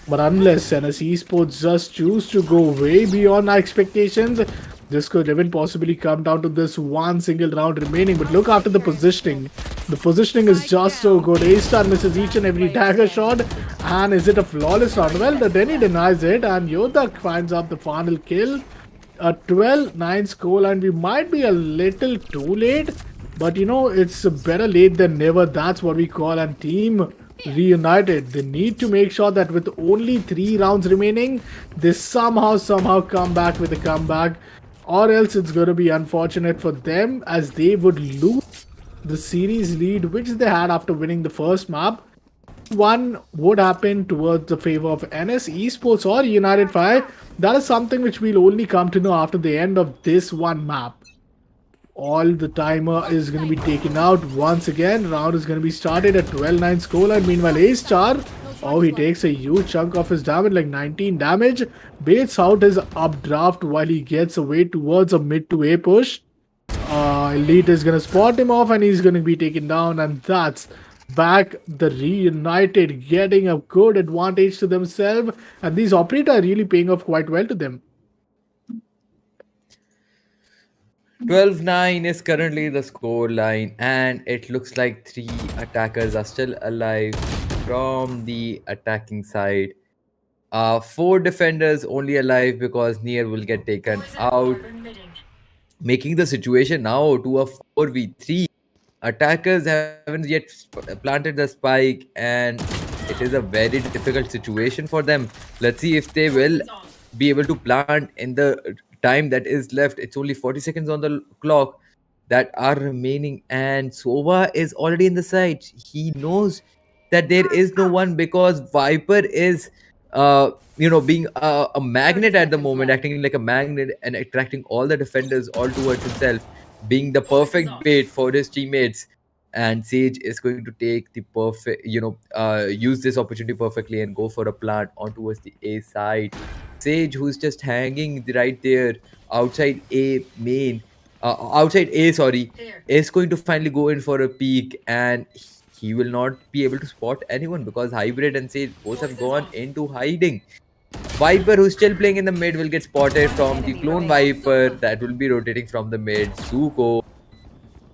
But unless NS Esports just choose to go way beyond our expectations, this could even possibly come down to this one single round remaining. But look after the positioning. The positioning is just so good. A-Star misses each and every dagger shot. And is it a flawless round? Well, the Denny denies it. And Yodak finds out the final kill. A 12-9 scoreline. We might be a little too late. But it's better late than never. That's what we call a team. Reunited, they need to make sure that with only 3 rounds remaining, they somehow come back with a comeback, or else it's going to be unfortunate for them, as they would lose the series lead which they had after winning the first map. One would happen towards the favor of NS Esports or United 5. That is something which we'll only come to know after the end of this one map. All the timer is going to be taken out once again. Round is going to be started at 12-9 scoreline. Meanwhile, A-Star, he takes a huge chunk of his damage, like 19 damage. Baits out his updraft while he gets away towards a mid to A push. Elite is going to spot him off, and he's going to be taken down, and that's back the Reunited getting a good advantage to themselves, and these operators are really paying off quite well to them. 12-9 is currently the score line, and it looks like three attackers are still alive from the attacking side. Four defenders only alive because Nier will get taken out, making the situation now to a 4v3. Attackers haven't yet planted the spike, and it is a very difficult situation for them. Let's see if they will be able to plant in the time that is left. It's only 40 seconds on the clock that are remaining, and Sova is already in the site. He knows that there is no one because Viper is being a magnet at the moment, acting like a magnet and attracting all the defenders all towards himself, being the perfect bait for his teammates. And Sage is going to take the perfect, use this opportunity perfectly and go for a plant on towards the A side. Sage, who's just hanging right there outside A main, outside A, sorry, is going to finally go in for a peek, and he will not be able to spot anyone because Hybrid and Sage both have gone into hiding. Viper, who's still playing in the mid, will get spotted from the clone Viper that will be rotating from the mid. Zuko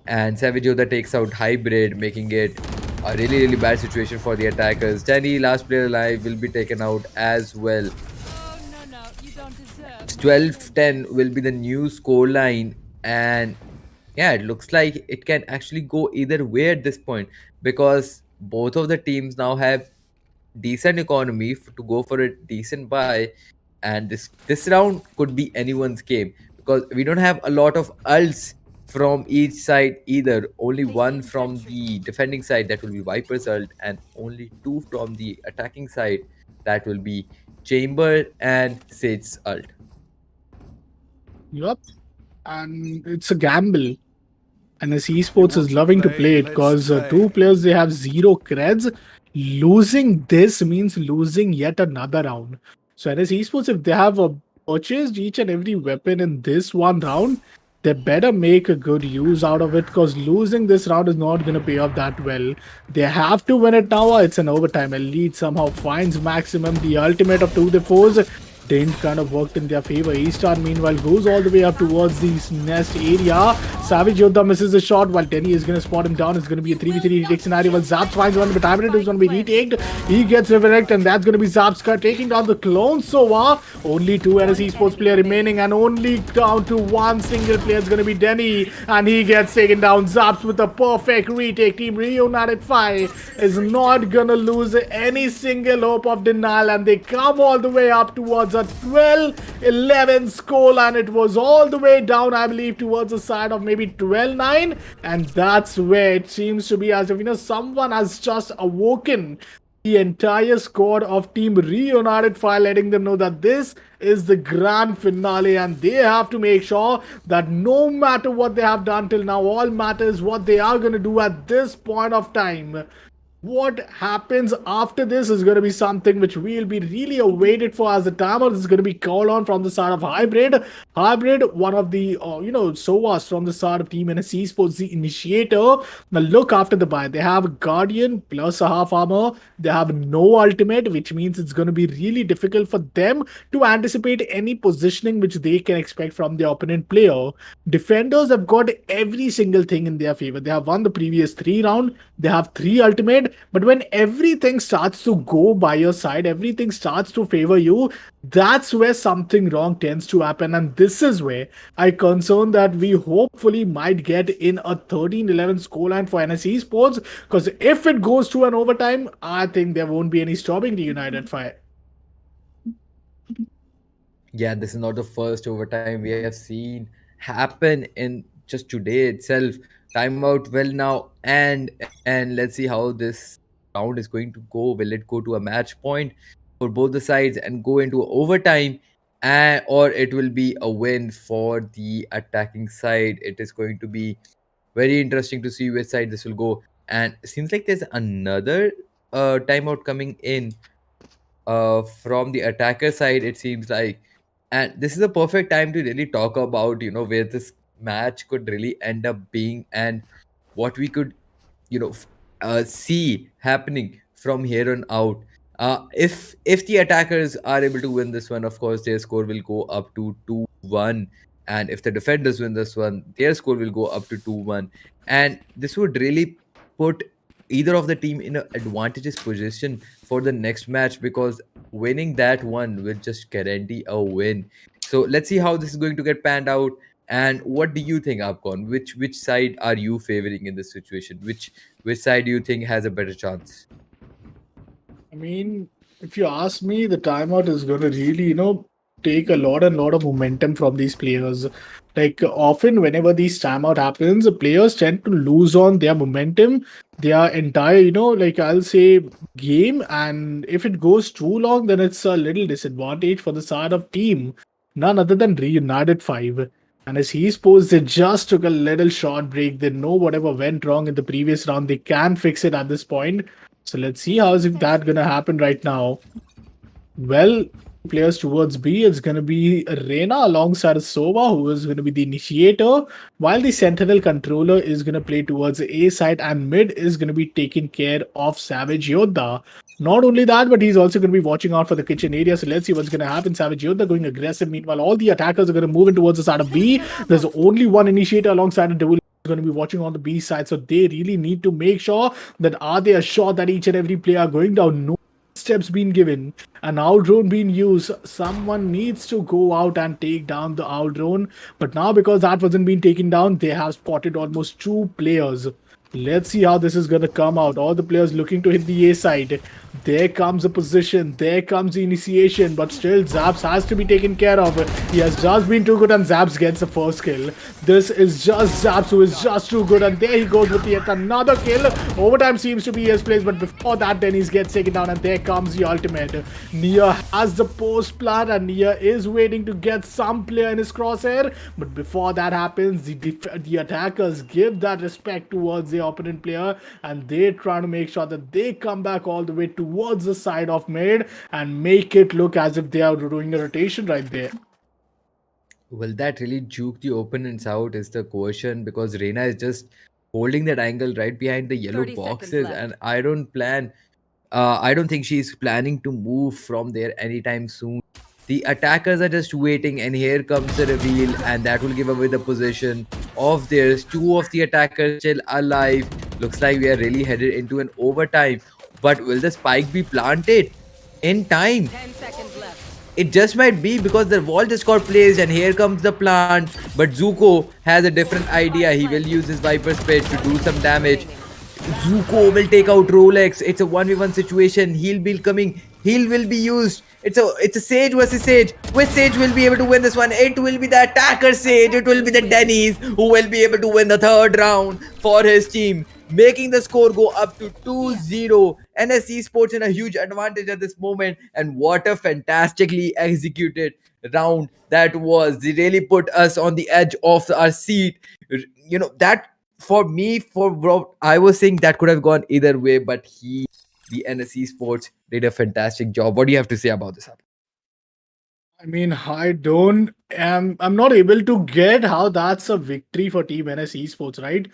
and Savage Yoda takes out Hybrid, making it a really, really bad situation for the attackers. Danny, last player alive, will be taken out as well. 12-10 will be the new score line, and yeah, it looks like it can actually go either way at this point because both of the teams now have decent economy to go for a decent buy, and this round could be anyone's game because we don't have a lot of ults from each side either. Only one from the defending side, that will be Viper's ult, and only two from the attacking side, that will be Chamber and Sage's ult. Yup. And it's a gamble. And as Esports is loving to play it because two players, they have zero creds. Losing this means losing yet another round. So as Esports, if they have purchased each and every weapon in this one round, they better make a good use out of it because losing this round is not going to pay off that well. They have to win it now. It's an overtime. Elite somehow finds maximum. The ultimate of 2-4s didn't kind of worked in their favor. A-Star meanwhile goes all the way up towards the nest area. Savage Yoda misses a shot while Denny is going to spot him down. It's going to be a 3v3 retake scenario while Zaps finds one, but Hybrid is going to be retaked. He gets resurrected, and that's going to be Zapska taking down the clone Sova. Only two NS Esports player remaining, and only down to one single player is going to be Denny, and he gets taken down. Zaps with a perfect retake. Team Reunited 5 is not going to lose any single hope of denial, and they come all the way up towards a 12-11 score, and it was all the way down, I believe, towards the side of maybe 12-9, and that's where it seems to be as if someone has just awoken the entire squad of Team Reunited 5, letting them know that this is the grand finale and they have to make sure that no matter what they have done till now, all matters what they are going to do at this point of time. What happens after this is going to be something which we'll be really awaited for, as the timer is going to be called on from the side of Hybrid. Hybrid, one of the, SOAS from the side of Team NSC Sports, the initiator. Now look after the buy. They have Guardian plus a half armor. They have no ultimate, which means it's going to be really difficult for them to anticipate any positioning which they can expect from the opponent player. Defenders have got every single thing in their favor. They have won the previous 3 rounds. They have 3 ultimate. But when everything starts to go by your side, everything starts to favor you, that's where something wrong tends to happen. And this is where I concern that we hopefully might get in a 13-11 scoreline for NSE Sports. Because if it goes to an overtime, I think there won't be any stopping the United Fire. Yeah, this is not the first overtime we have seen happen in just today itself. Timeout well now, and let's see how this round is going to go. Will it go to a match point for both the sides and go into overtime, and or it will be a win for the attacking side? It is going to be very interesting to see which side this will go. And it seems like there's another timeout coming in from the attacker side, it seems like. And this is a perfect time to really talk about, where this match could really end up being, and what we could, see happening from here on out. If the attackers are able to win this one, of course, their score will go up to 2-1. And if the defenders win this one, their score will go up to 2-1. And this would really put either of the team in an advantageous position for the next match, because winning that one will just guarantee a win. So let's see how this is going to get panned out. And what do you think, Upcon? Which side are you favoring in this situation? Which side do you think has a better chance? I mean, if you ask me, the timeout is going to really, take a lot and lot of momentum from these players. Like often, whenever these timeout happens, the players tend to lose on their momentum, their entire, like I'll say, game. And if it goes too long, then it's a little disadvantage for the side of team. None other than Reunited 5. And as he supposed, they just took a little short break. They know whatever went wrong in the previous round, they can fix it at this point. So let's see how is if that gonna happen right now. Well, players towards B, it's gonna be Reina alongside Sova, who is gonna be the initiator, while the Sentinel controller is gonna play towards A side, and mid is gonna be taking care of Savage Yoda. Not only that, but he's also going to be watching out for the kitchen area. So let's see what's going to happen. Savage Yoda going aggressive. Meanwhile, all the attackers are going to move in towards the side of B. There's only one initiator alongside a duel going to be watching on the B side, so they really need to make sure that are they assured that each and every player are going down. No steps being given, an owl drone being used. Someone needs to go out and take down the owl drone, but now because that wasn't being taken down, they have spotted almost 2 players. Let's see how this is going to come out. All the players looking to hit the A side. There comes the position. There comes the initiation. But still, Zaps has to be taken care of. He has just been too good, and Zaps gets the first kill. This is just Zaps who is just too good. And there he goes with yet another kill. Overtime seems to be his place. But before that, Dennis gets taken down. And there comes the ultimate. Nia has the post plan. And Nia is waiting to get some player in his crosshair. But before that happens, the attackers give that respect towards the opponent player, and they're trying to make sure that they come back all the way towards the side of mid and make it look as if they are doing a rotation right there. Will that really juke the opponents out is the question, because Reina is just holding that angle right behind the yellow 30 seconds boxes, left. and I don't think she's planning to move from there anytime soon. The attackers are just waiting, and here comes the reveal, and that will give away the position of theirs. 2 of the attackers still alive. Looks like we are really headed into an overtime. But will the spike be planted in time? 10 seconds left. It just might be, because the wall just got placed, and here comes the plant. But Zuko has a different idea. He will use his Viper Spit to do some damage. Zuko will take out Rolex. It's a 1v1 situation. He'll be coming. Heal will be used. It's a Sage versus Sage. Which Sage will be able to win this one? It will be the attacker Sage. It will be the Denny's who will be able to win the third round for his team, making the score go up to 2-0. NS Esports in a huge advantage at this moment. And what a fantastically executed round that was. They really put us on the edge of our seat. That for me, for what I was saying, that could have gone either way, but the NSE Sports did a fantastic job. What do you have to say about this? I mean, I'm not able to get how that's a victory for Team NS Esports, right?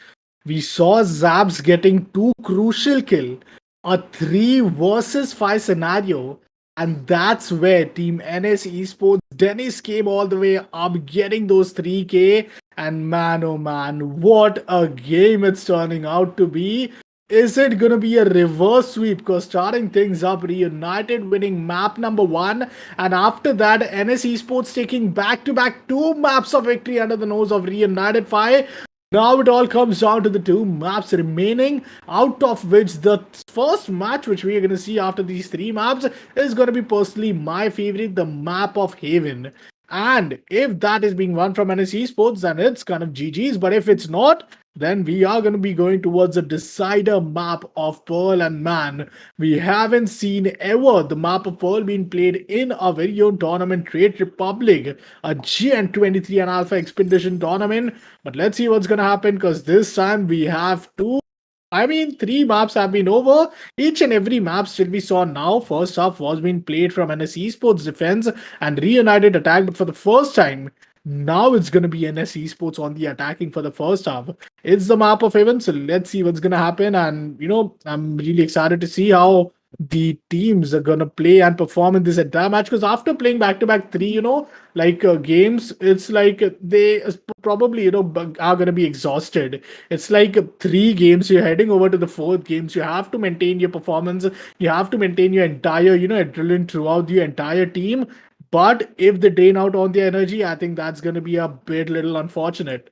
We saw Zaps getting 2 crucial kill, a 3 versus 5 scenario, and that's where Team NS Esports Dennis came all the way up, getting those 3K. And man, oh man, what a game it's turning out to be. Is it going to be a reverse sweep? Because starting things up, Reunited winning map number 1. And after that, NS Esports taking back-to-back 2 maps of victory under the nose of Reunited 5. Now it all comes down to the 2 maps remaining, out of which the first match, which we are going to see after these 3 maps, is going to be personally my favorite, the map of Haven. And if that is being won from NS Esports, then it's kind of GG's. But if it's not, then we are going to be going towards a decider map of Pearl. And man, we haven't seen ever the map of Pearl being played in our very own tournament, Trade Republic, a GN23 and Alpha Xpedition tournament. But let's see what's going to happen, because this time we have 3 maps have been over. Each and every map still we saw now. First half was being played from NS Esports defense and Reunited attack, but for the first time, now it's going to be NS Esports on the attacking for the first half. It's the map of Heaven, so let's see what's going to happen. And, I'm really excited to see how the teams are gonna play and perform in this entire match. Because after playing back to back three, games, it's like they probably are gonna be exhausted. It's like three games. You're heading over to the fourth games. You have to maintain your performance. You have to maintain your entire adrenaline throughout the entire team. But if they drain out on their energy, I think that's gonna be a bit little unfortunate.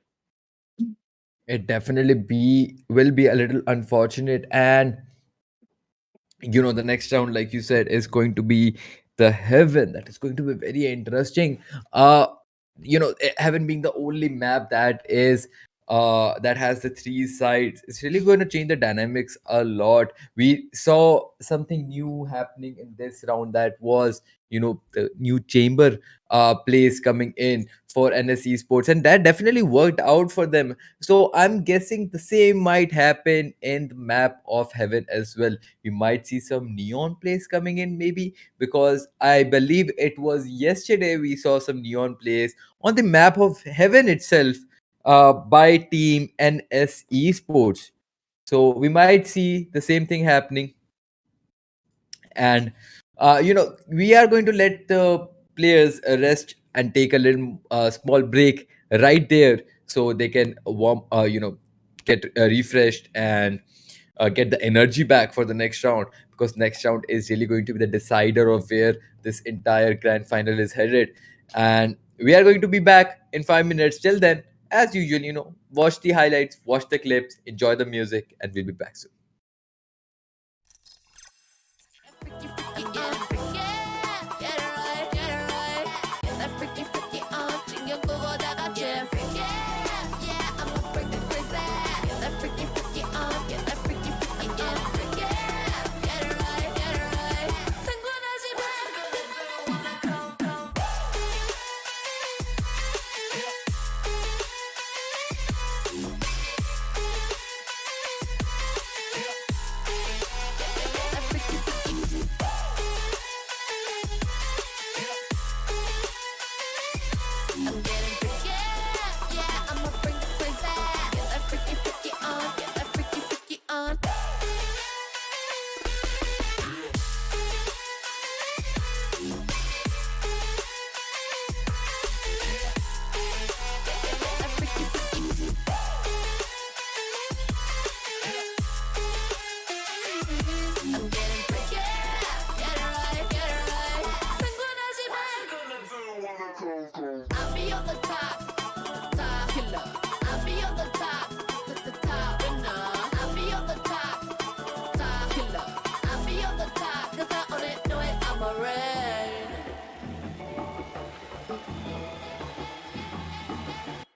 It definitely be will be a little unfortunate. And the next round, like you said, is going to be the heaven. That is going to be very interesting. uh heaven being the only map that has the three sides, it's really going to change the dynamics a lot. We saw something new happening in this round, that was the new chamber place coming in for NSE Sports, and that definitely worked out for them. So I'm guessing the same might happen in the map of heaven as well. We might see some neon plays coming in, maybe, because I believe it was yesterday we saw some neon plays on the map of heaven itself, by team NSE Sports. So we might see the same thing happening. And we are going to let the players rest and take a little small break right there, so they can warm get refreshed and get the energy back for the next round, because next round is really going to be the decider of where this entire grand final is headed. And we are going to be back in 5 minutes. Till then, as usual, watch the highlights, watch the clips, enjoy the music, and we'll be back soon.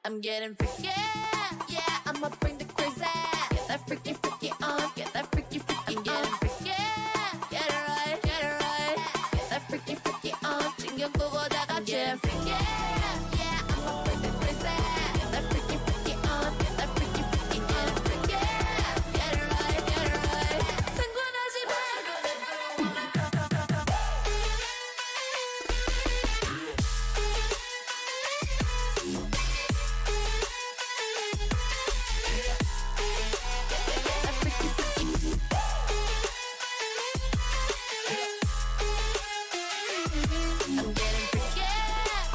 I'm getting freaky, yeah, I'ma bring the crazy. Get that freaky, freaky on, get that freaky, freaky. I'm getting freaky, get it right, get it right. Get that freaky, freaky on, 챙겨 보고 다 같이 freaky, yeah, I'ma bring the crazy. Get that freaky, freaky on, get that freaky, freaky. Getting freaky, get it right, get it right. 상관하지 마. I'm getting freaky,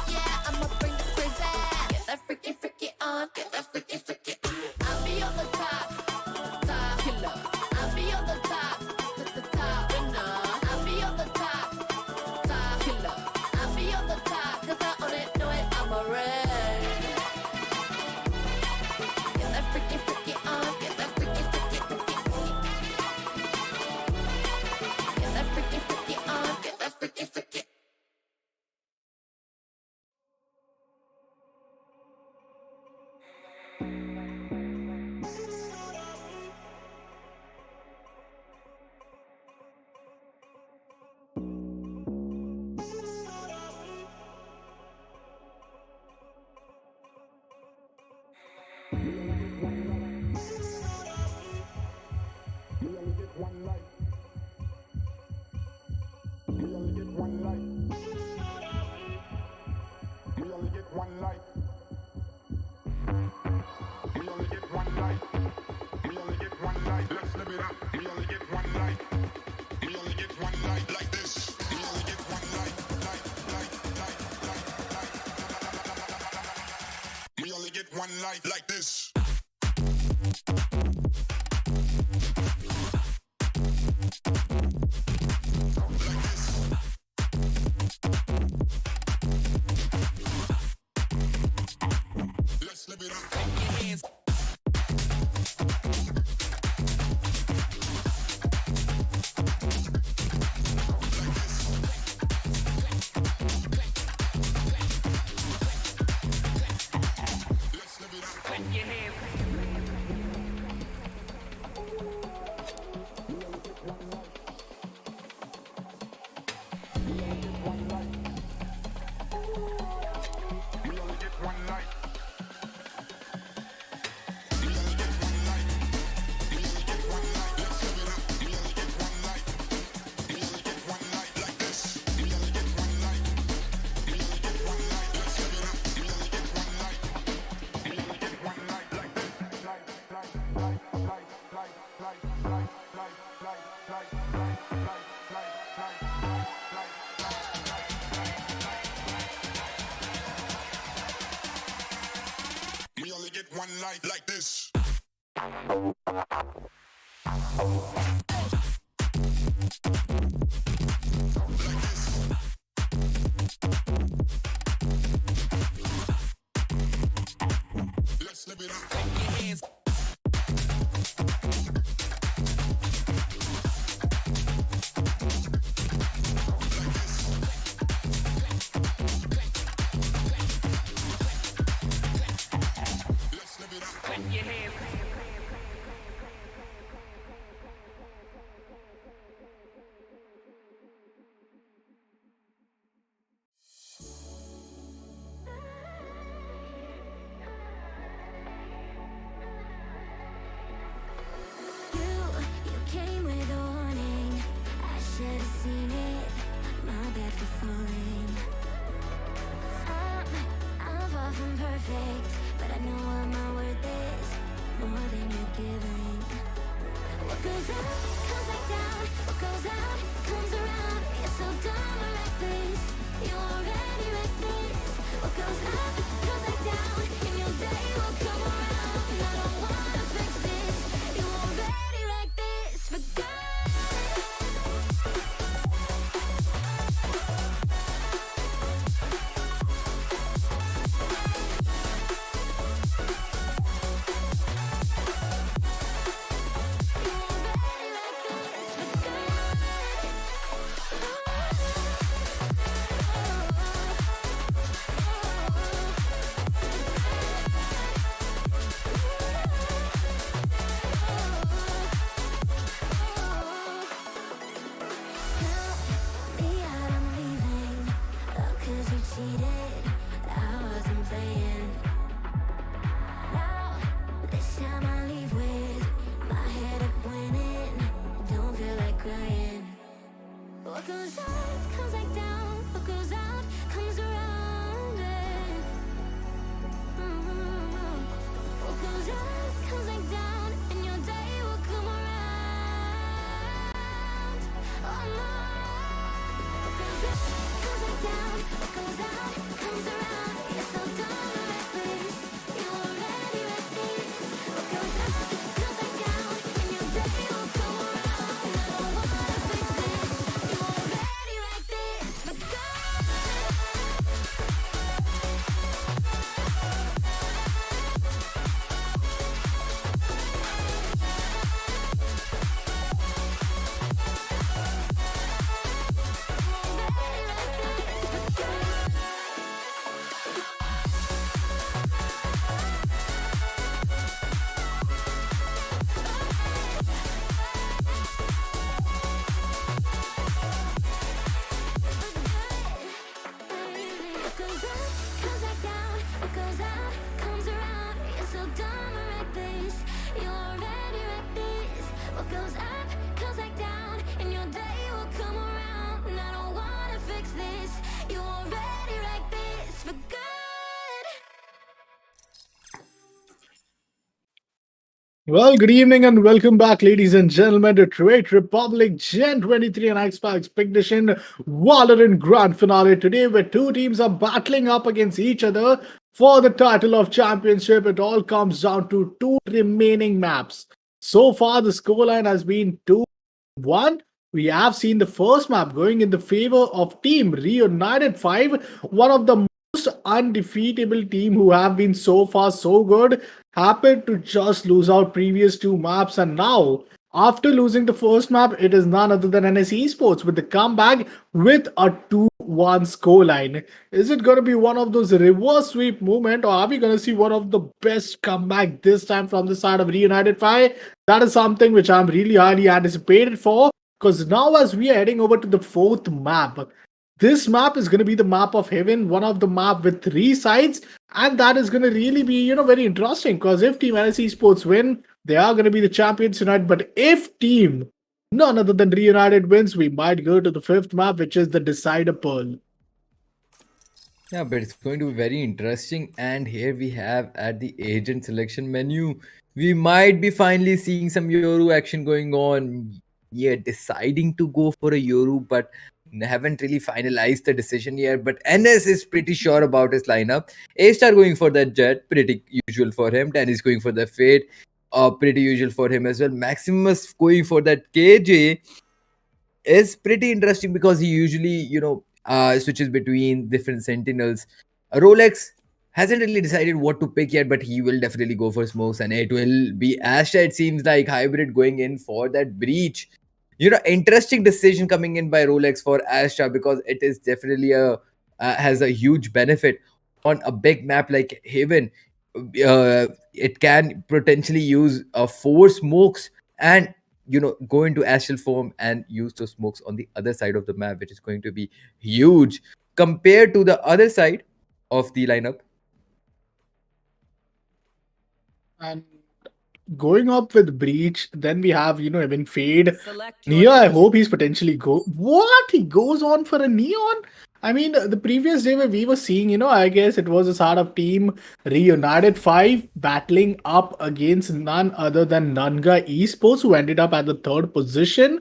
yeah, I'ma bring the crazy. Get that freaky, freaky on, get that freaky, freaky. I'll be on the top, top killer. I'll be on the top, the top winner. I'll be on the top, top killer. I'll be on the top, 'cause I own it, know it, I'm a red. Get that freaky, freaky on, get that freaky, freaky, freaky. Get that freaky, freaky on, get that freaky, freaky. Let's live it up. We only get one life. We only get one life like this. Let's live it up. Let's live it up. We only get one life. We only get one life. We only get one life. Let's live it up. We only get one life. We only get one life like this. We only get one life. We only get one life. Let's live it up. We only get one life. We only get one life like this. We only get one life like this. Let's live it up. Let's live it up. You came with a warning. I should have seen it. My bad for falling. I'm far from perfect, but I know what my worth is. More than you're giving. What goes up comes back down. What goes out comes around. You're so dumb or reckless. You already reckless. What goes up comes back down, and your day will come around. And I don't wanna fix this. You already like this. Forget. What goes up comes back down. What goes out comes around. What goes up comes back down, and your day will come around. Oh no. What goes up comes back down. What goes out comes around. You're so dumb and reckless. You already reckless. What goes up comes back down, and your day will come around. And I don't wanna fix this. You already like this. Forget. What goes up comes back down. What goes out comes around. You're so dumb and reckless. You already reckless. What goes up comes back down, and your day will come around. And I don't wanna fix this. You already like this for good. Well, good evening and welcome back, ladies and gentlemen, to Trade Republic Gen 23 and Xpedition Valorant Grand Finale today, where two teams are battling up against each other for the title of championship. It all comes down to two remaining maps. So far, the scoreline has been 2-1. We have seen the first map going in the favor of Team Reunited 5, one of the most undefeatable team who have been so far so good, happened to just lose out previous two maps, and now after losing the first map, it is none other than NS Esports with the comeback with a 2-1 scoreline. Is it going to be one of those reverse sweep movement, or are we going to see one of the best comeback this time from the side of Reunited 5? That is something which I'm really highly anticipated for, because now as we are heading over to the fourth map, this map is going to be the map of heaven, one of the map with three sides, and that is going to really be, very interesting, because if Team NS Sports win, they are going to be the champions tonight. But if Team none other than Reunited wins, we might go to the fifth map, which is the Decider Pearl. Yeah, but it's going to be very interesting. And here we have at the agent selection menu, we might be finally seeing some Yoru action going on. Yeah, deciding to go for a Yoru, but haven't really finalized the decision yet. But NS is pretty sure about his lineup. A Star going for that Jet, pretty usual for him. Dan is going for the Fade, pretty usual for him as well. Maximus going for that KJ is pretty interesting because he usually, switches between different sentinels. Rolex hasn't really decided what to pick yet, but he will definitely go for smokes, and it will be Astra. It seems like hybrid going in for that breach. Interesting decision coming in by Rolex for Astra because it is definitely has a huge benefit on a big map like Haven. It can potentially use four smokes and go into astral form and use those smokes on the other side of the map, which is going to be huge compared to the other side of the lineup. And going up with Breach, then we have, even Fade. Nia, I hope he's potentially What? He goes on for a Neon? I mean, the previous day where we were seeing, I guess it was a sort of team Reunited 5 battling up against none other than Nanga Esports, who ended up at the third position.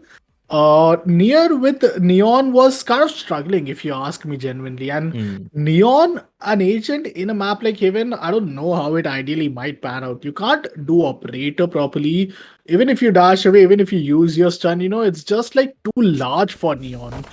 Near with Neon was kind of struggling, if you ask me genuinely. And Neon, an agent in a map like Heaven, I don't know how it ideally might pan out. You can't do operator properly. Even if you dash away, even if you use your stun, it's just like too large for Neon.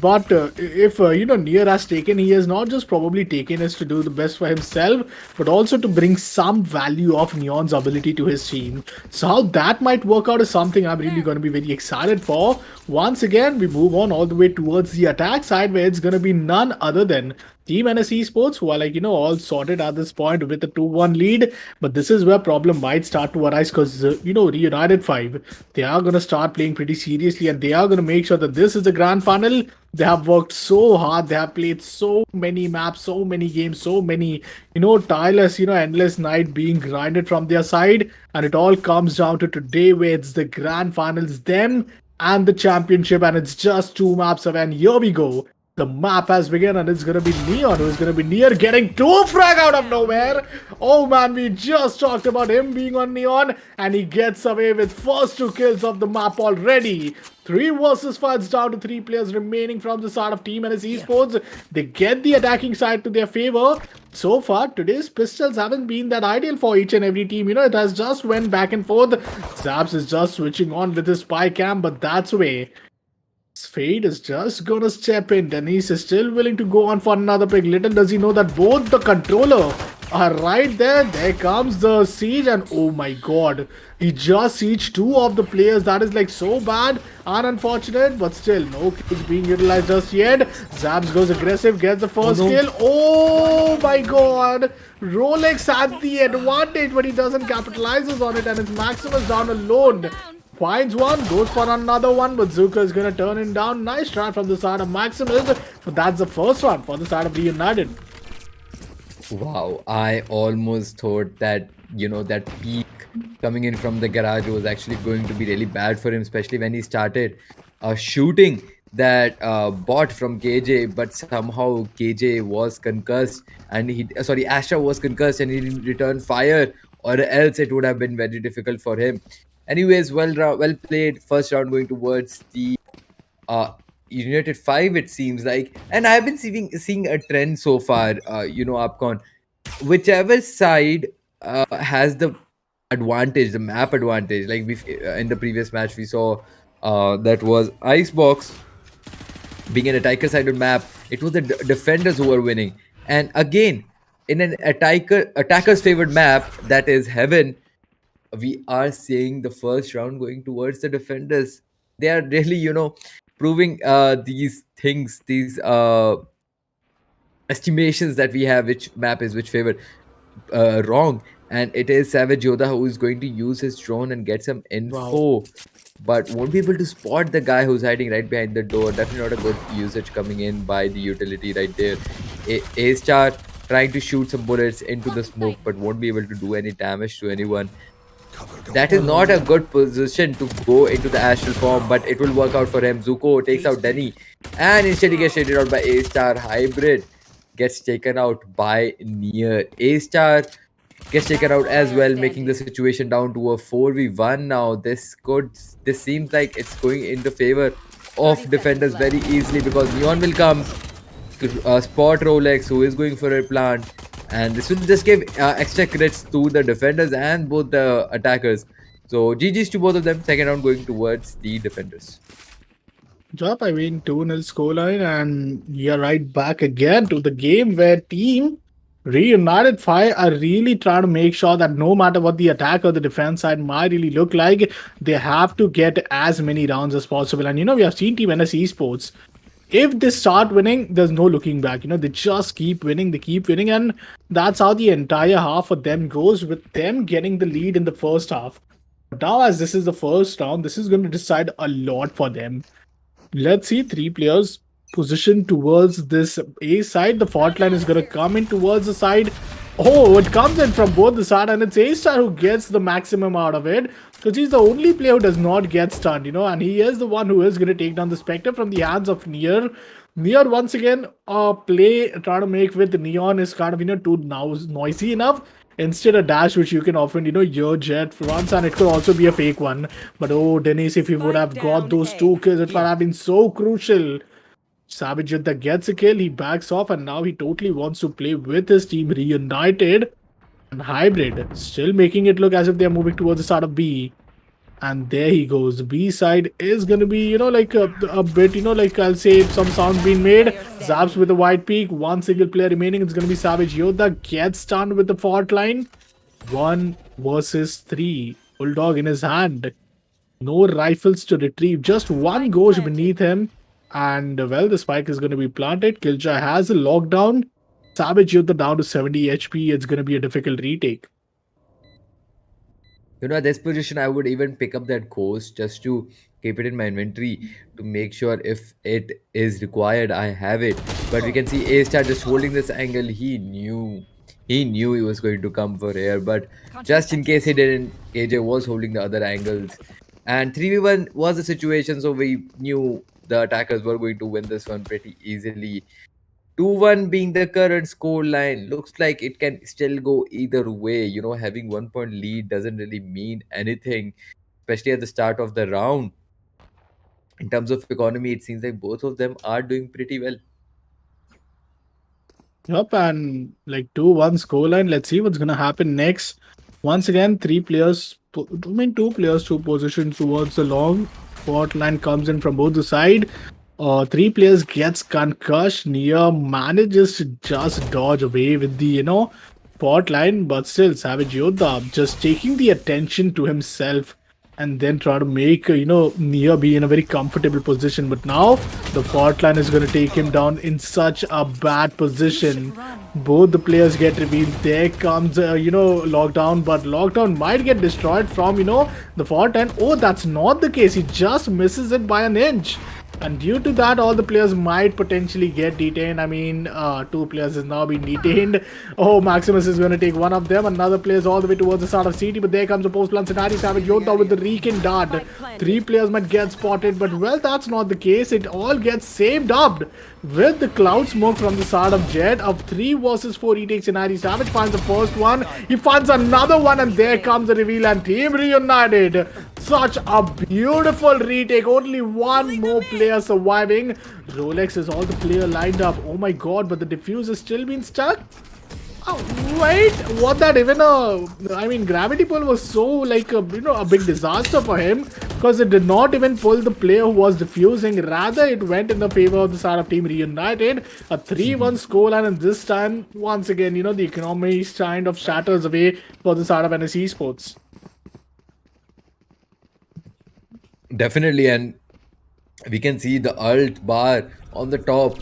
But if Nier has taken, he has not just probably taken us to do the best for himself, but also to bring some value of Neon's ability to his team. So how that might work out is something I'm really going to be very excited for. Once again, we move on all the way towards the attack side, where it's going to be none other than Team NS Esports, who are all sorted at this point with a 2-1 lead. But this is where problem might start to arise because, Reunited 5, they are going to start playing pretty seriously and they are going to make sure that this is the grand final. They have worked so hard. They have played so many maps, so many games, so many, tireless, endless night being grinded from their side. And it all comes down to today where it's the grand finals, them and the championship. And it's just two maps away. And here we go. The map has begun and it's going to be Neon who is going to be near getting two frag out of nowhere. Oh man, we just talked about him being on Neon and he gets away with first two kills of the map already. 3 versus 5, it's down to 3 players remaining from the side of Team NS Esports. They get the attacking side to their favor. So far, today's pistols haven't been that ideal for each and every team. It has just went back and forth. Zaps is just switching on with his spy cam, but that's way. Fade is just gonna step in. Denise is still willing to go on for another pick. Little does he know that both the controller are right there. There comes the siege, and oh my god, he just sieged 2 of the players. That is like so bad and unfortunate, but still no kills being utilized just yet. Zaps goes aggressive, gets the first kill. Oh my god, Rolex had the advantage, but he doesn't capitalizes on it, and it's Maximus down alone. Finds one, goes for another one, but Zuka is going to turn him down. Nice try from the side of Maximus, but that's the first one for the side of Reunited. Wow, I almost thought that, that peak coming in from the garage was actually going to be really bad for him, especially when he started shooting that bot from KJ, but somehow KJ was concussed and Astra was concussed and he didn't return fire, or else it would have been very difficult for him. Anyways, well played. First round going towards the United 5, it seems like. And I've been seeing a trend so far, Upcon. whichever side has the advantage, the map advantage. Like we in the previous match we saw that was Icebox being an attacker-sided map. It was the defenders who were winning. And again, in an attacker's favored map, that is Heaven, we are seeing the first round going towards the defenders. They are really, proving these things, these estimations that we have, which map is which favor, wrong. And it is Savage Yoda who is going to use his drone and get some Wow. info, but won't be able to spot the guy who's hiding right behind the door. Definitely not a good usage coming in by the utility right there. A Star trying to shoot some bullets into the smoke, but won't be able to do any damage to anyone. That is not a good position to go into the astral form, but it will work out for him. Zuko takes out Denny, and instead he gets shaded out by A Star. Hybrid gets taken out by Near. A Star gets taken out as well, making the situation down to a 4v1 now. This seems like it's going in the favor of defenders very easily, because Neon will come to spot Rolex, who is going for a plant, and this will just give extra crits to the defenders and both the attackers. So GG's to both of them. Second round going towards the defenders. Yup, I mean 2-0 scoreline, and we are right back again to the game where team Reunited 5 are really trying to make sure that no matter what the attack or the defense side might really look like, they have to get as many rounds as possible. And we have seen Team NS Esports. If they start winning, there's no looking back. They just keep winning, they keep winning, and that's how the entire half for them goes, with them getting the lead in the first half. But now, as this is the first round, this is going to decide a lot for them. Let's see, 3 players positioned towards this A side. The fault line is going to come in towards the side. Oh, it comes in from both the side, and it's A Star who gets the maximum out of it, because he's the only player who does not get stunned, and he is the one who is going to take down the Spectre from the hands of Near. Near, once again, play trying to make with Neon is kind of, too noisy enough. Instead, a dash which you can often, hear Jet once, and it could also be a fake one. But oh, Dennis, if he would have got those 2 kills, it would have been so crucial. Savage Yoda gets a kill, he backs off, and now he totally wants to play with his team Reunited. And Hybrid still making it look as if they're moving towards the start of B. And there he goes. The B side is going to be, like a bit, like I'll say some sound being made. Zaps with a white peak. 1 single player remaining. It's going to be Savage Yoda. Gets stunned with the fault line. 1 versus 3. Bulldog in his hand. No rifles to retrieve. Just 1 goes beneath him. And well, the spike is going to be planted. Killjoy has a lockdown. Savage Yoda down to 70 HP. It's going to be a difficult retake. At this position, I would even pick up that ghost just to keep it in my inventory to make sure if it is required, I have it. But we can see A Star just holding this angle. He knew he was going to come for air, but just in case he didn't, AJ was holding the other angles. And 3v1 was the situation, so we knew the attackers were going to win this one pretty easily. 2-1 being the current score line, looks like it can still go either way. Having 1 point lead doesn't really mean anything, especially at the start of the round. In terms of economy, it seems like both of them are doing pretty well. Yup, and like 2-1 scoreline. Let's see what's gonna happen next. Once again, 3 players, 2 players, 2 positions towards the long. Fault line comes in from both the side. 3 players gets concussed. Nia manages to just dodge away with the fault line, but still Savage Yoda just taking the attention to himself and then try to make Nia be in a very comfortable position. But now the fault line is going to take him down in such a bad position. Both the players get revealed. There comes lockdown, but lockdown might get destroyed from the fault line. Oh, that's not the case. He just misses it by an inch. And due to that, all the players might potentially get detained. I mean, 2 players is now being detained. Oh, Maximus is going to take one of them. Another player is all the way towards the start of CT. But there comes a post-plant scenario. Savage Yoda with the Reeking Dart. 3 players might get spotted. But, well, that's not the case. It all gets saved up with the cloud smoke from the start of Jet. Of 3 versus 4 retakes scenario. Savage finds the first one. He finds another one. And there comes the reveal. And Team Reunited. Such a beautiful retake. Only 1 more player surviving. Rolex is all the player lined up. Oh my god, but the diffuse is still being stuck. Oh, wait, what that even I mean, gravity pull was so like a big disaster for him because it did not even pull the player who was defusing. Rather, it went in the favor of the side of Team Reunited. A 3-1 scoreline, and this time, once again, the economy kind of shatters away for the side of NS Esports. Definitely, and we can see the alt bar on the top.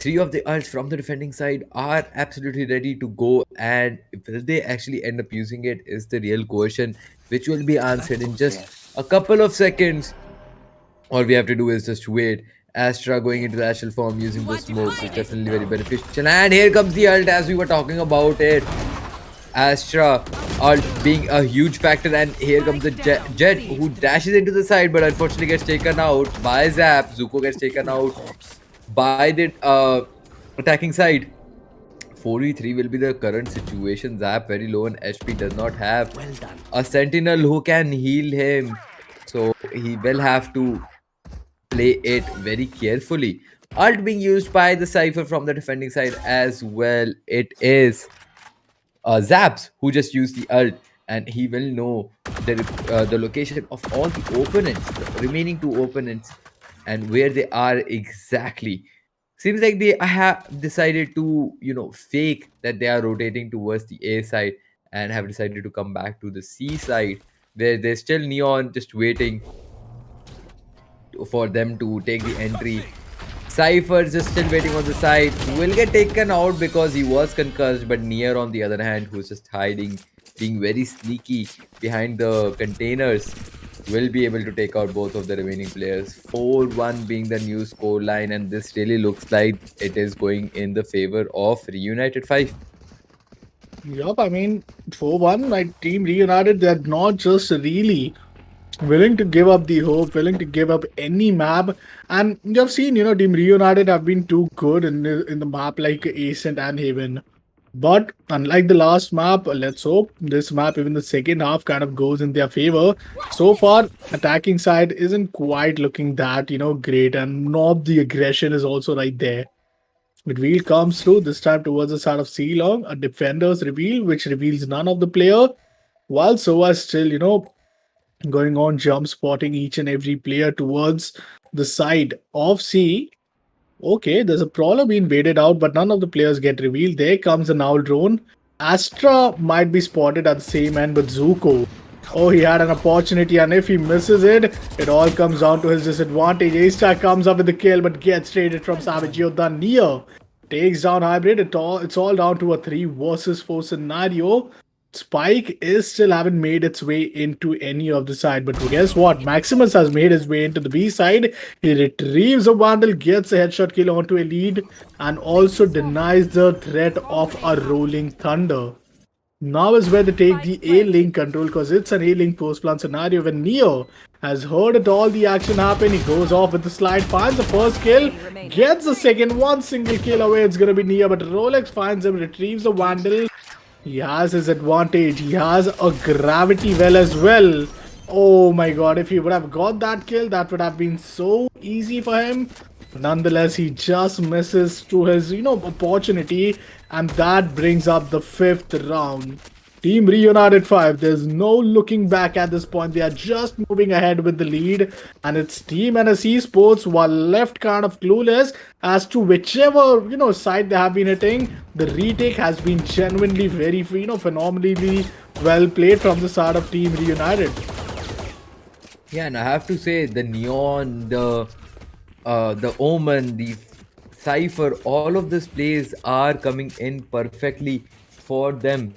Three of the alts from the defending side are absolutely ready to go, and will they actually end up using it is the real question, which will be answered in just a couple of seconds. All we have to do is just wait. Astra going into the actual form using the smokes is definitely very beneficial. And here comes the ult as we were talking about it. Astra ult being a huge factor, and here comes the Jet who dashes into the side but unfortunately gets taken out by Zap. Zuko gets taken out by the attacking side. 4v3 will be the current situation. Zap very low on HP, does not have a sentinel who can heal him, so he will have to play it very carefully. Ult being used by the Cypher from the defending side as well. It is Zaps who just used the ult, and he will know the location of all the opponents, the remaining two opponents, and where they are exactly. Seems like they have decided to, fake that they are rotating towards the A side and have decided to come back to the C side, where there's still Neon just waiting for them to take the entry. Cypher just still waiting on the side. Will get taken out because he was concussed, but Nier on the other hand, who's just hiding, being very sneaky behind the containers, will be able to take out both of the remaining players. 4-1 being the new score line, and this really looks like it is going in the favor of Reunited 5. Yup, I mean, 4-1, my Team Reunited, they're not just really willing to give up the hope, willing to give up any map. And you've seen, Team Reunited have been too good in the map like Ascent and Haven. But unlike the last map, let's hope this map, even the second half, kind of goes in their favor. So far, attacking side isn't quite looking that, great. And Nob, the aggression is also right there. Reveal comes through, this time towards the side of C-Long, a defender's reveal, which reveals none of the player. While Sova is still, going on jump spotting each and every player towards the side of C. Okay, there's a prowler being baited out, but none of the players get revealed. There comes an owl drone. Astra might be spotted at the same end, but Zuko. Oh, he had an opportunity, and if he misses it, it all comes down to his disadvantage. A-Star comes up with the kill, but gets traded from Savage Yoda. Nia takes down Hybrid. It's all down to a 3 versus 4 scenario. Spike is still haven't made its way into any of the side, but guess what? Maximus has made his way into the B side. He retrieves a bundle, gets a headshot kill onto a lead, and also denies the threat of a rolling thunder. Now is where they take the A-Link control, because it's an A-Link post-plant scenario when Neo has heard it all the action happen. He goes off with the slide, finds the first kill, gets the second, one single kill away. It's gonna be Neo, but Rolex finds him, retrieves the Vandal. He has his advantage. He has a gravity well as well. Oh my god, if he would have got that kill, that would have been so easy for him. Nonetheless, he just misses to his, opportunity, and that brings up the 5th round. Team Reunited 5, there's no looking back at this point. They are just moving ahead with the lead, and it's Team NS Esports while left kind of clueless as to whichever, side they have been hitting. The retake has been genuinely very, phenomenally well played from the side of Team Reunited. Yeah, and I have to say the Neon, the Omen, the Cypher, all of these plays are coming in perfectly for them.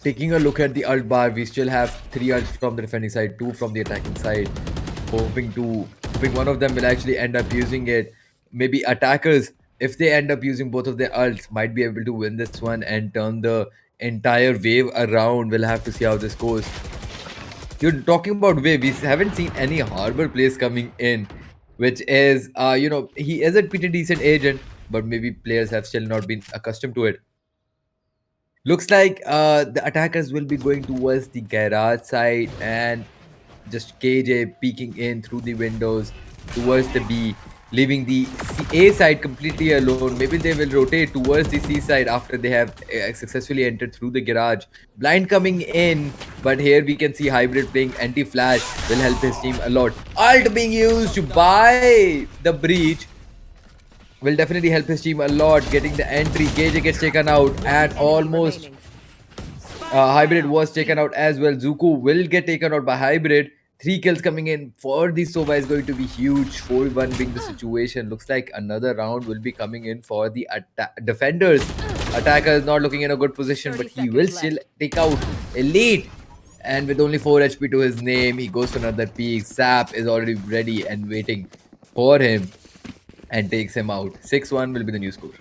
Taking a look at the ult bar, we still have 3 ults from the defending side, 2 from the attacking side. Hoping one of them will actually end up using it. Maybe attackers, if they end up using both of their ults, might be able to win this one and turn the entire wave around. We'll have to see how this goes. You're talking about wave, we haven't seen any harbor plays coming in, which is, he is a pretty decent agent, but maybe players have still not been accustomed to it. Looks like the attackers will be going towards the garage side, and just KJ peeking in through the windows towards the B. leaving the A side completely alone. Maybe they will rotate towards the C side after they have successfully entered through the garage. Blind coming in, but here we can see Hybrid playing anti-flash will help his team a lot. Ult being used by the breach will definitely help his team a lot. Getting the entry, Gage gets taken out, and almost Hybrid was taken out as well. Zuko will get taken out by Hybrid. 3 kills coming in for the Sova is going to be huge. 4-1 being the situation. Looks like another round will be coming in for the defenders. Attacker is not looking in a good position, but he will still take out Elite. And with only 4 HP to his name, he goes for another peek. Sap is already ready and waiting for him and takes him out. 6-1 will be the new score.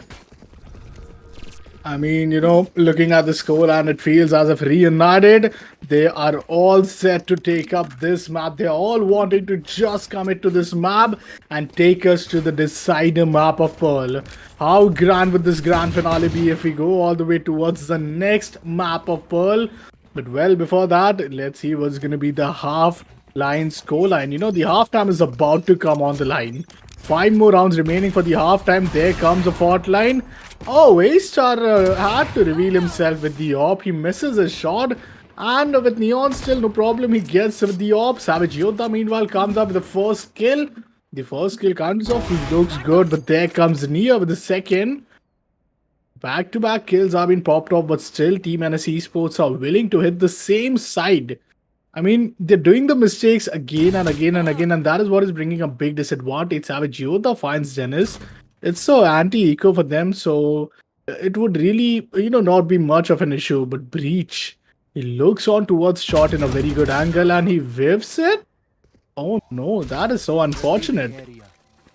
I mean, looking at the score, and it feels as if Reunited, they are all set to take up this map. They're all wanting to just commit to this map and take us to the decider map of Pearl. How grand would this grand finale be if we go all the way towards the next map of Pearl? But well, before that, let's see what's going to be the half line scoreline. The halftime is about to come on the line. 5 more rounds remaining for the halftime. There comes the fourth line. Oh, A-Star had to reveal himself with the AWP. He misses his shot. And with Neon still no problem, he gets with the AWP. Savage Yoda meanwhile comes up with the first kill. The first kill comes off. He looks good, but there comes Nia with the second. Back-to-back kills have been popped off, but still Team NS Esports are willing to hit the same side. I mean, they're doing the mistakes again and again and again, and that is what is bringing a big disadvantage. Savage Yoda finds Dennis. It's so anti-eco for them, so it would really, not be much of an issue. But Breach, he looks on towards shot in a very good angle, and he whiffs it. Oh no, that is so unfortunate.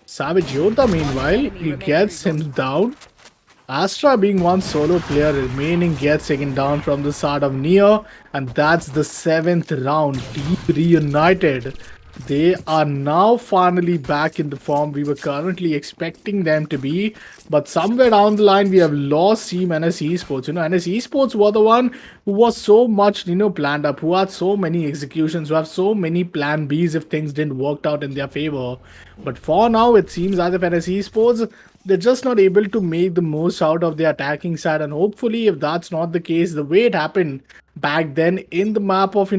Savage Yoda, meanwhile, he gets him down. Astra being one solo player remaining gets taken down from the side of Neo, and that's the 7th round. Team Reunited. They are now finally back in the form we were currently expecting them to be, but somewhere down the line we have lost Team NS Esports. NS Esports were the one who was so much, planned up, who had so many executions, who have so many plan Bs if things didn't work out in their favor. But for now, it seems as if NS Esports, they're just not able to make the most out of the attacking side, and hopefully if that's not the case, the way it happened back then in the map of,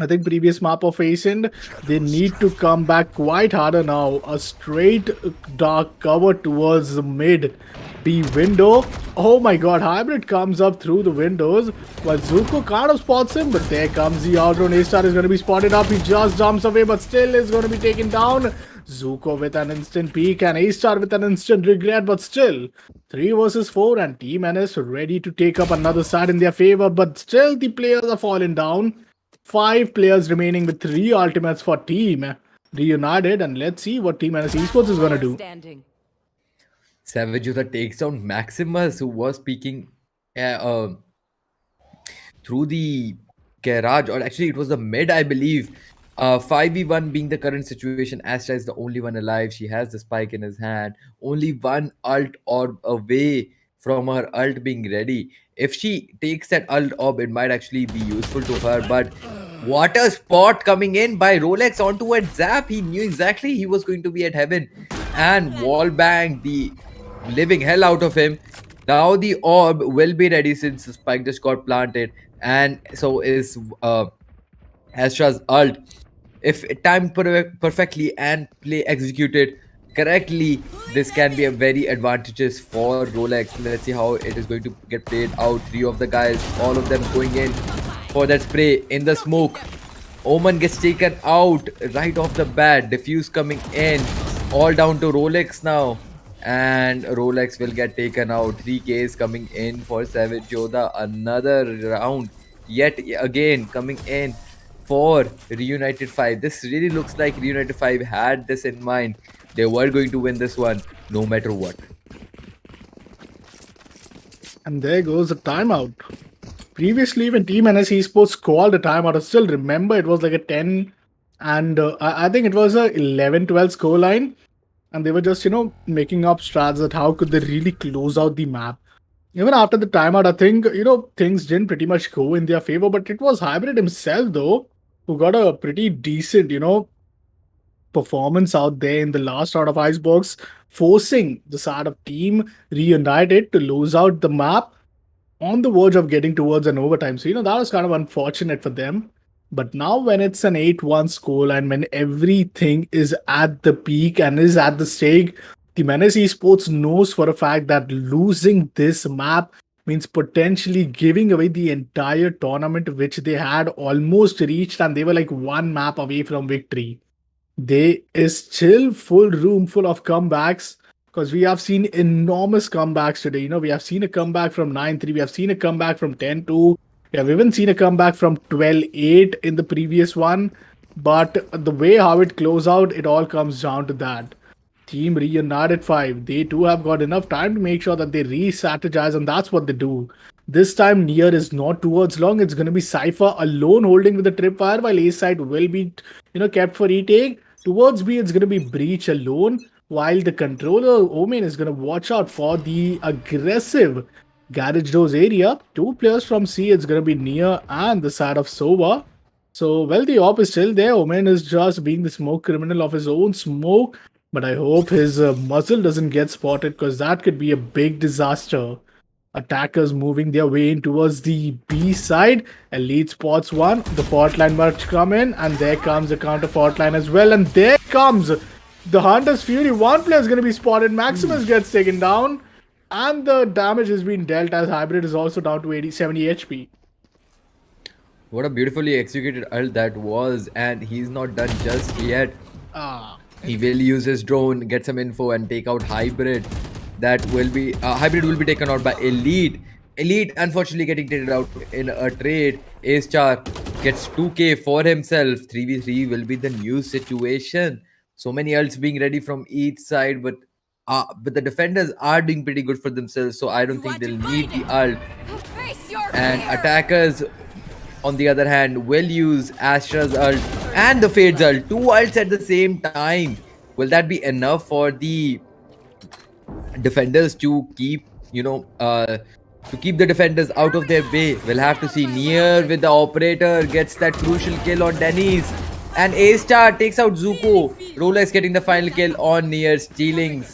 I think previous map of Ascend, they need to come back quite harder now. A straight dark cover towards the mid B window. Oh my god, Hybrid comes up through the windows while Zuko kind of spots him, but there comes the outrun. A-Star is going to be spotted up. He just jumps away, but still is going to be taken down. Zuko with an instant peek and A-Star with an instant regret, but still 3 versus 4 and Team NS ready to take up another side in their favor, but still the players are falling down. 5 players remaining with 3 ultimates for Team Reunited, and let's see what Team NS Esports is going to do. Savage Yoda takes down Maximus, who was peeking through the garage, or actually it was the mid, I believe. 5v1 being the current situation. Astra is the only one alive. She has the spike in his hand. Only one ult orb away from her ult being ready. If she takes that ult orb, it might actually be useful to her. But what a spot coming in by Rolex onto a zap. He knew exactly he was going to be at heaven and wall bang the living hell out of him. Now the orb will be ready since the spike just got planted, and so is Astra's ult. If timed perfectly and play executed correctly, this can be a very advantageous for Rolex. Let's see how it is going to get played out. 3 of the guys, all of them going in for that spray in the smoke. Omen gets taken out right off the bat. Diffuse coming in, all down to Rolex now, and Rolex will get taken out. 3Ks coming in for Savage Yoda. Another round yet again coming in for Reunited 5. This really looks like Reunited 5 had this in mind. They were going to win this one no matter what. And there goes the timeout. Previously, when Team NS Esports called a timeout, I still remember it was like a 10 and I think it was a 11-12 scoreline. And they were just, making up strats that how could they really close out the map. Even after the timeout, I think, things didn't pretty much go in their favor. But it was Hybrid himself, though, who got a pretty decent, performance out there in the last round of Icebox, forcing the side of Team Reunited to lose out the map on the verge of getting towards an overtime. So, that was kind of unfortunate for them. But now, when it's an 8-1 score and when everything is at the peak and is at the stake, the Menace Esports knows for a fact that losing this map means potentially giving away the entire tournament, which they had almost reached, and they were like one map away from victory. There is still full room full of comebacks because we have seen enormous comebacks today. We have seen a comeback from 9-3, we have seen a comeback from 10-2, we have even seen a comeback from 12-8 in the previous one. But the way how it closed out, it all comes down to that. Team Reunited 5, they too have got enough time to make sure that they re-strategize, and that's what they do. This time, Nier is not towards long. It's going to be Cypher alone holding with the tripwire, while A side will be, kept for retake. Towards B, it's going to be Breach alone, while the controller, Omen, is going to watch out for the aggressive Garage Doors area. Two players from C, it's going to be Nier and the side of Sova. So, well, the op is still there. Omen is just being the smoke criminal of his own smoke. But I hope his muzzle doesn't get spotted because that could be a big disaster. Attackers moving their way in towards the B side. Elite spots one. The fault line must come in, and there comes the counter fault line as well. And there comes the Hunter's Fury. One player is going to be spotted. Maximus gets taken down, and the damage has been dealt as Hybrid is also down to 70 HP. What a beautifully executed ult that was, and he's not done just yet. He will use his drone, get some info, and take out Hybrid. That will be Hybrid will be taken out by Elite. Elite, unfortunately, getting traded out in a trade. A Star gets 2k for himself. 3v3 will be the new situation. So many ults being ready from each side, but the defenders are doing pretty good for themselves. So I don't think they'll need the ult. And attackers, on the other hand, will use Astra's ult and the Fade's ult. Two ults at the same time. Will that be enough for the defenders to keep, to keep the defenders out of their way? We'll have to see. Nier with the operator gets that crucial kill on Dennis. And A-Star takes out Zuko. Rolex getting the final kill on Nier, stealing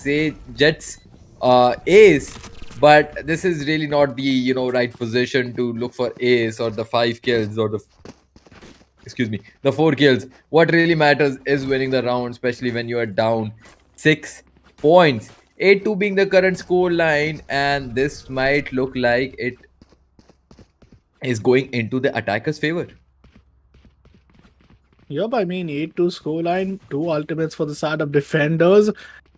Jet's ace. But this is really not the right position to look for ace or the 5 kills or the 4 kills. What really matters is winning the round, especially when you are down 6 points. 8-2 being the current score line, and this might look like it is going into the attacker's favor. Yep, I mean 8-2 scoreline, 2 ultimates for the side of defenders,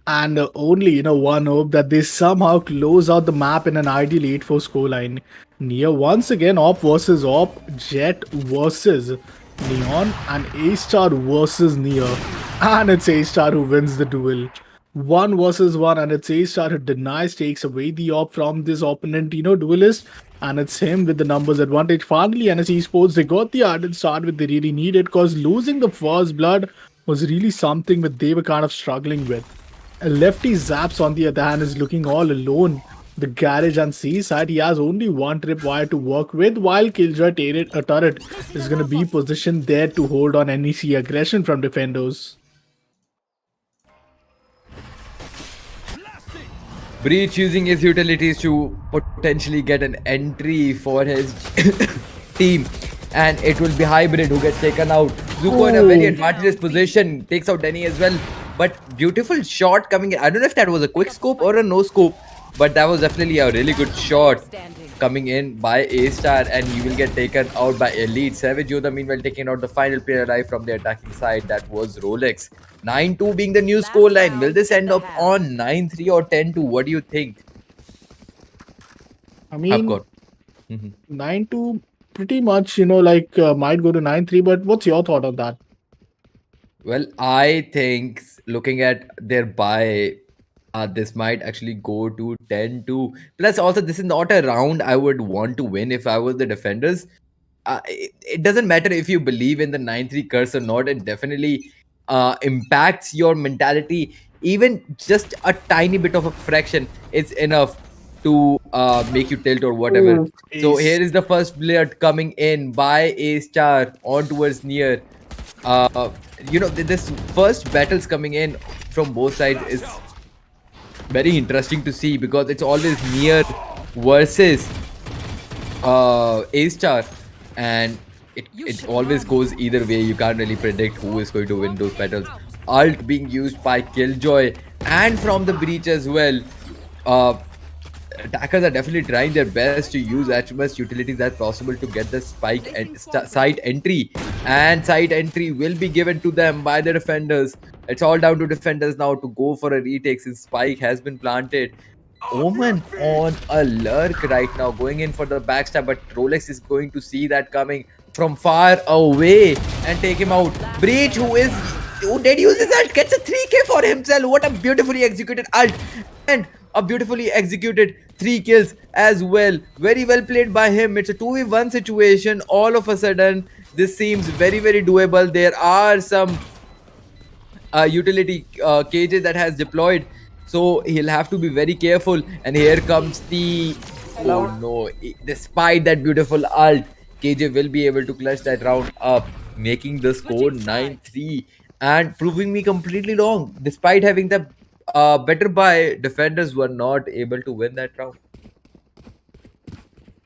and only one hope that they somehow close out the map in an ideal 8-4 scoreline. Nier once again op versus op, Jet versus Neon, and A-Star versus Nier. And it's A-Star who wins the duel. 1 versus 1, and it's A-Star who denies, takes away the op from this opponent, duelist. And it's him with the numbers advantage. Finally, NS Esports, they got the ardent start which they really needed, because losing the first blood was really something that they were kind of struggling with. Lefty Zaps, on the other hand, is looking all alone. The garage and C side, he has only one tripwire to work with, while Killjoy turret is going to be positioned there to hold on NEC aggression from defenders. Breach using his utilities to potentially get an entry for his team, and it will be Hybrid who gets taken out. Zuko in a very advantageous position, takes out Denny as well. But beautiful shot coming in. I don't know if that was a quick scope or a no scope, but that was definitely a really good shot coming in by A-Star, and he will get taken out by Elite. Savage Yoda meanwhile taking out the final player alive from the attacking side. That was Rolex. 9-2 being the new scoreline. Will this end up on 9-3 or 10-2? What do you think? I mean, 9-2 pretty much, might go to 9-3, but what's your thought on that? Well, I think looking at their buy, this might actually go to 10-2. Plus, also, this is not a round I would want to win if I was the defenders. It doesn't matter if you believe in the 9-3 curse or not. It definitely impacts your mentality. Even just a tiny bit of a fraction is enough to make you tilt or whatever. So here is the first player coming in by A-Star on towards Nier. uh, this first battles coming in from both sides is very interesting to see because it's always near versus A star, and it always goes either way. You can't really predict who is going to win those battles. Alt being used by Killjoy and from the breach as well. Uh, Attackers are definitely trying their best to use as much utilities as possible to get the spike and side entry, and side entry will be given to them by the defenders. It's all down to defenders now to go for a retake since spike has been planted. Omen on a lurk right now, going in for the backstab, but Rolex is going to see that coming from far away and take him out. Breach, who did use his ult, gets a 3k for himself. What a beautifully executed ult and a beautifully executed 3 kills as well. Very well played by him. It's a 2v1 situation. All of a sudden, this seems very doable. There are some utility cages that has deployed, so he'll have to be very careful. And here comes the oh no, despite that beautiful ult, KJ will be able to clutch that round up, making the score 9-3 and proving me completely wrong. Despite having the better buy, defenders were not able to win that round.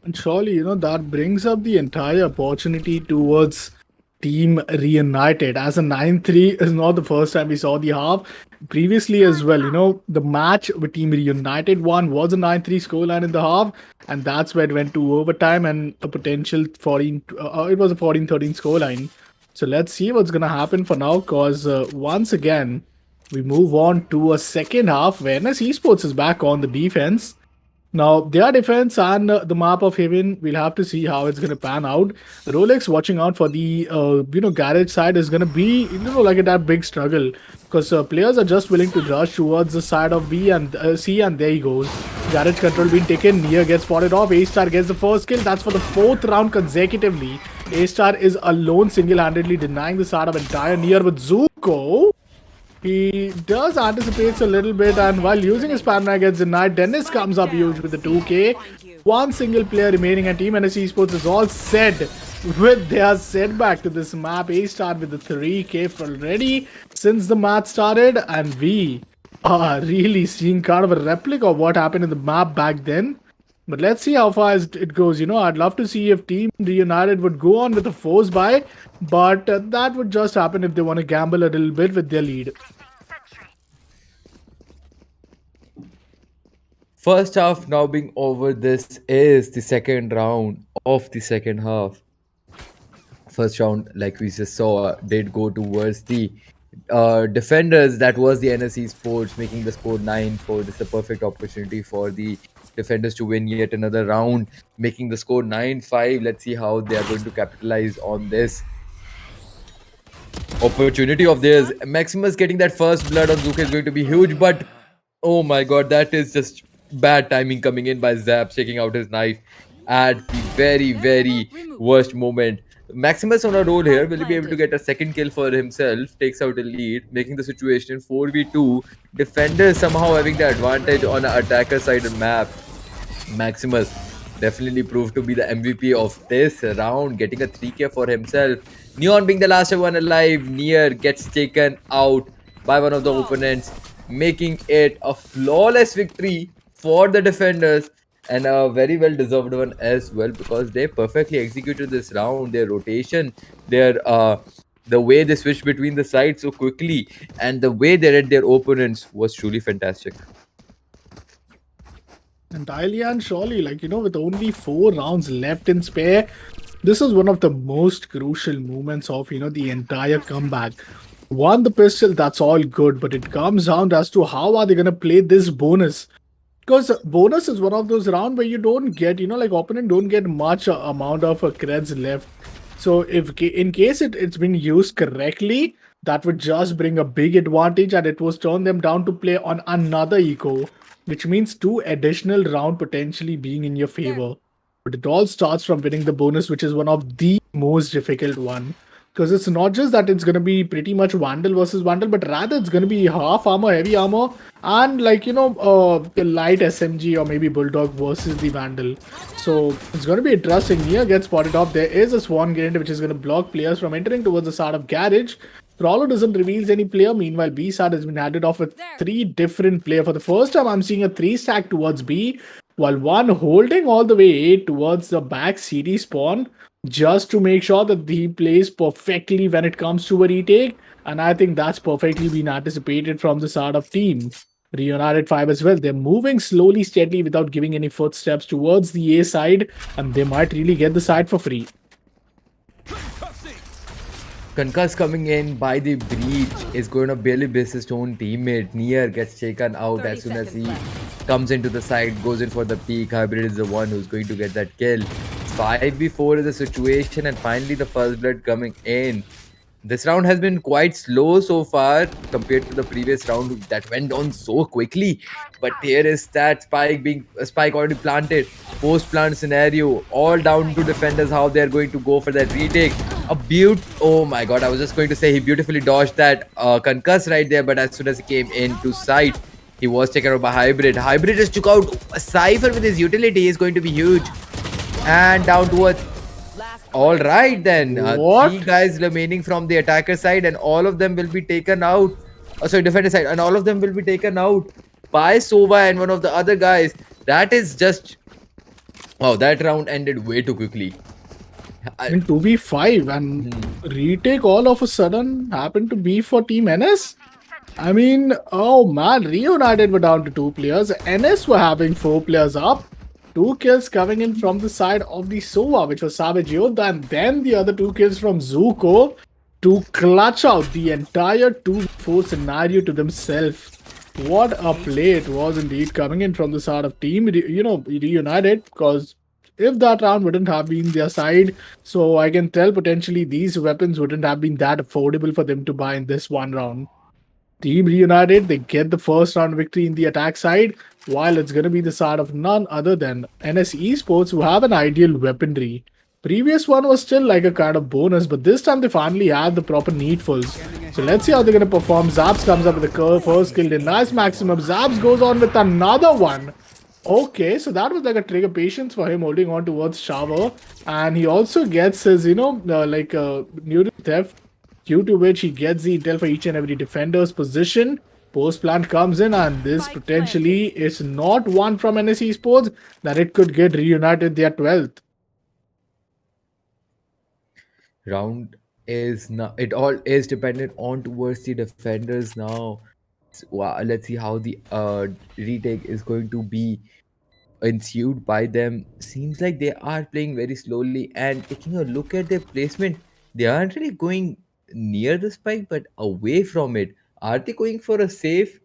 And surely, that brings up the entire opportunity towards Team Reunited. As a 9-3 is not the first time we saw the half. Previously as well, the match with Team Reunited won was a 9-3 scoreline in the half, and that's where it went to overtime and a potential 14. It was a 14-13 scoreline. So let's see what's gonna happen for now, because once again we move on to a second half where NS Esports is back on the defense. Now, their defense and the map of Haven, we'll have to see how it's going to pan out. Rolex watching out for the, garage side is going to be, like that big struggle. Because players are just willing to rush towards the side of B and C, and there he goes. Garage control being taken. Nia gets spotted off. A-Star gets the first kill. That's for the 4th round consecutively. A-Star is alone, single-handedly denying the start of entire Nia with Zuko. He does anticipates a little bit, and while using his stamina gets denied, Dennis comes up huge with the 2k. One single player remaining, and Team NS Esports is all set with their setback to this map. A-Star with the 3k already since the match started, and we are really seeing kind of a replica of what happened in the map back then. But let's see how far it goes. I'd love to see if Team Reunited would go on with a force buy, but that would just happen if they want to gamble a little bit with their lead. First half now being over, this is the second round of the second half. First round, like we just saw, did go towards the defenders. That was the NS Esports, making the score 9-4. This is a perfect opportunity for the defenders to win yet another round, making the score 9-5. Let's see how they are going to capitalize on this opportunity of theirs. Maximus getting that first blood on Zuka is going to be huge, but oh my god, that is just bad timing coming in by Zap, shaking out his knife at the very worst moment. Maximus on a roll here. Will he be able to get a second kill for himself? Takes out a lead, making the situation 4v2. Defenders somehow having the advantage on the attacker side of map. Maximus definitely proved to be the MVP of this round, getting a 3k for himself. Neon being the last one alive. Nier gets taken out by one of the opponents, making it a flawless victory for the defenders, and a very well deserved one as well, because they perfectly executed this round. Their rotation, their the way they switched between the sides so quickly, and the way they read their opponents was truly fantastic. Entirely, and surely, with only 4 rounds left in spare, this is one of the most crucial moments of, the entire comeback. Won the pistol, that's all good, but it comes down as to how are they going to play this bonus. Because bonus is one of those rounds where you don't get, opponent don't get much amount of creds left. So if in case it's been used correctly, that would just bring a big advantage, and it was turn them down to play on another eco, which means 2 additional round potentially being in your favor. But it all starts from winning the bonus, which is one of the most difficult one. Because it's not just that it's going to be pretty much Vandal versus Vandal, but rather it's going to be half armor, heavy armor, and like, the light SMG or maybe Bulldog versus the Vandal. So it's going to be interesting. Nia gets spotted off. There is a Swan Grenade which is going to block players from entering towards the start of Garage. Prolo doesn't reveal any player. Meanwhile, B side has been added off with 3 different players. For the first time, I'm seeing a 3 stack towards B, while one holding all the way A towards the back CD spawn, just to make sure that he plays perfectly when it comes to a retake. And I think that's perfectly been anticipated from the start of team. Reunited 5 as well. They're moving slowly, steadily without giving any footsteps towards the A side, and they might really get the side for free. Concuss coming in by the breach is going to barely miss his own teammate. Nier gets taken out as soon as he comes into the side, goes in for the peak. Hybrid is the one who's going to get that kill. 5v4 is the situation, and finally the first blood coming in. This round has been quite slow so far compared to the previous round that went on so quickly. But here is that spike already planted. Post plant scenario, all down to defenders how they're going to go for that retake. Oh my god, I was just going to say he beautifully dodged that concuss right there, but as soon as he came into sight, he was taken out by Hybrid. Hybrid just took out a Cypher with his utility. Is going to be huge. And down to a... Alright then. What? 3 guys remaining from the attacker side, and all of them will be taken out. Oh, sorry, defender side. And all of them will be taken out by Sova and one of the other guys. That is just... Wow, that round ended way too quickly. In 2v5, and retake all of a sudden happened to be for Team NS. I mean, oh man, Reunited were down to 2 players. NS were having 4 players up. 2 kills coming in from the side of the Sova, which was Savage Yoda, and then the other 2 kills from Zuko to clutch out the entire 2v4 scenario to themselves. What a play it was indeed coming in from the side of Team Reunited, because if that round wouldn't have been their side, so I can tell potentially these weapons wouldn't have been that affordable for them to buy in this one round. Team Reunited, they get the first round victory in the attack side, while it's going to be the side of none other than NS Esports, who have an ideal weaponry. Previous one was still like a kind of bonus, but this time they finally have the proper needfuls. So let's see how they're going to perform. Zaps comes up with the first kill, nice maximum. Zaps goes on with another one. Okay, so that was like a trigger patience for him holding on towards Shower, and he also gets his, neural theft, due to which he gets the intel for each and every defender's position. Post plant comes in, and this potentially is not one from NS Esports, that it could get Reunited their 12th. Round is now, it all is dependent on towards the defenders now. So, wow, let's see how the retake is going to be ensued by them. Seems like they are playing very slowly, and taking a look at their placement, they aren't really going near the spike but away from it. Are they going for a safe?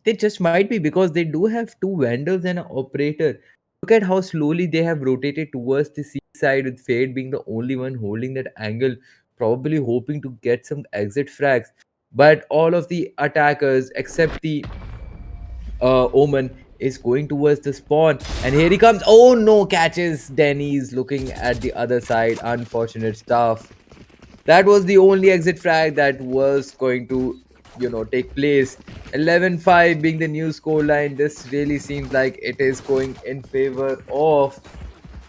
They just might be, because they do have 2 vandals and an operator. Look at how slowly they have rotated towards the C side, with Fade being the only one holding that angle, probably hoping to get some exit frags. But all of the attackers except the Omen is going towards the spawn, and here he comes. Oh no, catches Denny's looking at the other side. Unfortunate stuff. That was the only exit frag that was going to take place. 11-5 being the new scoreline. This really seems like it is going in favor of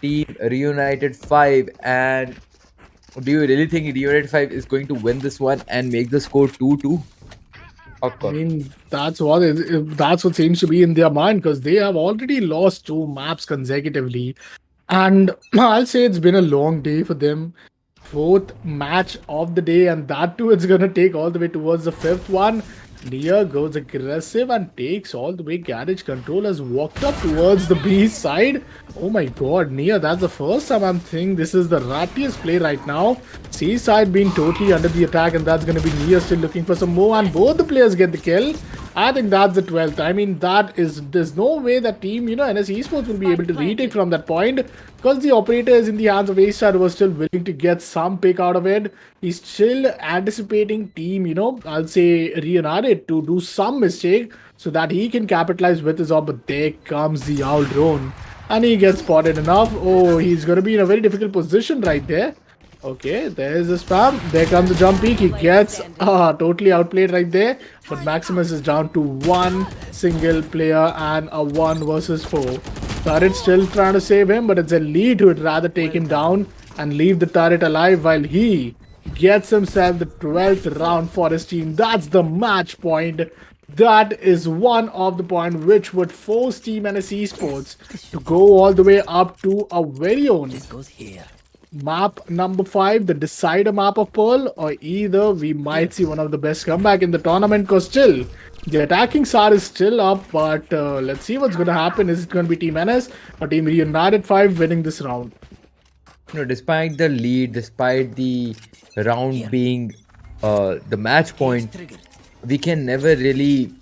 Team Reunited 5. And do you really think Reunited 5 is going to win this one and make the score 2-2? Of I course. mean, that's what seems to be in their mind, because they have already lost 2 maps consecutively. And I'll say it's been a long day for them. 4th match of the day, and that too it's gonna take all the way towards the 5th one. Nia goes aggressive and takes all the way. Garage Control has walked up towards the B side. Oh my god, Nia, that's the first time I'm thinking this is the rattiest play right now. C side being totally under the attack, and that's going to be Nia still looking for some more, and both the players get the kill. I think that's the 12th. I mean, there's no way that team, NS Esports will be able to retake from that point, because the operator is in the hands of A-Star, who was still willing to get some pick out of it. He's still anticipating team, I'll say Reunited to do some mistake so that he can capitalize with his op. But there comes the owl drone, and he gets spotted enough. Oh, he's going to be in a very difficult position right there. Okay, there's the spam. There comes the jump peak. He gets totally outplayed right there. But Maximus is down to one single player and a 1 versus 4. Turret still trying to save him, but it's a lead who would rather take him down and leave the turret alive while he gets himself the 12th round for his team. That's the match point. That is one of the point which would force Team NS Esports to go all the way up to a very own map number 5, the decider map of Pearl, or either we might see one of the best comeback in the tournament, because still the attacking side is still up, but let's see what's going to happen. Is it going to be Team NS or Team Reunited 5 winning this round? Despite the lead, despite the round being the match point, we can never really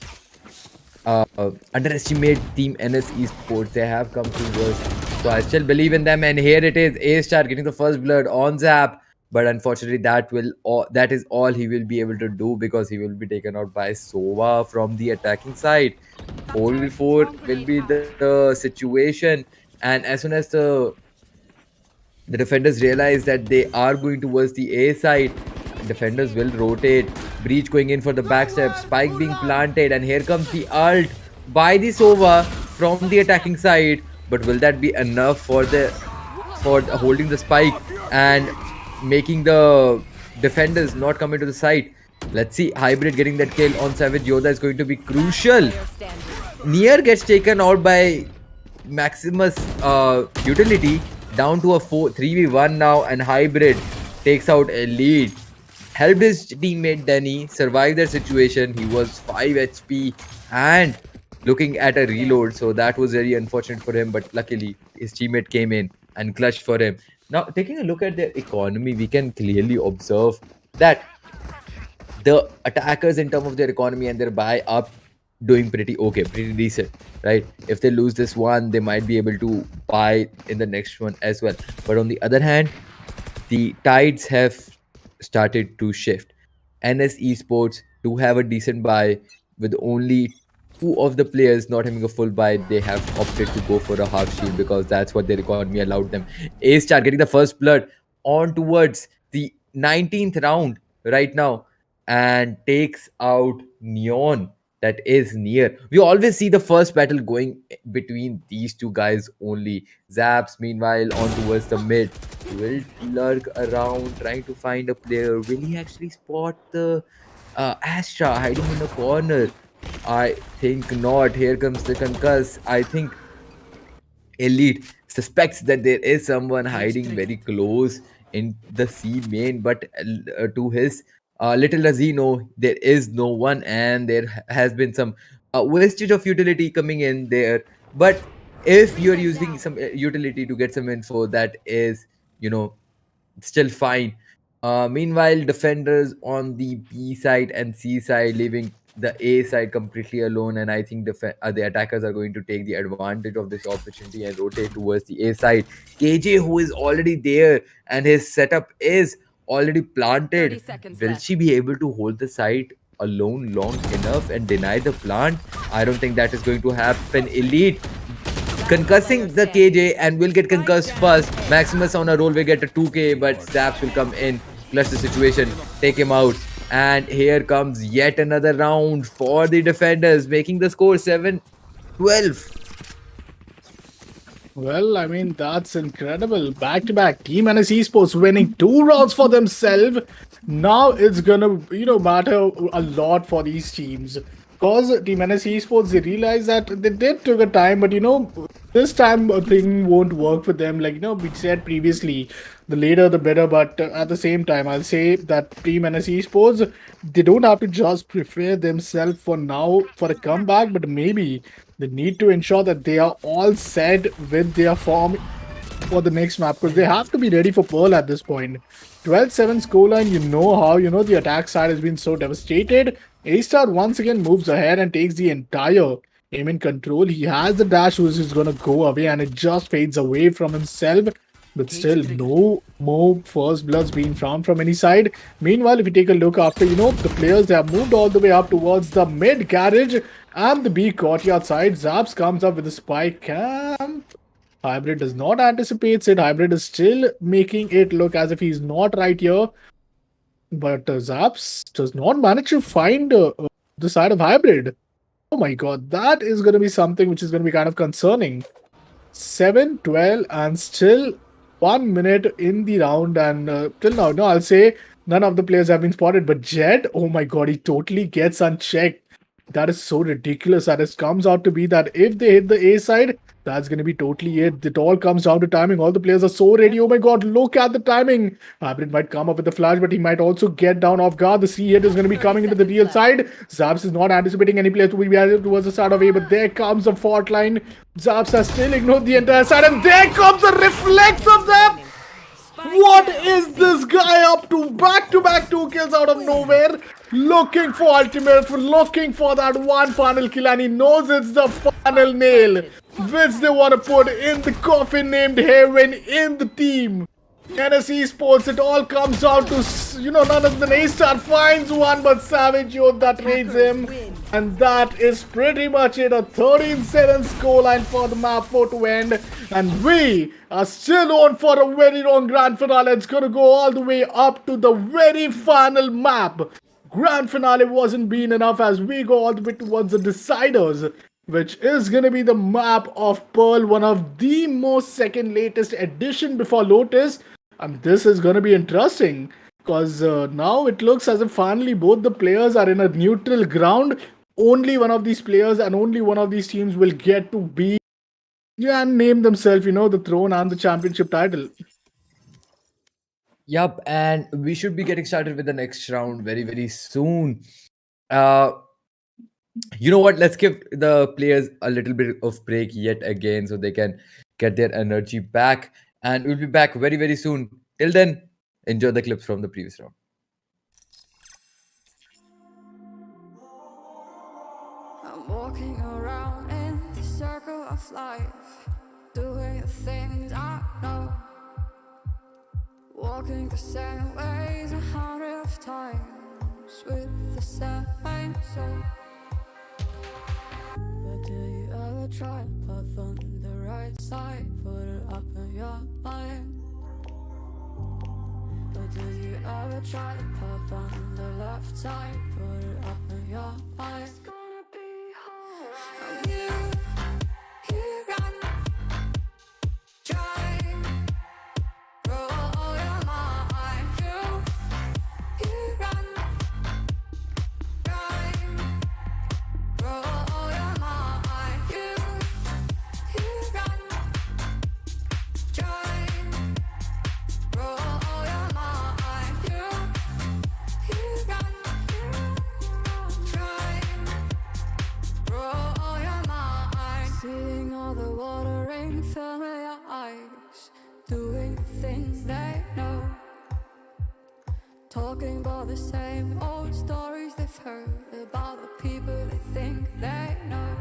underestimate Team NS Esports. They have come through worse. So I still believe in them. And here it is, A-Star getting the first blood on Zap. But unfortunately, that is all he will be able to do, because he will be taken out by Sova from the attacking side. 4v4 will be the situation. And as soon as the defenders realize that they are going towards the A side, defenders will rotate. Breach going in for the backstep, spike being planted, and here comes the ult by the Sova from the attacking side. But will that be enough for holding the spike and making the defenders not come into the site? Let's see. Hybrid getting that kill on Savage Yoda is going to be crucial. Near gets taken out by Maximus utility, down to a 3v1 now, and Hybrid takes out a lead. Helped his teammate Denny survive their situation. He was 5 HP and looking at a reload, so that was very unfortunate for him, but luckily his teammate came in and clutched for him. Now, taking a look at their economy, we can clearly observe that the attackers, in terms of their economy and their buy, are doing pretty okay, pretty decent, right? If they lose this one, they might be able to buy in the next one as well. But on the other hand, the tides have started to shift. NS Esports do have a decent buy, with only 2 of the players not having a full buy. They have opted to go for a half shield because that's what their economy allowed them. A-Star getting the first blood on towards the 19th round right now and takes out Neon. That is near. We always see the first battle going between these two guys only. Zaps, meanwhile, on towards the mid, will lurk around trying to find a player. Will he actually spot the Astra hiding in the corner? I think not. Here comes the concuss. I think Elite suspects that there is someone hiding very close in the C main, but to his little does he know, there is no one, and there has been some wastage of utility coming in there. But if you're using some utility to get some info, that is, still fine. Meanwhile, defenders on the B side and C side, leaving the A side completely alone, and I think the attackers are going to take the advantage of this opportunity and rotate towards the A side. KJ, who is already there and his setup is already planted, will she be able to hold the site alone long enough and deny the plant? I don't think that is going to happen. Elite concussing the KJ and will get concussed first. Maximus on a roll will get a 2k, but Zaps will come in, clutch the situation, take him out. And here comes yet another round for the defenders, making the score 7-12. Well, I mean, that's incredible. Back-to-back Team NS Esports winning 2 rounds for themselves. Now it's gonna, matter a lot for these teams. Because Team NS Esports, they realized that they did took a time, but this time a thing won't work for them. Like, we said previously, the later the better, but at the same time, I'll say that Team NS Esports, they don't have to just prepare themselves for now for a comeback, but maybe they need to ensure that they are all set with their form for the next map, because they have to be ready for Pearl at this point. 12-7 scoreline, how the attack side has been so devastated. A-Star once again moves ahead and takes the entire aim in control. He has the dash, which is going to go away, and it just fades away from himself. But still, no more first bloods being found from any side. Meanwhile, if you take a look after, the players, they have moved all the way up towards the mid garage and the B courtyard side. Zaps comes up with the spike camp. Hybrid does not anticipate it. Hybrid is still making it look as if he's not right here. But Zaps does not manage to find the side of Hybrid. Oh my god, that is going to be something which is going to be kind of concerning. 7, 12, and still 1 minute in the round. And till now, no, I'll say none of the players have been spotted. But Jed, oh my god, he totally gets unchecked. That is so ridiculous. That it comes out to be that if they hit the A side, that's going to be totally it. It all comes down to timing. All the players are so ready. Oh my god, look at the timing. Hybrid might come up with the flash, but he might also get down off guard. The C hit is going to be coming into the real side. Zaps is not anticipating any player to be towards the side of A, but there comes a fault line. Zaps has still ignored the entire side, and there comes a reflex of Zap. What is this guy up to? Back-to-back 2 kills out of nowhere. Looking for ultimate, looking for that one final kill, and he knows it's the final nail which they want to put in the coffin named Heaven in the team. Esports, it all comes down to, none other than A-Star finds one, but Savage Youth that raids him. And that is pretty much it. A 13-7 scoreline for the map 4 to end. And we are still on for a very long grand finale. It's going to go all the way up to the very final map. Grand finale wasn't being enough as we go all the way towards the deciders, which is going to be the map of Pearl, one of the most second latest edition before Lotus. And this is going to be interesting because now it looks as if finally both the players are in a neutral ground. Only one of these players and only one of these teams will get to be and name themselves, the throne and the championship title. Yup, and we should be getting started with the next round very, very soon. You know what? Let's give the players a little bit of break yet again so they can get their energy back. And we'll be back very, very soon. Till then, enjoy the clips from the previous round. I'm walking around in the circle of life, doing the things I know, walking the same ways 100 times with the same soul. But do you ever try path on the right side, put it up in your mind? But do you ever try the path on the left side, put it up in your mind? It's gonna be hard. You run, try, roll your mind. You run, try, roll your mind. You run, try, roll your mind. You run, try, roll your mind. Seeing all the water rain fill your eyes, doing the things they know, talking about the same old stories they've heard about the people they think they know.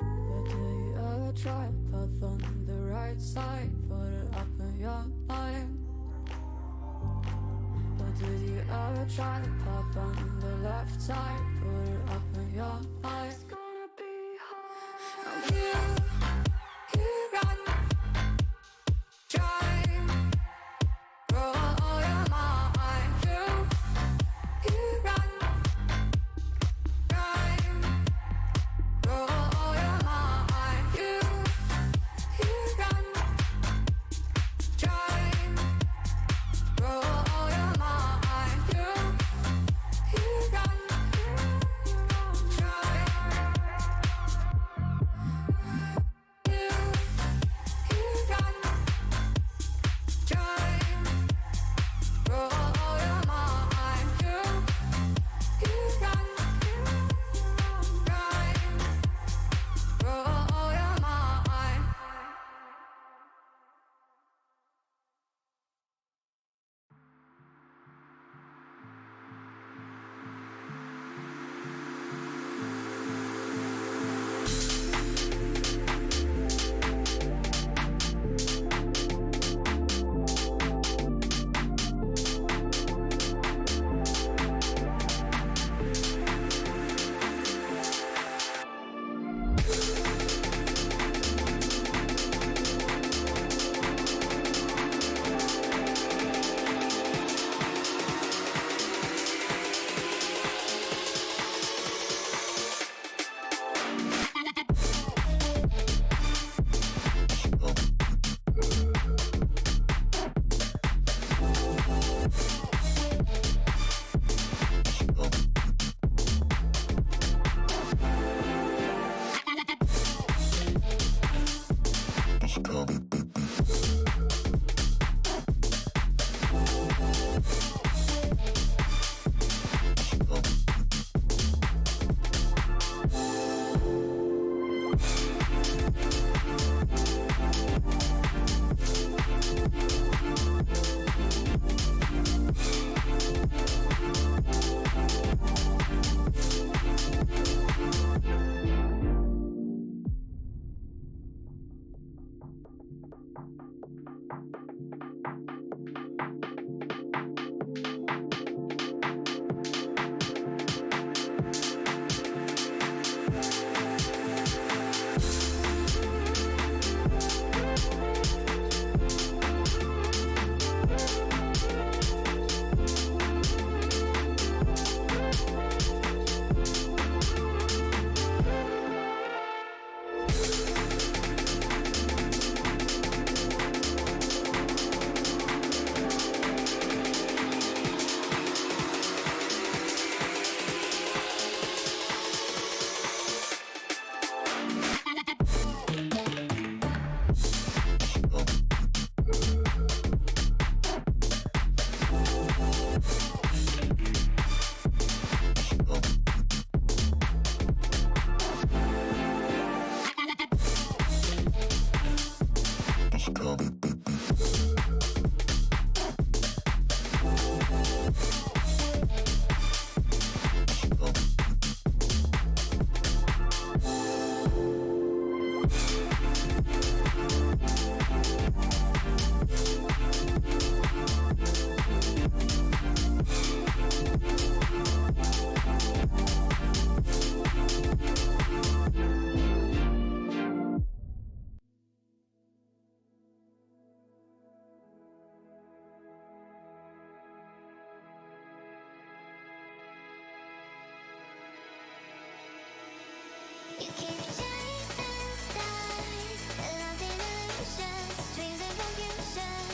But do you ever try path on the right side, put it up in your mind? But do you ever try the path on the left side, put it up in your mind? It's gonna be hard. You run, try, roll your mind. You run, try, roll your mind. You run, try, roll your mind. You run, You keep chasing stars, lost in illusions, dreams of confusion.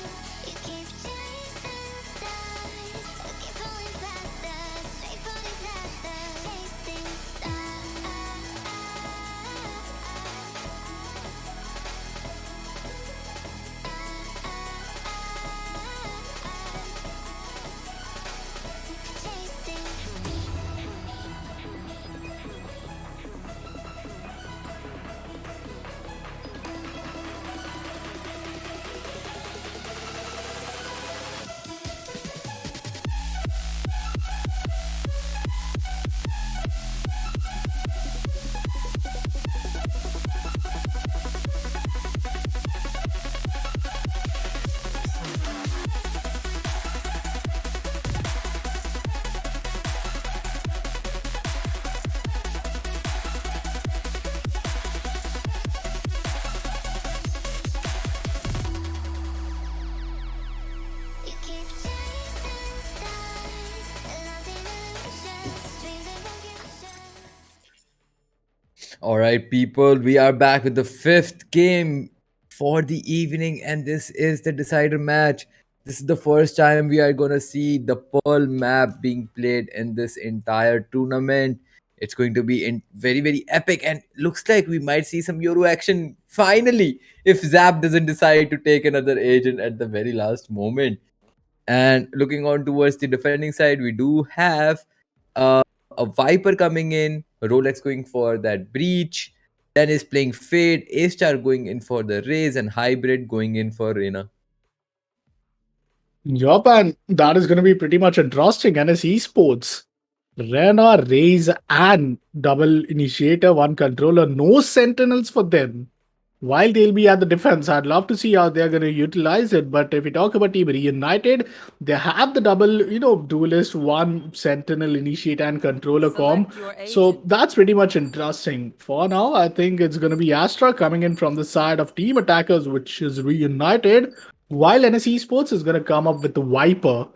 You keep chasing stars, keep falling faster, straight for disaster. Chasing stars, chasing. You keep chasing stars, lost in illusions, dreams of confusion. All right, people, we are back with the fifth game for the evening, and this is the decider match. This is the first time we are going to see the Pearl map being played in this entire tournament. It's going to be very, very epic, and looks like we might see some Euro action finally if Zap doesn't decide to take another agent at the very last moment. And looking on towards the defending side, we do have a Viper coming in, Rolex going for that Breach, Dennis playing Fade, A Star going in for the Raze, and Hybrid going in for Reina. Yup, and that is going to be pretty much interesting. And as esports, Rena, Raze, and double initiator, one controller, no sentinels for them. While they'll be at the defense, I'd love to see how they're going to utilize it. But if we talk about Team Reunited, they have the double, duelist, one sentinel, initiator, and controller comp. So that's pretty much interesting. For now, I think it's going to be Astra coming in from the side of Team Attackers, which is Reunited, while NS Esports is going to come up with the Viper.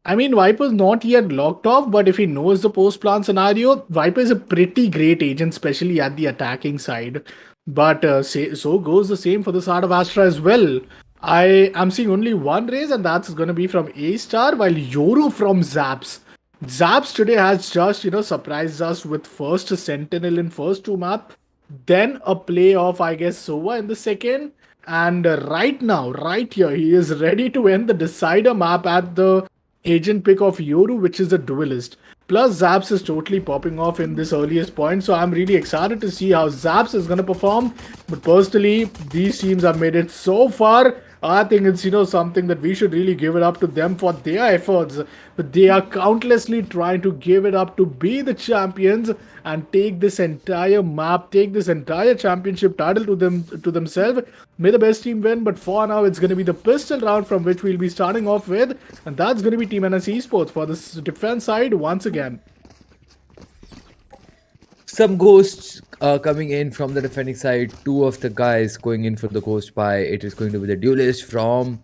I mean, Viper's not yet locked off, but if he knows the post-plan scenario, Viper is a pretty great agent, especially at the attacking side. But so goes the same for the side of Astra as well. I am seeing only one raise, and that's going to be from A Star, while Yoru from Zaps. Zaps today has just, surprised us with first a Sentinel in first two map, then a play of, I guess, Sova in the second, And right now, right here, he is ready to end the decider map at the agent pick of Yoru, which is a duelist. Plus, Zaps is totally popping off in this earliest point, so I'm really excited to see how Zaps is going to perform. But personally, these teams have made it so far. I think it's something that we should really give it up to them for their efforts. But they are countlessly trying to give it up to be the champions and take this entire map, take this entire championship title to themselves. May the best team win, but for now it's going to be the pistol round from which we'll be starting off with, and that's going to be Team NS Esports for this defense side once again. Some ghosts coming in from the defending side. Two of the guys going in for the ghost buy. It is going to be the duelist from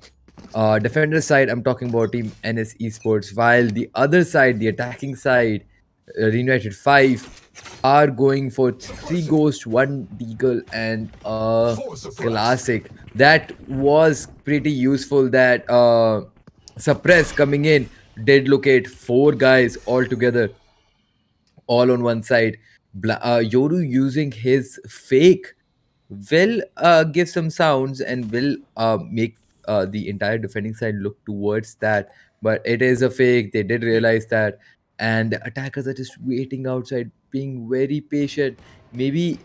defender side. I'm talking about Team NS Esports. While the other side, the attacking side, Reunited 5 are going for 3 ghosts, 1 deagle, and a classic. That was pretty useful. That suppress coming in did locate 4 guys all together, all on one side. Yoru using his fake will give some sounds and will make the entire defending side look towards that. But it is a fake. They did realize that, and the attackers are just waiting outside, being very patient. Maybe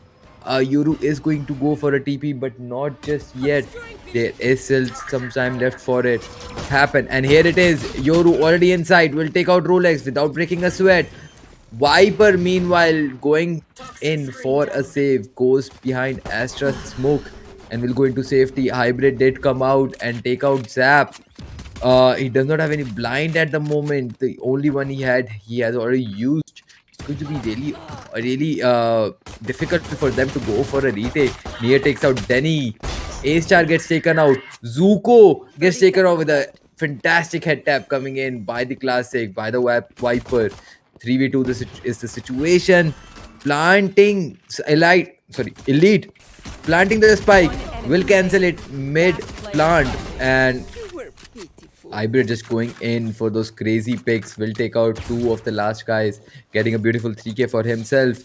Yoru is going to go for a TP, but not just yet. There is still some time left for it happen, and here it is. Yoru already inside. Will take out Rolex without breaking a sweat. Viper, meanwhile, going in for a save, goes behind Astra smoke and will go into safety. Hybrid did come out and take out Zap. He does not have any blind at the moment. The only one he had, he has already used. It's going to be really difficult for them to go for a retake. Nia takes out Denny. A-Star gets taken out. Zuko gets taken out with a fantastic head tap coming in by the Classic, by the Viper. 3v2 is the situation. Planting elite. Planting the spike will cancel it mid plant, and Hybrid just going in for those crazy picks. Will take out 2 of the last guys, getting a beautiful 3k for himself.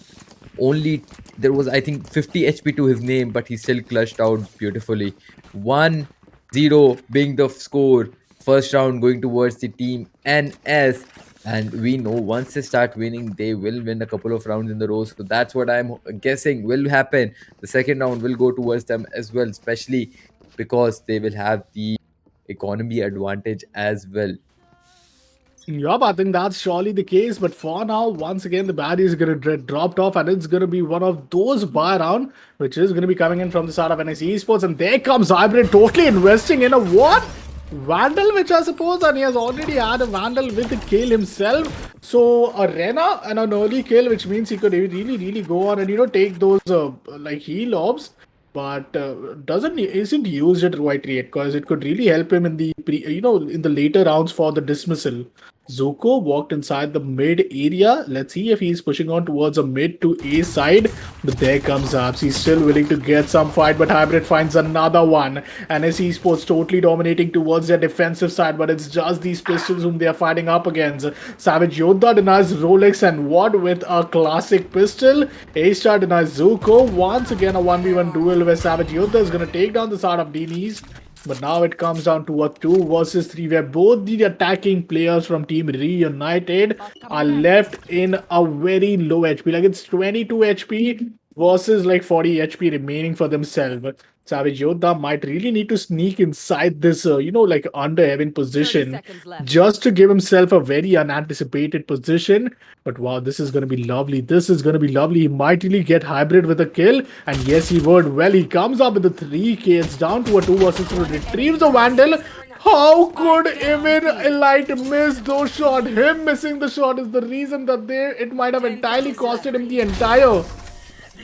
Only there was, I think, 50 HP to his name, but he still clutched out beautifully. 1-0 being the score. First round going towards the team NS. And we know once they start winning, they will win a couple of rounds in the row. So that's what I'm guessing will happen. The second round will go towards them as well, especially because they will have the economy advantage as well. Yup, I think that's surely the case. But for now, once again, the baddie is going to get dropped off, and it's going to be one of those buy round, which is going to be coming in from the side of NS Esports. And there comes Hybrid totally investing in a what? Vandal, which I suppose, and he has already had a Vandal with the kill himself. So a Rena and an early kill, which means he could really go on and take those like heal orbs, but isn't used it right yet, because it could really help him in the in the later rounds for the dismissal. Zuko walked inside the mid area. Let's see if he's pushing on towards a mid to A side. But there comes Abs. He's still willing to get some fight, but Hybrid finds another one. And NS Esports totally dominating towards their defensive side, but it's just these pistols whom they are fighting up against. Savage Yoddha denies Rolex and Ward with a classic pistol. A-Star denies Zuko. Once again, a 1v1 duel where Savage Yoddha is going to take down the side of Dini's. But now it comes down to a 2 versus 3 where both the attacking players from Team Reunited are left in a very low HP. Like it's 22 HP versus like 40 HP remaining for themselves. Savage Yoddha might really need to sneak inside this, like under heaven position just to give himself a very unanticipated position. But wow, this is going to be lovely. This is going to be lovely. He might really get Hybrid with a kill. And yes, he would. Well, he comes up with the 3k. It's down to a 2 versus 2. Retrieves the Vandal. How could even Elite miss those shots? Him missing the shot is the reason that it might have entirely costed him the entire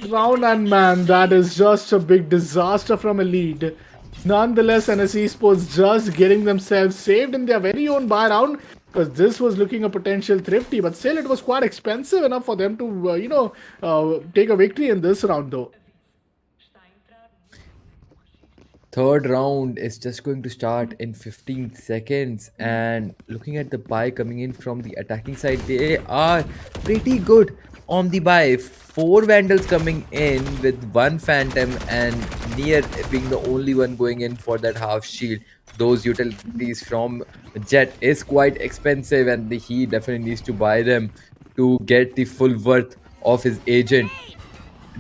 round, and man, that is just a big disaster from Elite. Nonetheless, NS Esports just getting themselves saved in their very own buy round, because this was looking a potential thrifty, but still it was quite expensive enough for them to take a victory in this round though. Third round is just going to start in 15 seconds, and looking at the buy coming in from the attacking side, they are pretty good on the buy. 4 Vandals coming in with 1 Phantom, and Near being the only one going in for that half shield. Those utilities from Jet is quite expensive, and he definitely needs to buy them to get the full worth of his agent.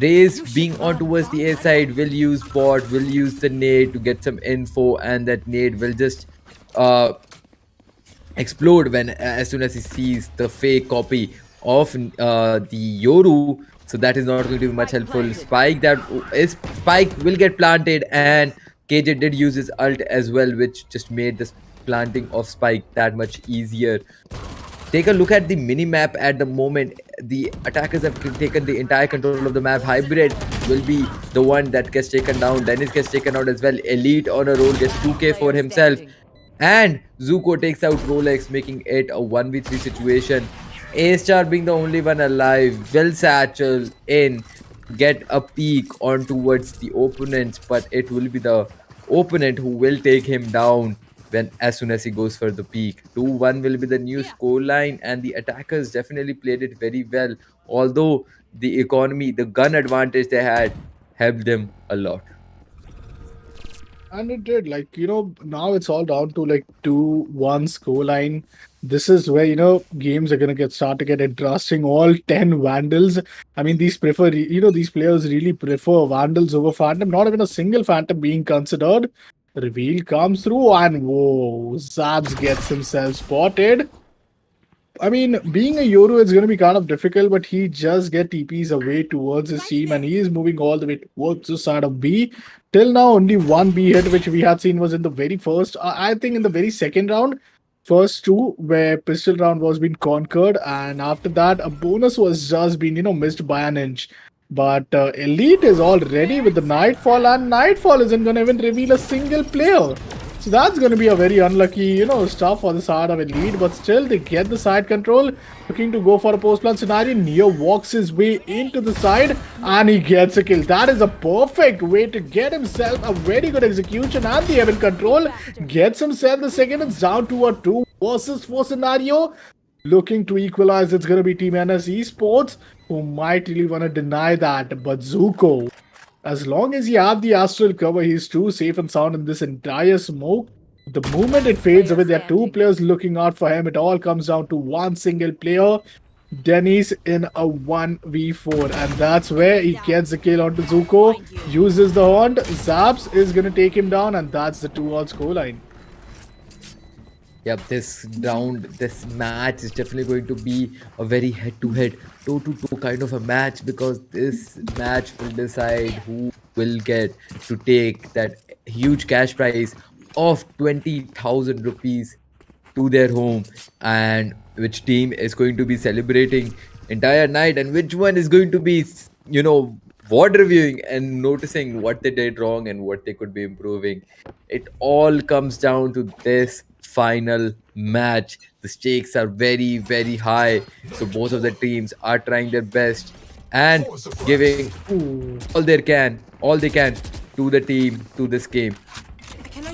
Raze being on towards the A side will use bot, will use the nade to get some info, and that nade will just uh, explode when as soon as he sees the fake copy of the Yoru. So that is not going to be much helpful. Spike will get planted, and KJ did use his ult as well, which just made this planting of Spike that much easier. Take a look at the mini map at the moment. The attackers have taken the entire control of the map. Hybrid will be the one that gets taken down. Dennis gets taken out as well. Elite on a roll gets 2k for himself. And Zuko takes out Rolex, making it a 1v3 situation. A Star being the only one alive. Will Satchel in get a peek on towards the opponents, but it will be the opponent who will take him down when as soon as he goes for the peak. 2-1 will be the new scoreline, and the attackers definitely played it very well. Although the economy, the gun advantage they had helped them a lot. And it did. Like, now it's all down to like 2-1 scoreline. This is where, games are going to start to get interesting. All 10 Vandals. I mean, these players really prefer Vandals over Phantom. Not even a single Phantom being considered. Reveal comes through, and whoa, Zabs gets himself spotted. I mean, being a Yoru is going to be kind of difficult, but he just get TPs away towards his team, and he is moving all the way towards the side of B. Till now, only one B hit, which we had seen was in the very first, I think in the very second round. First two, where pistol round was being conquered, and after that, a bonus was just been, missed by an inch. But Elite is all ready with the Nightfall, and Nightfall isn't going to even reveal a single player. So that's going to be a very unlucky, stuff for the side of Elite, but still they get the side control, looking to go for a post-plant scenario. Neo walks his way into the side, and he gets a kill. That is a perfect way to get himself a very good execution, and the heaven control gets himself the second. It's down to a 2 versus 4 scenario. Looking to equalize, it's going to be Team NS Esports, who might really want to deny that, but Zuko, as long as you have the astral cover, he's too safe and sound in this entire smoke. The moment it fades away, there are 2 players looking out for him. It all comes down to one single player, Dennis, in a 1v4. And that's where he gets the kill onto Zuko, uses the horn. Zaps is going to take him down, and that's the 2-all scoreline. Yep, this match is definitely going to be a very head-to-head, toe-to-toe kind of a match, because this match will decide who will get to take that huge cash prize of 20,000 rupees to their home, and which team is going to be celebrating entire night, and which one is going to be, ward reviewing and noticing what they did wrong and what they could be improving. It all comes down to this final match. The stakes are very, very high, so both of the teams are trying their best and giving all they can to the team, to this game.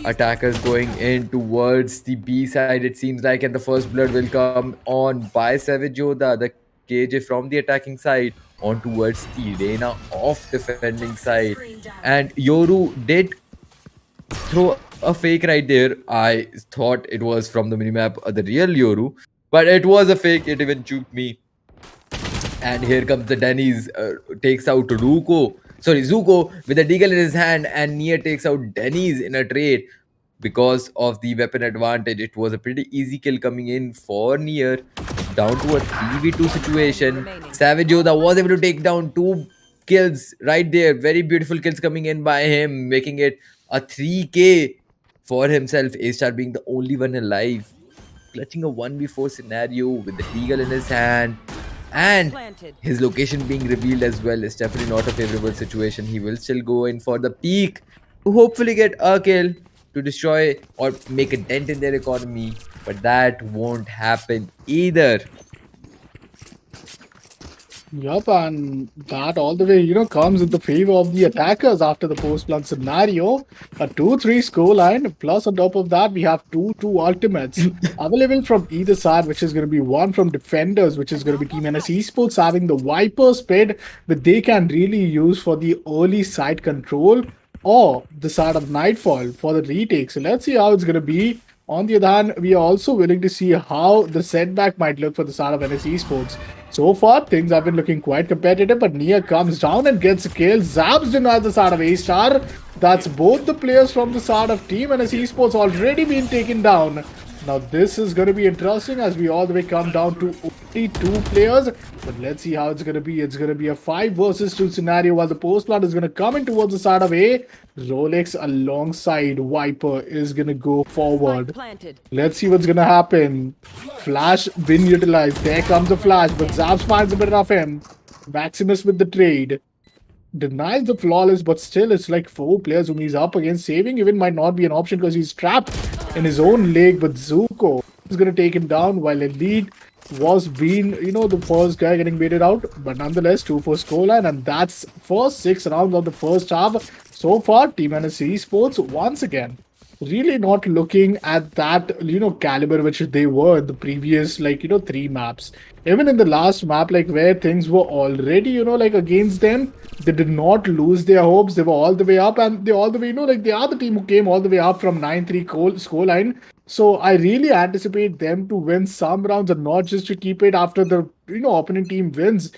Attackers going in towards the B side, it seems like, and the first blood will come on by Savage Yoda, the KJ from the attacking side, on towards the Reina off defending side. And Yoru did throw a fake right there. I thought it was from the minimap, the real Yoru, but it was a fake. It even juked me. And here comes the Denny's, takes out Zuko with a deagle in his hand, and Nia takes out Denny's in a trade. Because of the weapon advantage, it was a pretty easy kill coming in for Nier. Down to a 3v2 situation. Savage Yoda was able to take down 2 kills right there. Very beautiful kills coming in by him, making it a 3k for himself. A-Star being the only one alive, clutching a 1v4 scenario with the deagle in his hand. And his location being revealed as well is definitely not a favorable situation. He will still go in for the peak to hopefully get a kill to destroy or make a dent in their economy, but that won't happen either. Yup, and that all the way, comes in the favor of the attackers after the post-plant scenario. A 2-3 scoreline, plus on top of that, we have two ultimates available from either side, which is going to be one from defenders, which is going to be Team NS Esports having the Viper Sped, that they can really use for the early side control, or the side of Nightfall for the retake. So let's see how it's going to be. On the other hand, we are also willing to see how the setback might look for the start of NS Esports. So far, things have been looking quite competitive, but Nia comes down and gets a kill. Zabs denies the start of A-Star. That's both the players from the start of Team NS Esports already been taken down. Now this is going to be interesting as we all the way come down to only 2 players. But let's see how it's going to be. It's going to be a 5 versus 2 scenario while the post plant is going to come in towards the side of A. Rolex alongside Viper is going to go forward. Let's see what's going to happen. Flash been utilized. There comes a flash, but Zaps finds a bit of him. Maximus with the trade. Denies the flawless, but still it's like 4 players whom he's up against. Saving even might not be an option because he's trapped in his own leg. But Zuko is going to take him down while Elite was being, the first guy getting baited out. But nonetheless, 2-4 scoreline, and that's first 6 rounds of the first half. So far, Team NSC Esports once again really not looking at that caliber which they were in the previous 3 maps. Even in the last map, like where things were already against them, they did not lose their hopes. They were all the way up, and they all the way they are the team who came all the way up from 9-3 scoreline. So I really anticipate them to win some rounds and not just to keep it after the opponent team wins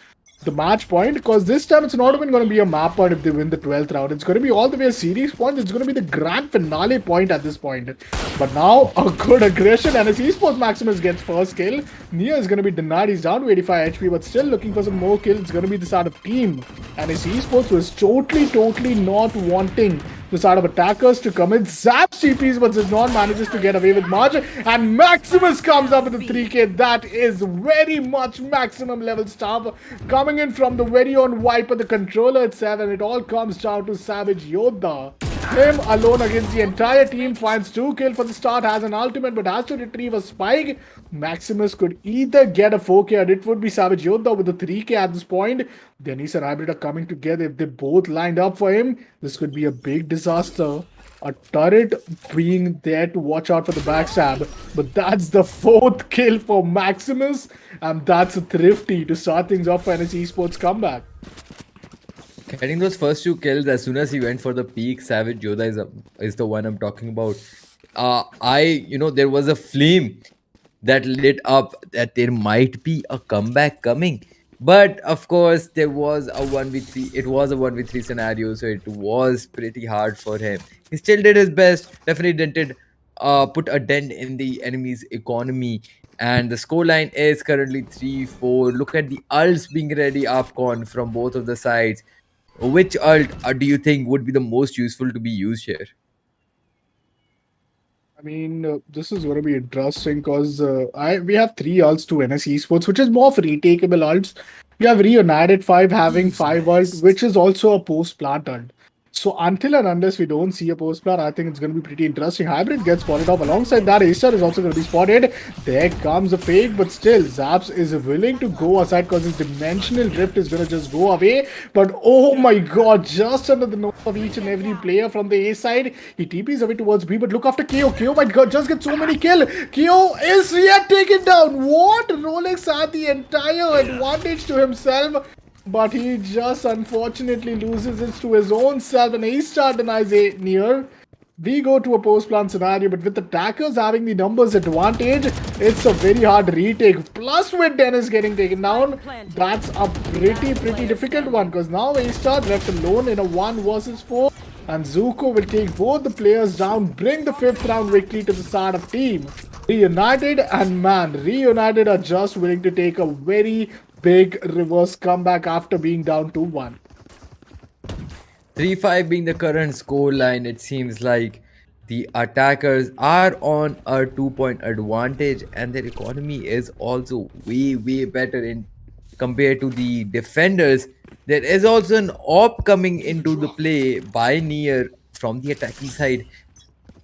the match point, because this time it's not even going to be a map point if they win the 12th round. It's going to be all the way a series point. It's going to be the grand finale point at this point. But now a good aggression, and as Esports Maximus gets first kill, Nia is going to be denied. He's down to 85 HP, but still looking for some more kills. It's going to be the start of team, and his Esports was totally not wanting the side of attackers to come in. Zaps CPs, but does not manages to get away with much. And Maximus comes up with a 3K. That is very much maximum level stuff coming in from the very own Viper, the controller itself. And it all comes down to Savage Yoda. Him alone against the entire team, finds 2 kills for the start, has an ultimate but has to retrieve a spike. Maximus could either get a 4K, or it would be Savage Yoda with a 3K at this point. Denise and Hybrid are coming together. If they both lined up for him, this could be a big disaster. A turret being there to watch out for the backstab. But that's the 4th kill for Maximus, and that's a thrifty to start things off for NS Esports comeback. Getting those first 2 kills as soon as he went for the peak, Savage Yoda is the one I'm talking about. There was a flame that lit up that there might be a comeback coming. But of course, there was a 1v3. It was a 1v3 scenario, so it was pretty hard for him. He still did his best. Definitely did put a dent in the enemy's economy. And the scoreline is currently 3-4. Look at the ults being ready upcon from both of the sides. Which ult do you think would be the most useful to be used here? I mean, this is going to be interesting because we have 3 ults to NS Esports, which is more of retakeable ults. We have Reunited 5 having 5 ult, which is also a post-plant ult. So until and unless we don't see a post plant, I think it's going to be pretty interesting. Hybrid gets spotted off. Alongside that, A-Star is also going to be spotted. There comes a fake, but still, Zaps is willing to go aside because his dimensional drift is going to just go away. But oh my god, just under the nose of each and every player from the A side, he TPs away towards B. But look after KO. KO might just get so many kill. KO is yet taken down. What? Rolex had the entire advantage to himself, but he just unfortunately loses it to his own self, and A-Star denies a near. We go to a post-plant scenario, but with attackers having the numbers advantage, it's a very hard retake. Plus with Dennis getting taken down, that's a pretty difficult one, because now A-Star left alone in a 1 versus 4, and Zuko will take both the players down, bring the 5th round victory to the side of team Reunited. And man, Reunited are just willing to take a very big reverse comeback after being down 2-1. 3-5 being the current score line, it seems like the attackers are on a 2-point advantage, and their economy is also way better in compared to the defenders. There is also an op coming into the play by Nier from the attacking side,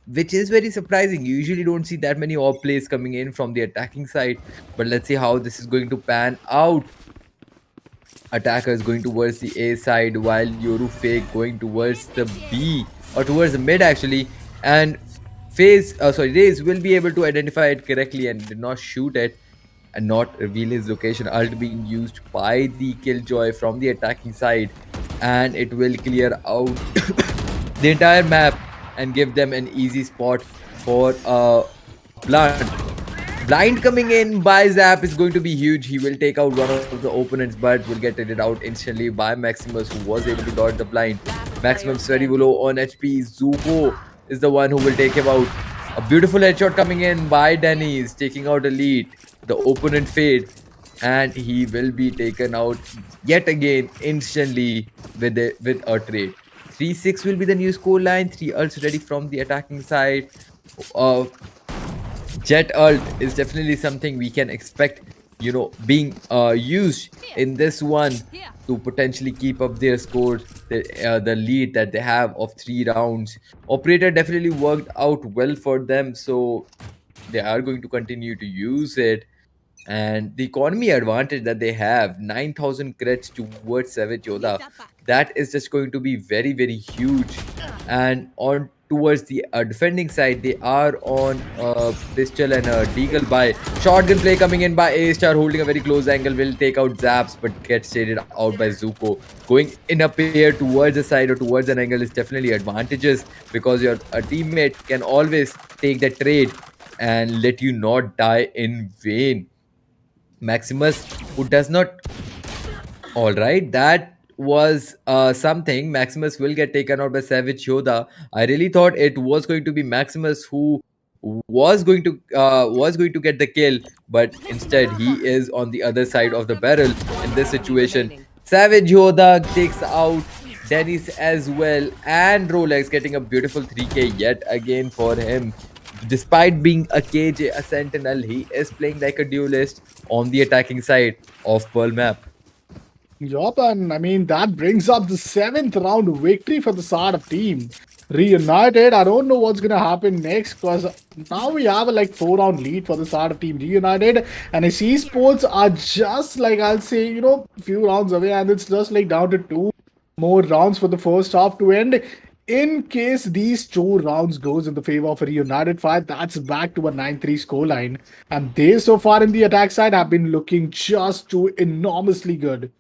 which is very surprising. You usually don't see that many op plays coming in from the attacking side, but let's see how this is going to pan out. attackers going towards the A side, while Yoru Fake going towards the B, or towards the mid actually. And Raze will be able to identify it correctly and did not shoot it and not reveal his location. Ult being used by the Killjoy from the attacking side, and it will clear out the entire map and give them an easy spot for blunt. Blind coming in by Zap is going to be huge. He will take out one of the opponents, but will get raided out instantly by Maximus, who was able to dodge the blind. Maximum's very low on HP. Zuko is the one who will take him out. A beautiful headshot coming in by Denny's, taking out Elite. The opponent fade, and he will be taken out yet again instantly with a trade. 3-6 will be the new score line. 3 ults ready from the attacking side. Uh, Jet ult is definitely something we can expect, being used in this one to potentially keep up their scores, the lead that they have of 3 rounds. Operator definitely worked out well for them, so they are going to continue to use it. And the economy advantage that they have, 9,000 crits towards Savage Yoda, that is just going to be very, very huge. And on towards the defending side, they are on pistol and a deagle by shotgun play coming in by A Star, holding a very close angle, will take out Zaps but gets shaded out by Zuko. Going in a pair towards the side or towards an angle is definitely advantageous, because your teammate can always take the trade and let you not die in vain. Maximus, who does not. All right, that was something. Maximus will get taken out by Savage Yoda. I really thought it was going to be Maximus who was going to get the kill, but instead he is on the other side of the barrel in this situation. Savage Yoda takes out Dennis as well, and Rolex getting a beautiful 3K yet again for him. Despite being a KJ, a sentinel, he is playing like a duelist on the attacking side of Pearl map. Yup, and I mean, that brings up the 7th round victory for the Sarda team. Reunited, I don't know what's gonna happen next, because now we have a 4-round lead for the Sarda team. Reunited and his Esports are just I'll say, few rounds away, and it's just down to 2 more rounds for the first half to end. In case these 2 rounds goes in the favor of a Reunited fight, that's back to a 9-3 scoreline. And they so far in the attack side have been looking just too enormously good.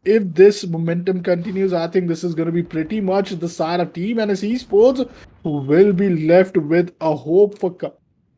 If this momentum continues, I think this is going to be pretty much the side of Team NS Esports who will be left with a hope for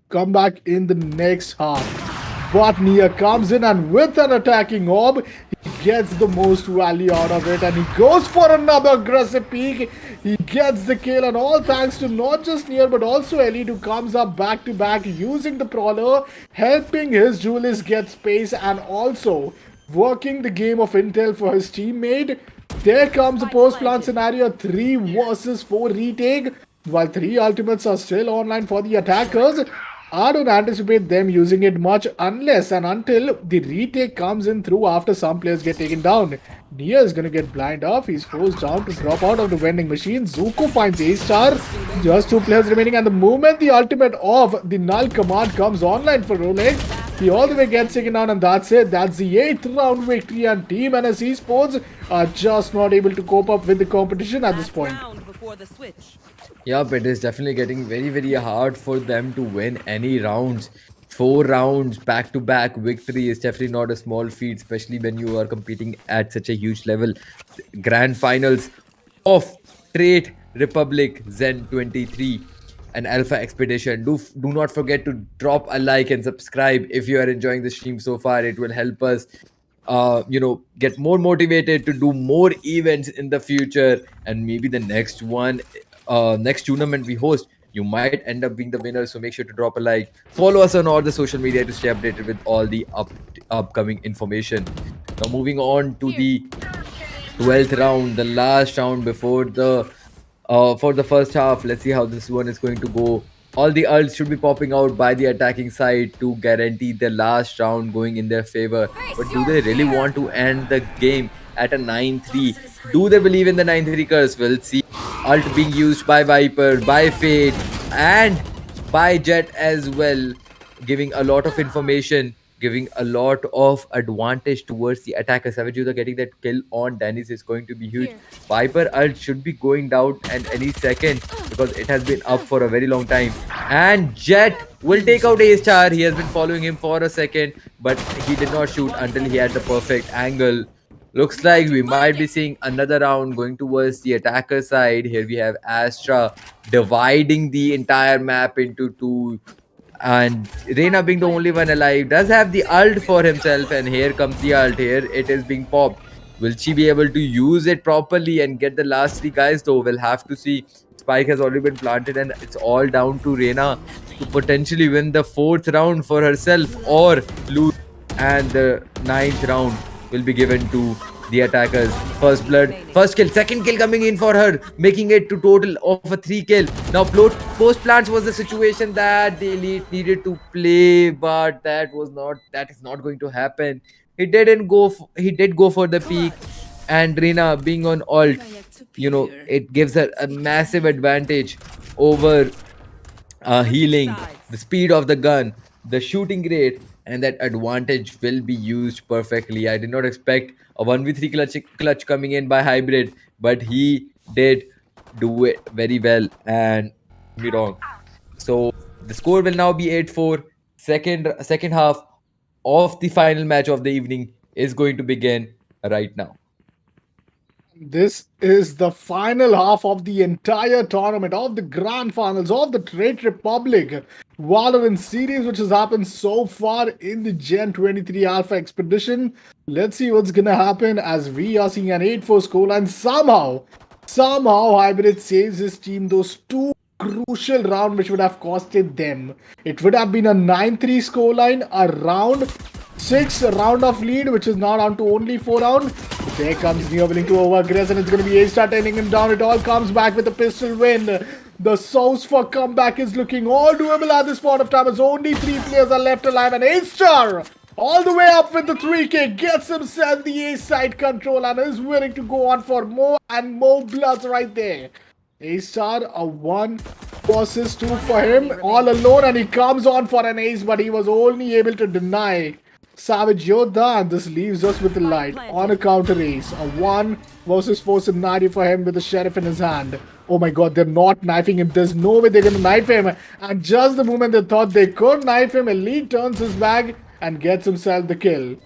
comeback in the next half. But Nia comes in, and with an attacking orb, he gets the most value out of it, and he goes for another aggressive peek. He gets the kill, and all thanks to not just Nia but also Elite, who comes up back to back using the Prowler, helping his duelist get space and also working the game of intel for his teammate. There comes a post-plant scenario, 3 versus 4 retake, while 3 ultimates are still online for the attackers. I don't anticipate them using it much unless and until the retake comes in through after some players get taken down. Nia is gonna get blind off. He's forced down to drop out of the vending machine. Zuko finds A-Star. Just 2 players remaining, and the moment the ultimate of the null command comes online for Rolex, he all the way gets taken down, and that's it. That's the 8th round victory, and Team NS Esports are just not able to cope up with the competition at this point. Yup, it is definitely getting very, very hard for them to win any rounds. 4 rounds back to back victory is definitely not a small feat, especially when you are competing at such a huge level. Grand finals of Trade Republic Zen 23 and Alpha Xpedition. Do not forget to drop a like and subscribe if you are enjoying the stream so far. It will help us get more motivated to do more events in the future, and maybe the next tournament we host, you might end up being the winner. So make sure to drop a like, follow us on all the social media to stay updated with all the upcoming information. Now moving on to the 12th round, the last round before the for the first half. Let's see how this one is going to go. All the ults should be popping out by the attacking side to guarantee the last round going in their favor. But do they really want to end the game at a 9-3? Do they believe in the 9-3 curse? We'll see. Ult being used by Viper, by Fade, and by Jet as well, giving a lot of information, giving a lot of advantage towards the attacker. Savage Yuda getting that kill on Dennis is going to be huge. Viper ult should be going down and any second because it has been up for a very long time. And Jet will take out A Star. He has been following him for a second, but he did not shoot until he had the perfect angle. Looks like we might be seeing another round going towards the attacker side. Here we have Astra dividing the entire map into two. And Reina being the only one alive does have the ult for himself. And here comes the ult. Here it is being popped. Will she be able to use it properly and get the last three guys though? We'll have to see. Spike has already been planted and it's all down to Reina to potentially win the fourth round for herself or lose. And the ninth round will be given to the attackers. First blood, first kill, second kill coming in for her, making it to total of a 3 kill. Now post plants was the situation that the elite needed to play, but that is not going to happen. He did go for the peak, and Rina being on alt, it gives her a massive advantage over healing, the speed of the gun, the shooting rate, and that advantage will be used perfectly. I did not expect a 1v3 clutch coming in by Hybrid, but he did do it very well and be wrong. So the score will now be 8-4. Second half of the final match of the evening is going to begin right now. This is the final half of the entire tournament, of the grand finals of the Trade Republic Valorant series, which has happened so far in the Gen 23 Alpha Expedition. Let's see what's gonna happen as we are seeing an 8-4 scoreline. Somehow Hybrid saves his team those two crucial round which would have costed them. It would have been a 9-3 scoreline, a round 6 round of lead, which is now down to only 4 round. There comes Neo willing to overaggress, and it's going to be A-Star turning him down. It all comes back with a pistol win. The source for comeback is looking all doable at this point of time, as only 3 players are left alive, and A-Star all the way up with the 3K gets himself the A-side control and is willing to go on for more and more bloods right there. A-Star, a 1 versus 2 for him, all alone, and he comes on for an ace, but he was only able to deny Savage Yoda, and this leaves us with the light on a counter ace. A 1 versus 4 scenario for him with the sheriff in his hand. Oh my god, they're not knifing him. There's no way they're gonna knife him. And just the moment they thought they could knife him, Elite turns his back and gets himself the kill.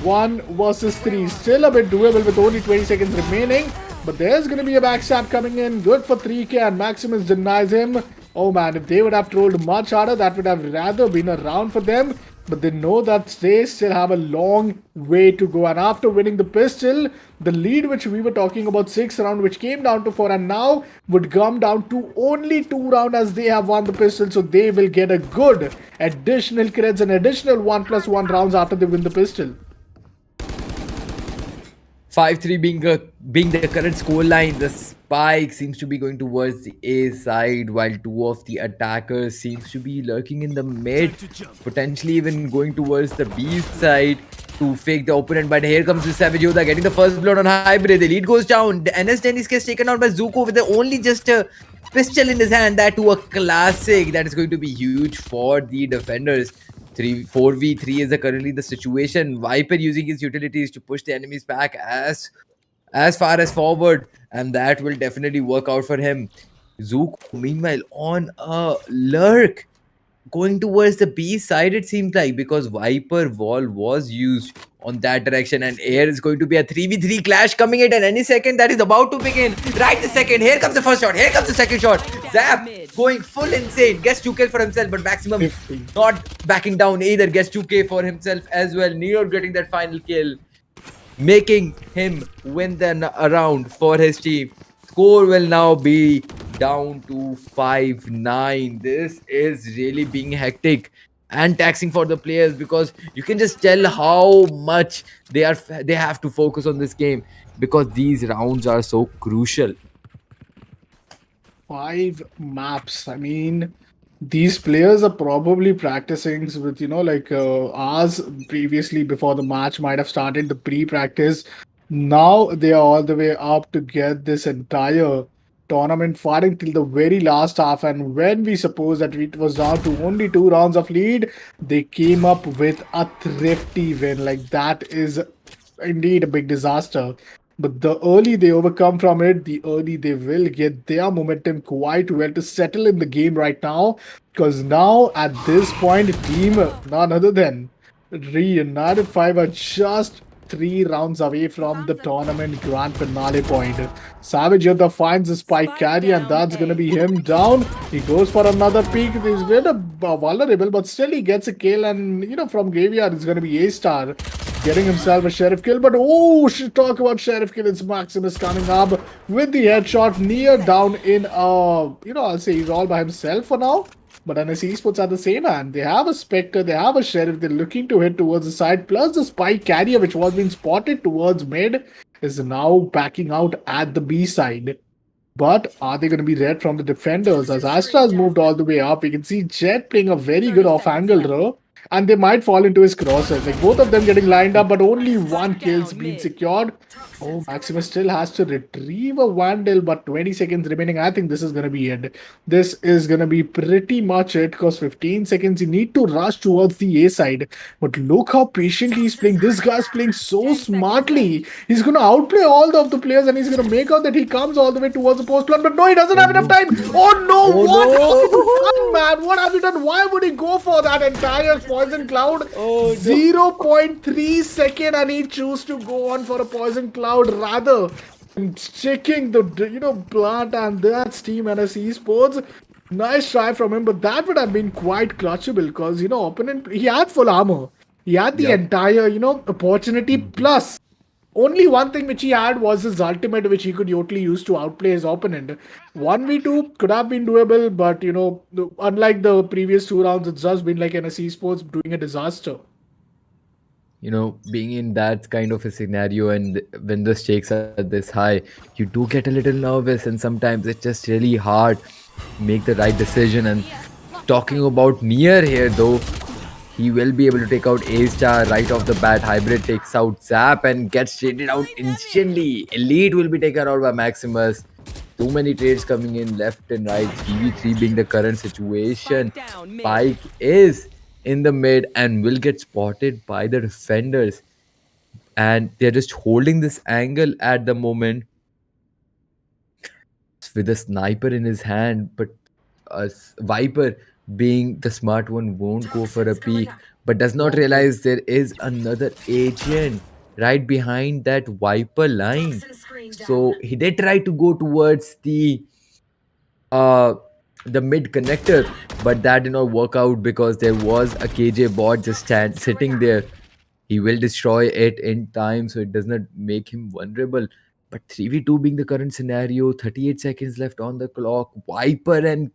1 versus 3. Still a bit doable with only 20 seconds remaining. But there's going to be a backstab coming in. Good for 3K, and Maximus denies him. Oh man, if they would have trolled much harder, that would have rather been a round for them. But they know that they still have a long way to go. And after winning the pistol, the lead which we were talking about, 6 round, which came down to 4, and now would come down to only 2 round as they have won the pistol. So they will get a good additional creds and additional 1+1 rounds after they win the pistol. 5-3 being the current scoreline. The spike seems to be going towards the A side, while 2 of the attackers seems to be lurking in the mid, potentially even going towards the B side to fake the opponent. But here comes the Savage Yoda getting the first blood on Hybrid. The lead goes down. The NS10 gets taken out by Zuko with only just a pistol in his hand. That to a classic. That is going to be huge for the defenders. 4v3 is currently the situation. Viper using his utilities to push the enemies back as far as forward, and that will definitely work out for him. Zook, meanwhile, on a lurk, going towards the B side, it seems like, because Viper wall was used on that direction, and Air is going to be a 3v3 clash coming in at any second. That is about to begin. Right the second. Here comes the first shot. Here comes the second shot. Zap going full insane. Gets 2K for himself, but Maximum not backing down either. Gets 2K for himself as well. Neo getting that final kill, making him win the round for his team. Score will now be down to 5-9. This is really being hectic and taxing for the players, because you can just tell how much they have to focus on this game, because these rounds are so crucial. 5 maps. I mean, these players are probably practicing with, hours previously before the match might have started, the pre-practice. Now they are all the way up to get this entire tournament fighting till the very last half. And when we suppose that it was down to only 2 rounds of lead, they came up with a thrifty win. Like that is indeed a big disaster. But the early they overcome from it, the early they will get their momentum quite well to settle in the game right now. Because now at this point, team none other than Reunited 5 are just 3 rounds away from the tournament grand finale point. Savage Yoda finds the spike carry, and that's gonna be him down. He goes for another peek. He's been vulnerable, but still he gets a kill, and from graveyard it's gonna be A-Star getting himself a sheriff kill. But oh, should talk about sheriff kill. It's Maximus coming up with the headshot near down in I'll say he's all by himself for now. But NS Esports are the same hand. They have a Spectre, they have a Sheriff, they're looking to hit towards the side. Plus the Spike Carrier, which was being spotted towards mid, is now backing out at the B side. But are they going to be read from the defenders? As Astra has moved all the way up, we can see Jet playing a very good off-angle row. And they might fall into his crosses. Like both of them getting lined up, but only one kill's been secured. Oh, Maximus still has to retrieve a Vandal, but 20 seconds remaining. I think this is going to be it. This is going to be pretty much it, because 15 seconds, you need to rush towards the A side. But look how patiently he's playing. This guy's playing so smartly. He's going to outplay all of the players, and he's going to make out that he comes all the way towards the post plant. But no, he doesn't have enough time. Oh no, what have you done, man? What have you done? Why would he go for that entire poison cloud? 0.3 second, and he choose to go on for a poison cloud rather than checking the plant. And that's Team NS Esports. Nice try from him, but that would have been quite clutchable, because opponent, he had full armor, he had the entire opportunity, plus only one thing which he had was his ultimate, which he could totally use to outplay his opponent. 1v2 could have been doable, but unlike the previous 2 rounds, it's just been like NS Esports doing a disaster. Being in that kind of a scenario, and when the stakes are this high, you do get a little nervous, and sometimes it's just really hard to make the right decision. And talking about Near here, though, he will be able to take out A-Star right off the bat. Hybrid takes out Zap and gets traded out instantly. Elite will be taken out by Maximus. Too many trades coming in left and right. TV3 being the current situation. Spike is in the mid and will get spotted by the defenders. And they're just holding this angle at the moment with a sniper in his hand. But Viper, being the smart one, won't go for a peek, but does not realize there is another agent right behind that Viper line. So he did try to go towards the mid connector, but that did not work out because there was a KJ bot just sitting there. He will destroy it in time, so it does not make him vulnerable. But 3v2 being the current scenario, 38 seconds left on the clock. Viper and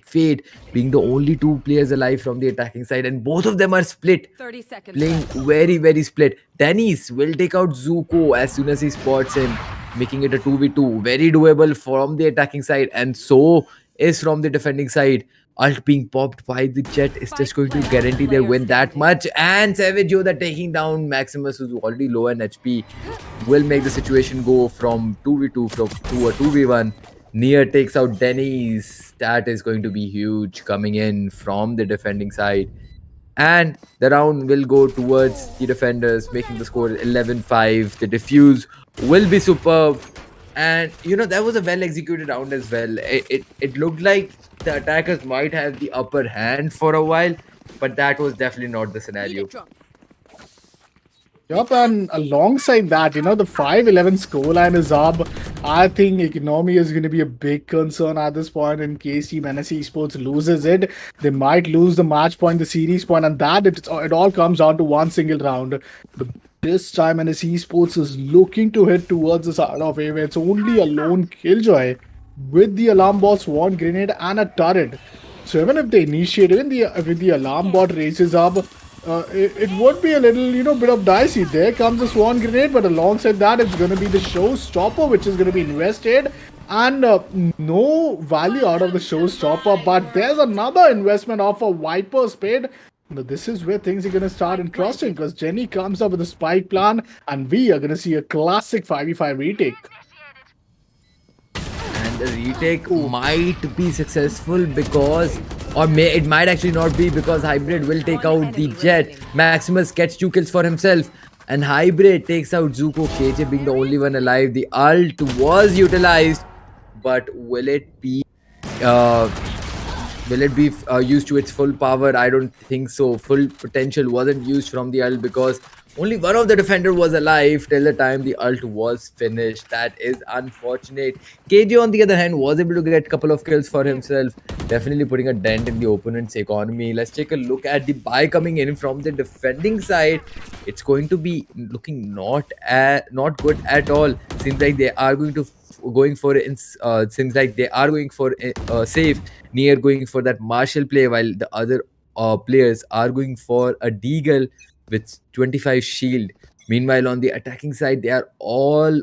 Fade being the only two players alive from the attacking side, and both of them are split, 30 seconds playing left. very, very split. Dennis will take out Zuko as soon as he spots him, making it a 2v2. Very doable from the attacking side, and so is from the defending side. Ult being popped by the Jet is just going to guarantee their win that much. And Savage Yoda taking down Maximus, who's already low in HP, will make the situation go from 2v2 to a 2v1. Near takes out Denny's. That is going to be huge coming in from the defending side. And the round will go towards the defenders, making the score 11-5. The defuse will be superb. And, that was a well-executed round as well. It looked like the attackers might have the upper hand for a while, but that was definitely not the scenario. Yup, and alongside that, the 5-11 scoreline is up. I think economy is going to be a big concern at this point in case Team NS Esports loses it. They might lose the match point, the series point, and that it all comes down to one single round. But this time NS Esports is looking to hit towards the side of A, where it's only a lone Killjoy with the alarm bot, swarm grenade, and a turret. So even if they initiate, even with the alarm bot races up, it would be a little, bit of dicey. There comes the swan grenade, but alongside that, it's going to be the showstopper, which is going to be invested, and no value out of the showstopper. But there's another investment of a Viper Spade. This is where things are going to start interesting, because Jenny comes up with a spike plan, and we are going to see a classic 5v5 retake. And the retake might be successful because, or it might actually not be, because Hybrid will take out the Jet. Maximus gets 2 kills for himself, and Hybrid takes out Zuko. KJ being the only one alive. The ult was utilized, but uh, will it be used to its full power? I don't think so. Full potential wasn't used from the ult because only one of the defender was alive till the time the ult was finished. That is unfortunate. KJ, on the other hand, was able to get a couple of kills for himself, definitely putting a dent in the opponent's economy. Let's take a look at the buy coming in from the defending side. It's going to be looking not good at all. Seems like they are going for seems like they are going for safe near going for that Marshall play, while the other players are going for a Deagle with 25 shield. Meanwhile, on the attacking side, they are all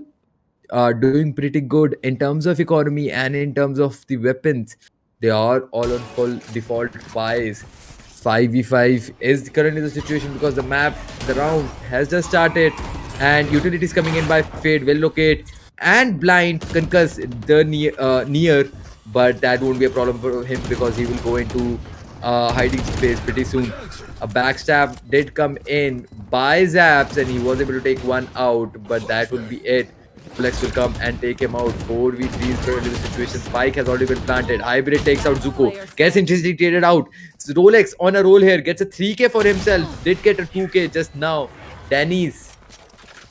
doing pretty good in terms of economy and in terms of the weapons. They are all on full default buys. 5v5 is currently the situation because the round has just started, and utilities coming in by Fade will locate and blind concuss the near, but that won't be a problem for him because he will go into hiding space pretty soon. A backstab did come in by Zaps, and he was able to take one out, but that will be it. Flex will come and take him out. 4v3 is currently the situation. Spike has already been planted. Hybrid takes out Zuko. Gets intimidated out. So Rolex on a roll here. Gets a 3k for himself. Did get a 2k just now. Denny's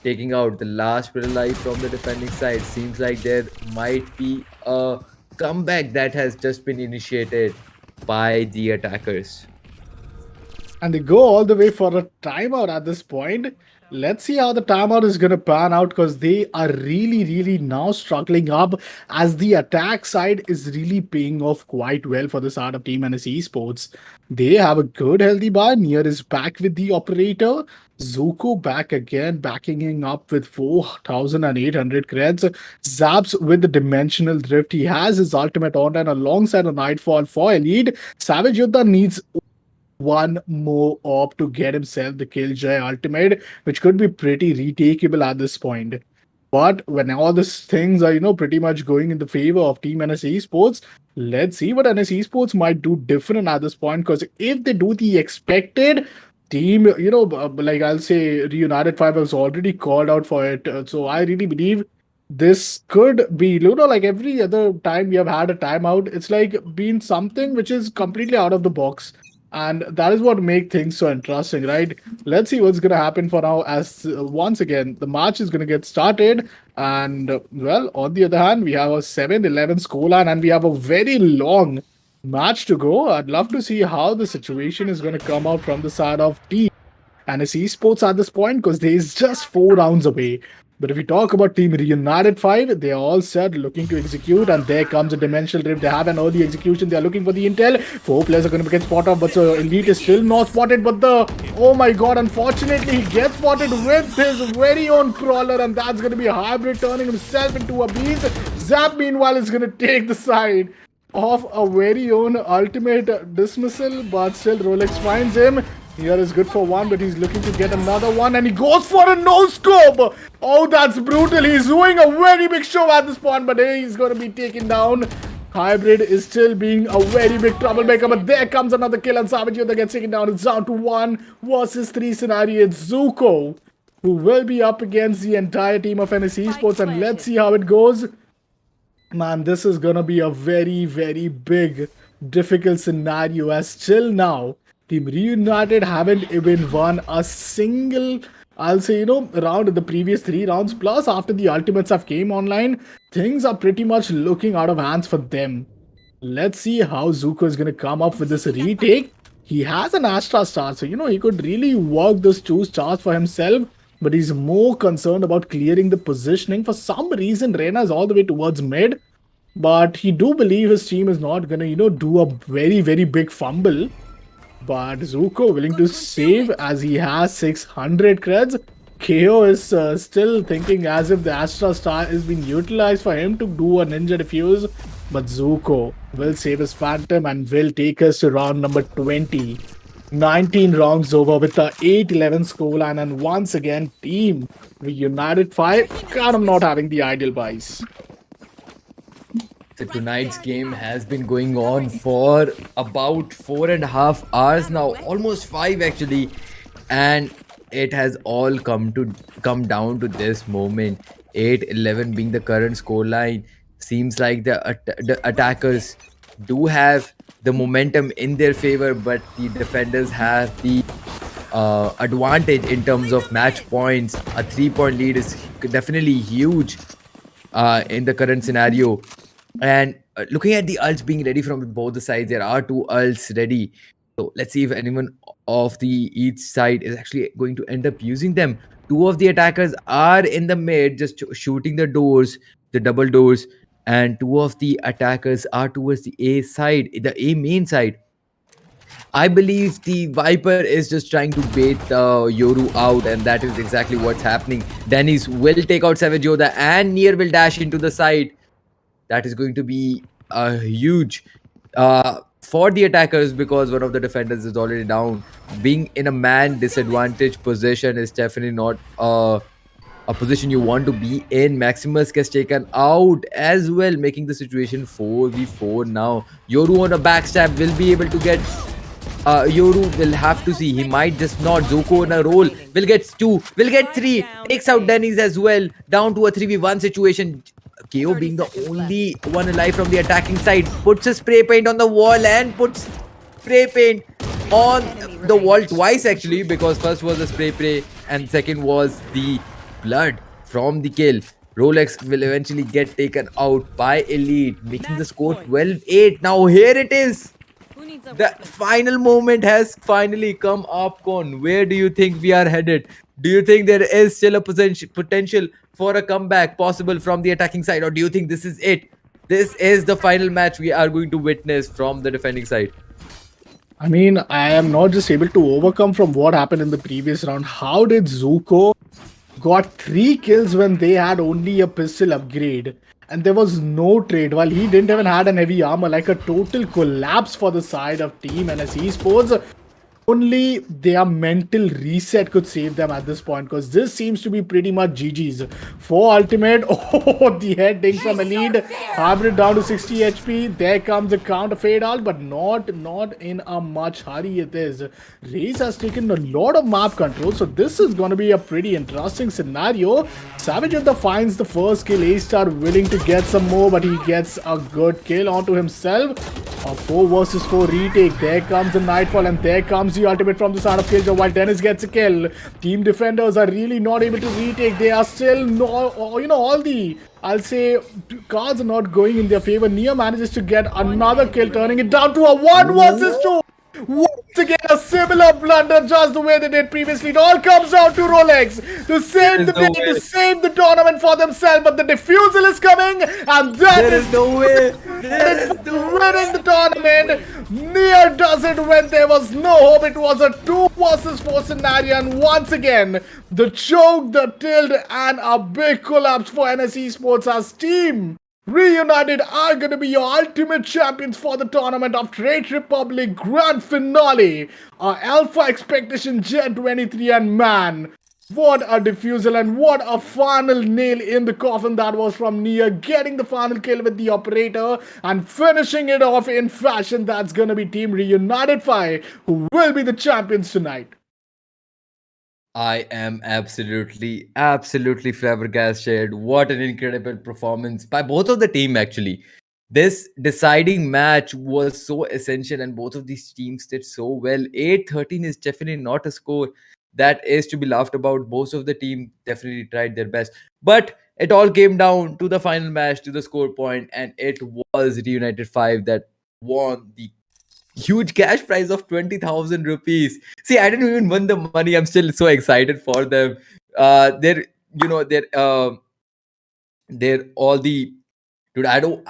taking out the last player alive from the defending side. Seems like there might be a comeback that has just been initiated by the attackers. And they go all the way for a timeout at this point. Let's see how the timeout is going to pan out, because they are really now struggling up, as the attack side is really paying off quite well for the side of Team NS Esports. They have a good healthy buy. Nier is back with the operator. Zuko back again, backing up with 4,800 creds. Zaps with the dimensional drift. He has his ultimate online alongside a Nightfall for Elite. Savage Yoda needs one more op to get himself the Killjoy ultimate, which could be pretty retakeable at this point. But when all these things are, pretty much going in the favor of Team NS Esports, let's see what NS Esports might do different at this point. Because if they do the expected, Team, like I'll say, Reunited 5 has already called out for it. So I really believe this could be, like every other time we have had a timeout, it's like been something which is completely out of the box. And that is what makes things so interesting, right? Let's see what's going to happen for now, as once again, the match is going to get started. And, well, on the other hand, we have a 7-11 scoreline, and we have a very long match to go. I'd love to see how the situation is going to come out from the side of Team NS Esports at this point, because there's just 4 rounds away. But if we talk about Team Reunited 5, they are all set, looking to execute, and there comes a dimensional drift. They have an early execution. They are looking for the intel. 4 players are going to get spotted, but so Elite is still not spotted. But oh my god, unfortunately, he gets spotted with his very own crawler, and that's going to be Hybrid turning himself into a beast. Zap, meanwhile, is going to take the side of a very own ultimate dismissal, but still Rolex finds him. Here is good for one, but he's looking to get another one, and he goes for a no-scope. Oh, that's brutal. He's doing a very big show at this point, but he's going to be taken down. Hybrid is still being a very big troublemaker, but there comes another kill, and Savage Yoda gets taken down. It's down to 1 versus 3 scenario. It's Zuko who will be up against the entire team of NS Esports, and let's see how it goes. Man, this is going to be a very big, difficult scenario, as still now, Team Reunited haven't even won a single, I'll say, round in the previous 3 rounds. Plus, after the ultimates have came online, things are pretty much looking out of hands for them. Let's see how Zuko is going to come up with this retake. He has an Astra star, so, he could really work those 2 stars for himself. But he's more concerned about clearing the positioning. For some reason, Reyna is all the way towards mid. But he do believe his team is not going to, do a very big fumble. But Zuko willing to save, as he has 600 creds. KO is still thinking as if the Astra Star is being utilized for him to do a ninja defuse. But Zuko will save his Phantom and will take us to round number 20. 19 rounds over with the 8-11 scoreline, and once again, Team Reunited 5 kind of not having the ideal buys. The tonight's game has been going on for about 4.5 hours now, almost five actually, and it has all come down to this moment. 8-11 being the current score line. Seems like the attackers do have the momentum in their favor, but the defenders have the advantage in terms of match points. A 3 point lead is definitely huge in the current scenario. And looking at the ults being ready from both the sides, there are two ults ready. So let's see if anyone of the each side is actually going to end up using them. Two of the attackers are in the mid, just shooting the doors, the double doors, and two of the attackers are towards the A side, the A main side. I believe the Viper is just trying to bait Yoru out, and that is exactly what's happening. Dennis will take out Savage Yoda, and Nier will dash into the side. That is going to be a huge for the attackers because one of the defenders is already down. Being in a man disadvantage position is definitely not a position you want to be in. Maximus gets taken out as well, making the situation 4v4 now. Yoru on a backstab will be able to get Yoru will have to see. He might just not. Zuko on a roll. Will get two. Will get three. Takes out Denny's as well. Down to a 3v1 situation. KO being the only one alive from the attacking side. Puts a spray paint on the wall and puts spray paint on the wall twice actually, because first was the spray paint and second was the blood from the kill. Rolex will eventually get taken out by Elite, making the score 12-8. Now here it is. The final moment has finally come up. Con, where do you think we are headed? Do you think there is still a potential for a comeback possible from the attacking side, or do you think this is it? This is the final match we are going to witness from the defending side. I mean, I am not just able to overcome from what happened in the previous round. How did Zuko got 3 kills when they had only a pistol upgrade? And there was no trade while he didn't even had an heavy armor, like a total collapse for the side of Team NS Esports. Only their mental reset could save them at this point, because this seems to be pretty much GG's. For ultimate, oh, the head ding from Elite, hybrid down to 60 HP. There comes the counter fade out, but not in a much hurry it is. Raze has taken a lot of map control, so this is going to be a pretty interesting scenario. Savage Yoda finds the first kill. A-Star willing to get some more, but he gets a good kill onto himself. A 4 versus 4 retake. There comes the Nightfall, and there comes the ultimate from the side of Killjoy while Dennis gets a kill. Team defenders are really not able to retake. They are still no, all the, I'll say, cards are not going in their favor. Nia manages to get another kill, turning it down to a 1 versus 2. Once again, a similar blunder, just the way they did previously. It all comes down to Rolex to save the day, to save the tournament for themselves. But the defusal is coming, and that is no way. winning the tournament. Near does it when there was no hope. It was a 2 versus 4 scenario, and once again, the choke, the tilt, and a big collapse for NS Esports as Team Reunited are going to be your ultimate champions for the tournament of Trade Republic Grand Finale. Alpha Xpedition Gen 23, and man, what a defusal and what a final nail in the coffin that was from Nia, getting the final kill with the operator and finishing it off in fashion. That's going to be Team Reunited 5, who will be the champions tonight. I am absolutely flabbergasted. What an incredible performance by both of the team, actually. This deciding match was so essential, and both of these teams did so well. 8-13 is definitely not a score that is to be laughed about. Both of the team definitely tried their best. But it all came down to the final match, to the score point, and it was Reunited 5 that won the huge cash prize of 20,000 rupees. See, I didn't even win the money. I'm still so excited for them. They're, you know, they're all the, dude, I don't,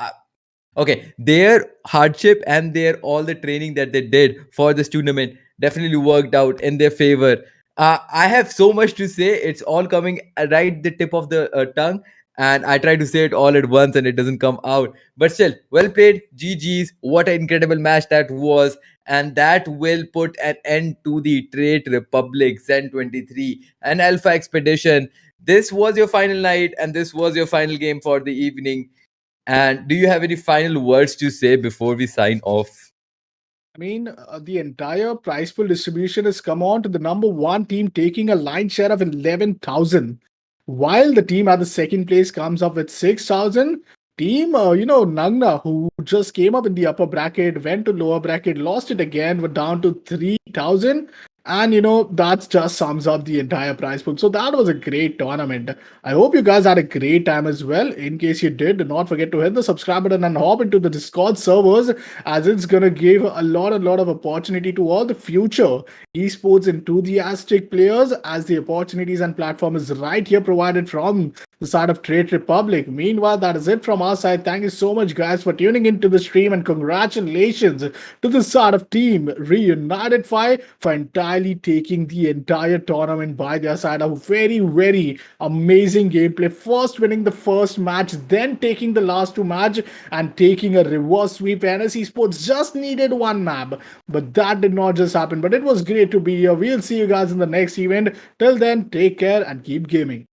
okay, their hardship and their all the training that they did for this tournament definitely worked out in their favor. I have so much to say. It's all coming right the tip of the tongue, and I try to say it all at once and it doesn't come out. But still, well played, GG's. What an incredible match that was, and that will put an end to the Trade Republic Zen 23 and Alpha Expedition. This was your final night, and this was your final game for the evening. And do you have any final words to say before we sign off? I mean, the entire prize pool distribution has come on to the number one team taking a line share of 11,000, while the team at the second place comes up with 6,000. Team, Nangna, who just came up in the upper bracket, went to lower bracket, lost it again, we're down to 3,000. And that just sums up the entire prize pool. So that was a great tournament. I hope you guys had a great time as well. In case you did, do not forget to hit the subscribe button and hop into the Discord servers, as it's gonna give a lot of opportunity to all the future esports enthusiastic players, as the opportunities and platform is right here provided from the side of Trade Republic. Meanwhile, that is it from our side. Thank you so much, guys, for tuning into the stream, and congratulations to the side of Team Reunited 5 for entirely taking the entire tournament by their side. A very, very amazing gameplay. First winning the first match, then taking the last two match and taking a reverse sweep. NSE Sports just needed one map, but that did not just happen. But it was great to be here. We'll see you guys in the next event. Till then, take care and keep gaming.